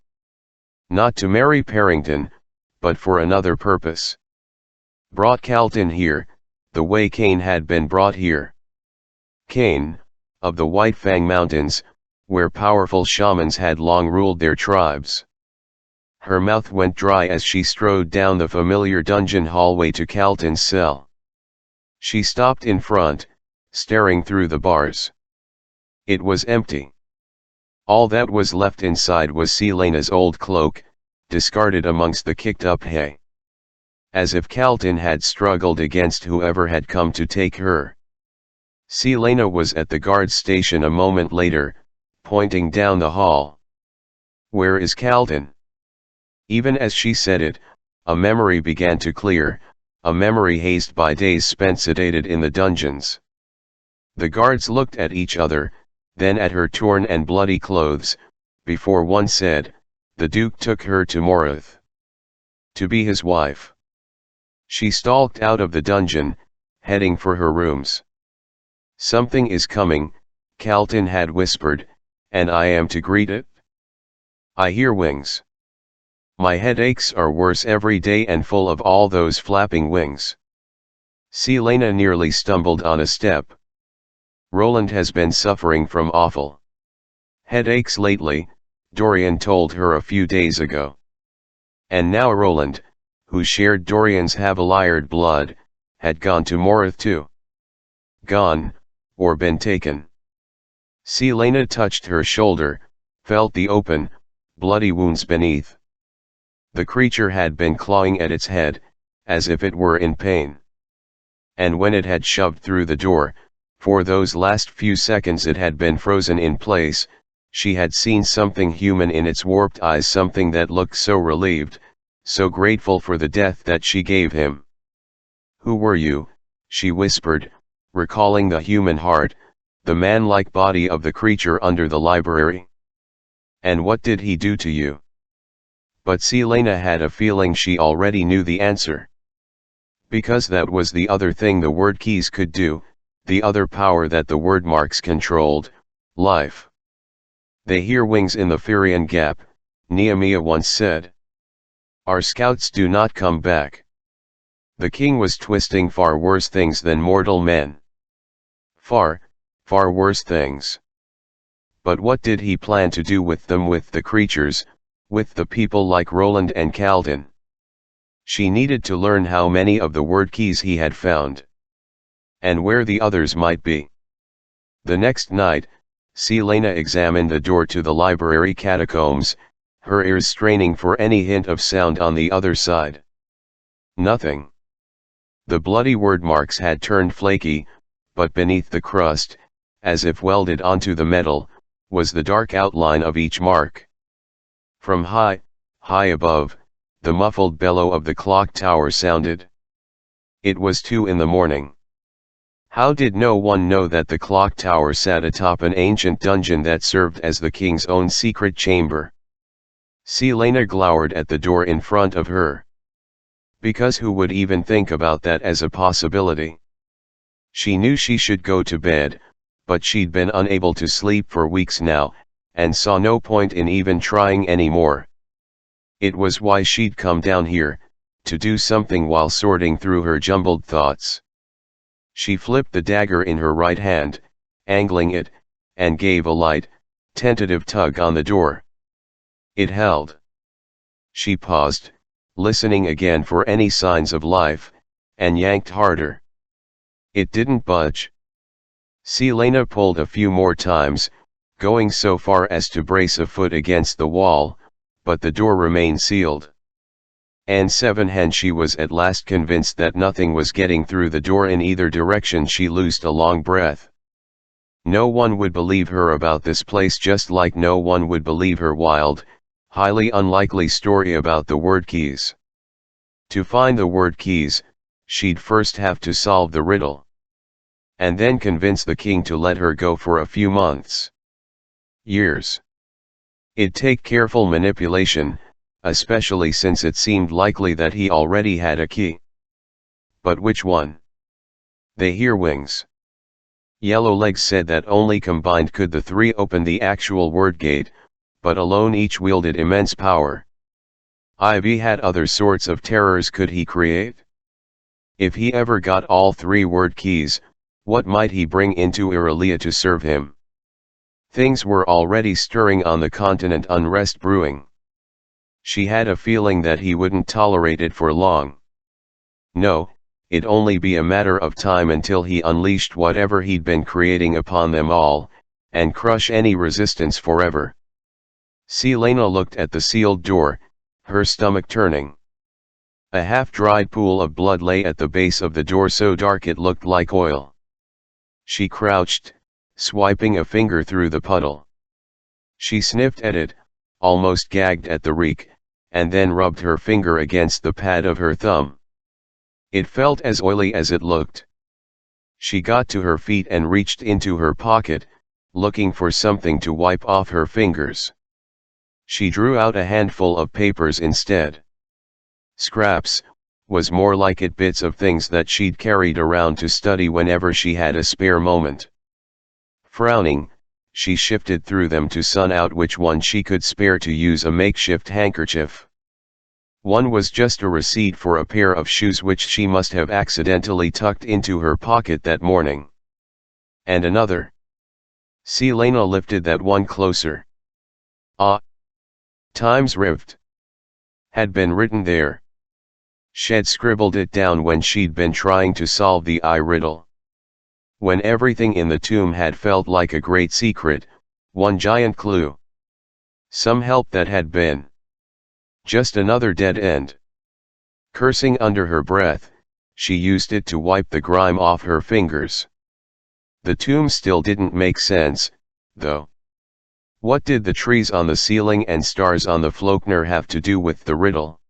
[SPEAKER 1] "Not to marry Parrington, but for another purpose." Brought Calton here, the way Cain had been brought here. Cain, of the White Fang Mountains, where powerful shamans had long ruled their tribes. Her mouth went dry as she strode down the familiar dungeon hallway to Calton's cell. She stopped in front, staring through the bars. It was empty. All that was left inside was Selena's old cloak, discarded amongst the kicked-up hay. As if Calton had struggled against whoever had come to take her. Selena was at the guard station a moment later, pointing down the hall. "Where is Calton?" Even as she said it, a memory began to clear, a memory hazed by days spent sedated in the dungeons. The guards looked at each other, then at her torn and bloody clothes, before one said, "The Duke took her to Morith. To be his wife." She stalked out of the dungeon, heading for her rooms. "Something is coming," Calton had whispered, "and I am to greet it. I hear wings. My headaches are worse every day and full of all those flapping wings." Selena nearly stumbled on a step. "Roland has been suffering from awful headaches lately," Dorian told her a few days ago. And now Roland, who shared Dorian's Haviliard blood, had gone to Morith too. Gone, or been taken. Selena touched her shoulder, felt the open, bloody wounds beneath. The creature had been clawing at its head, as if it were in pain. And when it had shoved through the door, for those last few seconds it had been frozen in place, she had seen something human in its warped eyes, something that looked so relieved, so grateful for the death that she gave him. "Who were you?" she whispered, recalling the human heart, the man-like body of the creature under the library. "And what did he do to you?" But Selena had a feeling she already knew the answer. Because that was the other thing the word keys could do, the other power that the word marks controlled: life. They hear wings in the Phrygian Gap, Nehemiah once said. Our scouts do not come back. The king was twisting far worse things than mortal men. Far, far worse things. But what did he plan to do with them, with the creatures, with the people like Roland and Calden? She needed to learn how many of the word keys he had found, and where the others might be. The next night, Selena examined the door to the library catacombs, her ears straining for any hint of sound on the other side. Nothing. The bloody word marks had turned flaky, but beneath the crust, as if welded onto the metal, was the dark outline of each mark. From high above, the muffled bellow of the clock tower sounded. It was 2 in the morning. How did no one know that the clock tower sat atop an ancient dungeon that served as the king's own secret chamber? Selena glowered at the door in front of her. Because who would even think about that as a possibility? She knew she should go to bed, but she'd been unable to sleep for weeks now, and saw no point in even trying anymore. It was why she'd come down here, to do something while sorting through her jumbled thoughts. She flipped the dagger in her right hand, angling it, and gave a light, tentative tug on the door. It held. She paused, listening again for any signs of life, and yanked harder. It didn't budge. Selena pulled a few more times, going so far as to brace a foot against the wall, but the door remained sealed. And she was at last convinced that nothing was getting through the door in either direction. She loosed a long breath. No one would believe her about this place, just like no one would believe her wild, highly unlikely story about the word keys. To find the word keys, she'd first have to solve the riddle. And then convince the king to let her go for a few months. Years. It'd take careful manipulation, especially since it seemed likely that he already had a key. But which one? They hear wings. Yellowlegs said that only combined could the three open the actual word gate, but alone each wielded immense power. Ivy had other sorts of terrors could he create? If he ever got all 3 word keys, what might he bring into Irelia to serve him? Things were already stirring on the continent, unrest brewing. She had a feeling that he wouldn't tolerate it for long. No, it'd only be a matter of time until he unleashed whatever he'd been creating upon them all, and crush any resistance forever. Selena looked at the sealed door, her stomach turning. A half-dried pool of blood lay at the base of the door, so dark it looked like oil. She crouched, swiping a finger through the puddle. She sniffed at it, almost gagged at the reek, and then rubbed her finger against the pad of her thumb. It felt as oily as it looked. She got to her feet and reached into her pocket, looking for something to wipe off her fingers. She drew out a handful of papers instead. Scraps, was more like it, bits of things that she'd carried around to study whenever she had a spare moment. Frowning, she shifted through them to sun out which one she could spare to use a makeshift handkerchief. One was just a receipt for a pair of shoes which she must have accidentally tucked into her pocket that morning. And another. Selena lifted that one closer. Ah! Times Rift had been written there. She'd scribbled it down when she'd been trying to solve the eye riddle. When everything in the tomb had felt like a great secret, one giant clue. Some help that had been just another dead end. Cursing under her breath, she used it to wipe the grime off her fingers. The tomb still didn't make sense, though. What did the trees on the ceiling and stars on the Flokner have to do with the riddle?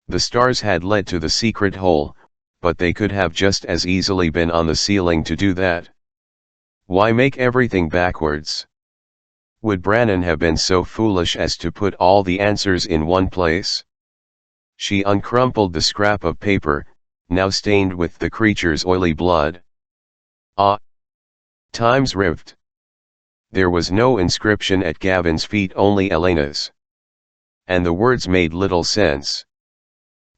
[SPEAKER 1] The stars had led to the secret hole, but they could have just as easily been on the ceiling to do that. Why make everything backwards? Would Brannon have been so foolish as to put all the answers in one place? She uncrumpled the scrap of paper, now stained with the creature's oily blood. Ah! Times Rift. There was no inscription at Gavin's feet, only Elena's. And the words made little sense.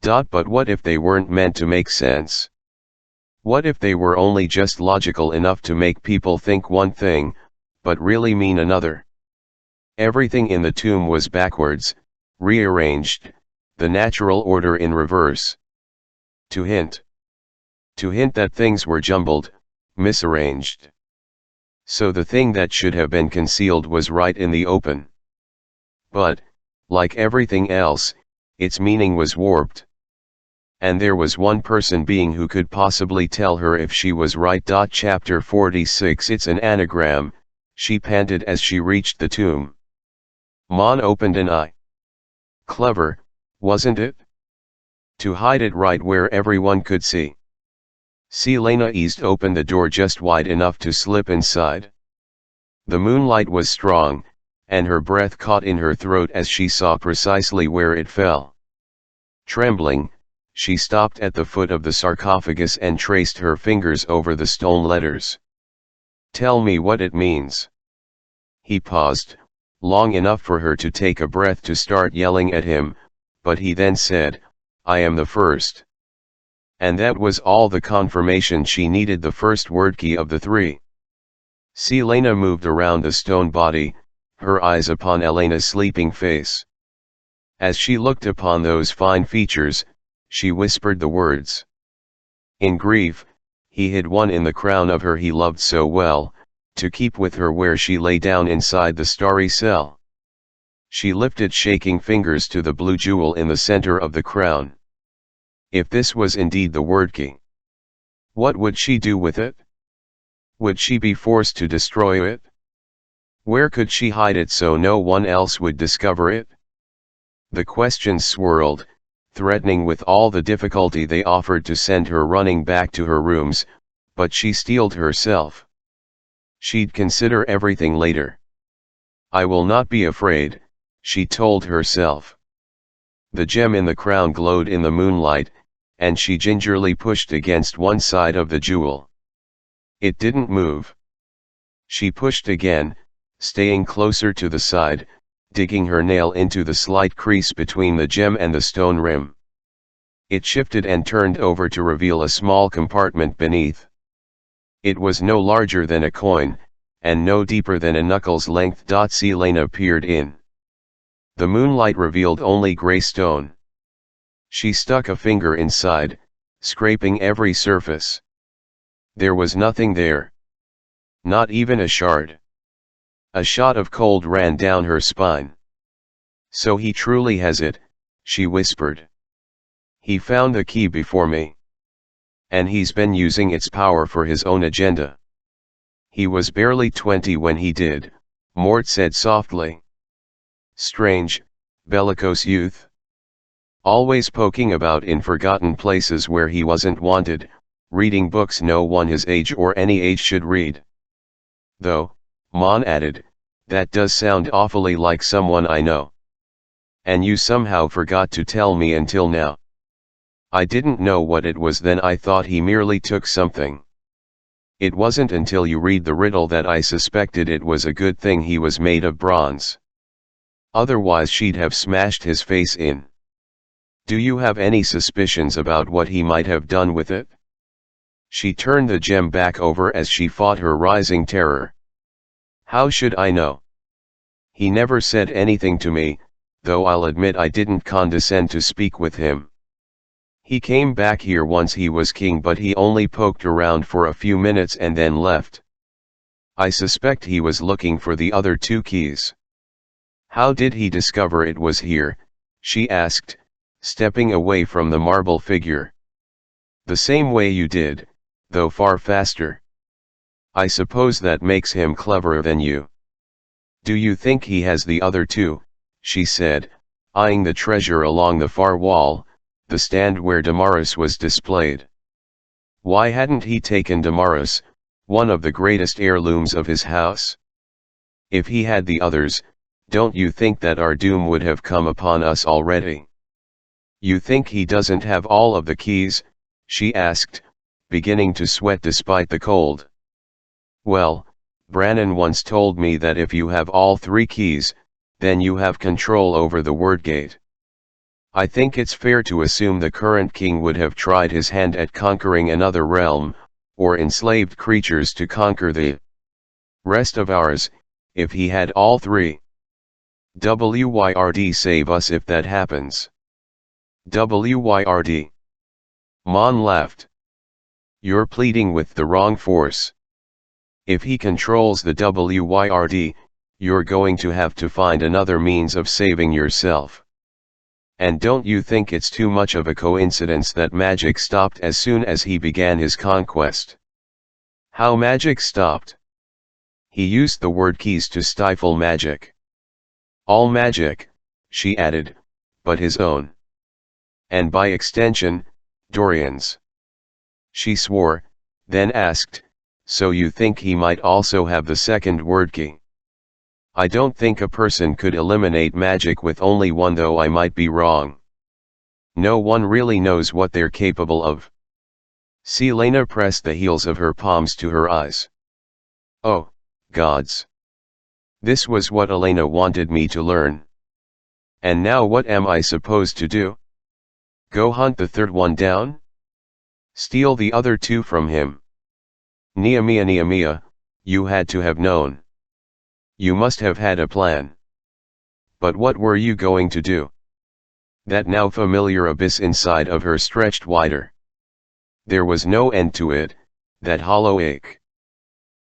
[SPEAKER 1] But what if they weren't meant to make sense? What if they were only just logical enough to make people think one thing, but really mean another? Everything in the tomb was backwards, rearranged, the natural order in reverse. To hint that things were jumbled, misarranged. So the thing that should have been concealed was right in the open. But, like everything else, its meaning was warped. And there was one being who could possibly tell her if she was right. Chapter 46 It's an anagram, she panted as she reached the tomb. Mon opened an eye. Clever, wasn't it? To hide it right where everyone could see. Selena eased open the door just wide enough to slip inside. The moonlight was strong, and her breath caught in her throat as she saw precisely where it fell. Trembling, she stopped at the foot of the sarcophagus and traced her fingers over the stone letters. Tell me what it means. He paused, long enough for her to take a breath to start yelling at him, but he then said, I am the first. And that was all the confirmation she needed, the first word key of the three. Selena moved around the stone body, her eyes upon Elena's sleeping face. As she looked upon those fine features, she whispered the words. In grief, he hid one in the crown of her he loved so well, to keep with her where she lay down inside the starry cell. She lifted shaking fingers to the blue jewel in the center of the crown. If this was indeed the word key, what would she do with it? Would she be forced to destroy it? Where could she hide it so no one else would discover it? The questions swirled, threatening with all the difficulty they offered to send her running back to her rooms, but she steeled herself. She'd consider everything later. I will not be afraid, she told herself. The gem in the crown glowed in the moonlight, and she gingerly pushed against one side of the jewel. It didn't move. She pushed again, staying closer to the side, digging her nail into the slight crease between the gem and the stone rim. It shifted and turned over to reveal a small compartment beneath. It was no larger than a coin, and no deeper than a knuckle's length. Selena peered in. The moonlight revealed only gray stone. She stuck a finger inside, scraping every surface. There was nothing there. Not even a shard. A shot of cold ran down her spine. So he truly has it, she whispered. He found the key before me. And he's been using its power for his own agenda. He was barely 20 when he did, Mort said softly. Strange, bellicose youth. Always poking about in forgotten places where he wasn't wanted, reading books no one his age or any age should read. Though, Mon added, that does sound awfully like someone I know. And you somehow forgot to tell me until now. I didn't know what it was then, I thought he merely took something. It wasn't until you read the riddle that I suspected it was a good thing he was made of bronze. Otherwise she'd have smashed his face in. Do you have any suspicions about what he might have done with it? She turned the gem back over as she fought her rising terror. How should I know? He never said anything to me, though I'll admit I didn't condescend to speak with him. He came back here once he was king, but he only poked around for a few minutes and then left. I suspect he was looking for the other two keys. How did he discover it was here? She asked, stepping away from the marble figure. The same way you did, though far faster. I suppose that makes him cleverer than you. Do you think he has the other two? She said, eyeing the treasure along the far wall, the stand where Damaris was displayed. Why hadn't he taken Damaris, one of the greatest heirlooms of his house? If he had the others, don't you think that our doom would have come upon us already? You think he doesn't have all of the keys? She asked, beginning to sweat despite the cold. Well, Brannan once told me that if you have all 3 keys, then you have control over the word gate. I think it's fair to assume the current king would have tried his hand at conquering another realm, or enslaved creatures to conquer the rest of ours, if he had all 3. WYRD save us if that happens. WYRD. Mon laughed. You're pleading with the wrong force. If he controls the WYRD, you're going to have to find another means of saving yourself. And don't you think it's too much of a coincidence that magic stopped as soon as he began his conquest? How magic stopped? He used the word keys to stifle magic. All magic, she added, but his own. And by extension, Dorian's. She swore, then asked, so you think he might also have the second word key? I don't think a person could eliminate magic with only one, though I might be wrong. No one really knows what they're capable of. Selena pressed the heels of her palms to her eyes. Oh, gods. This was what Elena wanted me to learn. And now what am I supposed to do? Go hunt the third one down? Steal the other 2 from him? Nehemiah, you had to have known. You must have had a plan. But what were you going to do? That now familiar abyss inside of her stretched wider. There was no end to it, that hollow ache.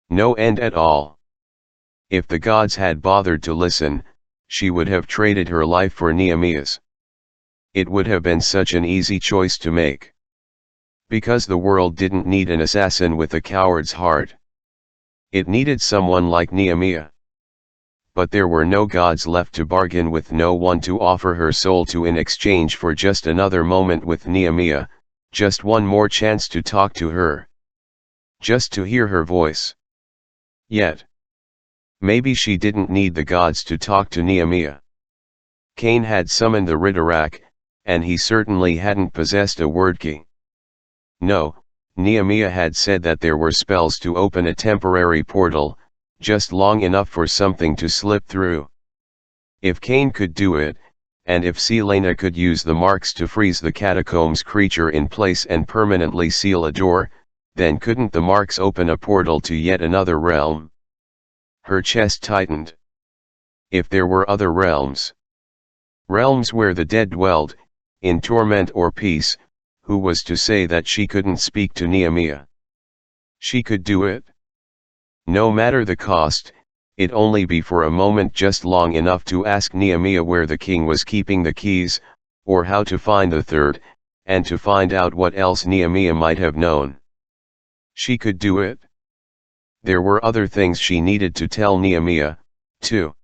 [SPEAKER 1] No end at all. If the gods had bothered to listen, she would have traded her life for Nehemiah's. It would have been such an easy choice to make. Because the world didn't need an assassin with a coward's heart. It needed someone like Nehemiah. But there were no gods left to bargain with, no one to offer her soul to in exchange for just another moment with Nehemiah, just one more chance to talk to her. Just to hear her voice. Yet. Maybe she didn't need the gods to talk to Nehemiah. Cain had summoned the Ridderak, and he certainly hadn't possessed a word key. No, Nehemiah had said that there were spells to open a temporary portal, just long enough for something to slip through. If Cain could do it, and if Selena could use the marks to freeze the catacombs creature in place and permanently seal a door, then couldn't the marks open a portal to yet another realm? Her chest tightened. If there were other realms. Realms where the dead dwelled, in torment or peace, who was to say that she couldn't speak to Nehemiah? She could do it. No matter the cost, it'd only be for a moment, just long enough to ask Nehemiah where the king was keeping the keys, or how to find the third, and to find out what else Nehemiah might have known. She could do it. There were other things she needed to tell Nehemiah, too.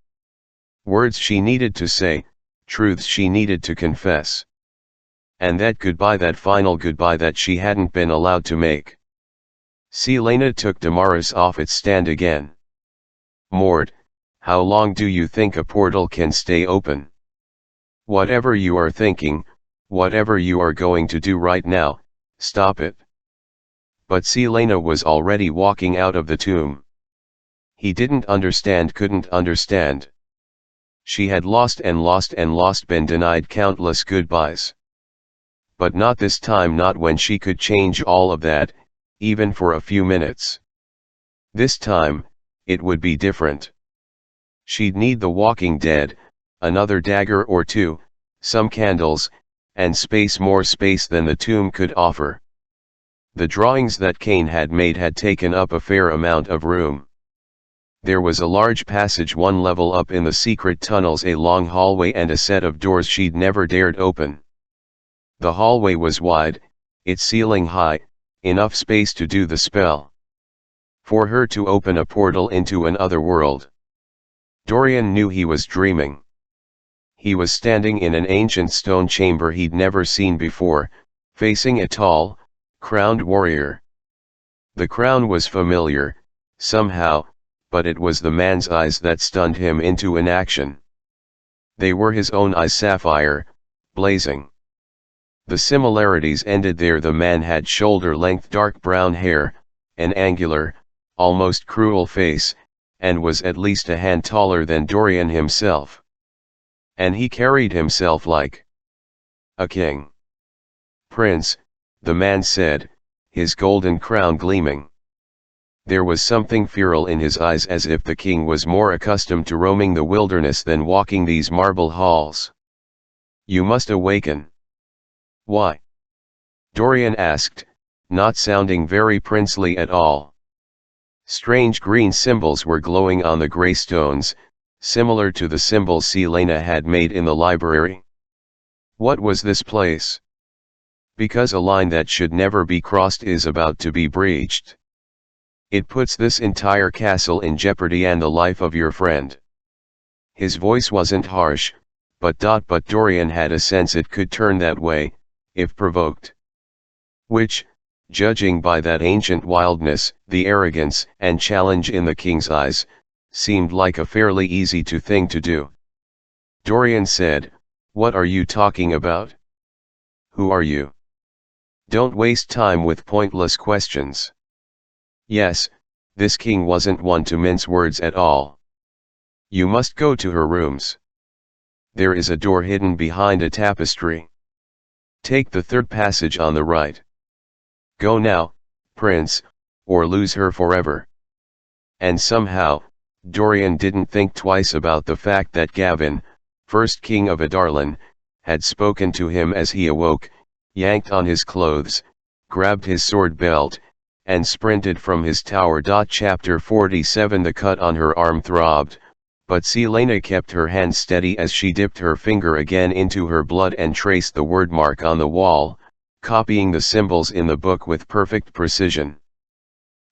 [SPEAKER 1] Words she needed to say, truths she needed to confess. And that goodbye, that final goodbye that she hadn't been allowed to make. Selena took Damaris off its stand again. Mord, how long do you think a portal can stay open? Whatever you are thinking, whatever you are going to do right now, stop it. But Selena was already walking out of the tomb. He didn't understand, couldn't understand. She had lost and lost and lost, been denied countless goodbyes. But not this time, not when she could change all of that, even for a few minutes. This time, it would be different. She'd need the Walking Dead, another dagger or 2, some candles, and space, more space than the tomb could offer. The drawings that Cain had made had taken up a fair amount of room. There was a large passage 1 level up in the secret tunnels, a long hallway, and a set of doors she'd never dared open. The hallway was wide, its ceiling high, enough space to do the spell. For her to open a portal into another world. Dorian knew he was dreaming. He was standing in an ancient stone chamber he'd never seen before, facing a tall, crowned warrior. The crown was familiar, somehow, but it was the man's eyes that stunned him into inaction. They were his own eyes, sapphire, blazing. The similarities ended there. The man had shoulder-length dark brown hair, an angular, almost cruel face, and was at least a hand taller than Dorian himself. And he carried himself like a king. "Prince," the man said, his golden crown gleaming. There was something feral in his eyes, as if the king was more accustomed to roaming the wilderness than walking these marble halls. "You must awaken." "Why?" Dorian asked, not sounding very princely at all. Strange green symbols were glowing on the grey stones, similar to the symbols Selena had made in the library. What was this place? "Because a line that should never be crossed is about to be breached. It puts this entire castle in jeopardy and the life of your friend." His voice wasn't harsh, but Dorian had a sense it could turn that way, if provoked. Which, judging by that ancient wildness, the arrogance and challenge in the king's eyes, seemed like a fairly easy thing to do. Dorian said, "What are you talking about? Who are you? Don't waste time with pointless questions." Yes, this king wasn't one to mince words at all. "You must go to her rooms. There is a door hidden behind a tapestry. Take the third passage on the right. Go now, prince, or lose her forever." And somehow, Dorian didn't think twice about the fact that Gavin, first king of Adarlan, had spoken to him as he awoke, yanked on his clothes, grabbed his sword belt, and sprinted from his tower. Chapter 47. The cut on her arm throbbed, but Selena kept her hand steady as she dipped her finger again into her blood and traced the word mark on the wall, copying the symbols in the book with perfect precision.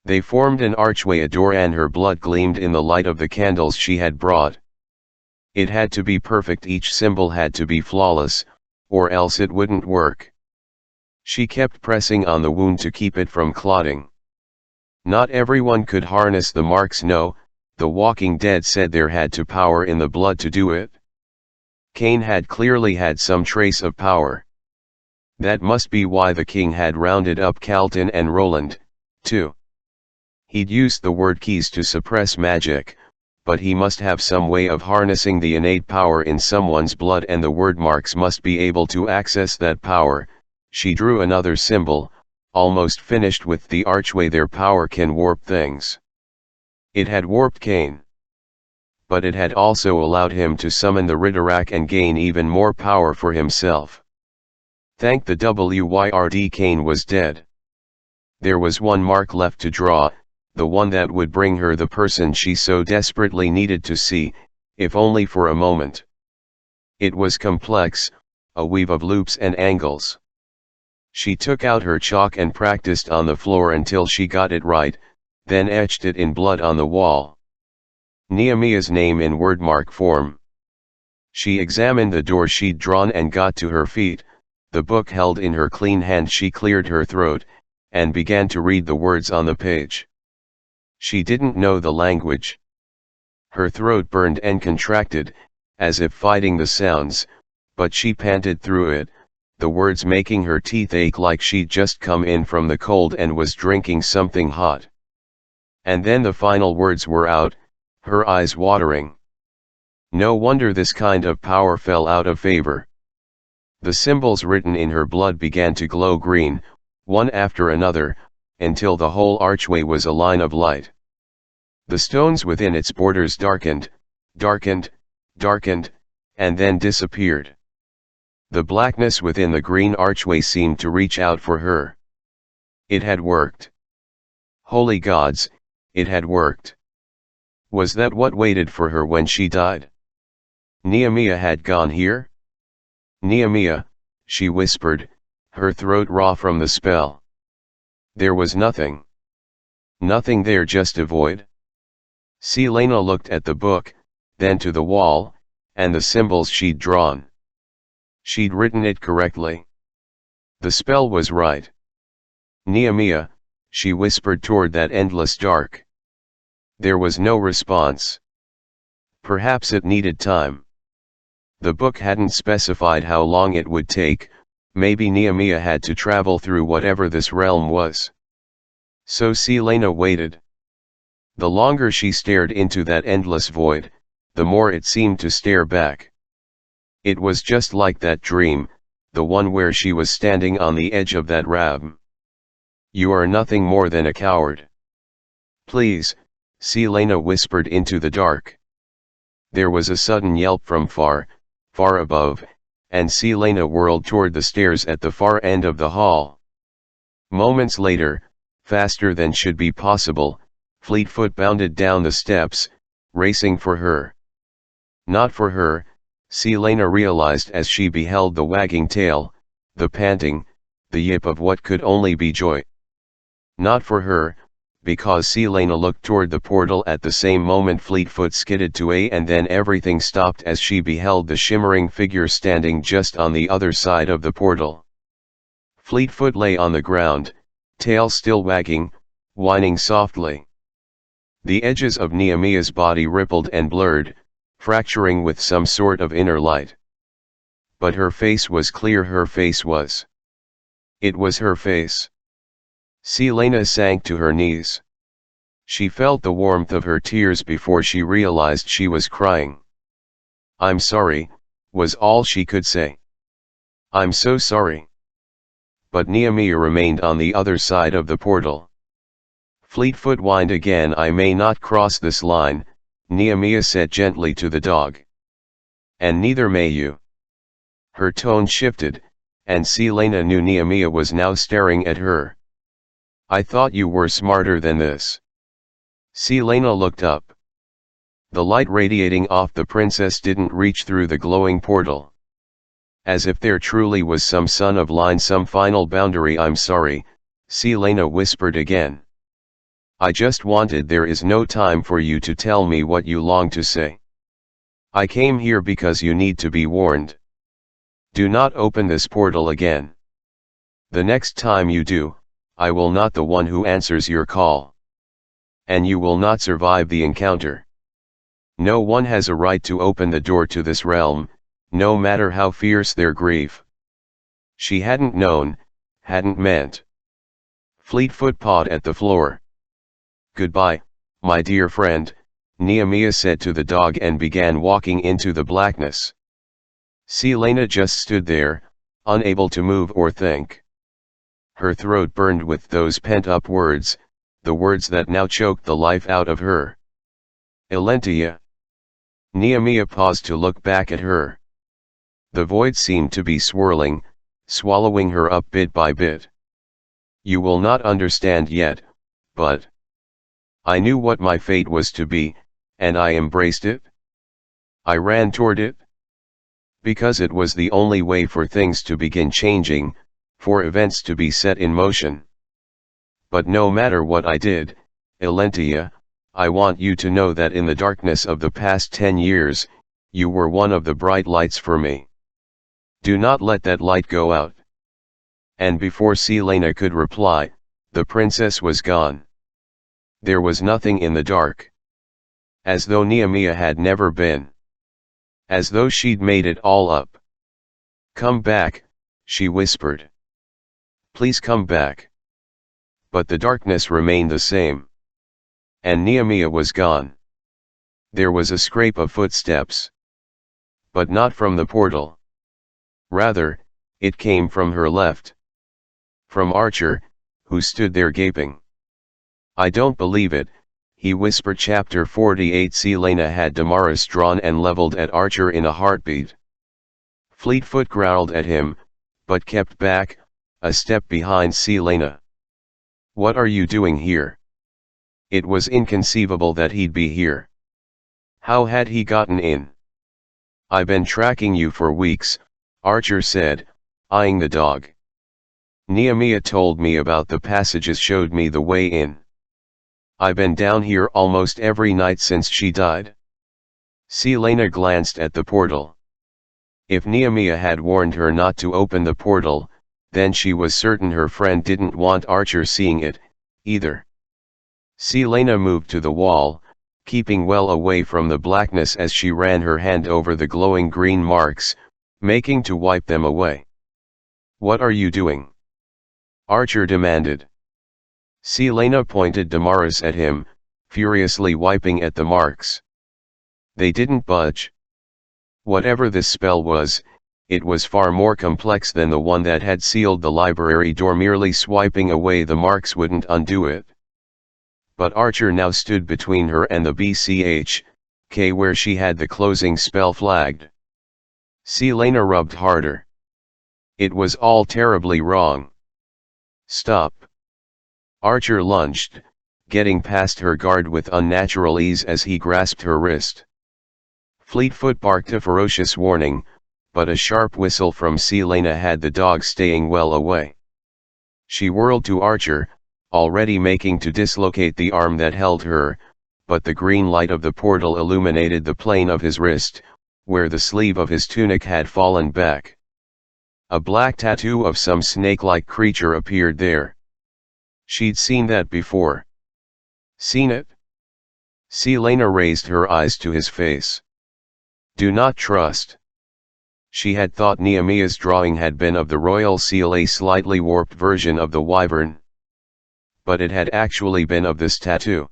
[SPEAKER 1] They formed an archway, a door, and her blood gleamed in the light of the candles she had brought. It had to be perfect, each symbol had to be flawless, or else it wouldn't work. She kept pressing on the wound to keep it from clotting. Not everyone could harness the marks. No, the Walking Dead said there had to power in the blood to do it. Cain had clearly had some trace of power. That must be why the king had rounded up Calton and Roland, too. He'd used the word keys to suppress magic, but he must have some way of harnessing the innate power in someone's blood, and the word marks must be able to access that power. She drew another symbol, almost finished with the archway. Their power can warp things. It had warped Cain. But it had also allowed him to summon the Ridderak and gain even more power for himself. Thank the Wyrd, Cain was dead. There was one mark left to draw, the one that would bring her the person she so desperately needed to see, if only for a moment. It was complex, a weave of loops and angles. She took out her chalk and practiced on the floor until she got it right, then etched it in blood on the wall. Nehemiah's name in wordmark form. She examined the door she'd drawn and got to her feet, the book held in her clean hand. She cleared her throat, and began to read the words on the page. She didn't know the language. Her throat burned and contracted, as if fighting the sounds, but she panted through it, the words making her teeth ache like she'd just come in from the cold and was drinking something hot. And then the final words were out, her eyes watering. No wonder this kind of power fell out of favor. The symbols written in her blood began to glow green, one after another, until the whole archway was a line of light. The stones within its borders darkened, darkened, darkened, and then disappeared. The blackness within the green archway seemed to reach out for her. It had worked. Holy gods, it had worked. Was that what waited for her when she died? Nehemiah had gone here? "Nehemiah," she whispered, her throat raw from the spell. There was nothing. Nothing there, just a void. Selena looked at the book, then to the wall, and the symbols she'd drawn. She'd written it correctly. The spell was right. "Nehemiah," she whispered toward that endless dark. There was no response. Perhaps it needed time. The book hadn't specified how long it would take. Maybe Nehemiah had to travel through whatever this realm was. So Selena waited. The longer she stared into that endless void, the more it seemed to stare back. It was just like that dream, the one where she was standing on the edge of that ravine. You are nothing more than a coward. Please, Selena whispered into the dark. There was a sudden yelp from far, far above, and Selena whirled toward the stairs at the far end of the hall. Moments later, faster than should be possible, Fleetfoot bounded down the steps, racing for her. Not for her, Selena realized as she beheld the wagging tail, the panting, the yip of what could only be joy. Not for her, because Selena looked toward the portal at the same moment Fleetfoot skidded to and then everything stopped as she beheld the shimmering figure standing just on the other side of the portal. Fleetfoot lay on the ground, tail still wagging, whining softly. The edges of Nehemiah's body rippled and blurred, fracturing with some sort of inner light. But her face was clear, her face was. It was her face. Selena sank to her knees. She felt the warmth of her tears before she realized she was crying. "I'm sorry," was all she could say. "I'm so sorry." But Nehemiah remained on the other side of the portal. Fleetfoot whined again. "I may not cross this line," Nehemiah said gently to the dog. "And neither may you." Her tone shifted, and Selena knew Nehemiah was now staring at her. "I thought you were smarter than this." Selena looked up. The light radiating off the princess didn't reach through the glowing portal. As if there truly was some son of line, some final boundary. "I'm sorry," Selena whispered again. "I just wanted. There is no time for you to tell me what you long to say. I came here because you need to be warned. Do not open this portal again. The next time you do, I will not the one who answers your call. And you will not survive the encounter. No one has a right to open the door to this realm, no matter how fierce their grief." She hadn't known, hadn't meant. Fleetfoot pawed at the floor. "Goodbye, my dear friend," Nehemiah said to the dog and began walking into the blackness. Selena just stood there, unable to move or think. Her throat burned with those pent-up words, the words that now choked the life out of her. "Elentia." Nehemiah paused to look back at her. The void seemed to be swirling, swallowing her up bit by bit. "You will not understand yet, but I knew what my fate was to be, and I embraced it. I ran toward it. Because it was the only way for things to begin changing, for events to be set in motion. But no matter what I did, Elentia, I want you to know that in the darkness of the past 10 years, you were one of the bright lights for me. Do not let that light go out." And before Selena could reply, the princess was gone. There was nothing in the dark. As though Nehemiah had never been. As though she'd made it all up. "Come back," she whispered. "Please come back." But the darkness remained the same. And Nehemiah was gone. There was a scrape of footsteps. But not from the portal. Rather, it came from her left. From Archer, who stood there gaping. "I don't believe it," he whispered. Chapter 48. Selena had Damaris drawn and leveled at Archer in a heartbeat. Fleetfoot growled at him, but kept back, a step behind Selena. "What are you doing here?" It was inconceivable that he'd be here. How had he gotten in? "I've been tracking you for weeks," Archer said, eyeing the dog. "Nehemiah told me about the passages, showed me the way in. I've been down here almost every night since she died." Selena glanced at the portal. If Nehemiah had warned her not to open the portal, then she was certain her friend didn't want Archer seeing it, either. Selena moved to the wall, keeping well away from the blackness as she ran her hand over the glowing green marks, making to wipe them away. "What are you doing?" Archer demanded. Selena pointed Damaris at him, furiously wiping at the marks. They didn't budge. Whatever this spell was, it was far more complex than the one that had sealed the library door. Merely swiping away the marks wouldn't undo it. But Archer now stood between her and the BCH-K where she had the closing spell flagged. Celaena rubbed harder. It was all terribly wrong. Stop. Archer lunged, getting past her guard with unnatural ease as he grasped her wrist. Fleetfoot barked a ferocious warning, but a sharp whistle from Celaena had the dog staying well away. She whirled to Archer, already making to dislocate the arm that held her, but the green light of the portal illuminated the plane of his wrist, where the sleeve of his tunic had fallen back. A black tattoo of some snake-like creature appeared there. She'd seen that before. Seen it? Celaena raised her eyes to his face. Do not trust. She had thought Nehemiah's drawing had been of the royal seal, a slightly warped version of the wyvern. But it had actually been of this tattoo.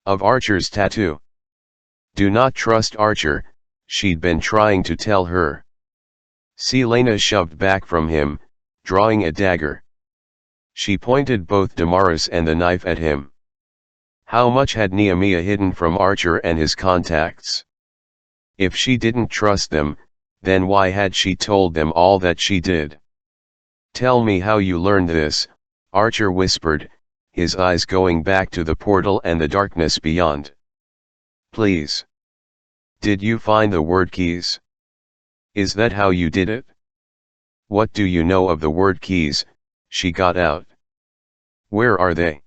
[SPEAKER 1] Of Archer's tattoo. Do not trust Archer, she'd been trying to tell her. Celaena shoved back from him, drawing a dagger. She pointed both Damaris and the knife at him. How much had Nehemiah hidden from Archer and his contacts? If she didn't trust them, then why had she told them all that she did? Tell me how you learned this, Archer whispered, his eyes going back to the portal and the darkness beyond. Please. Did you find the word keys? Is that how you did it? What do you know of the word keys? She got out. Where are they?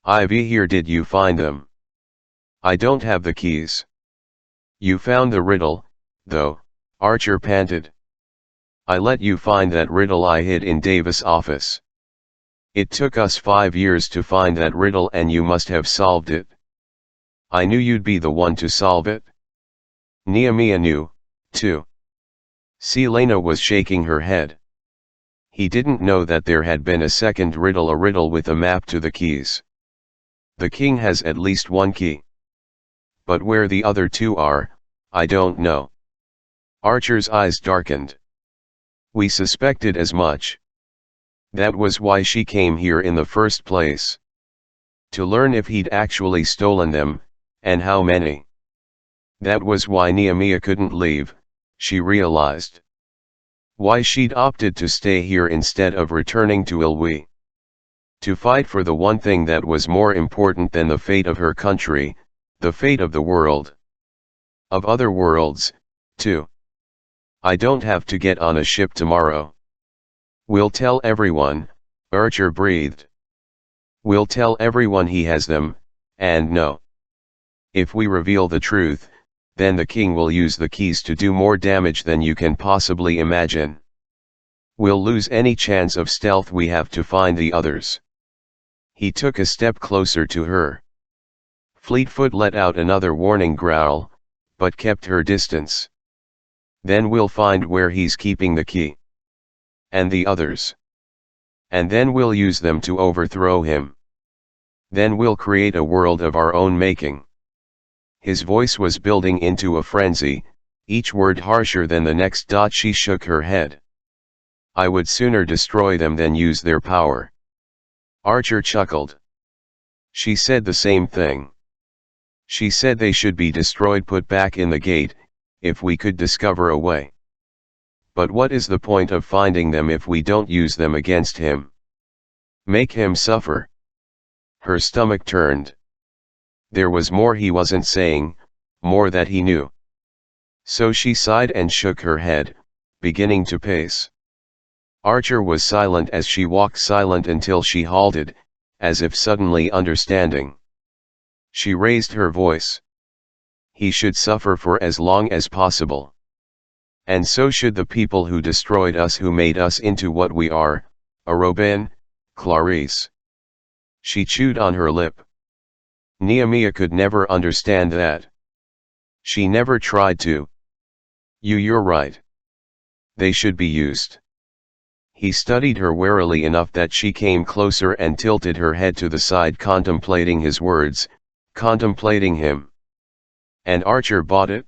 [SPEAKER 1] Ivy here. Did you find them? I don't have the keys. You found the riddle, though, Archer panted. I let you find that riddle I hid in Davis' office. It took us 5 years to find that riddle and you must have solved it. I knew you'd be the one to solve it. Nehemiah knew, too. Celaena was shaking her head. He didn't know that there had been a second riddle, a riddle with a map to the keys. The king has at least one key. But where the other two are, I don't know. Archer's eyes darkened. We suspected as much. That was why she came here in the first place. To learn if he'd actually stolen them, and how many. That was why Nehemiah couldn't leave, she realized. Why she'd opted to stay here instead of returning to Ilwi. To fight for the one thing that was more important than the fate of her country, the fate of the world. Of other worlds, too. I don't have to get on a ship tomorrow. We'll tell everyone, Archer breathed. We'll tell everyone he has them, and no. If we reveal the truth, then the king will use the keys to do more damage than you can possibly imagine. We'll lose any chance of stealth we have to find the others. He took a step closer to her. Fleetfoot let out another warning growl, but kept her distance. Then we'll find where he's keeping the key. And the others. And then we'll use them to overthrow him. Then we'll create a world of our own making. His voice was building into a frenzy, each word harsher than the next. She shook her head. I would sooner destroy them than use their power. Archer chuckled. She said the same thing. She said they should be destroyed, put back in the gate, if we could discover a way. But what is the point of finding them if we don't use them against him? Make him suffer. Her stomach turned. There was more he wasn't saying, more that he knew. So she sighed and shook her head, beginning to pace. Archer was silent as she walked, silent until she halted, as if suddenly understanding. She raised her voice. He should suffer for as long as possible. And so should the people who destroyed us, who made us into what we are, Arobin, Clarice. She chewed on her lip. Nehemiah could never understand that. She never tried to. You're right. They should be used. He studied her warily enough that she came closer and tilted her head to the side, contemplating his words, contemplating him. And Archer bought it?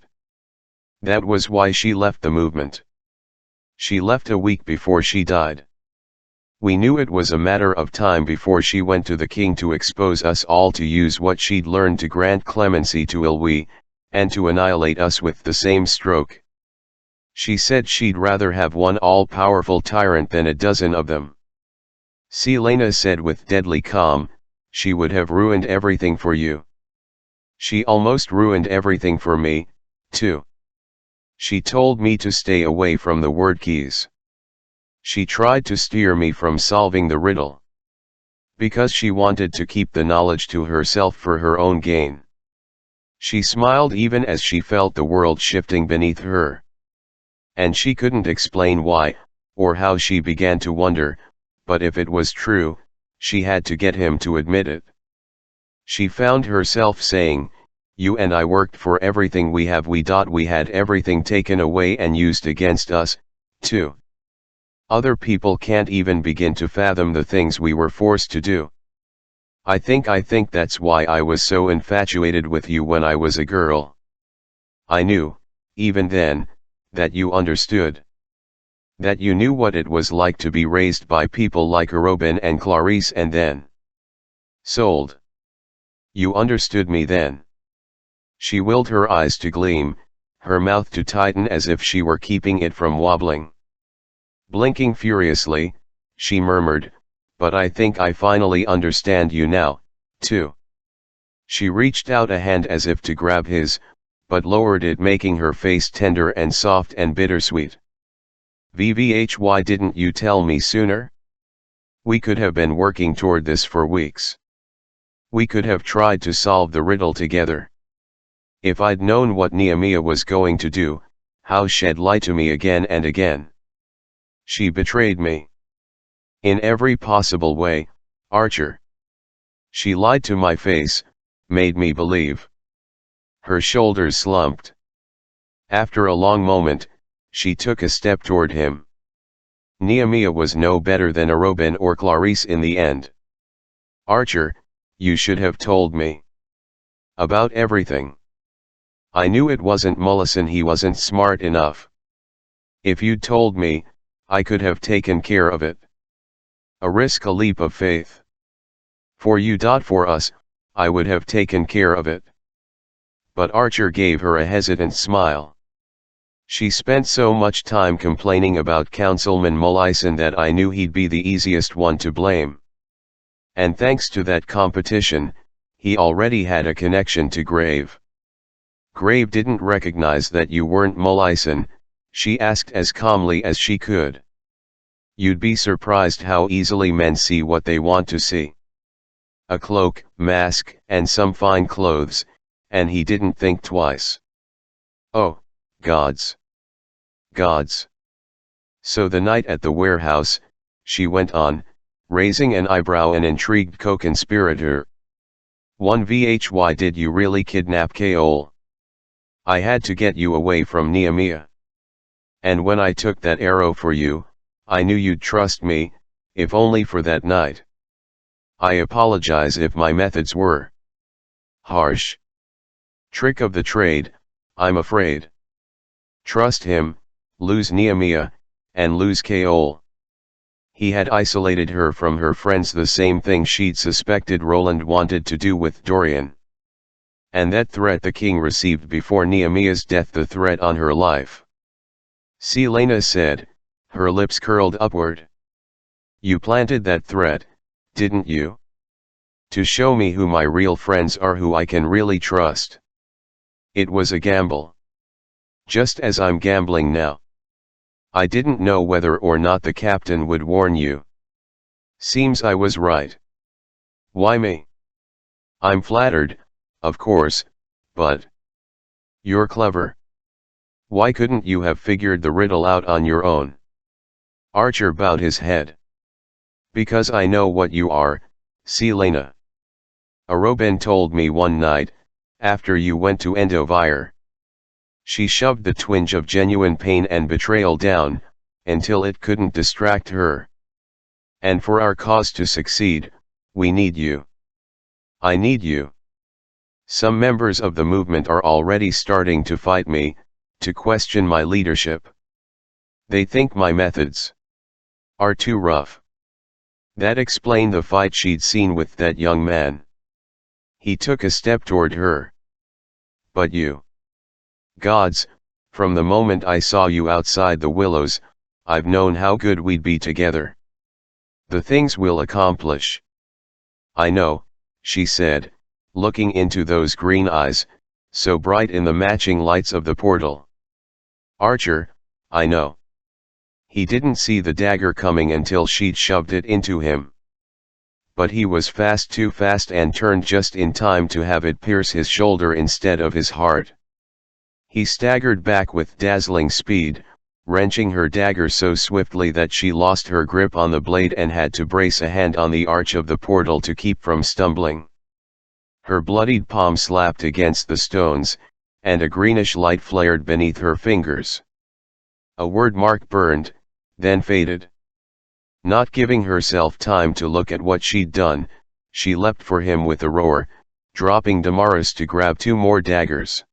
[SPEAKER 1] That was why she left the movement. She left a week before she died. We knew it was a matter of time before she went to the king to expose us all, to use what she'd learned to grant clemency to Ilwi, and to annihilate us with the same stroke. She said she'd rather have one all-powerful tyrant than a dozen of them. Selena said with deadly calm, she would have ruined everything for you. She almost ruined everything for me, too. She told me to stay away from the word keys. She tried to steer me from solving the riddle. Because she wanted to keep the knowledge to herself for her own gain. She smiled even as she felt the world shifting beneath her. And she couldn't explain why, or how. She began to wonder, but if it was true, she had to get him to admit it. She found herself saying, "You and I worked for everything we have. We had everything taken away and used against us, too. Other people can't even begin to fathom the things we were forced to do. I think that's why I was so infatuated with you when I was a girl. I knew, even then, that you understood. That you knew what it was like to be raised by people like Robin and Clarice and then sold. You understood me then." She willed her eyes to gleam, her mouth to tighten as if she were keeping it from wobbling. Blinking furiously, she murmured, "But I think I finally understand you now, too." She reached out a hand as if to grab his, but lowered it, making her face tender and soft and bittersweet. "Why didn't you tell me sooner? We could have been working toward this for weeks. We could have tried to solve the riddle together. If I'd known what Nehemiah was going to do, how she'd lie to me again and again. She betrayed me. In every possible way, Archer. She lied to my face, made me believe." Her shoulders slumped. After a long moment, she took a step toward him. Nehemiah was no better than a Robin or Clarice in the end. "Archer, you should have told me. About everything. I knew it wasn't Mullison, he wasn't smart enough. If you'd told me, I could have taken care of it. A risk, a leap of faith. For you. For us, I would have taken care of it." But Archer gave her a hesitant smile. "She spent so much time complaining about Councilman Mullison that I knew he'd be the easiest one to blame. And thanks to that competition, he already had a connection to Grave." "Grave didn't recognize that you weren't Mullison?" she asked as calmly as she could. "You'd be surprised how easily men see what they want to see. A cloak, mask, and some fine clothes, and he didn't think twice. Oh, gods. Gods. So the night at the warehouse," she went on, raising an eyebrow, "an intrigued co-conspirator. Why did you really kidnap Kaol? I had to get you away from Nehemiah. And when I took that arrow for you, I knew you'd trust me, if only for that night. I apologize if my methods were harsh. Trick of the trade, I'm afraid. Trust him, lose Nehemiah, and lose Kaol." He had isolated her from her friends, the same thing she'd suspected Roland wanted to do with Dorian. And that threat the king received before Nehemiah's death, the threat on her life. Selena said, her lips curled upward. "You planted that threat, didn't you? To show me who my real friends are, who I can really trust. It was a gamble. Just as I'm gambling now. I didn't know whether or not the captain would warn you. Seems I was right. Why me? I'm flattered, of course, but you're clever. Why couldn't you have figured the riddle out on your own?" Archer bowed his head. "Because I know what you are, Selena. Robin told me one night, after you went to Endovire." She shoved the twinge of genuine pain and betrayal down, until it couldn't distract her. "And for our cause to succeed, we need you. I need you. Some members of the movement are already starting to fight me, to question my leadership. They think my methods are too rough. That explained the fight she'd seen with that young man. He took a step toward her. But you. Gods, from the moment I saw you outside the Willows, I've known how good we'd be together. The things we'll accomplish. I know, she said, looking into those green eyes, so bright in the matching lights of the portal. Archer, I know. He didn't see the dagger coming until she'd shoved it into him. But he was fast, too fast, and turned just in time to have it pierce his shoulder instead of his heart. He staggered back with dazzling speed, wrenching her dagger so swiftly that she lost her grip on the blade and had to brace a hand on the arch of the portal to keep from stumbling. Her bloodied palm slapped against the stones, and a greenish light flared beneath her fingers. A word mark burned, then faded. Not giving herself time to look at what she'd done, she leapt for him with a roar, dropping Damaris to grab 2 more daggers.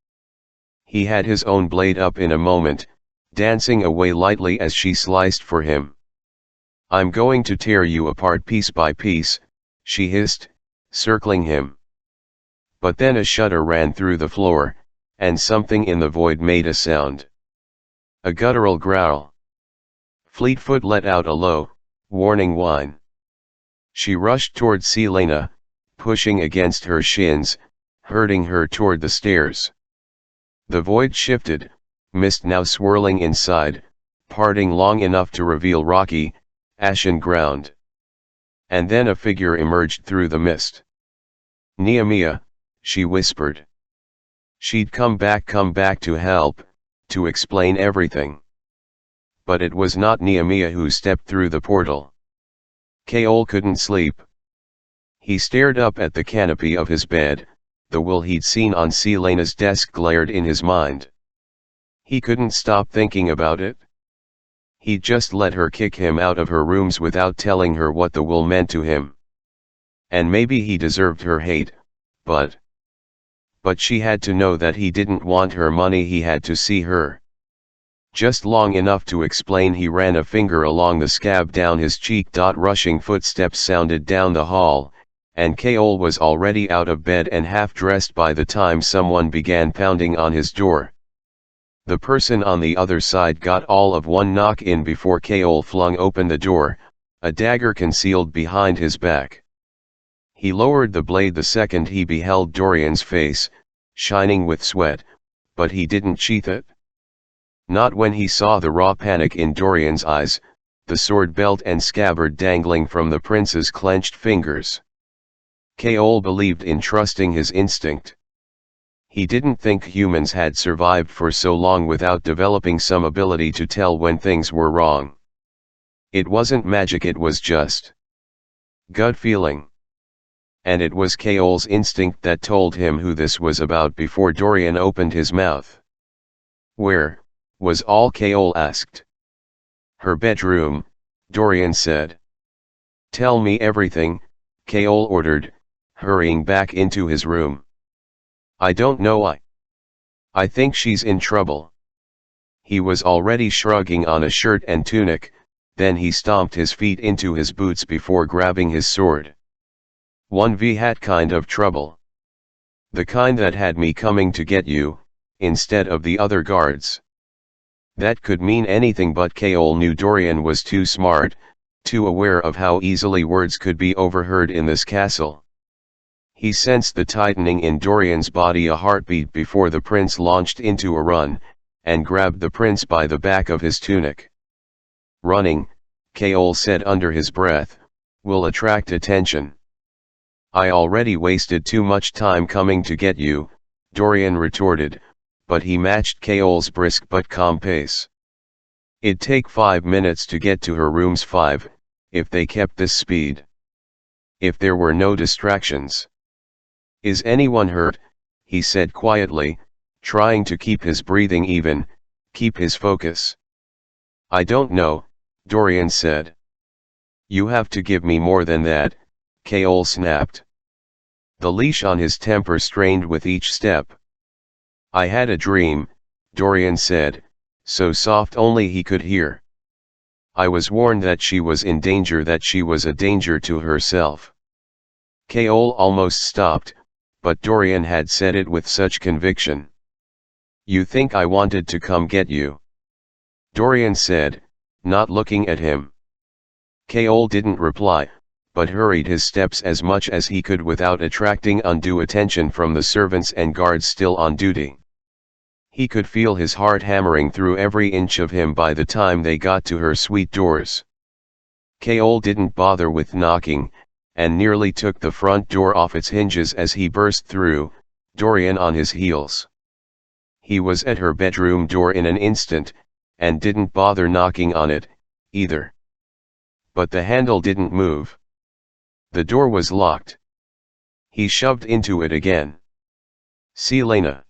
[SPEAKER 1] He had his own blade up in a moment, dancing away lightly as she sliced for him. I'm going to tear you apart piece by piece, she hissed, circling him. But then a shudder ran through the floor, and something in the void made a sound. A guttural growl. Fleetfoot let out a low, warning whine. She rushed toward Selena, pushing against her shins, hurting her toward the stairs. The void shifted, mist now swirling inside, parting long enough to reveal rocky, ashen ground. And then a figure emerged through the mist. Nehemiah, she whispered. She'd come back to help, to explain everything. But it was not Nehemiah who stepped through the portal. Kaol couldn't sleep. He stared up at the canopy of his bed, the will he'd seen on Selena's desk glared in his mind. He couldn't stop thinking about it. He'd just let her kick him out of her rooms without telling her what the will meant to him. And maybe he deserved her hate, but she had to know that he didn't want her money, he had to see her. Just long enough to explain. He ran a finger along the scab down his cheek. Rushing footsteps sounded down the hall, and Kaol was already out of bed and half-dressed by the time someone began pounding on his door. The person on the other side got all of one knock in before Kaol flung open the door, a dagger concealed behind his back. He lowered the blade the second he beheld Dorian's face, shining with sweat, but he didn't sheath it. Not when he saw the raw panic in Dorian's eyes, the sword belt and scabbard dangling from the prince's clenched fingers. Kaol believed in trusting his instinct. He didn't think humans had survived for so long without developing some ability to tell when things were wrong. It wasn't magic, it was just gut feeling. And it was Kaol's instinct that told him who this was about before Dorian opened his mouth. Where was all? Kaol asked. Her bedroom, Dorian said. Tell me everything, Kaol ordered, hurrying back into his room. I don't know. I think she's in trouble. He was already shrugging on a shirt and tunic, then he stomped his feet into his boots before grabbing his sword. 1v hat kind of trouble. The kind that had me coming to get you, instead of the other guards. That could mean anything, but Kaol knew Dorian was too smart, too aware of how easily words could be overheard in this castle. He sensed the tightening in Dorian's body a heartbeat before the prince launched into a run, and grabbed the prince by the back of his tunic. Running, Kaol said under his breath, will attract attention. I already wasted too much time coming to get you, Dorian retorted, but he matched Kaol's brisk but calm pace. It'd take 5 minutes to get to her rooms, 5, if they kept this speed. If there were no distractions. Is anyone hurt? He said quietly, trying to keep his breathing even, keep his focus. I don't know, Dorian said. You have to give me more than that, Kaol snapped. the leash on his temper strained with each step. "I had a dream," Dorian said, so soft only he could hear. "I was warned that she was in danger, that she was a danger to herself." Keol almost stopped, but Dorian had said it with such conviction. "You think I wanted to come get you?" Dorian said, not looking at him. Keol didn't reply, but hurried his steps as much as he could without attracting undue attention from the servants and guards still on duty. He could feel his heart hammering through every inch of him by the time they got to her suite doors. Keol didn't bother with knocking, and nearly took the front door off its hinges as he burst through, Dorian on his heels. He was at her bedroom door in an instant, and didn't bother knocking on it, either. But the handle didn't move. The door was locked. He shoved into it again. "Selena."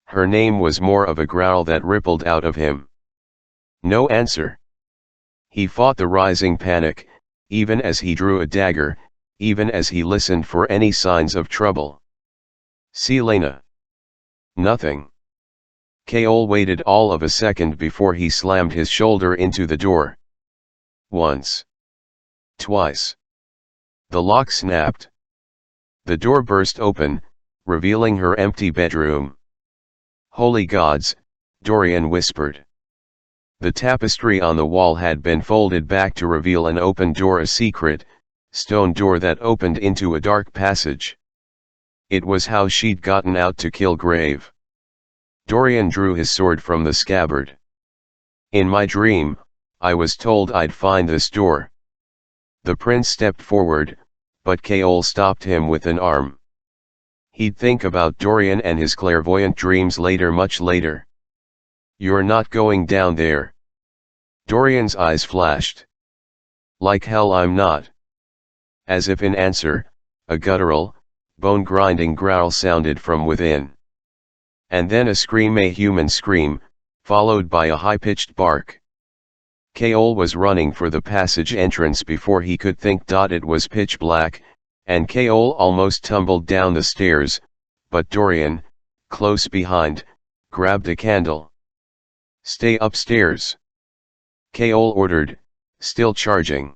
[SPEAKER 1] Her name was more of a growl that rippled out of him. No answer. He fought the rising panic, even as he drew a dagger, even as he listened for any signs of trouble. "Selena." Nothing. Keol waited all of a second before he slammed his shoulder into the door. Once. Twice. The lock snapped. The door burst open, revealing her empty bedroom. "Holy gods," Dorian whispered. The tapestry on the wall had been folded back to reveal an open door, a secret, stone door that opened into a dark passage. It was how she'd gotten out to kill Grave. Dorian drew his sword from the scabbard. "In my dream, I was told I'd find this door." The prince stepped forward, but Keol stopped him with an arm. He'd think about Dorian and his clairvoyant dreams later, much later. "You're not going down there." Dorian's eyes flashed. "Like hell I'm not." As if in answer, a guttural, bone-grinding growl sounded from within. And then a scream, a human scream, followed by a high-pitched bark. Keol was running for the passage entrance before he could think. It was pitch black, and Keol almost tumbled down the stairs, but Dorian, close behind, grabbed a candle. "Stay upstairs," Keol ordered, still charging.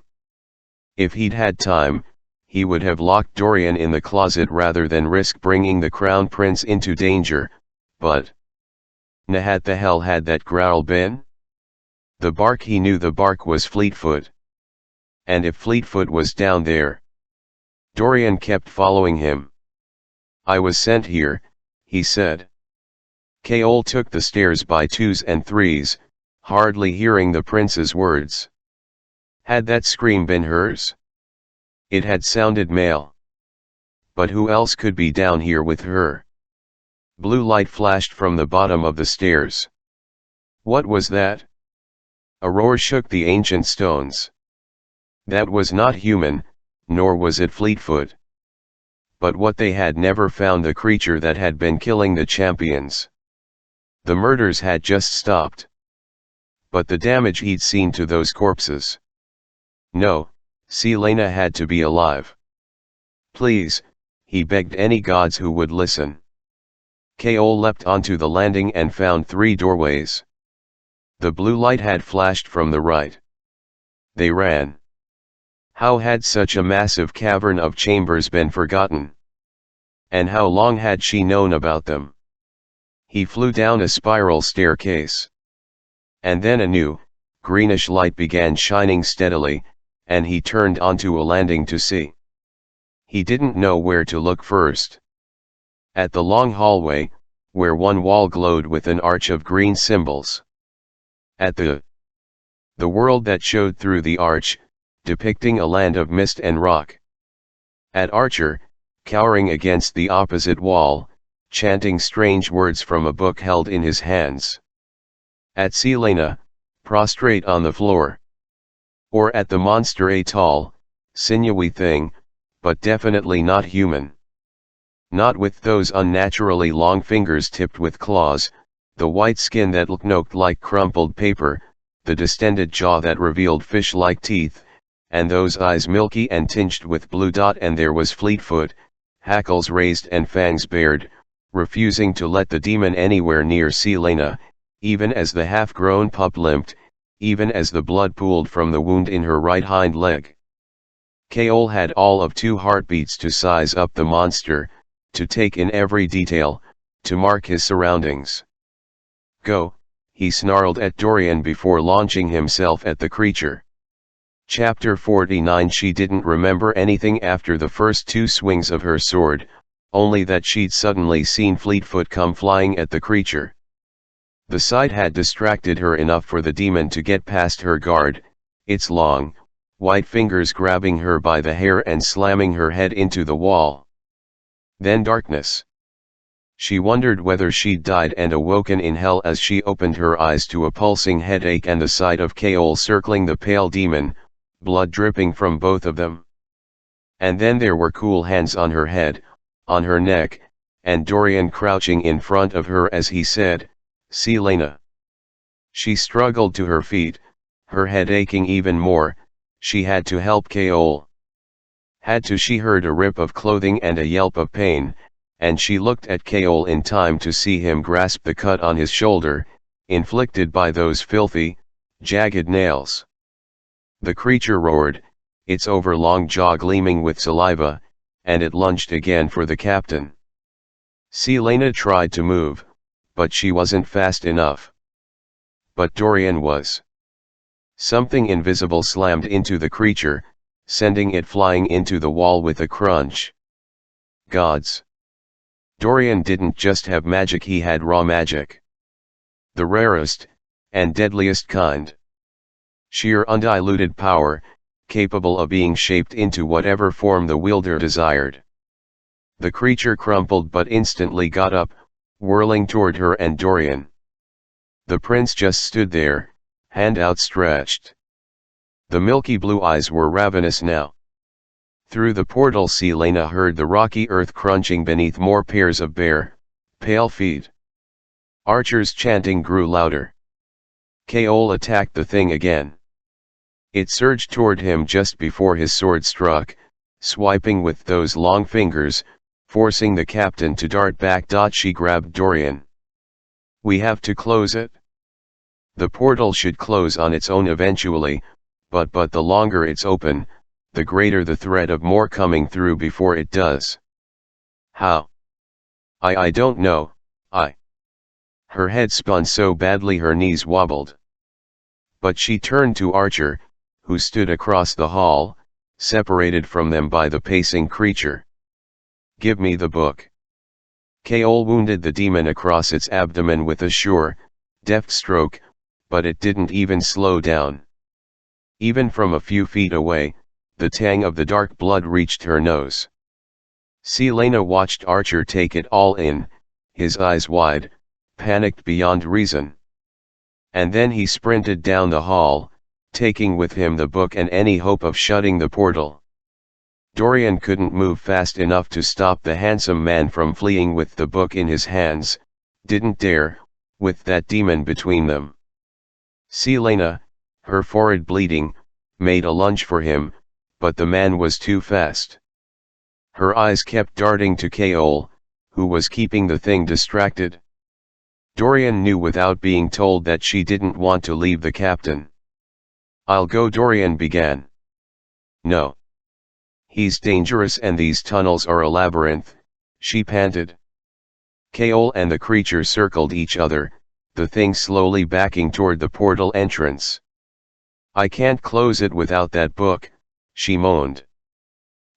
[SPEAKER 1] If he'd had time, he would have locked Dorian in the closet rather than risk bringing the crown prince into danger, but what the hell had that growl been? The bark, he knew the bark was Fleetfoot. And if Fleetfoot was down there, Dorian kept following him. "I was sent here," he said. Keol took the stairs by twos and threes, hardly hearing the prince's words. Had that scream been hers? It had sounded male. But who else could be down here with her? Blue light flashed from the bottom of the stairs. What was that? A roar shook the ancient stones. That was not human, nor was it Fleetfoot. But what they had never found, the creature that had been killing the champions. The murders had just stopped. But the damage he'd seen to those corpses. No, Selena had to be alive. Please, he begged any gods who would listen. Keol leapt onto the landing and found 3 doorways. The blue light had flashed from the right. They ran. How had such a massive cavern of chambers been forgotten? And how long had she known about them? He flew down a spiral staircase. And then a new, greenish light began shining steadily, and he turned onto a landing to see. He didn't know where to look first. At the long hallway, where one wall glowed with an arch of green symbols. At the world that showed through the arch, depicting a land of mist and rock. At Archer, cowering against the opposite wall, chanting strange words from a book held in his hands. At Selena, prostrate on the floor. Or at the monster, a tall, sinewy thing, but definitely not human. Not with those unnaturally long fingers tipped with claws, the white skin that looked like crumpled paper, the distended jaw that revealed fish-like teeth, and those eyes milky and tinged with blue. And there was Fleetfoot, hackles raised and fangs bared, refusing to let the demon anywhere near Selena, even as the half-grown pup limped, even as the blood pooled from the wound in her right hind leg. Kaol had all of 2 heartbeats to size up the monster, to take in every detail, to mark his surroundings. "Go," he snarled at Dorian before launching himself at the creature. Chapter 49. She didn't remember anything after the first 2 swings of her sword, only that she'd suddenly seen Fleetfoot come flying at the creature. The sight had distracted her enough for the demon to get past her guard, its long, white fingers grabbing her by the hair and slamming her head into the wall. Then darkness. She wondered whether she'd died and awoken in hell as she opened her eyes to a pulsing headache and the sight of Kaol circling the pale demon, blood dripping from both of them. And then there were cool hands on her head, on her neck, and Dorian crouching in front of her as he said, "Selena." She struggled to her feet, her head aching even more. She had to help Kaol. Had to. She heard a rip of clothing and a yelp of pain, and she looked at Kaol in time to see him grasp the cut on his shoulder, inflicted by those filthy, jagged nails. The creature roared, its overlong jaw gleaming with saliva, and it lunged again for the captain. Selena tried to move, but she wasn't fast enough. But Dorian was. Something invisible slammed into the creature, sending it flying into the wall with a crunch. Gods! Dorian didn't just have magic, he had raw magic. The rarest, and deadliest kind. Sheer undiluted power, capable of being shaped into whatever form the wielder desired. The creature crumpled but instantly got up, whirling toward her and Dorian. The prince just stood there, hand outstretched. The milky blue eyes were ravenous now. Through the portal Selena heard the rocky earth crunching beneath more pairs of bare, pale feet. Archer's chanting grew louder. Kaol attacked the thing again. It surged toward him just before his sword struck, swiping with those long fingers, forcing the captain to dart back. She grabbed Dorian. "We have to close it. The portal should close on its own eventually, but the longer it's open, the greater the threat of more coming through before it does." "How?" I don't know, Her head spun so badly her knees wobbled. But she turned to Archer, who stood across the hall, separated from them by the pacing creature. "Give me the book." Kaol wounded the demon across its abdomen with a sure, deft stroke, but it didn't even slow down. Even from a few feet away, the tang of the dark blood reached her nose. Selena watched Archer take it all in, his eyes wide, panicked beyond reason. And then he sprinted down the hall, taking with him the book and any hope of shutting the portal. Dorian couldn't move fast enough to stop the handsome man from fleeing with the book in his hands, didn't dare, with that demon between them. Selena, her forehead bleeding, made a lunge for him, but the man was too fast. Her eyes kept darting to Kaol, who was keeping the thing distracted. Dorian knew without being told that she didn't want to leave the captain. "I'll go," Dorian began. "No. He's dangerous and these tunnels are a labyrinth," she panted. Kaol and the creature circled each other, the thing slowly backing toward the portal entrance. "I can't close it without that book," she moaned.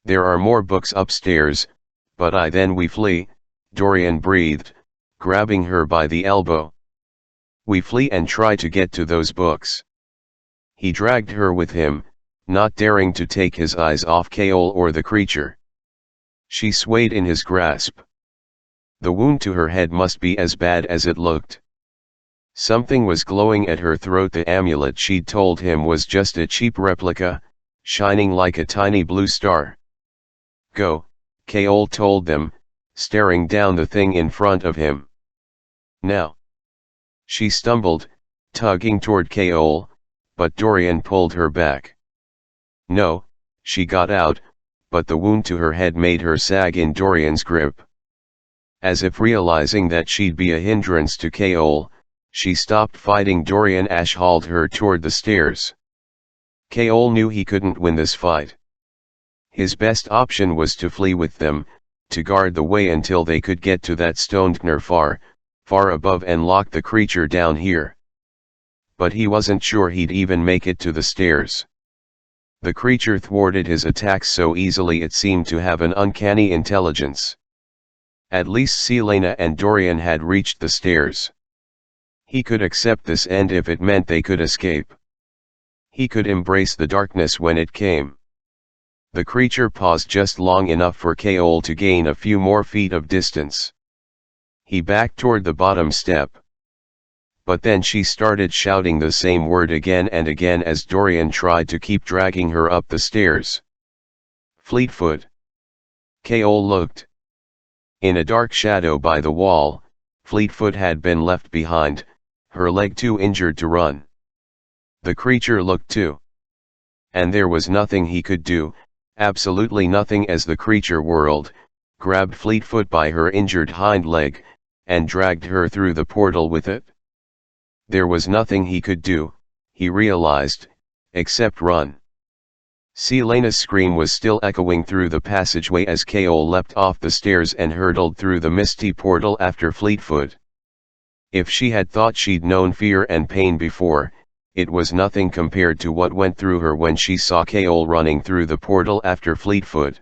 [SPEAKER 1] "There are more books upstairs, but then we flee," Dorian breathed, grabbing her by the elbow. "We flee and try to get to those books." He dragged her with him, not daring to take his eyes off Kaol or the creature. She swayed in his grasp. The wound to her head must be as bad as it looked. Something was glowing at her throat. The amulet she'd told him was just a cheap replica, shining like a tiny blue star. "Go," Kaol told them, staring down the thing in front of him. "Now." She stumbled, tugging toward Kaol, but Dorian pulled her back. "No," she got out, but the wound to her head made her sag in Dorian's grip. As if realizing that she'd be a hindrance to Kaol, she stopped fighting Dorian. Ash hauled her toward the stairs. Kaol knew he couldn't win this fight. His best option was to flee with them, to guard the way until they could get to that stoned Gner far above and lock the creature down here. But he wasn't sure he'd even make it to the stairs. The creature thwarted his attacks so easily it seemed to have an uncanny intelligence. At least Selena and Dorian had reached the stairs. He could accept this end if it meant they could escape. He could embrace the darkness when it came. The creature paused just long enough for Kaol to gain a few more feet of distance. He backed toward the bottom step. But then she started shouting the same word again and again as Dorian tried to keep dragging her up the stairs. Fleetfoot. Kaol looked. In a dark shadow by the wall, Fleetfoot had been left behind, her leg too injured to run. The creature looked too. And there was nothing he could do, absolutely nothing, as the creature whirled, grabbed Fleetfoot by her injured hind leg, and dragged her through the portal with it. There was nothing he could do, he realized, except run. Selena's scream was still echoing through the passageway as Kaol leapt off the stairs and hurtled through the misty portal after Fleetfoot. If she had thought she'd known fear and pain before, it was nothing compared to what went through her when she saw Kaol running through the portal after Fleetfoot.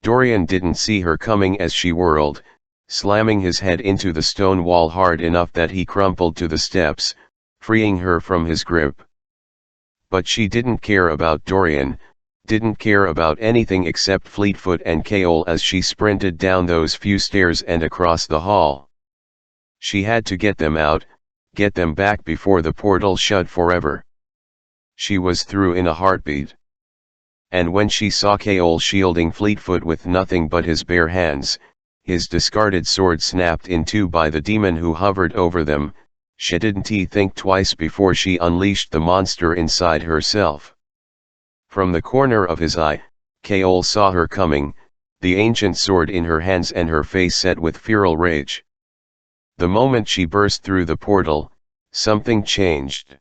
[SPEAKER 1] Dorian didn't see her coming as she whirled, slamming his head into the stone wall hard enough that he crumpled to the steps, freeing her from his grip. But she didn't care about Dorian, didn't care about anything except Fleetfoot and Kaol as she sprinted down those few stairs and across the hall. She had to get them out, get them back before the portal shut forever. She was through in a heartbeat. And when she saw Kaol shielding Fleetfoot with nothing but his bare hands, his discarded sword snapped in two by the demon who hovered over them, she didn't think twice before she unleashed the monster inside herself. From the corner of his eye, Kaol saw her coming, the ancient sword in her hands and her face set with feral rage. The moment she burst through the portal, something changed.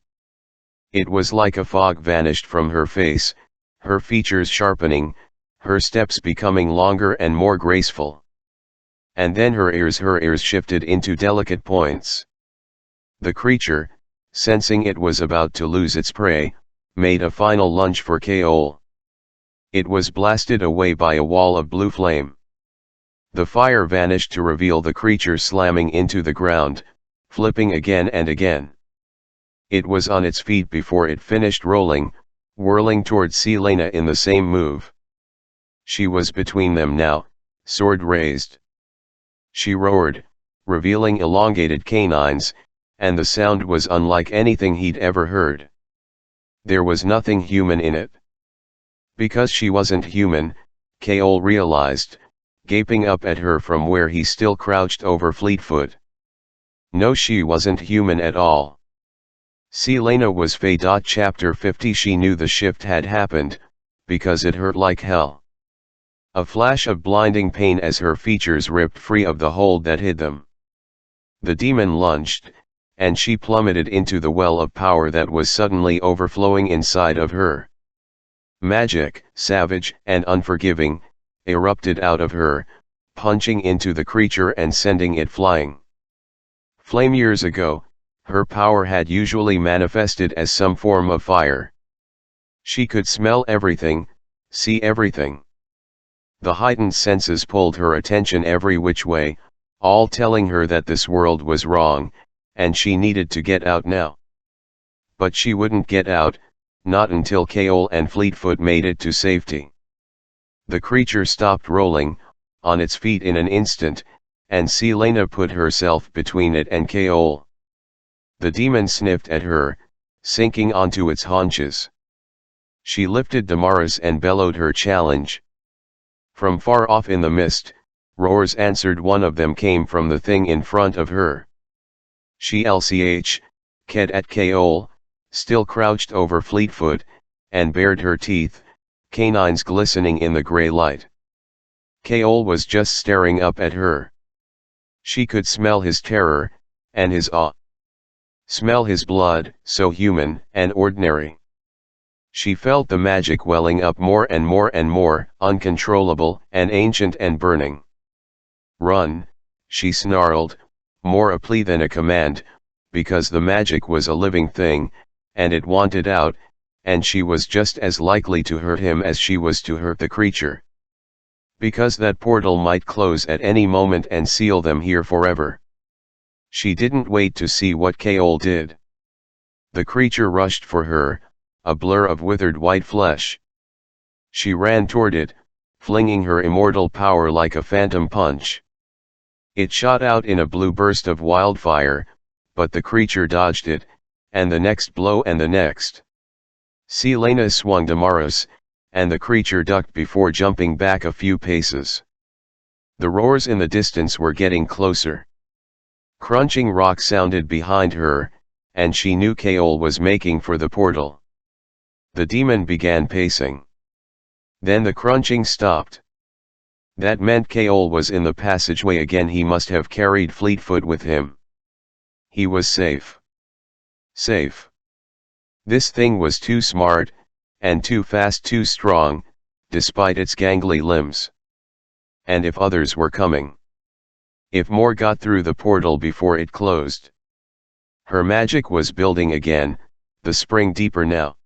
[SPEAKER 1] It was like a fog vanished from her face, her features sharpening, her steps becoming longer and more graceful. And then her ears shifted into delicate points. The creature, sensing it was about to lose its prey, made a final lunge for Kaol. It was blasted away by a wall of blue flame. The fire vanished to reveal the creature slamming into the ground, flipping again and again. It was on its feet before it finished rolling, whirling toward Selena in the same move. She was between them now, sword raised. She roared, revealing elongated canines, and the sound was unlike anything he'd ever heard. There was nothing human in it. Because she wasn't human, Kaol realized, gaping up at her from where he still crouched over Fleetfoot. No, she wasn't human at all. Selena was Fae. Chapter 50. She knew the shift had happened, because it hurt like hell. A flash of blinding pain as her features ripped free of the hold that hid them. The demon lunged, and she plummeted into the well of power that was suddenly overflowing inside of her. Magic, savage and unforgiving, erupted out of her, punching into the creature and sending it flying. Flame. Years ago, her power had usually manifested as some form of fire. She could smell everything, see everything. The heightened senses pulled her attention every which way, all telling her that this world was wrong, and she needed to get out now. But she wouldn't get out, not until Kaol and Fleetfoot made it to safety. The creature stopped rolling, on its feet in an instant, and Selena put herself between it and Kaol. The demon sniffed at her, sinking onto its haunches. She lifted Damaris and bellowed her challenge. From far off in the mist, roars answered. One of them came from the thing in front of her. She ked at Kaol, still crouched over Fleetfoot, and bared her teeth, canines glistening in the gray light. Kaol was just staring up at her. She could smell his terror, and his awe. Smell his blood, so human and ordinary. She felt the magic welling up more and more and more, uncontrollable and ancient and burning. "Run," she snarled, more a plea than a command, because the magic was a living thing, and it wanted out, and she was just as likely to hurt him as she was to hurt the creature. Because that portal might close at any moment and seal them here forever. She didn't wait to see what Kaol did. The creature rushed for her, a blur of withered white flesh. She ran toward it, flinging her immortal power like a phantom punch. It shot out in a blue burst of wildfire, but the creature dodged it, and the next blow and the next. Selena swung Damaris, and the creature ducked before jumping back a few paces. The roars in the distance were getting closer. Crunching rock sounded behind her, and she knew Kaol was making for the portal. The demon began pacing. Then the crunching stopped. That meant Kaol was in the passageway again. He must have carried Fleetfoot with him. He was safe. Safe. This thing was too smart, and too fast, too strong, despite its gangly limbs. And if others were coming? If more got through the portal before it closed? Her magic was building again, the spring deeper now.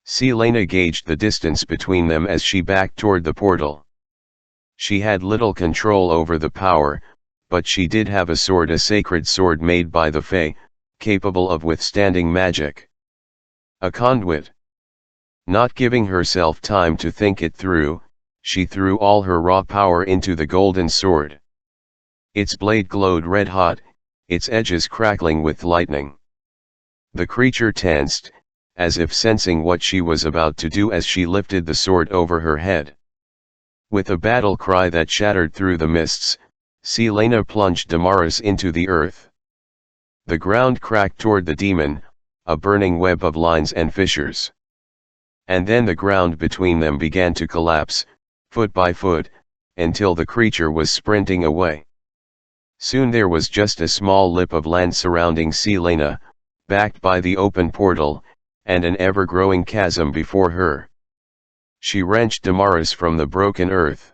[SPEAKER 1] Selena gauged the distance between them as she backed toward the portal. She had little control over the power, but she did have a sword, a sacred sword made by the Fae, capable of withstanding magic. A conduit. Not giving herself time to think it through, she threw all her raw power into the golden sword. Its blade glowed red-hot, its edges crackling with lightning. The creature tensed, as if sensing what she was about to do as she lifted the sword over her head. With a battle cry that shattered through the mists, Selena plunged Damaris into the earth. The ground cracked toward the demon, a burning web of lines and fissures. And then the ground between them began to collapse, foot by foot, until the creature was sprinting away. Soon there was just a small lip of land surrounding Selena, backed by the open portal, and an ever-growing chasm before her. She wrenched Damaris from the broken earth.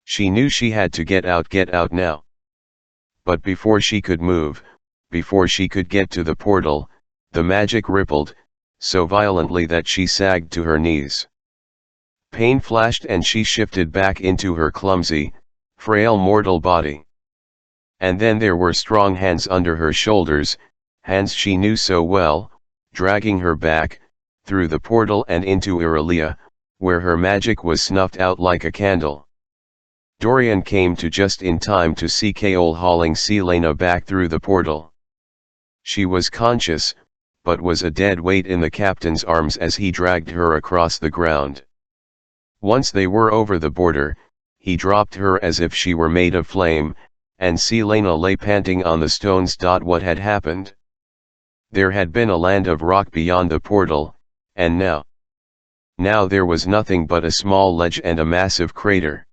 [SPEAKER 1] She knew she had to get out now. But before she could move, before she could get to the portal, the magic rippled, so violently that she sagged to her knees. Pain flashed and she shifted back into her clumsy, frail mortal body. And then there were strong hands under her shoulders, hands she knew so well, dragging her back, through the portal and into Irelia, where her magic was snuffed out like a candle. Dorian came to just in time to see Kaol hauling Selena back through the portal. She was conscious, but was a dead weight in the captain's arms as he dragged her across the ground. Once they were over the border, he dropped her as if she were made of flame, and Selena lay panting on the stones. What had happened? There had been a land of rock beyond the portal, and now there was nothing but a small ledge and a massive crater.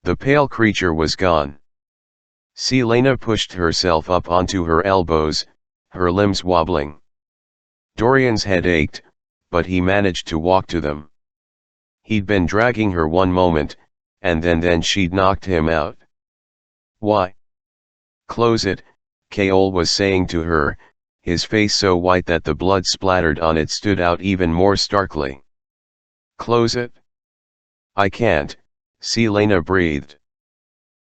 [SPEAKER 1] The pale creature was gone. Selena pushed herself up onto her elbows, her limbs wobbling. Dorian's head ached, but he managed to walk to them. He'd been dragging her one moment, and then she'd knocked him out. "Why? Close it," Kaol was saying to her, his face so white that the blood splattered on it stood out even more starkly. "Close it?" "I can't," Selena breathed.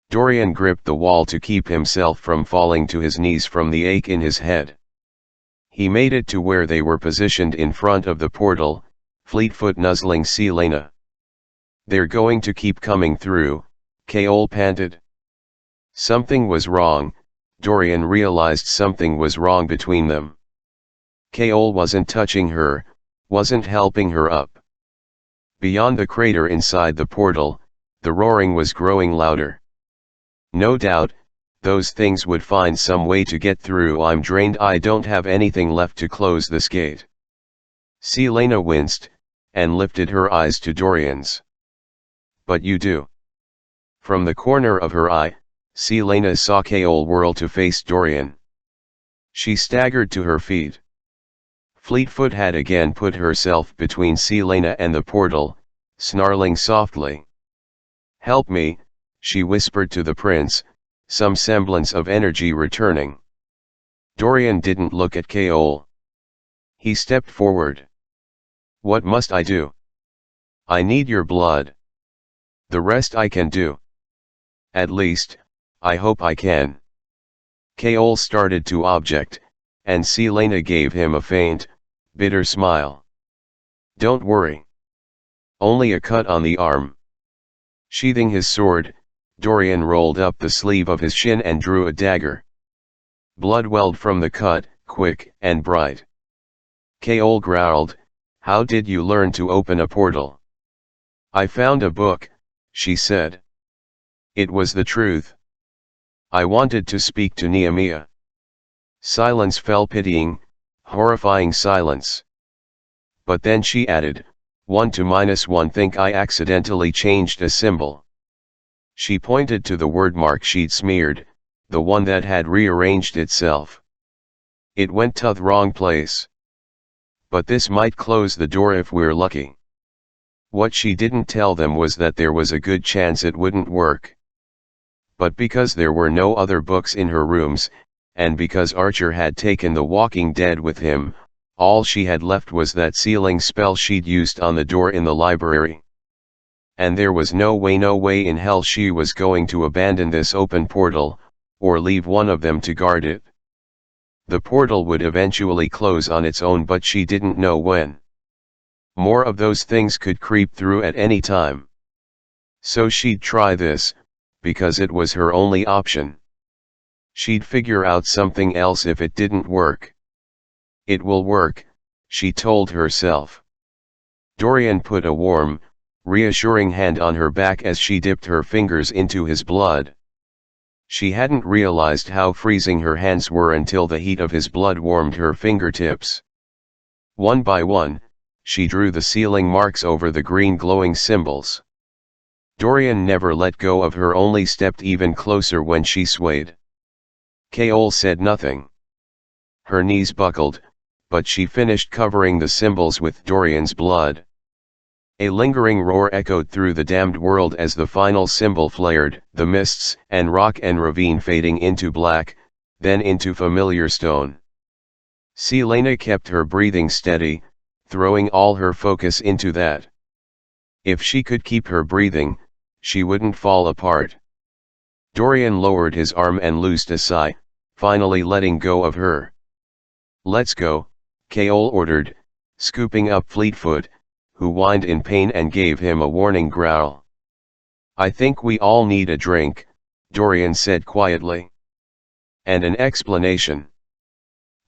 [SPEAKER 1] Dorian gripped the wall to keep himself from falling to his knees from the ache in his head. He made it to where they were positioned in front of the portal, Fleetfoot nuzzling Selena. "They're going to keep coming through," Kaol panted. Something was wrong. Dorian realized something was wrong between them. Kaol wasn't touching her, wasn't helping her up. Beyond the crater inside the portal, the roaring was growing louder. "No doubt, those things would find some way to get through. I'm drained. I don't have anything left to close this gate." Selena winced, and lifted her eyes to Dorian's. "But you do." From the corner of her eye, Celaena saw Kaol whirl to face Dorian. She staggered to her feet. Fleetfoot had again put herself between Celaena and the portal, snarling softly. "Help me," she whispered to the prince, some semblance of energy returning. Dorian didn't look at Kaol. He stepped forward. "What must I do?" "I need your blood. The rest I can do. At least, I hope I can." Kaol started to object, and Celaena gave him a faint, bitter smile. "Don't worry. Only a cut on the arm." Sheathing his sword, Dorian rolled up the sleeve of his shin and drew a dagger. Blood welled from the cut, quick and bright. Kaol growled, "How did you learn to open a portal?" "I found a book," she said. It was the truth. "I wanted to speak to Nehemiah." Silence fell, pitying, horrifying silence. But then she added, 1 to -1 think I accidentally changed a symbol." She pointed to the word mark she'd smeared, the one that had rearranged itself. "It went to the wrong place. But this might close the door if we're lucky." What she didn't tell them was that there was a good chance it wouldn't work. But because there were no other books in her rooms, and because Archer had taken The Walking Dead with him, all she had left was that sealing spell she'd used on the door in the library. And there was no way in hell she was going to abandon this open portal, or leave one of them to guard it. The portal would eventually close on its own, but she didn't know when. More of those things could creep through at any time. So she'd try this, because it was her only option. She'd figure out something else if it didn't work. "It will work," she told herself. Dorian put a warm, reassuring hand on her back as she dipped her fingers into his blood. She hadn't realized how freezing her hands were until the heat of his blood warmed her fingertips. One by one, she drew the sealing marks over the green glowing symbols. Dorian never let go of her, only stepped even closer when she swayed. Kaol said nothing. Her knees buckled, but she finished covering the symbols with Dorian's blood. A lingering roar echoed through the damned world as the final symbol flared, the mists and rock and ravine fading into black, then into familiar stone. Celaena kept her breathing steady, throwing all her focus into that. If she could keep her breathing, she wouldn't fall apart. Dorian lowered his arm and loosed a sigh, finally letting go of her. "Let's go," Kaol ordered, scooping up Fleetfoot, who whined in pain and gave him a warning growl. "I think we all need a drink," Dorian said quietly. "And an explanation."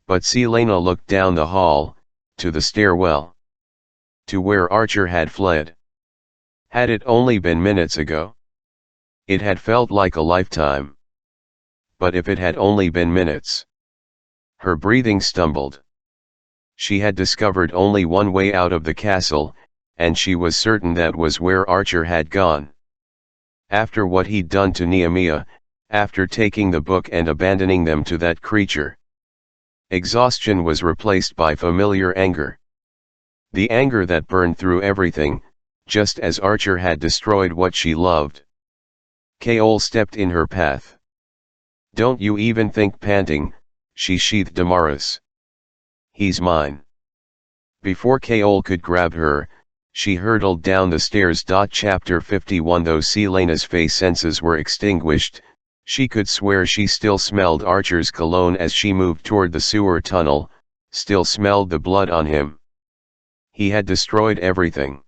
[SPEAKER 1] But Celaena looked down the hall, to the stairwell. To where Archer had fled. Had it only been minutes ago? It had felt like a lifetime. But if it had only been minutes? Her breathing stumbled. She had discovered only one way out of the castle, and she was certain that was where Archer had gone. After what he'd done to Nehemiah, after taking the book and abandoning them to that creature. Exhaustion was replaced by familiar anger. The anger that burned through everything, just as Archer had destroyed what she loved. Kaol stepped in her path. "Don't you even think," panting, she sheathed Damaris. "He's mine." Before Kaol could grab her, she hurtled down the stairs. Chapter 51. Though Celaena's face senses were extinguished, she could swear she still smelled Archer's cologne as she moved toward the sewer tunnel, still smelled the blood on him. He had destroyed everything.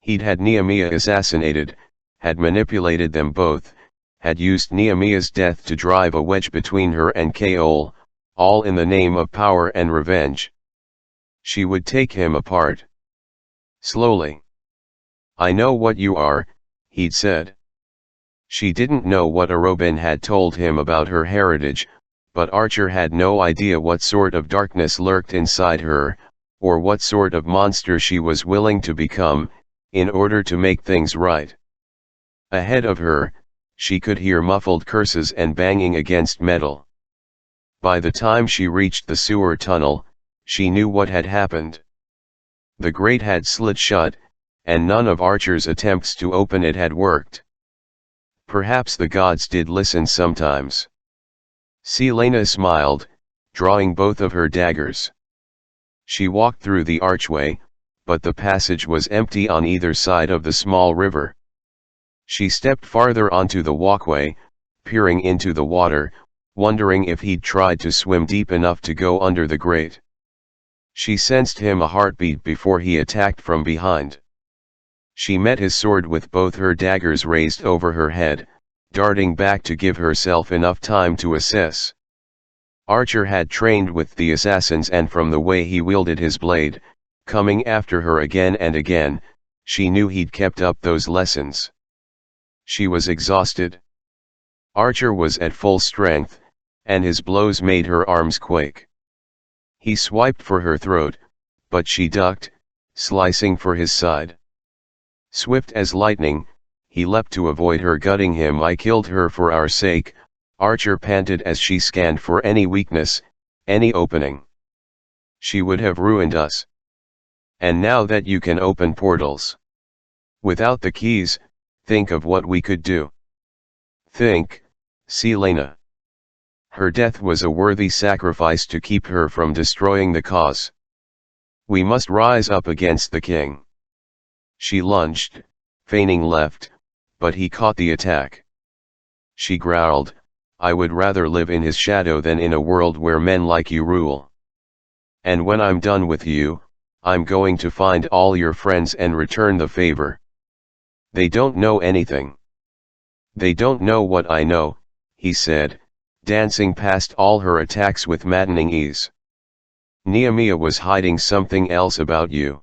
[SPEAKER 1] He'd had Nehemiah assassinated, had manipulated them both, had used Nehemiah's death to drive a wedge between her and Kaol, all in the name of power and revenge. She would take him apart. Slowly. "I know what you are," he'd said. She didn't know what Arobin had told him about her heritage, but Archer had no idea what sort of darkness lurked inside her, or what sort of monster she was willing to become, in order to make things right. Ahead of her, she could hear muffled curses and banging against metal. By the time she reached the sewer tunnel, she knew what had happened. The grate had slid shut, and none of Archer's attempts to open it had worked. Perhaps the gods did listen sometimes. Selena smiled, drawing both of her daggers. She walked through the archway, but the passage was empty on either side of the small river. She stepped farther onto the walkway, peering into the water, wondering if he'd tried to swim deep enough to go under the grate. She sensed him a heartbeat before he attacked from behind. She met his sword with both her daggers raised over her head, darting back to give herself enough time to assess. Archer had trained with the assassins, and from the way he wielded his blade, coming after her again and again, she knew he'd kept up those lessons. She was exhausted. Archer was at full strength, and his blows made her arms quake. He swiped for her throat, but she ducked, slicing for his side. Swift as lightning, he leapt to avoid her gutting him. "I killed her for our sake," Archer panted as she scanned for any weakness, any opening. "She would have ruined us. And now that you can open portals without the keys, think of what we could do." Think, Selena. Her death was a worthy sacrifice to keep her from destroying the cause. We must rise up against the king. She lunged, feigning left, but he caught the attack. She growled, "I would rather live in his shadow than in a world where men like you rule. And when I'm done with you, I'm going to find all your friends and return the favor. They don't know anything. They don't know what I know," he said, dancing past all her attacks with maddening ease. "Nehemiah was hiding something else about you.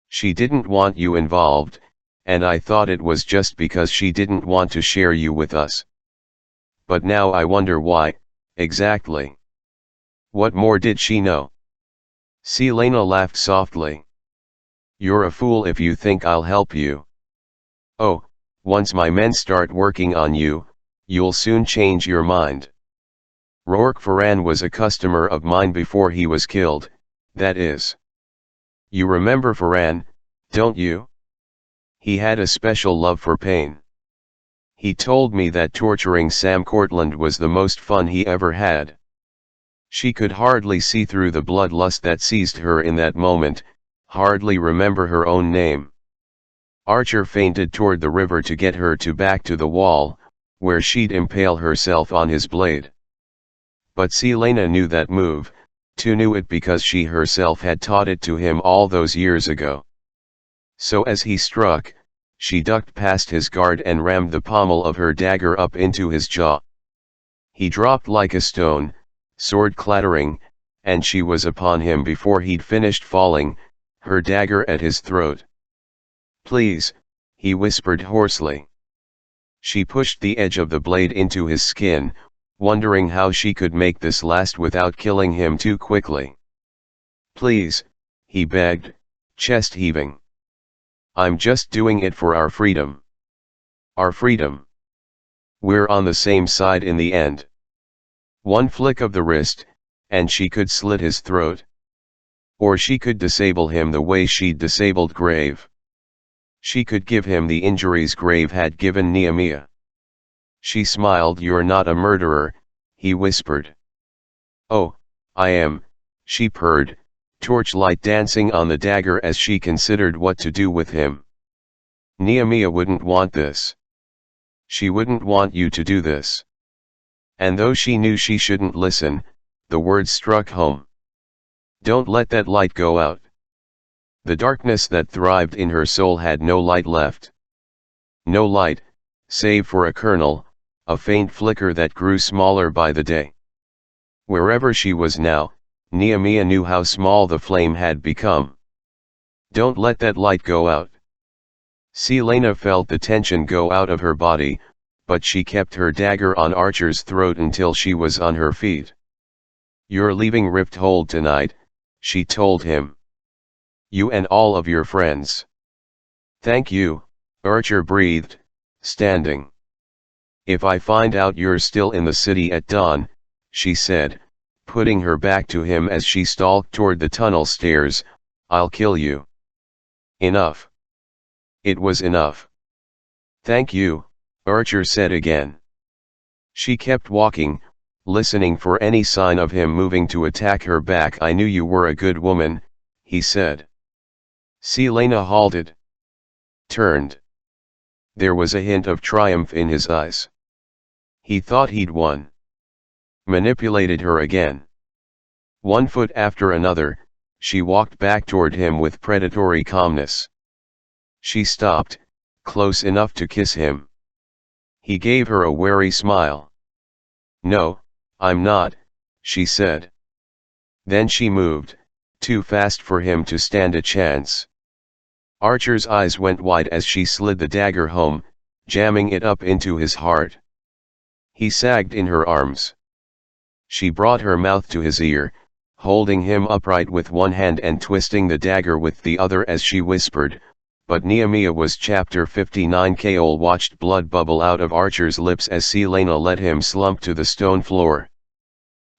[SPEAKER 1] She didn't want you involved, and I thought it was just because she didn't want to share you with us. But now I wonder why, exactly. What more did she know?" Selena laughed softly. "You're a fool if you think I'll help you. Oh, once my men start working on you, you'll soon change your mind. Rourke Ferran was a customer of mine before he was killed, that is. You remember Ferran, don't you? He had a special love for pain. He told me that torturing Sam Cortland was the most fun he ever had." She could hardly see through the bloodlust that seized her in that moment, hardly remember her own name. Archer feinted toward the river to get her back to the wall, where she'd impale herself on his blade. But Selena knew that move, knew it because she herself had taught it to him all those years ago. So as he struck, she ducked past his guard and rammed the pommel of her dagger up into his jaw. He dropped like a stone, sword clattering, and she was upon him before he'd finished falling, her dagger at his throat. "Please," he whispered hoarsely. She pushed the edge of the blade into his skin, wondering how she could make this last without killing him too quickly. "Please," he begged, chest heaving. "I'm just doing it for our freedom. Our freedom. We're on the same side in the end." One flick of the wrist, and she could slit his throat. Or she could disable him the way she'd disabled Grave. She could give him the injuries Grave had given Nehemiah. She smiled. "You're not a murderer," he whispered. "Oh, I am," she purred, torchlight dancing on the dagger as she considered what to do with him. "Nehemiah wouldn't want this. She wouldn't want you to do this." And though she knew she shouldn't listen, the words struck home. "Don't let that light go out." The darkness that thrived in her soul had no light left. No light, save for a kernel, a faint flicker that grew smaller by the day. Wherever she was now, Nehemiah knew how small the flame had become. "Don't let that light go out." Selena felt the tension go out of her body, but she kept her dagger on Archer's throat until she was on her feet. "You're leaving Rifthold tonight," she told him. You and all of your friends. Thank you, Archer breathed, standing. If I find out you're still in the city at dawn, she said, putting her back to him as she stalked toward the tunnel stairs, I'll kill you. Enough. It was enough. Thank you, Archer said again. She kept walking, listening for any sign of him moving to attack her back. I knew you were a good woman, he said. Selena halted. Turned. There was a hint of triumph in his eyes. He thought he'd won. Manipulated her again. One foot after another, she walked back toward him with predatory calmness. She stopped, close enough to kiss him. He gave her a wary smile. No, I'm not, she said. Then she moved, too fast for him to stand a chance. Archer's eyes went wide as she slid the dagger home, jamming it up into his heart. He sagged in her arms. She brought her mouth to his ear, holding him upright with one hand and twisting the dagger with the other as she whispered, but Nehemiah was chapter 59. Kaol watched blood bubble out of Archer's lips as Selena let him slump to the stone floor.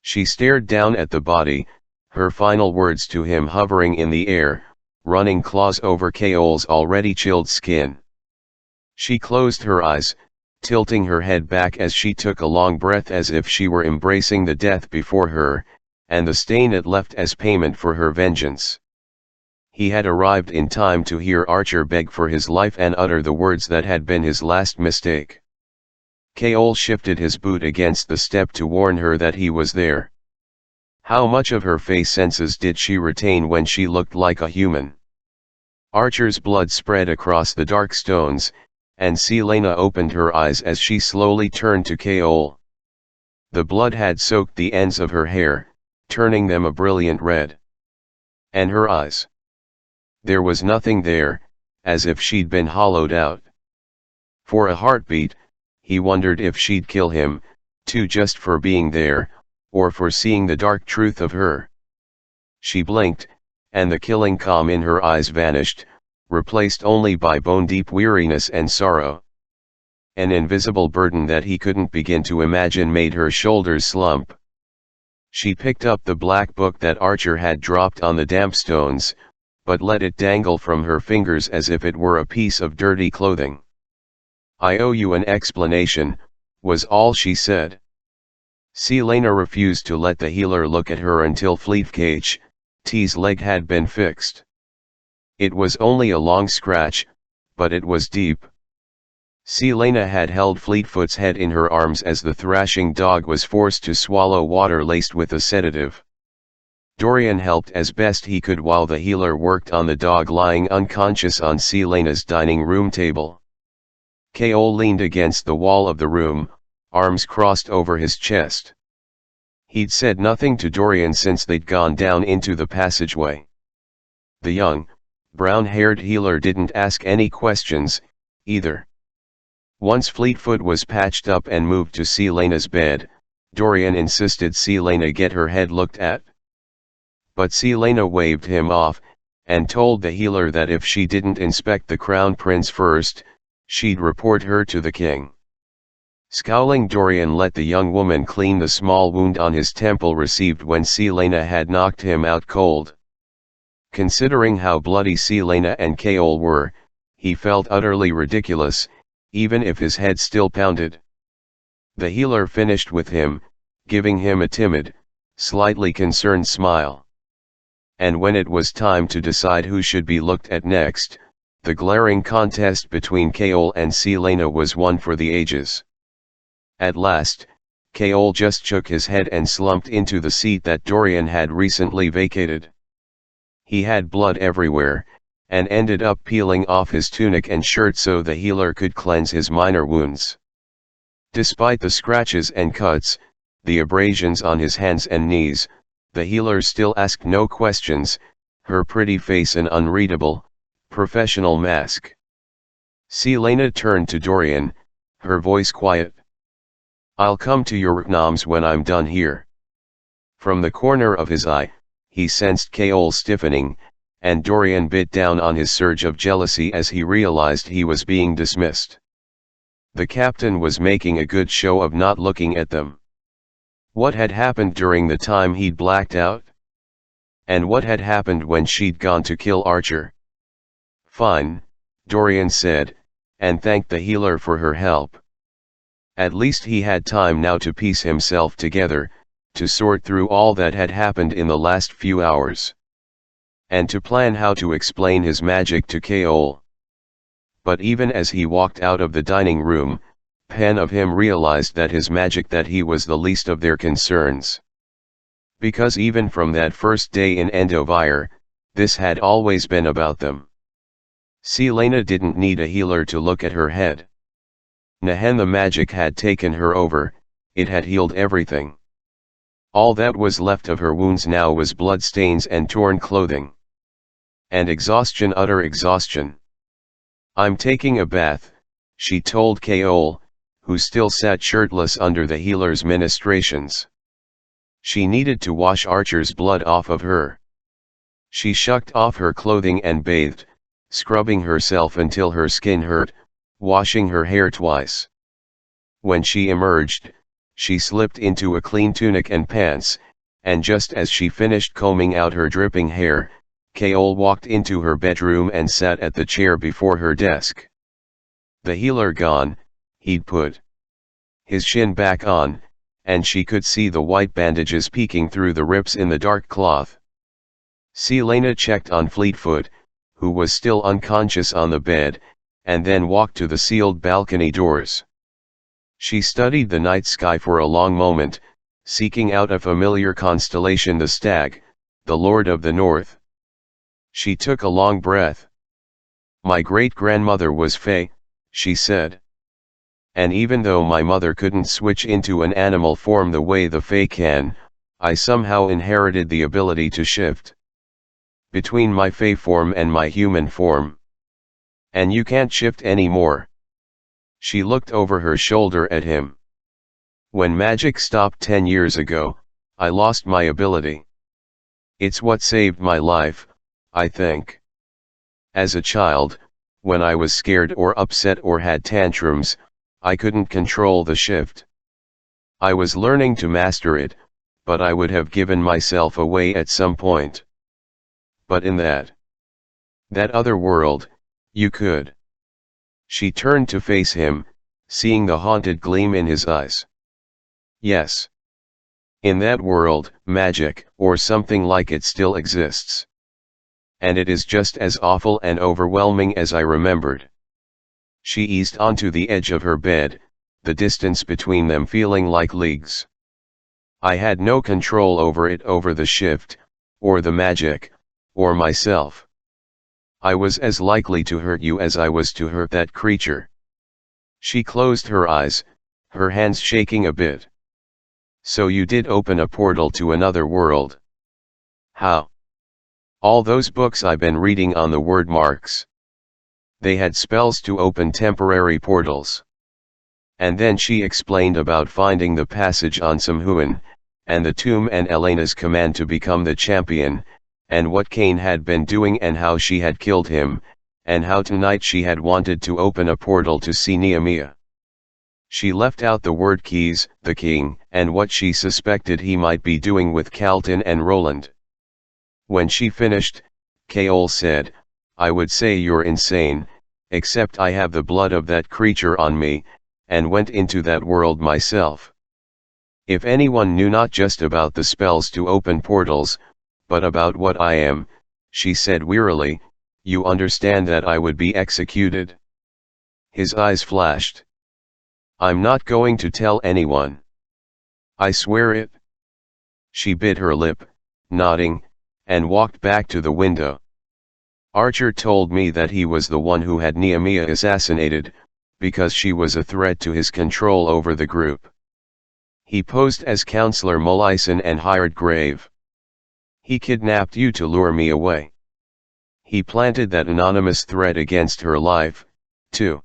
[SPEAKER 1] She stared down at the body, her final words to him hovering in the air, running claws over Kaol's already chilled skin. She closed her eyes, tilting her head back as she took a long breath as if she were embracing the death before her, and the stain it left as payment for her vengeance. He had arrived in time to hear Archer beg for his life and utter the words that had been his last mistake. Kaol shifted his boot against the step to warn her that he was there. How much of her face senses did she retain when she looked like a human? Archer's blood spread across the dark stones, and Selena opened her eyes as she slowly turned to Kaol. The blood had soaked the ends of her hair, turning them a brilliant red. And her eyes. There was nothing there, as if she'd been hollowed out. For a heartbeat, he wondered if she'd kill him, too, just for being there, or for seeing the dark truth of her. She blinked, and the killing calm in her eyes vanished, replaced only by bone-deep weariness and sorrow. An invisible burden that he couldn't begin to imagine made her shoulders slump. She picked up the black book that Archer had dropped on the damp stones, but let it dangle from her fingers as if it were a piece of dirty clothing. I owe you an explanation, was all she said. Selena refused to let the healer look at her until Fleetfoot's leg had been fixed. It was only a long scratch, but it was deep. Selena had held Fleetfoot's head in her arms as the thrashing dog was forced to swallow water laced with a sedative. Dorian helped as best he could while the healer worked on the dog lying unconscious on Selena's dining room table. Kaol leaned against the wall of the room, arms crossed over his chest. He'd said nothing to Dorian since they'd gone down into the passageway. The young, brown-haired healer didn't ask any questions, either. Once Fleetfoot was patched up and moved to Selena's bed, Dorian insisted Selena get her head looked at. But Selena waved him off, and told the healer that if she didn't inspect the crown prince first, she'd report her to the king. Scowling, Dorian let the young woman clean the small wound on his temple received when Selena had knocked him out cold. Considering how bloody Selena and Kaol were, he felt utterly ridiculous, even if his head still pounded. The healer finished with him, giving him a timid, slightly concerned smile. And when it was time to decide who should be looked at next, the glaring contest between Kaol and Selena was one for the ages. At last, Kaol just shook his head and slumped into the seat that Dorian had recently vacated. He had blood everywhere, and ended up peeling off his tunic and shirt so the healer could cleanse his minor wounds. Despite the scratches and cuts, the abrasions on his hands and knees, the healer still asked no questions, her pretty face an unreadable, professional mask. Selena turned to Dorian, her voice quiet. I'll come to your noms when I'm done here. From the corner of his eye, he sensed Kaol stiffening, and Dorian bit down on his surge of jealousy as he realized he was being dismissed. The captain was making a good show of not looking at them. What had happened during the time he'd blacked out? And what had happened when she'd gone to kill Archer? "Fine," Dorian said, and thanked the healer for her help. At least he had time now to piece himself together, to sort through all that had happened in the last few hours. And to plan how to explain his magic to Kaol. But even as he walked out of the dining room, Pen of him realized that his magic that he was the least of their concerns. Because even from that first day in Endovire, this had always been about them. Selena didn't need a healer to look at her head. Nehen, the magic had taken her over, it had healed everything. All that was left of her wounds now was bloodstains and torn clothing. And exhaustion, utter exhaustion. "I'm taking a bath," she told Kaol, who still sat shirtless under the healer's ministrations. She needed to wash Archer's blood off of her. She shucked off her clothing and bathed, scrubbing herself until her skin hurt, washing her hair twice. When she emerged, she slipped into a clean tunic and pants, and just as she finished combing out her dripping hair, Kaol walked into her bedroom and sat at the chair before her desk. The healer gone, he'd put his shin back on, and she could see the white bandages peeking through the rips in the dark cloth. Selena checked on Fleetfoot, who was still unconscious on the bed, and then walked to the sealed balcony doors. She studied the night sky for a long moment, seeking out a familiar constellation, the Stag, the Lord of the North. She took a long breath. "My great-grandmother was Fae," she said. "And even though my mother couldn't switch into an animal form the way the Fae can, I somehow inherited the ability to shift between my Fae form and my human form. And you can't shift anymore." She looked over her shoulder at him. "When magic stopped 10 years ago, I lost my ability. It's what saved my life, I think. As a child, when I was scared or upset or had tantrums, I couldn't control the shift. I was learning to master it, but I would have given myself away at some point. But in that other world, you could." She turned to face him, seeing the haunted gleam in his eyes. "Yes. In that world, magic, or something like it, still exists. And it is just as awful and overwhelming as I remembered." She eased onto the edge of her bed, the distance between them feeling like leagues. "I had no control over it, over the shift, or the magic, or myself. I was as likely to hurt you as I was to hurt that creature." She closed her eyes, her hands shaking a bit. "So you did open a portal to another world. How?" "All those books I've been reading on the word marks. They had spells to open temporary portals." And then she explained about finding the passage on Samhuan, and the tomb, and Elena's command to become the champion, and what Cain had been doing and how she had killed him, and how tonight she had wanted to open a portal to see Nehemiah. She left out the word keys, the king, and what she suspected he might be doing with Calton and Roland. When she finished, Kaol said, "I would say you're insane, except I have the blood of that creature on me, and went into that world myself. If anyone knew not just about the spells to open portals, but about what I am," she said wearily, "you understand that I would be executed." His eyes flashed. "I'm not going to tell anyone. I swear it." She bit her lip, nodding, and walked back to the window. "Archer told me that he was the one who had Nehemiah assassinated, because she was a threat to his control over the group. He posed as Counselor Mulison and hired Grave. He kidnapped you to lure me away. He planted that anonymous threat against her life, too.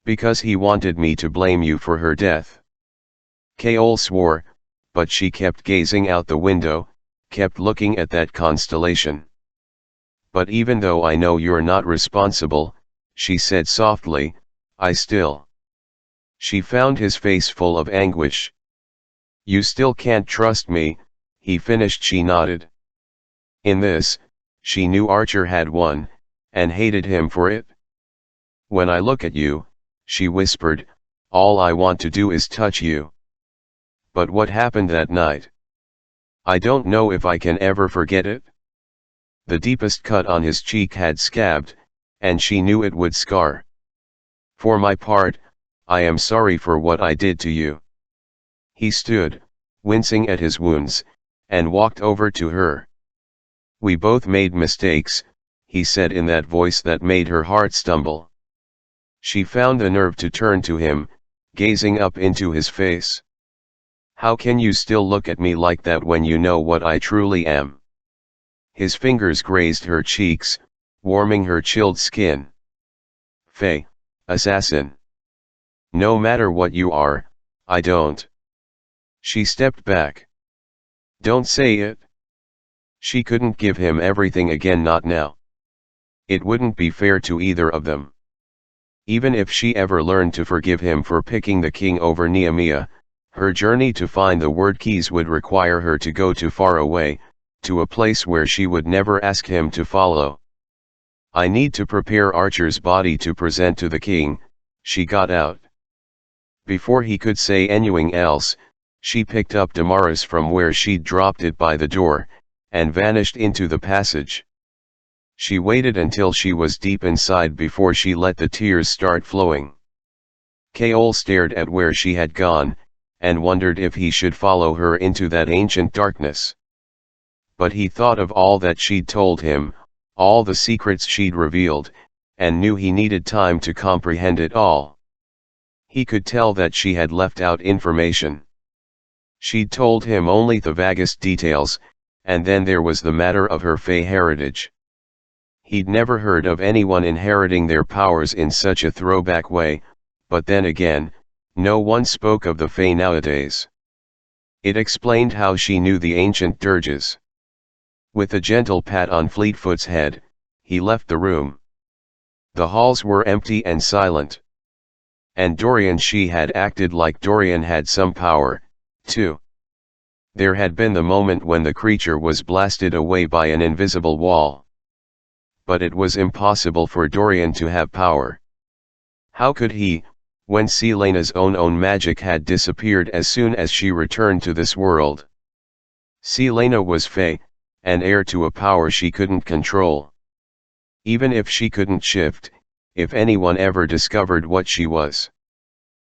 [SPEAKER 1] Because he wanted me to blame you for her death." Kaol swore, but she kept gazing out the window, kept looking at that constellation. But even though I know you're not responsible, she said softly, I still. She found his face full of anguish. You still can't trust me, he finished. She nodded. In this, she knew Archer had won, and hated him for it. When I look at you, she whispered, all I want to do is touch you. But what happened that night? I don't know if I can ever forget it. The deepest cut on his cheek had scabbed, and she knew it would scar. For my part, I am sorry for what I did to you. He stood, wincing at his wounds, and walked over to her. We both made mistakes, he said in that voice that made her heart stumble. She found the nerve to turn to him, gazing up into his face. How can you still look at me like that when you know what I truly am? His fingers grazed her cheeks, warming her chilled skin. Faye, assassin. No matter what you are, I don't. She stepped back. Don't say it. She couldn't give him everything again, not now. It wouldn't be fair to either of them. Even if she ever learned to forgive him for picking the king over Nehemiah, her journey to find the word keys would require her to go too far away, to a place where she would never ask him to follow. I need to prepare Archer's body to present to the king, she got out. Before he could say anything else, she picked up Damaris from where she'd dropped it by the door, and vanished into the passage. She waited until she was deep inside before she let the tears start flowing. Kaol stared at where she had gone, and wondered if he should follow her into that ancient darkness. But he thought of all that she'd told him, all the secrets she'd revealed, and knew he needed time to comprehend it all. He could tell that she had left out information. She'd told him only the vaguest details, and then there was the matter of her Fae heritage. He'd never heard of anyone inheriting their powers in such a throwback way, but then again, no one spoke of the Fae nowadays. It explained how she knew the ancient dirges. With a gentle pat on Fleetfoot's head, he left the room. The halls were empty and silent. And Dorian, she had acted like Dorian had some power, too. There had been the moment when the creature was blasted away by an invisible wall. But it was impossible for Dorian to have power. How could he, when Selena's own magic had disappeared as soon as she returned to this world? Selena was Fae, and heir to a power she couldn't control. Even if she couldn't shift, if anyone ever discovered what she was.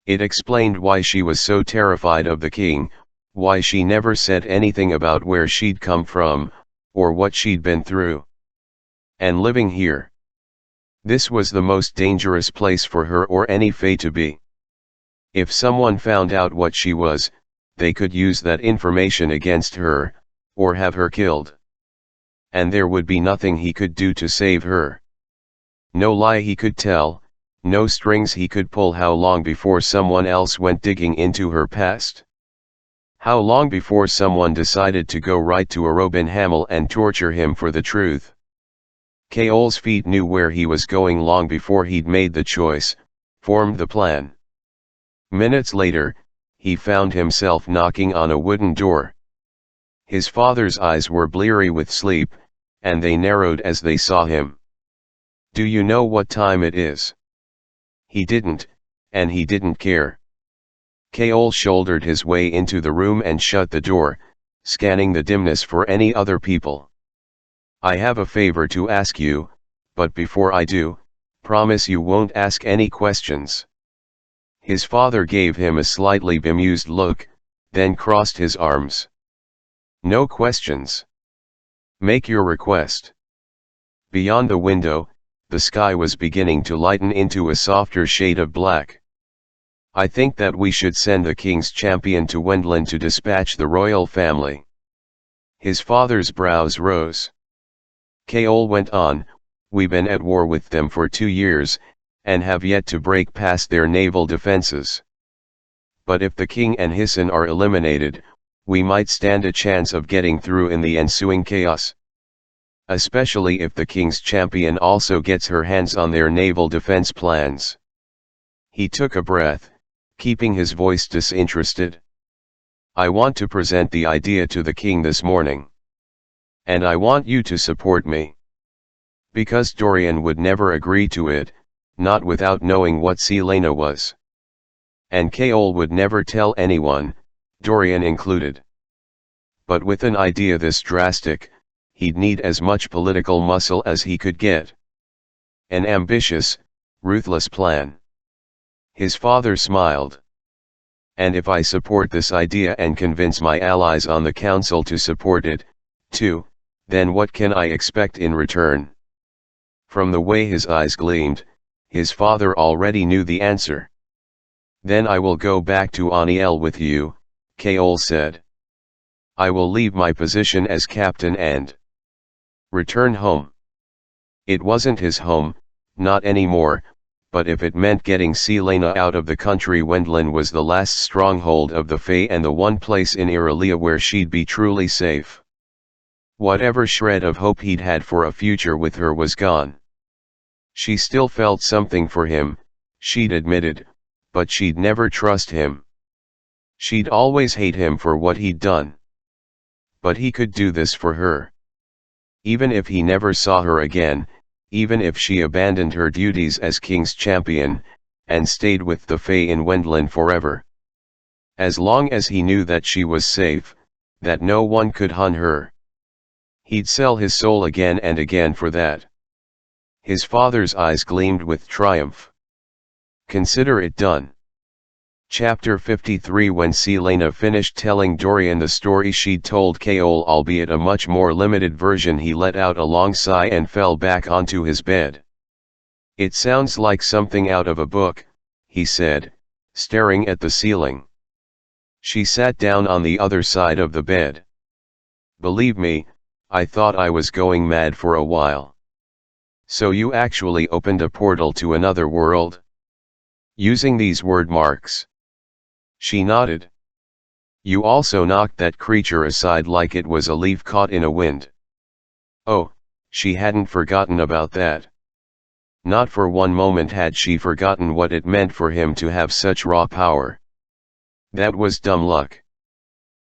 [SPEAKER 1] It explained why she was so terrified of the king, why she never said anything about where she'd come from, or what she'd been through. And living here. This was the most dangerous place for her or any Fae to be. If someone found out what she was, they could use that information against her, or have her killed. And there would be nothing he could do to save her. No lie he could tell, no strings he could pull. How long before someone else went digging into her past? How long before someone decided to go right to Arobin Hamel and torture him for the truth? Kaol's feet knew where he was going long before he'd made the choice, formed the plan. Minutes later, he found himself knocking on a wooden door. His father's eyes were bleary with sleep, and they narrowed as they saw him. Do you know what time it is? He didn't, and he didn't care. Kaol shouldered his way into the room and shut the door, scanning the dimness for any other people. I have a favor to ask you, but before I do, promise you won't ask any questions. His father gave him a slightly bemused look, then crossed his arms. No questions. Make your request. Beyond the window, the sky was beginning to lighten into a softer shade of black. I think that we should send the king's champion to Wendland to dispatch the royal family. His father's brows rose. Kaol went on, we've been at war with them for 2 years, and have yet to break past their naval defenses. But if the king and Hisson are eliminated, we might stand a chance of getting through in the ensuing chaos. especially if the king's champion also gets her hands on their naval defense plans. He took a breath, keeping his voice disinterested. I want to present the idea to the king this morning. And I want you to support me. Because Dorian would never agree to it, not without knowing what Celaena was. And Chaol would never tell anyone, Dorian included. But with an idea this drastic, he'd need as much political muscle as he could get. An ambitious, ruthless plan. His father smiled. And if I support this idea and convince my allies on the council to support it, too, then what can I expect in return? From the way his eyes gleamed, his father already knew the answer. Then I will go back to Aniel with you, Chaol said. I will leave my position as captain and return home. It wasn't his home, not anymore, but if it meant getting Celaena out of the country, Wendlin was the last stronghold of the Fae and the one place in Irelia where she'd be truly safe. Whatever shred of hope he'd had for a future with her was gone. She still felt something for him, she'd admitted, but she'd never trust him. She'd always hate him for what he'd done. But he could do this for her. Even if he never saw her again, even if she abandoned her duties as king's champion, and stayed with the Fae in Wendlin forever. As long as he knew that she was safe, that no one could harm her. He'd sell his soul again and again for that. His father's eyes gleamed with triumph. Consider it done. Chapter 53. When Celaena finished telling Dorian the story she'd told Chaol, albeit a much more limited version, he let out a long sigh and fell back onto his bed. It sounds like something out of a book, he said, staring at the ceiling. She sat down on the other side of the bed. Believe me, I thought I was going mad for a while. So you actually opened a portal to another world? Using these word marks. She nodded. You also knocked that creature aside like it was a leaf caught in a wind. Oh, she hadn't forgotten about that. Not for one moment had she forgotten what it meant for him to have such raw power. That was dumb luck.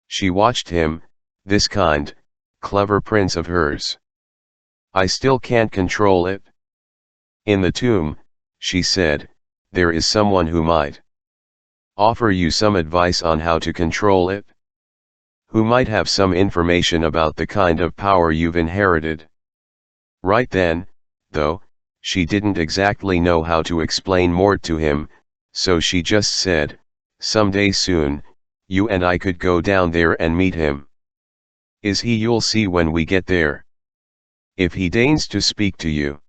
[SPEAKER 1] She watched him, this kind, clever prince of hers. I still can't control it. In the tomb, she said, there is someone who might offer you some advice on how to control it. Who might have some information about the kind of power you've inherited. Right then, though, she didn't exactly know how to explain more to him, so she just said, someday soon, you and I could go down there and meet him. Is he? You'll see when we get there. If he deigns to speak to you.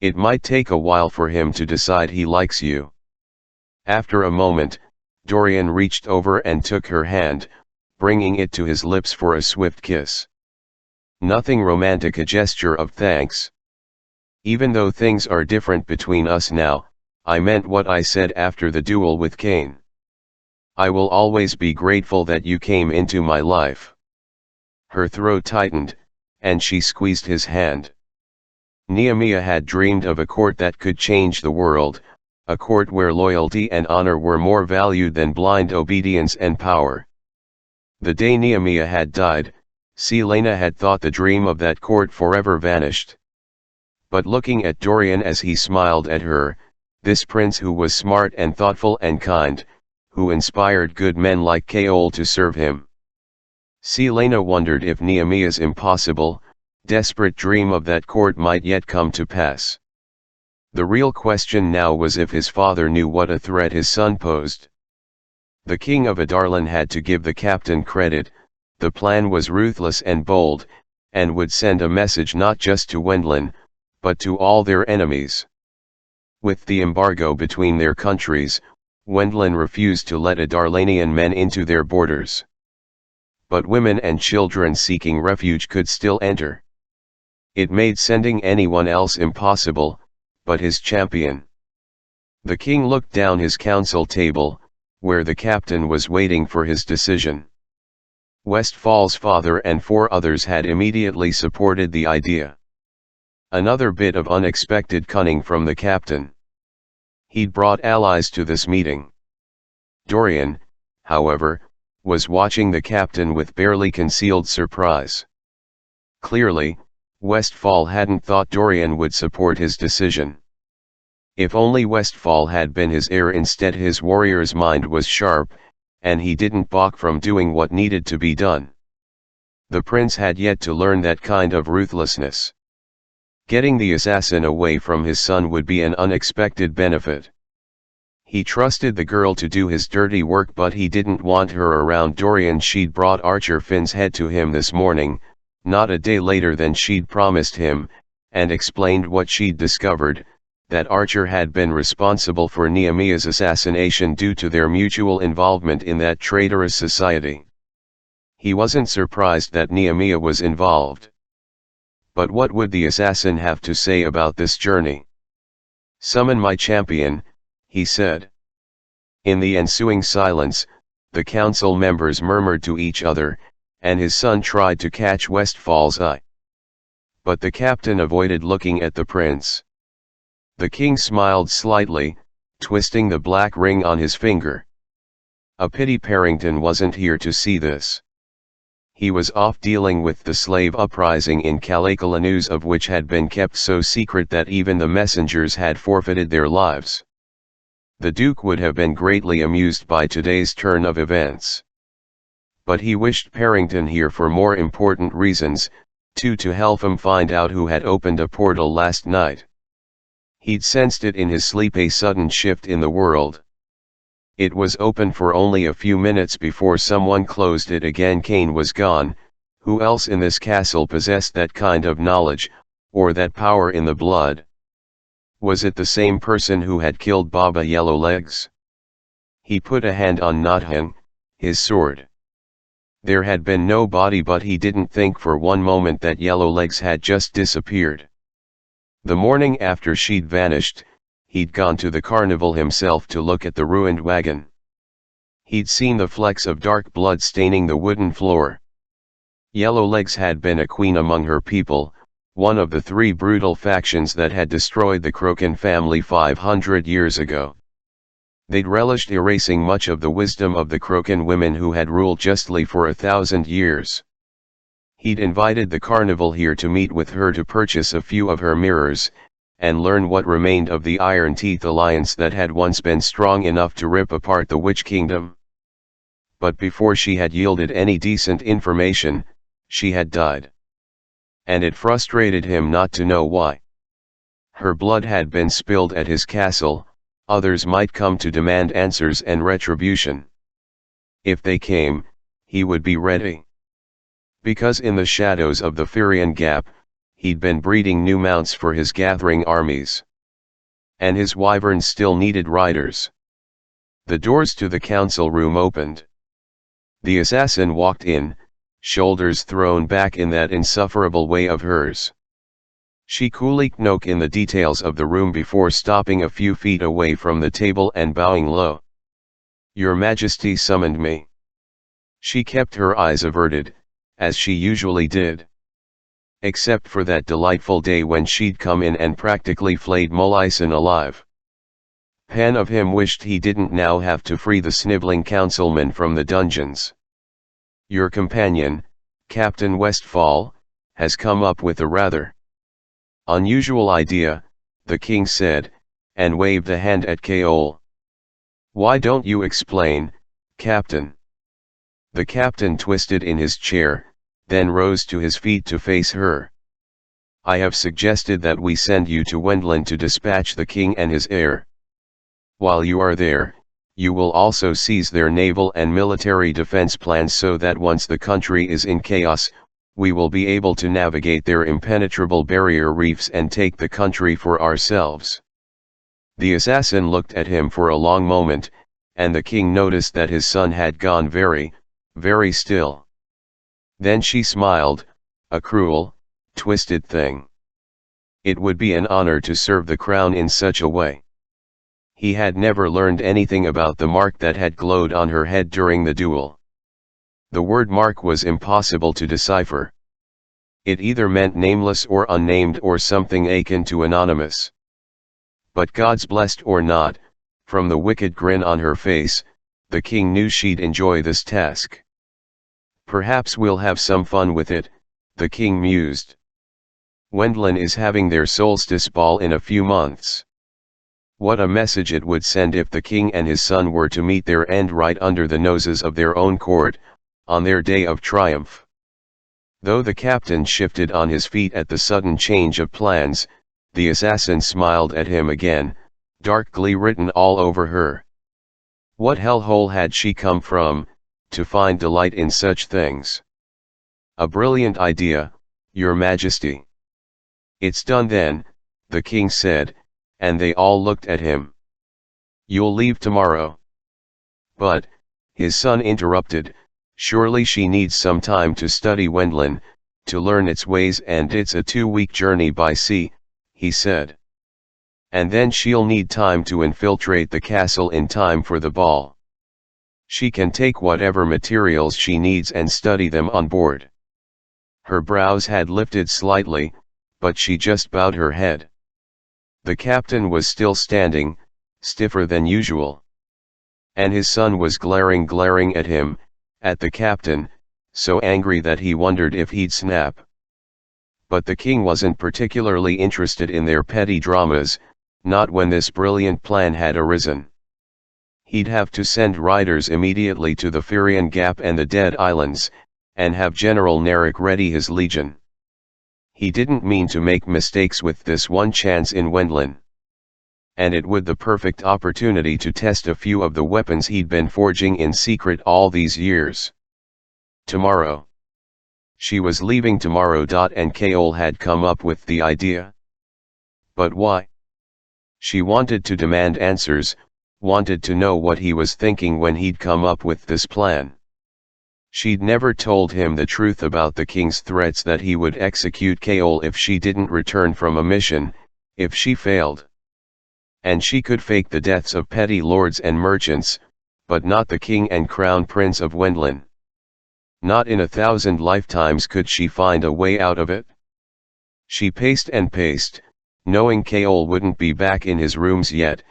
[SPEAKER 1] It might take a while for him to decide he likes you. After a moment, Dorian reached over and took her hand, bringing it to his lips for a swift kiss. Nothing romantic, a gesture of thanks. Even though things are different between us now, I meant what I said after the duel with Cain. I will always be grateful that you came into my life. Her throat tightened, and she squeezed his hand. Nehemiah had dreamed of a court that could change the world, a court where loyalty and honor were more valued than blind obedience and power. The day Nehemiah had died, Celaena had thought the dream of that court forever vanished. But looking at Dorian as he smiled at her, this prince who was smart and thoughtful and kind, who inspired good men like Chaol to serve him, Celaena wondered if Nehemiah's impossible, desperate dream of that court might yet come to pass. The real question now was if his father knew what a threat his son posed. The king of Adarlan had to give the captain credit. The plan was ruthless and bold, and would send a message not just to Wendlin, but to all their enemies. With the embargo between their countries, Wendlin refused to let Adarlanian men into their borders. But women and children seeking refuge could still enter. It made sending anyone else impossible, but his champion. The king looked down his council table, where the captain was waiting for his decision. Westfall's father and 4 others had immediately supported the idea. Another bit of unexpected cunning from the captain. He'd brought allies to this meeting. Dorian, however, was watching the captain with barely concealed surprise. Clearly, Westfall hadn't thought Dorian would support his decision. If only Westfall had been his heir instead. His warrior's mind was sharp, and he didn't balk from doing what needed to be done. The prince had yet to learn that kind of ruthlessness. Getting the assassin away from his son would be an unexpected benefit. He trusted the girl to do his dirty work, but he didn't want her around Dorian. She'd brought Archer Finn's head to him this morning, not a day later than she'd promised him, and explained what she'd discovered, that Archer had been responsible for Nehemiah's assassination due to their mutual involvement in that traitorous society. He wasn't surprised that Nehemiah was involved. But what would the assassin have to say about this journey? "Summon my champion," he said. In the ensuing silence, the council members murmured to each other, and his son tried to catch Westfall's eye. But the captain avoided looking at the prince. The king smiled slightly, twisting the black ring on his finger. A pity Parrington wasn't here to see this. He was off dealing with the slave uprising in Calacaля, news of which had been kept so secret that even the messengers had forfeited their lives. The Duke would have been greatly amused by today's turn of events. But he wished Parrington here for more important reasons, to help him find out who had opened a portal last night. He'd sensed it in his sleep, a sudden shift in the world. It was open for only a few minutes before someone closed it again. Kane was gone. Who else in this castle possessed that kind of knowledge, or that power in the blood? Was it the same person who had killed Baba Yellowlegs? He put a hand on Nothan, his sword. There had been no body, but he didn't think for one moment that Yellowlegs had just disappeared. The morning after she'd vanished, he'd gone to the carnival himself to look at the ruined wagon. He'd seen the flecks of dark blood staining the wooden floor. Yellowlegs had been a queen among her people, one of the 3 brutal factions that had destroyed the Croken family 500 years ago. They'd relished erasing much of the wisdom of the Croken women who had ruled justly for 1,000 years. He'd invited the carnival here to meet with her to purchase a few of her mirrors, and learn what remained of the Iron Teeth alliance that had once been strong enough to rip apart the Witch Kingdom. But before she had yielded any decent information, she had died. And it frustrated him not to know why. Her blood had been spilled at his castle. Others might come to demand answers and retribution. If they came, he would be ready. Because in the shadows of the Firian Gap, he'd been breeding new mounts for his gathering armies. And his wyverns still needed riders. The doors to the council room opened. The assassin walked in, shoulders thrown back in that insufferable way of hers. She coolly knocked in the details of the room before stopping a few feet away from the table and bowing low. "Your Majesty summoned me." She kept her eyes averted, as she usually did. Except for that delightful day when she'd come in and practically flayed Mollison alive. Pan of him wished he didn't now have to free the sniveling councilman from the dungeons. "Your companion, Captain Westfall, has come up with a rather unusual idea," the king said, and waved a hand at Keol. "Why don't you explain, Captain?" The captain twisted in his chair, then rose to his feet to face her. "I have suggested that we send you to Wendland to dispatch the king and his heir. While you are there, you will also seize their naval and military defense plans so that once the country is in chaos, we will be able to navigate their impenetrable barrier reefs and take the country for ourselves." The assassin looked at him for a long moment, and the king noticed that his son had gone very, very still. Then she smiled, a cruel, twisted thing. It would be an honor to serve the crown in such a way. He had never learned anything about the mark that had glowed on her head during the duel. The word mark was impossible to decipher. It either meant nameless or unnamed or something akin to anonymous. But God's blessed or not, from the wicked grin on her face, the king knew she'd enjoy this task. Perhaps we'll have some fun with it, the king mused. Wendlin is having their solstice ball in a few months. What a message it would send if the king and his son were to meet their end right under the noses of their own court, on their day of triumph. Though the captain shifted on his feet at the sudden change of plans, the assassin smiled at him again, dark glee written all over her. What hellhole had she come from, to find delight in such things? A brilliant idea, Your Majesty. It's done then, the king said, and they all looked at him. You'll leave tomorrow. But, his son interrupted, surely she needs some time to study Wendlin, to learn its ways, and it's a 2-week journey by sea, he said. And then she'll need time to infiltrate the castle in time for the ball. She can take whatever materials she needs and study them on board. Her brows had lifted slightly, but she just bowed her head. The captain was still standing, stiffer than usual. And his son was glaring at him, at the captain, so angry that he wondered if he'd snap. But the king wasn't particularly interested in their petty dramas, not when this brilliant plan had arisen. He'd have to send riders immediately to the Firian Gap and the Dead Islands, and have General Narek ready his legion. He didn't mean to make mistakes with this one chance in Wendlin. And it would be the perfect opportunity to test a few of the weapons he'd been forging in secret all these years. Tomorrow. She was leaving tomorrow. And Kaol had come up with the idea. But why? She wanted to demand answers, wanted to know what he was thinking when he'd come up with this plan. She'd never told him the truth about the king's threats that he would execute Kaol if she didn't return from a mission, if she failed. And she could fake the deaths of petty lords and merchants, but not the king and crown prince of Wendlin. Not in 1,000 lifetimes could she find a way out of it. She paced and paced, knowing Kaol wouldn't be back in his rooms yet,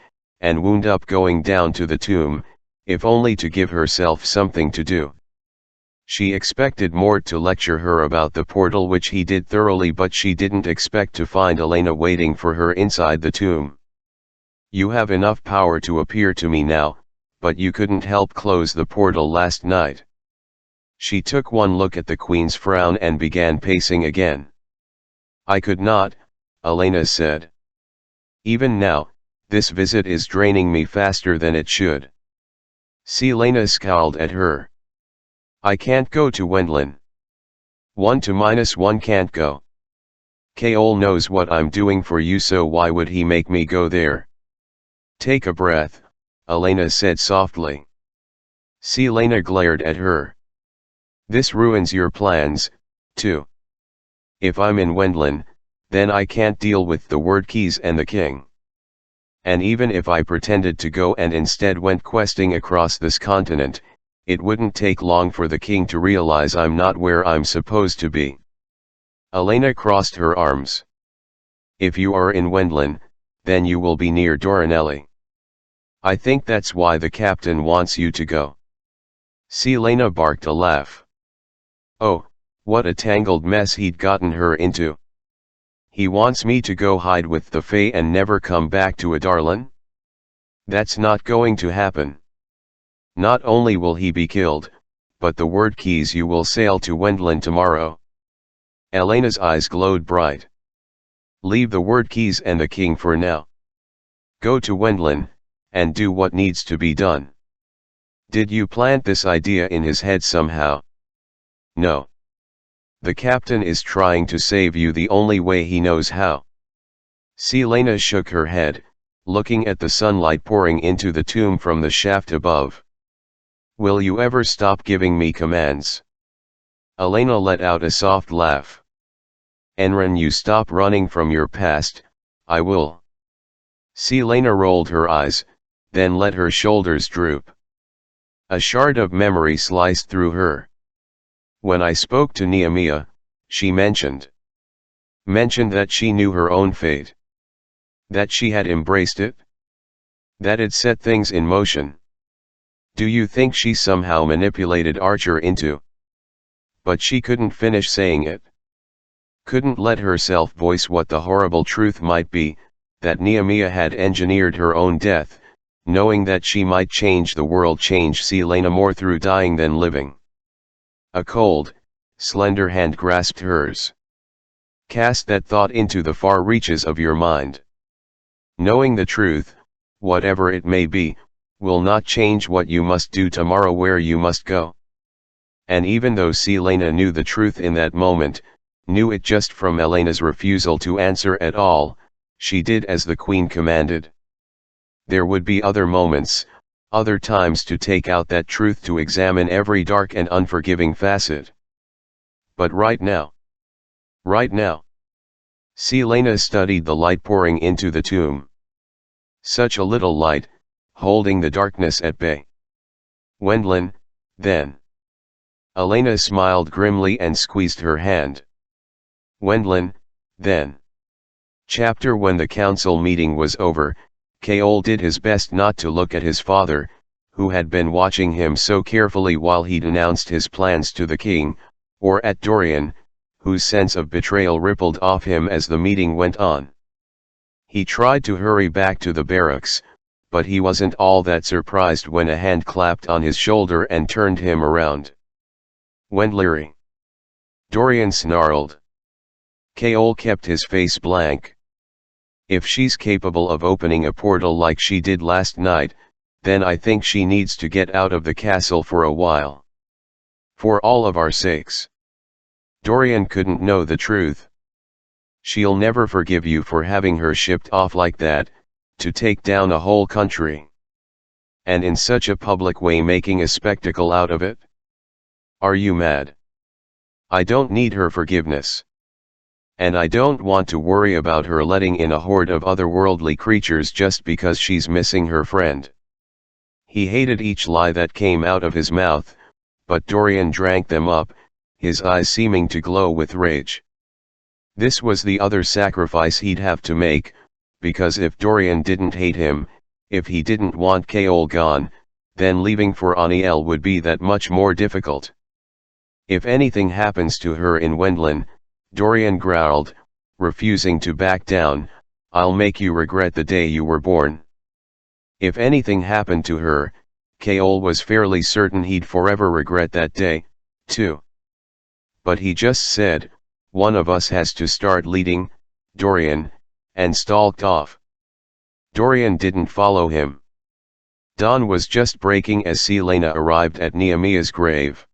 [SPEAKER 1] and wound up going down to the tomb, if only to give herself something to do. She expected Mort to lecture her about the portal, which he did thoroughly, but she didn't expect to find Elena waiting for her inside the tomb. You have enough power to appear to me now, but you couldn't help close the portal last night. She took one look at the queen's frown and began pacing again. I could not, Elena said. Even now, this visit is draining me faster than it should. Selena scowled at her. I can't go to Wendlin. 1 to -1 can't go. Kaol knows what I'm doing for you, so why would he make me go there? Take a breath, Elena said softly. Selena glared at her. This ruins your plans, too. If I'm in Wendlin, then I can't deal with the word keys and the king. And even if I pretended to go and instead went questing across this continent, it wouldn't take long for the king to realize I'm not where I'm supposed to be. Elena crossed her arms. If you are in Wendlin, then you will be near Doranelli. I think that's why the captain wants you to go. Selena barked a laugh. Oh, what a tangled mess he'd gotten her into. He wants me to go hide with the Fae and never come back to Adarlan? That's not going to happen. Not only will he be killed, but the word keys you will sail to Wendlin tomorrow. Elena's eyes glowed bright. Leave the word keys and the king for now. Go to Wendlin, and do what needs to be done. Did you plant this idea in his head somehow? No. The captain is trying to save you the only way he knows how. Selena shook her head, looking at the sunlight pouring into the tomb from the shaft above. Will you ever stop giving me commands? Elena let out a soft laugh. Enran, you stop running from your past, I will. Selena rolled her eyes, then let her shoulders droop. A shard of memory sliced through her. When I spoke to Nehemiah, she mentioned that she knew her own fate. That she had embraced it. That it set things in motion. Do you think she somehow manipulated Archer into? But she couldn't finish saying it. Couldn't let herself voice what the horrible truth might be, that Nehemiah had engineered her own death, knowing that she might change the world, change Celaena more through dying than living. A cold, slender hand grasped hers. Cast that thought into the far reaches of your mind. Knowing the truth, whatever it may be, will not change what you must do tomorrow, where you must go. And even though Celaena knew the truth in that moment, knew it just from Elena's refusal to answer at all, she did as the queen commanded. There would be other moments, other times to take out that truth, to examine every dark and unforgiving facet. But right now, Celaena studied the light pouring into the tomb. Such a little light, holding the darkness at bay. Wendlyn, then. Elena smiled grimly and squeezed her hand. Wendlyn, then. Chapter. When the council meeting was over, Chaol did his best not to look at his father, who had been watching him so carefully while he denounced his plans to the king, or at Dorian, whose sense of betrayal rippled off him as the meeting went on. He tried to hurry back to the barracks, but he wasn't all that surprised when a hand clapped on his shoulder and turned him around. Wendlery. Dorian snarled. Chaol kept his face blank. If she's capable of opening a portal like she did last night, then I think she needs to get out of the castle for a while. For all of our sakes. Dorian couldn't know the truth. She'll never forgive you for having her shipped off like that, to take down a whole country. And in such a public way, making a spectacle out of it. Are you mad? I don't need her forgiveness. And I don't want to worry about her letting in a horde of otherworldly creatures just because she's missing her friend. He hated each lie that came out of his mouth, but Dorian drank them up, his eyes seeming to glow with rage. This was the other sacrifice he'd have to make, because if Dorian didn't hate him, if he didn't want Chaol gone, then leaving for Aniel would be that much more difficult. If anything happens to her in Wendlyn, Dorian growled, refusing to back down, I'll make you regret the day you were born. If anything happened to her, Chaol was fairly certain he'd forever regret that day, too. But he just said, one of us has to start leading, Dorian, and stalked off. Dorian didn't follow him. Dawn was just breaking as Celaena arrived at Nehemiah's grave.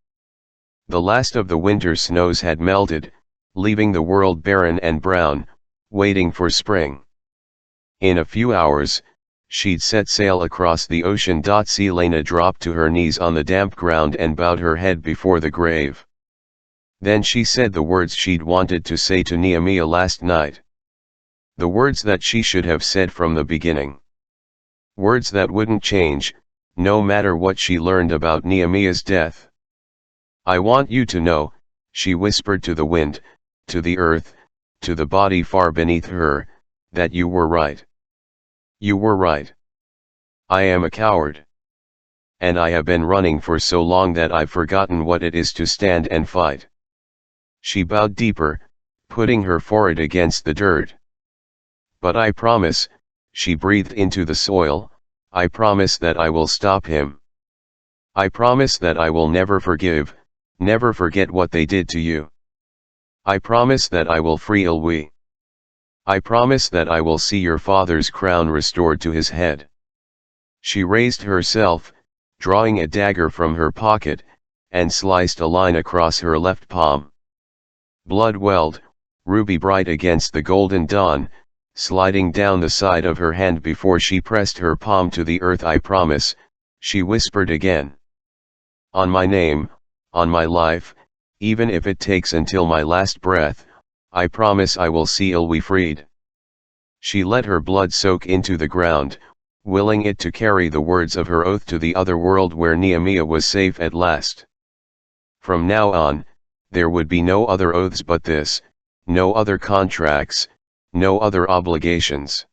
[SPEAKER 1] The last of the winter snows had melted, leaving the world barren and brown, waiting for spring. In a few hours, she'd set sail across the ocean. Celaena dropped to her knees on the damp ground and bowed her head before the grave. Then she said the words she'd wanted to say to Nehemiah last night. The words that she should have said from the beginning. Words that wouldn't change, no matter what she learned about Nehemiah's death. I want you to know, she whispered to the wind, to the earth, to the body far beneath her, that you were right. You were right. I am a coward. And I have been running for so long that I've forgotten what it is to stand and fight. She bowed deeper, putting her forehead against the dirt. But I promise, she breathed into the soil, I promise that I will stop him. I promise that I will never forgive, never forget what they did to you. I promise that I will free Ylwi. I promise that I will see your father's crown restored to his head. She raised herself, drawing a dagger from her pocket, and sliced a line across her left palm. Blood welled, ruby bright against the golden dawn, sliding down the side of her hand before she pressed her palm to the earth. I promise, she whispered again. On my name, on my life, even if it takes until my last breath, I promise I will see Ylwi freed. She let her blood soak into the ground, willing it to carry the words of her oath to the other world where Nehemiah was safe at last. From now on, there would be no other oaths but this, no other contracts, no other obligations.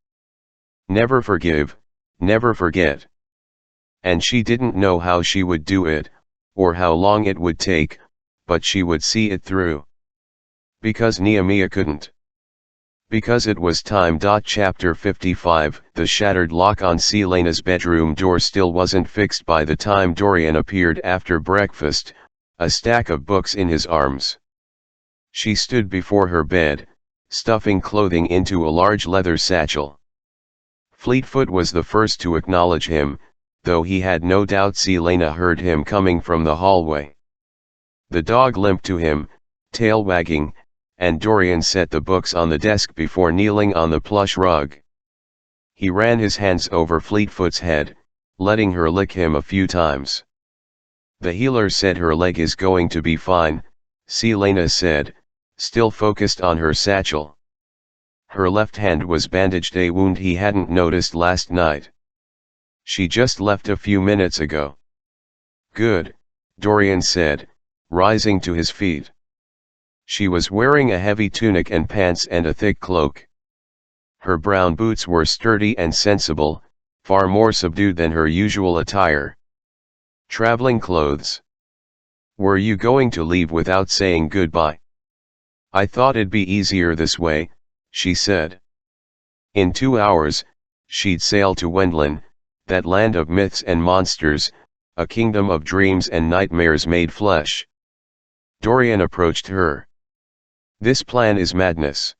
[SPEAKER 1] Never forgive, never forget. And she didn't know how she would do it, or how long it would take, but she would see it through. Because Nehemiah couldn't. Because it was time. Chapter 55. The shattered lock on Celane's bedroom door still wasn't fixed by the time Dorian appeared after breakfast, a stack of books in his arms. She stood before her bed, stuffing clothing into a large leather satchel. Fleetfoot was the first to acknowledge him, though he had no doubt Celane heard him coming from the hallway. The dog limped to him, tail wagging, and Dorian set the books on the desk before kneeling on the plush rug. He ran his hands over Fleetfoot's head, letting her lick him a few times. "The healer said her leg is going to be fine," Celane said, still focused on her satchel. Her left hand was bandaged, a wound he hadn't noticed last night. "She just left a few minutes ago." "Good," Dorian said, rising to his feet. She was wearing a heavy tunic and pants and a thick cloak. Her brown boots were sturdy and sensible, far more subdued than her usual attire. "Traveling clothes. Were you going to leave without saying goodbye?" "I thought it'd be easier this way," she said. In 2 hours, she'd sail to Wendlin, that land of myths and monsters, a kingdom of dreams and nightmares made flesh. Dorian approached her. "This plan is madness.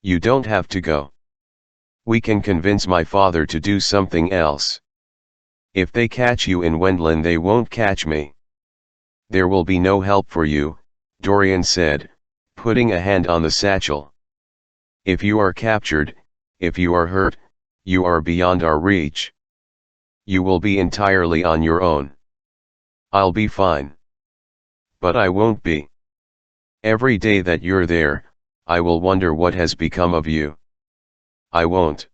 [SPEAKER 1] You don't have to go. We can convince my father to do something else. If they catch you in Wendlin, they won't catch me." "There will be no help for you," Dorian said, putting a hand on the satchel. "If you are captured, if you are hurt, you are beyond our reach. You will be entirely on your own." "I'll be fine." "But I won't be. Every day that you're there, I will wonder what has become of you." "I won't.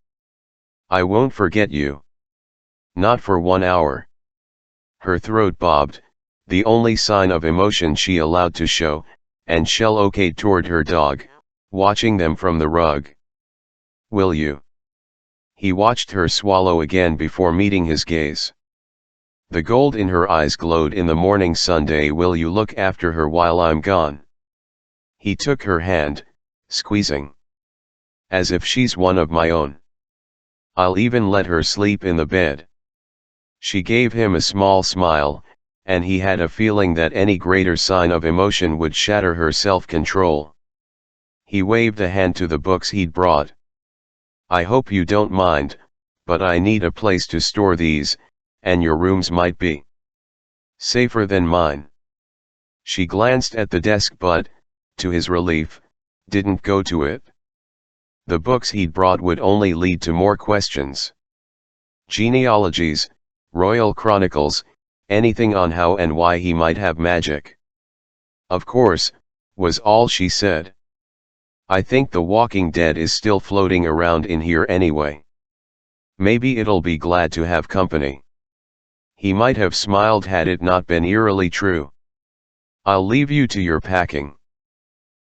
[SPEAKER 1] I won't forget you. Not for 1 hour." Her throat bobbed, the only sign of emotion she allowed to show, and Shell okayed toward her dog, watching them from the rug. "Will you?" He watched her swallow again before meeting his gaze. The gold in her eyes glowed in the morning sun. "Will you look after her while I'm gone?" He took her hand, squeezing. "As if she's one of my own. I'll even let her sleep in the bed." She gave him a small smile, and he had a feeling that any greater sign of emotion would shatter her self-control. He waved a hand to the books he'd brought. "I hope you don't mind, but I need a place to store these, and your rooms might be safer than mine." She glanced at the desk but, to his relief, didn't go to it. The books he'd brought would only lead to more questions. Genealogies, royal chronicles, anything on how and why he might have magic. "Of course," was all she said. "I think The Walking Dead is still floating around in here anyway. Maybe it'll be glad to have company." He might have smiled had it not been eerily true. "I'll leave you to your packing.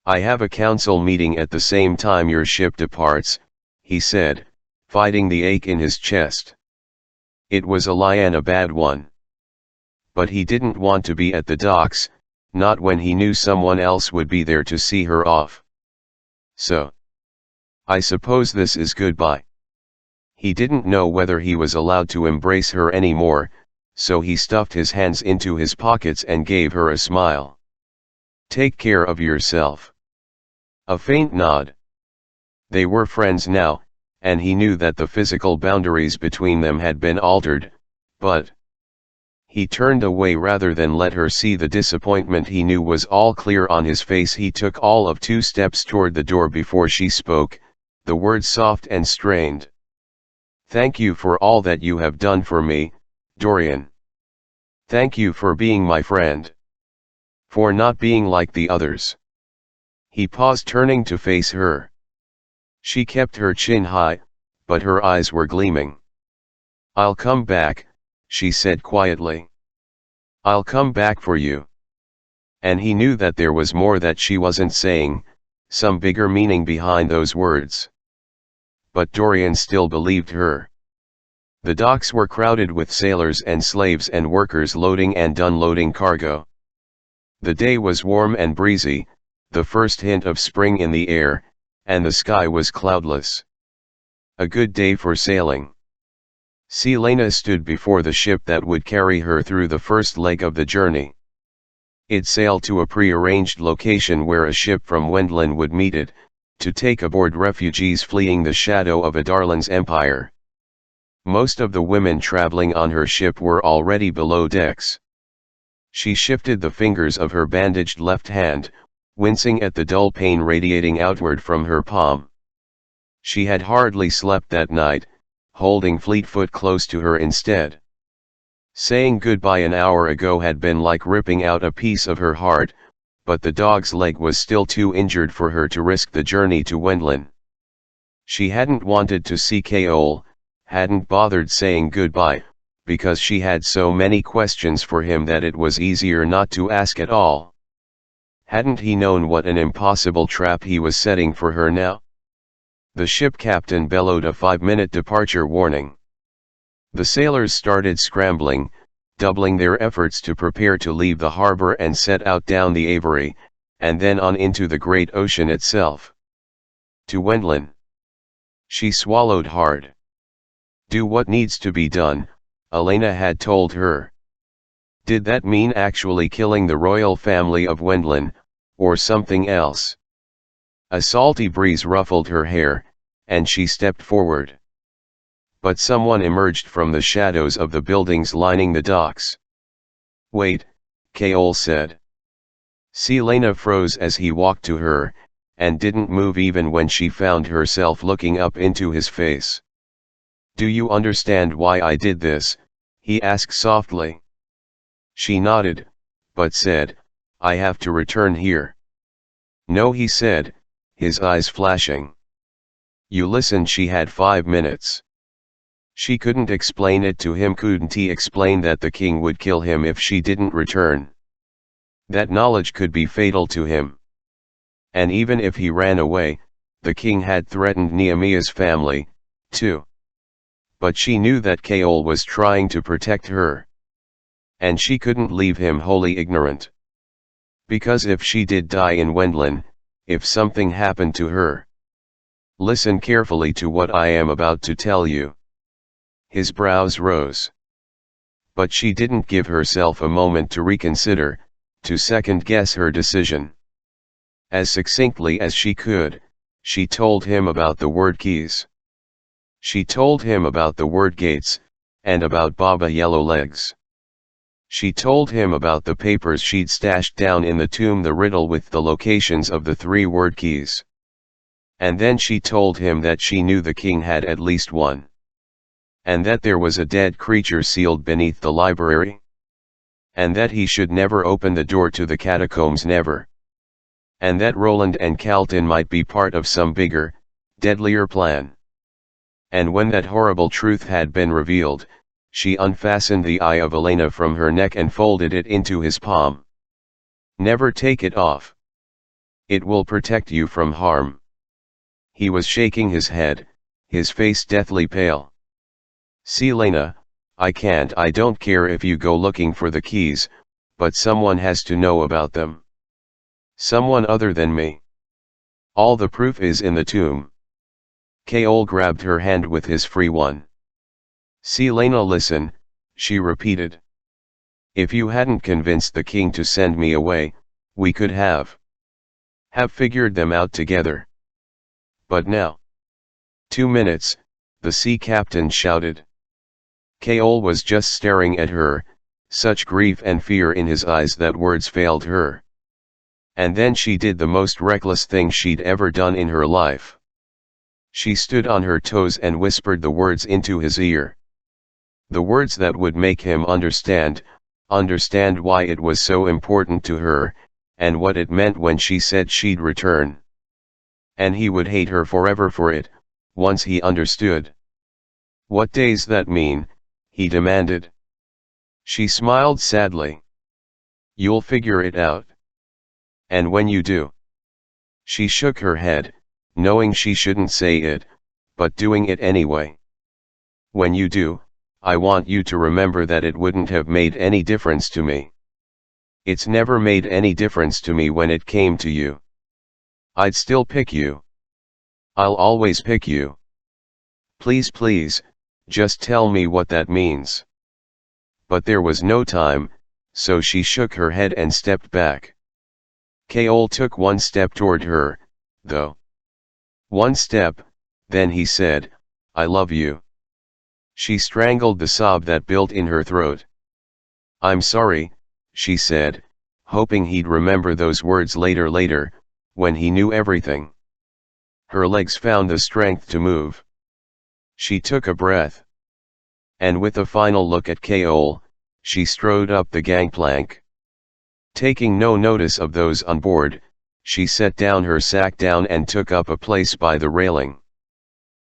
[SPEAKER 1] I have a council meeting at the same time your ship departs," he said, fighting the ache in his chest. It was a lie and a bad one. But he didn't want to be at the docks, not when he knew someone else would be there to see her off. "So, I suppose this is goodbye." He didn't know whether he was allowed to embrace her anymore, so he stuffed his hands into his pockets and gave her a smile. "Take care of yourself." A faint nod. They were friends now, and he knew that the physical boundaries between them had been altered, but he turned away rather than let her see the disappointment he knew was all clear on his face. He took all of 2 steps toward the door before she spoke, the words soft and strained. "Thank you for all that you have done for me, Dorian. Thank you for being my friend. For not being like the others." He paused, turning to face her. She kept her chin high, but her eyes were gleaming. "I'll come back," she said quietly. "I'll come back for you. And he knew that there was more that she wasn't saying, some bigger meaning behind those words. But Dorian still believed her. The docks were crowded with sailors and slaves and workers loading and unloading cargo. The day was warm and breezy, the first hint of spring in the air, and the sky was cloudless. A good day for sailing. Selena stood before the ship that would carry her through the first leg of the journey. It sailed to a pre-arranged location where a ship from Wendlin would meet it, to take aboard refugees fleeing the shadow of Adarlan's empire. Most of the women traveling on her ship were already below decks. She shifted the fingers of her bandaged left hand, wincing at the dull pain radiating outward from her palm. She had hardly slept that night, holding Fleetfoot close to her instead. Saying goodbye an hour ago had been like ripping out a piece of her heart, but the dog's leg was still too injured for her to risk the journey to Wendlin. She hadn't wanted to see Kaol, hadn't bothered saying goodbye, because she had so many questions for him that it was easier not to ask at all. Hadn't he known what an impossible trap he was setting for her now? The ship captain bellowed a 5-minute departure warning. The sailors started scrambling, doubling their efforts to prepare to leave the harbor and set out down the Avery, and then on into the great ocean itself. To Wendlin. She swallowed hard. Do what needs to be done, Elena had told her. Did that mean actually killing the royal family of Wendlin, or something else? A salty breeze ruffled her hair, and she stepped forward. But someone emerged from the shadows of the buildings lining the docks. Wait, Kaol said. Selena froze as he walked to her, and didn't move even when she found herself looking up into his face. Do you understand why I did this? He asked softly. She nodded, but said, I have to return here. No, he said, his eyes flashing. You listened. She had 5 minutes. She couldn't explain it to him. Couldn't he explain that the king would kill him if she didn't return? That knowledge could be fatal to him. And even if he ran away, the king had threatened Nehemiah's family, too. But she knew that Kaol was trying to protect her. And she couldn't leave him wholly ignorant. Because if she did die in Wendlin, if something happened to her. Listen carefully to what I am about to tell you. His brows rose. But she didn't give herself a moment to reconsider, to second-guess her decision. As succinctly as she could, she told him about the word keys. She told him about the word gates, and about Baba Yellowlegs. She told him about the papers she'd stashed down in the tomb, the riddle with the locations of the 3 word keys. And then she told him that she knew the king had at least one. And that there was a dead creature sealed beneath the library. And that he should never open the door to the catacombs, never. And that Roland and Calton might be part of some bigger, deadlier plan. And when that horrible truth had been revealed, she unfastened the eye of Elena from her neck and folded it into his palm. Never take it off. It will protect you from harm. He was shaking his head, his face deathly pale. Selena, I can't. I don't care if you go looking for the keys, but someone has to know about them. Someone other than me. All the proof is in the tomb. Kaol grabbed her hand with his free one. Selena, listen, she repeated. If you hadn't convinced the king to send me away, we could have figured them out together. But now. 2 minutes, the sea captain shouted. Kaol was just staring at her, such grief and fear in his eyes that words failed her. And then she did the most reckless thing she'd ever done in her life. She stood on her toes and whispered the words into his ear. The words that would make him understand why it was so important to her, and what it meant when she said she'd return. And he would hate her forever for it, once he understood. What does that mean? He demanded. She smiled sadly. You'll figure it out. And when you do. She shook her head, knowing she shouldn't say it, but doing it anyway. When you do, I want you to remember that it wouldn't have made any difference to me. It's never made any difference to me when it came to you. I'd still pick you. I'll always pick you. Please, please, just tell me what that means. But there was no time, so she shook her head and stepped back. Keol took one step toward her, though. One step, then he said, I love you. She strangled the sob that built in her throat. I'm sorry, she said, hoping he'd remember those words later, when he knew everything. Her legs found the strength to move. She took a breath. And with a final look at Keol, she strode up the gangplank. Taking no notice of those on board, she set down her sack down and took up a place by the railing.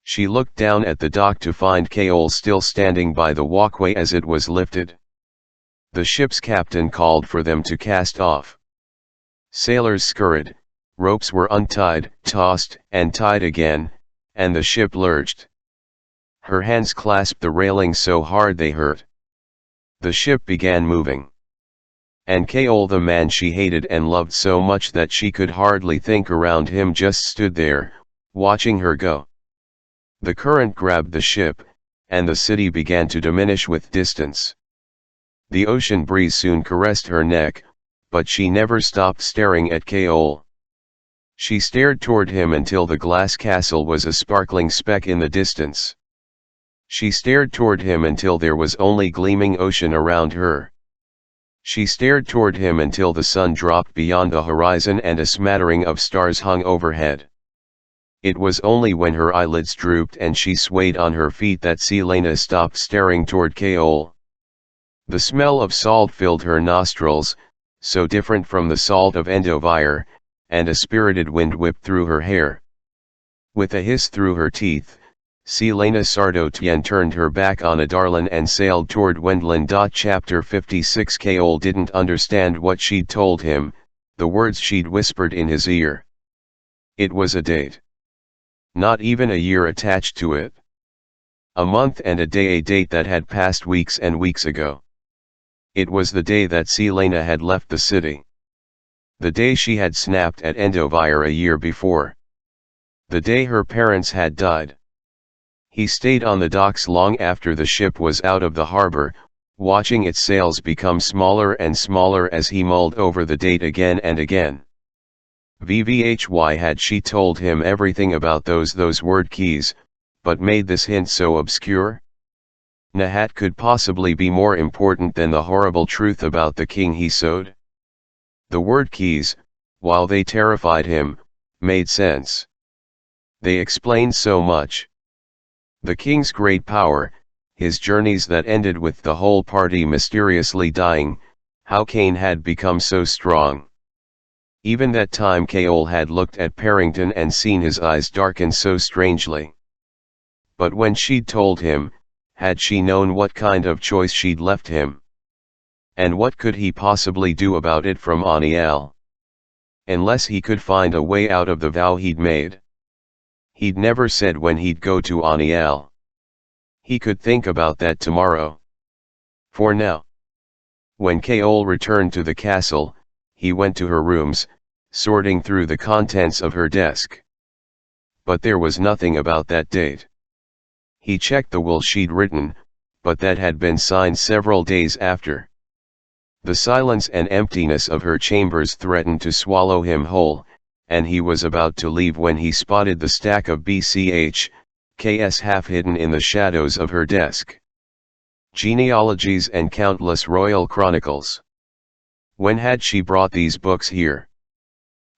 [SPEAKER 1] She looked down at the dock to find Keol still standing by the walkway as it was lifted. The ship's captain called for them to cast off. Sailors scurried, ropes were untied, tossed, and tied again, and the ship lurched. Her hands clasped the railing so hard they hurt. The ship began moving. And Keol, the man she hated and loved so much that she could hardly think around him, just stood there, watching her go. The current grabbed the ship, and the city began to diminish with distance. The ocean breeze soon caressed her neck, but she never stopped staring at Keol. She stared toward him until the glass castle was a sparkling speck in the distance. She stared toward him until there was only gleaming ocean around her. She stared toward him until the sun dropped beyond the horizon and a smattering of stars hung overhead. It was only when her eyelids drooped and she swayed on her feet that Selena stopped staring toward Keol. The smell of salt filled her nostrils, so different from the salt of Endovire, and a spirited wind whipped through her hair. With a hiss through her teeth, Selena Sardotian turned her back on Adarlan and sailed toward Wendland. Chapter 56. Keol didn't understand what she'd told him, the words she'd whispered in his ear. It was a date. Not even a year attached to it. A month and a day, a date that had passed weeks and weeks ago. It was the day that Selena had left the city. The day she had snapped at Endovire a year before. The day her parents had died. He stayed on the docks long after the ship was out of the harbor, watching its sails become smaller and smaller as he mulled over the date again and again. Why had she told him everything about those word keys, but made this hint so obscure? Nahat could possibly be more important than the horrible truth about the king he sowed? The word keys, while they terrified him, made sense. They explained so much. The king's great power, his journeys that ended with the whole party mysteriously dying, how Cain had become so strong. Even that time Keol had looked at Parrington and seen his eyes darken so strangely. But when she'd told him, had she known what kind of choice she'd left him? And what could he possibly do about it from Aniel? Unless he could find a way out of the vow he'd made. He'd never said when he'd go to Aniel. He could think about that tomorrow. For now. When Keol returned to the castle, he went to her rooms, sorting through the contents of her desk. But there was nothing about that date. He checked the will she'd written, but that had been signed several days after. The silence and emptiness of her chambers threatened to swallow him whole, and he was about to leave when he spotted the stack of BCH/KS half hidden in the shadows of her desk. Genealogies and countless royal chronicles. When had she brought these books here?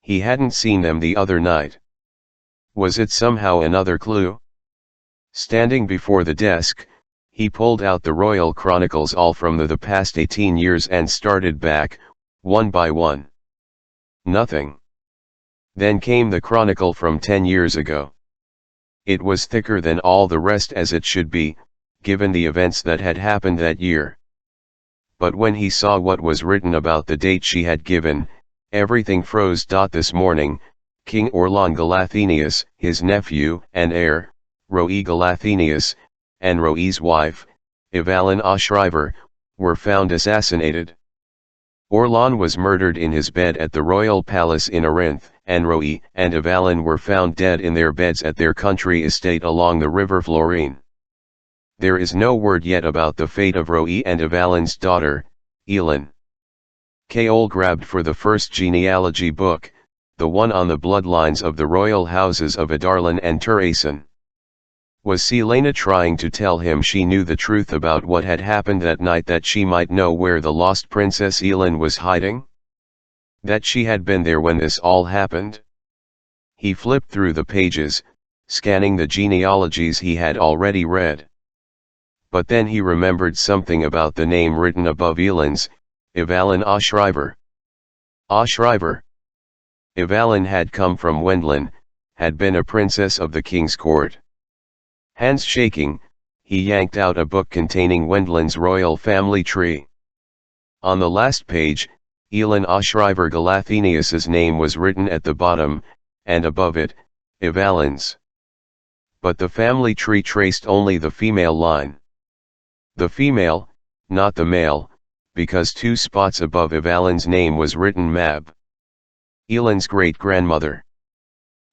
[SPEAKER 1] He hadn't seen them the other night. Was it somehow another clue? Standing before the desk, he pulled out the royal chronicles all from the past 18 years and started back, one by one. Nothing. Then came the chronicle from 10 years ago. It was thicker than all the rest, as it should be, given the events that had happened that year. But when he saw what was written about the date she had given, Everything froze. This morning, King Orlan Galathinius, his nephew and heir, Roi Galathinius, and Roi's wife, Evalin Ashriver, were found assassinated. Orlan was murdered in his bed at the royal palace in Arinth, and Roi and Evalin were found dead in their beds at their country estate along the river Florine. There is no word yet about the fate of Roi and Evalin's daughter, Elin. Keol grabbed for the first genealogy book, the one on the bloodlines of the royal houses of Adarlan and Turasan. Was Selena trying to tell him she knew the truth about what had happened that night, that she might know where the lost princess Elin was hiding? That she had been there when this all happened? He flipped through the pages, scanning the genealogies he had already read. But then he remembered something about the name written above Elin's, Evalin Ashriver. Ashriver. Evalin had come from Wendlin, had been a princess of the king's court. Hands shaking, he yanked out a book containing Wendlin's royal family tree. On the last page, Elin Ashriver Galathinius's name was written at the bottom, and above it, Evalin's. But the family tree traced only the female line. The female, not the male, because 2 spots above Evalin's name was written Mab. Elin's great-grandmother.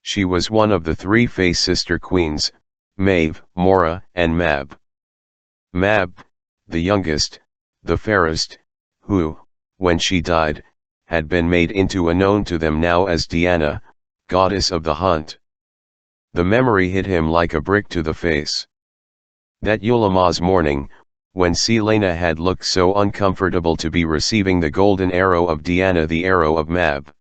[SPEAKER 1] She was one of the 3 Fae sister queens, Maeve, Mora, and Mab. Mab, the youngest, the fairest, who, when she died, had been made into a known to them now as Diana, goddess of the hunt. The memory hit him like a brick to the face. That Eulamaz morning, when Selena had looked so uncomfortable to be receiving the golden arrow of Diana, the arrow of Mab.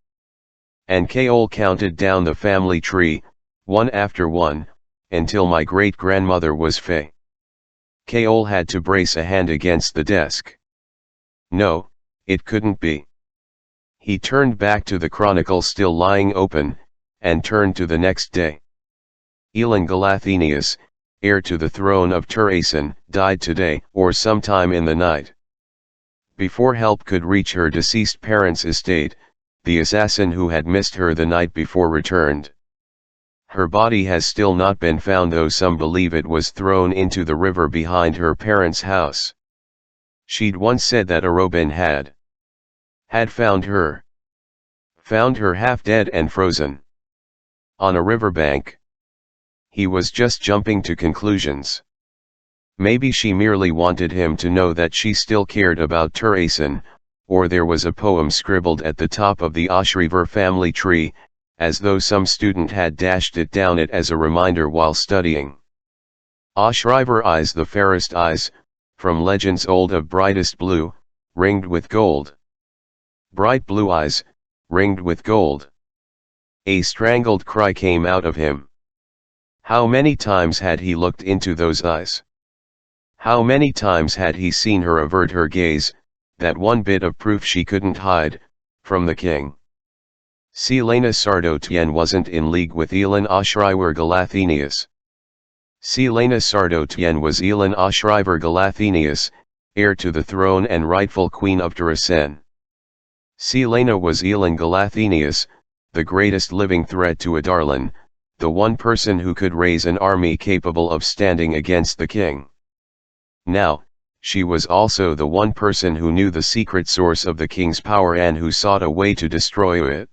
[SPEAKER 1] And Keol counted down the family tree, one after one, until my great-grandmother was Fae. Keol had to brace a hand against the desk. No, it couldn't be. He turned back to the chronicle still lying open, and turned to the next day. Elin Galathinius, heir to the throne of Turasan, died today, or sometime in the night. Before help could reach her deceased parents' estate, the assassin who had missed her the night before returned. Her body has still not been found, though some believe it was thrown into the river behind her parents' house. She'd once said that Arobin had found her. Found her half dead and frozen on a riverbank. He was just jumping to conclusions. Maybe she merely wanted him to know that she still cared about Turasan, or there was a poem scribbled at the top of the Ashriver family tree, as though some student had dashed it down it as a reminder while studying. Ashriver eyes, the fairest eyes, from legends old, of brightest blue, ringed with gold. Bright blue eyes, ringed with gold. A strangled cry came out of him. How many times had he looked into those eyes? How many times had he seen her avert her gaze, that one bit of proof she couldn't hide, from the king? Selena Sardotian wasn't in league with Elin Ashriver Galathinius. Selena Sardotian was Elin Ashriver Galathinius, heir to the throne and rightful queen of Turasan. Selena was Elin Galathinius, the greatest living threat to Adarlan, the one person who could raise an army capable of standing against the king. Now, she was also the one person who knew the secret source of the king's power and who sought a way to destroy it.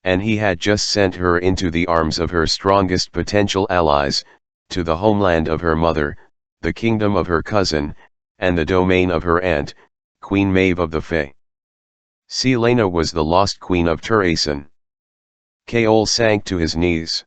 [SPEAKER 1] And he had just sent her into the arms of her strongest potential allies, to the homeland of her mother, the kingdom of her cousin, and the domain of her aunt, Queen Maeve of the Fae. Selena was the lost queen of Turasan. Keol sank to his knees.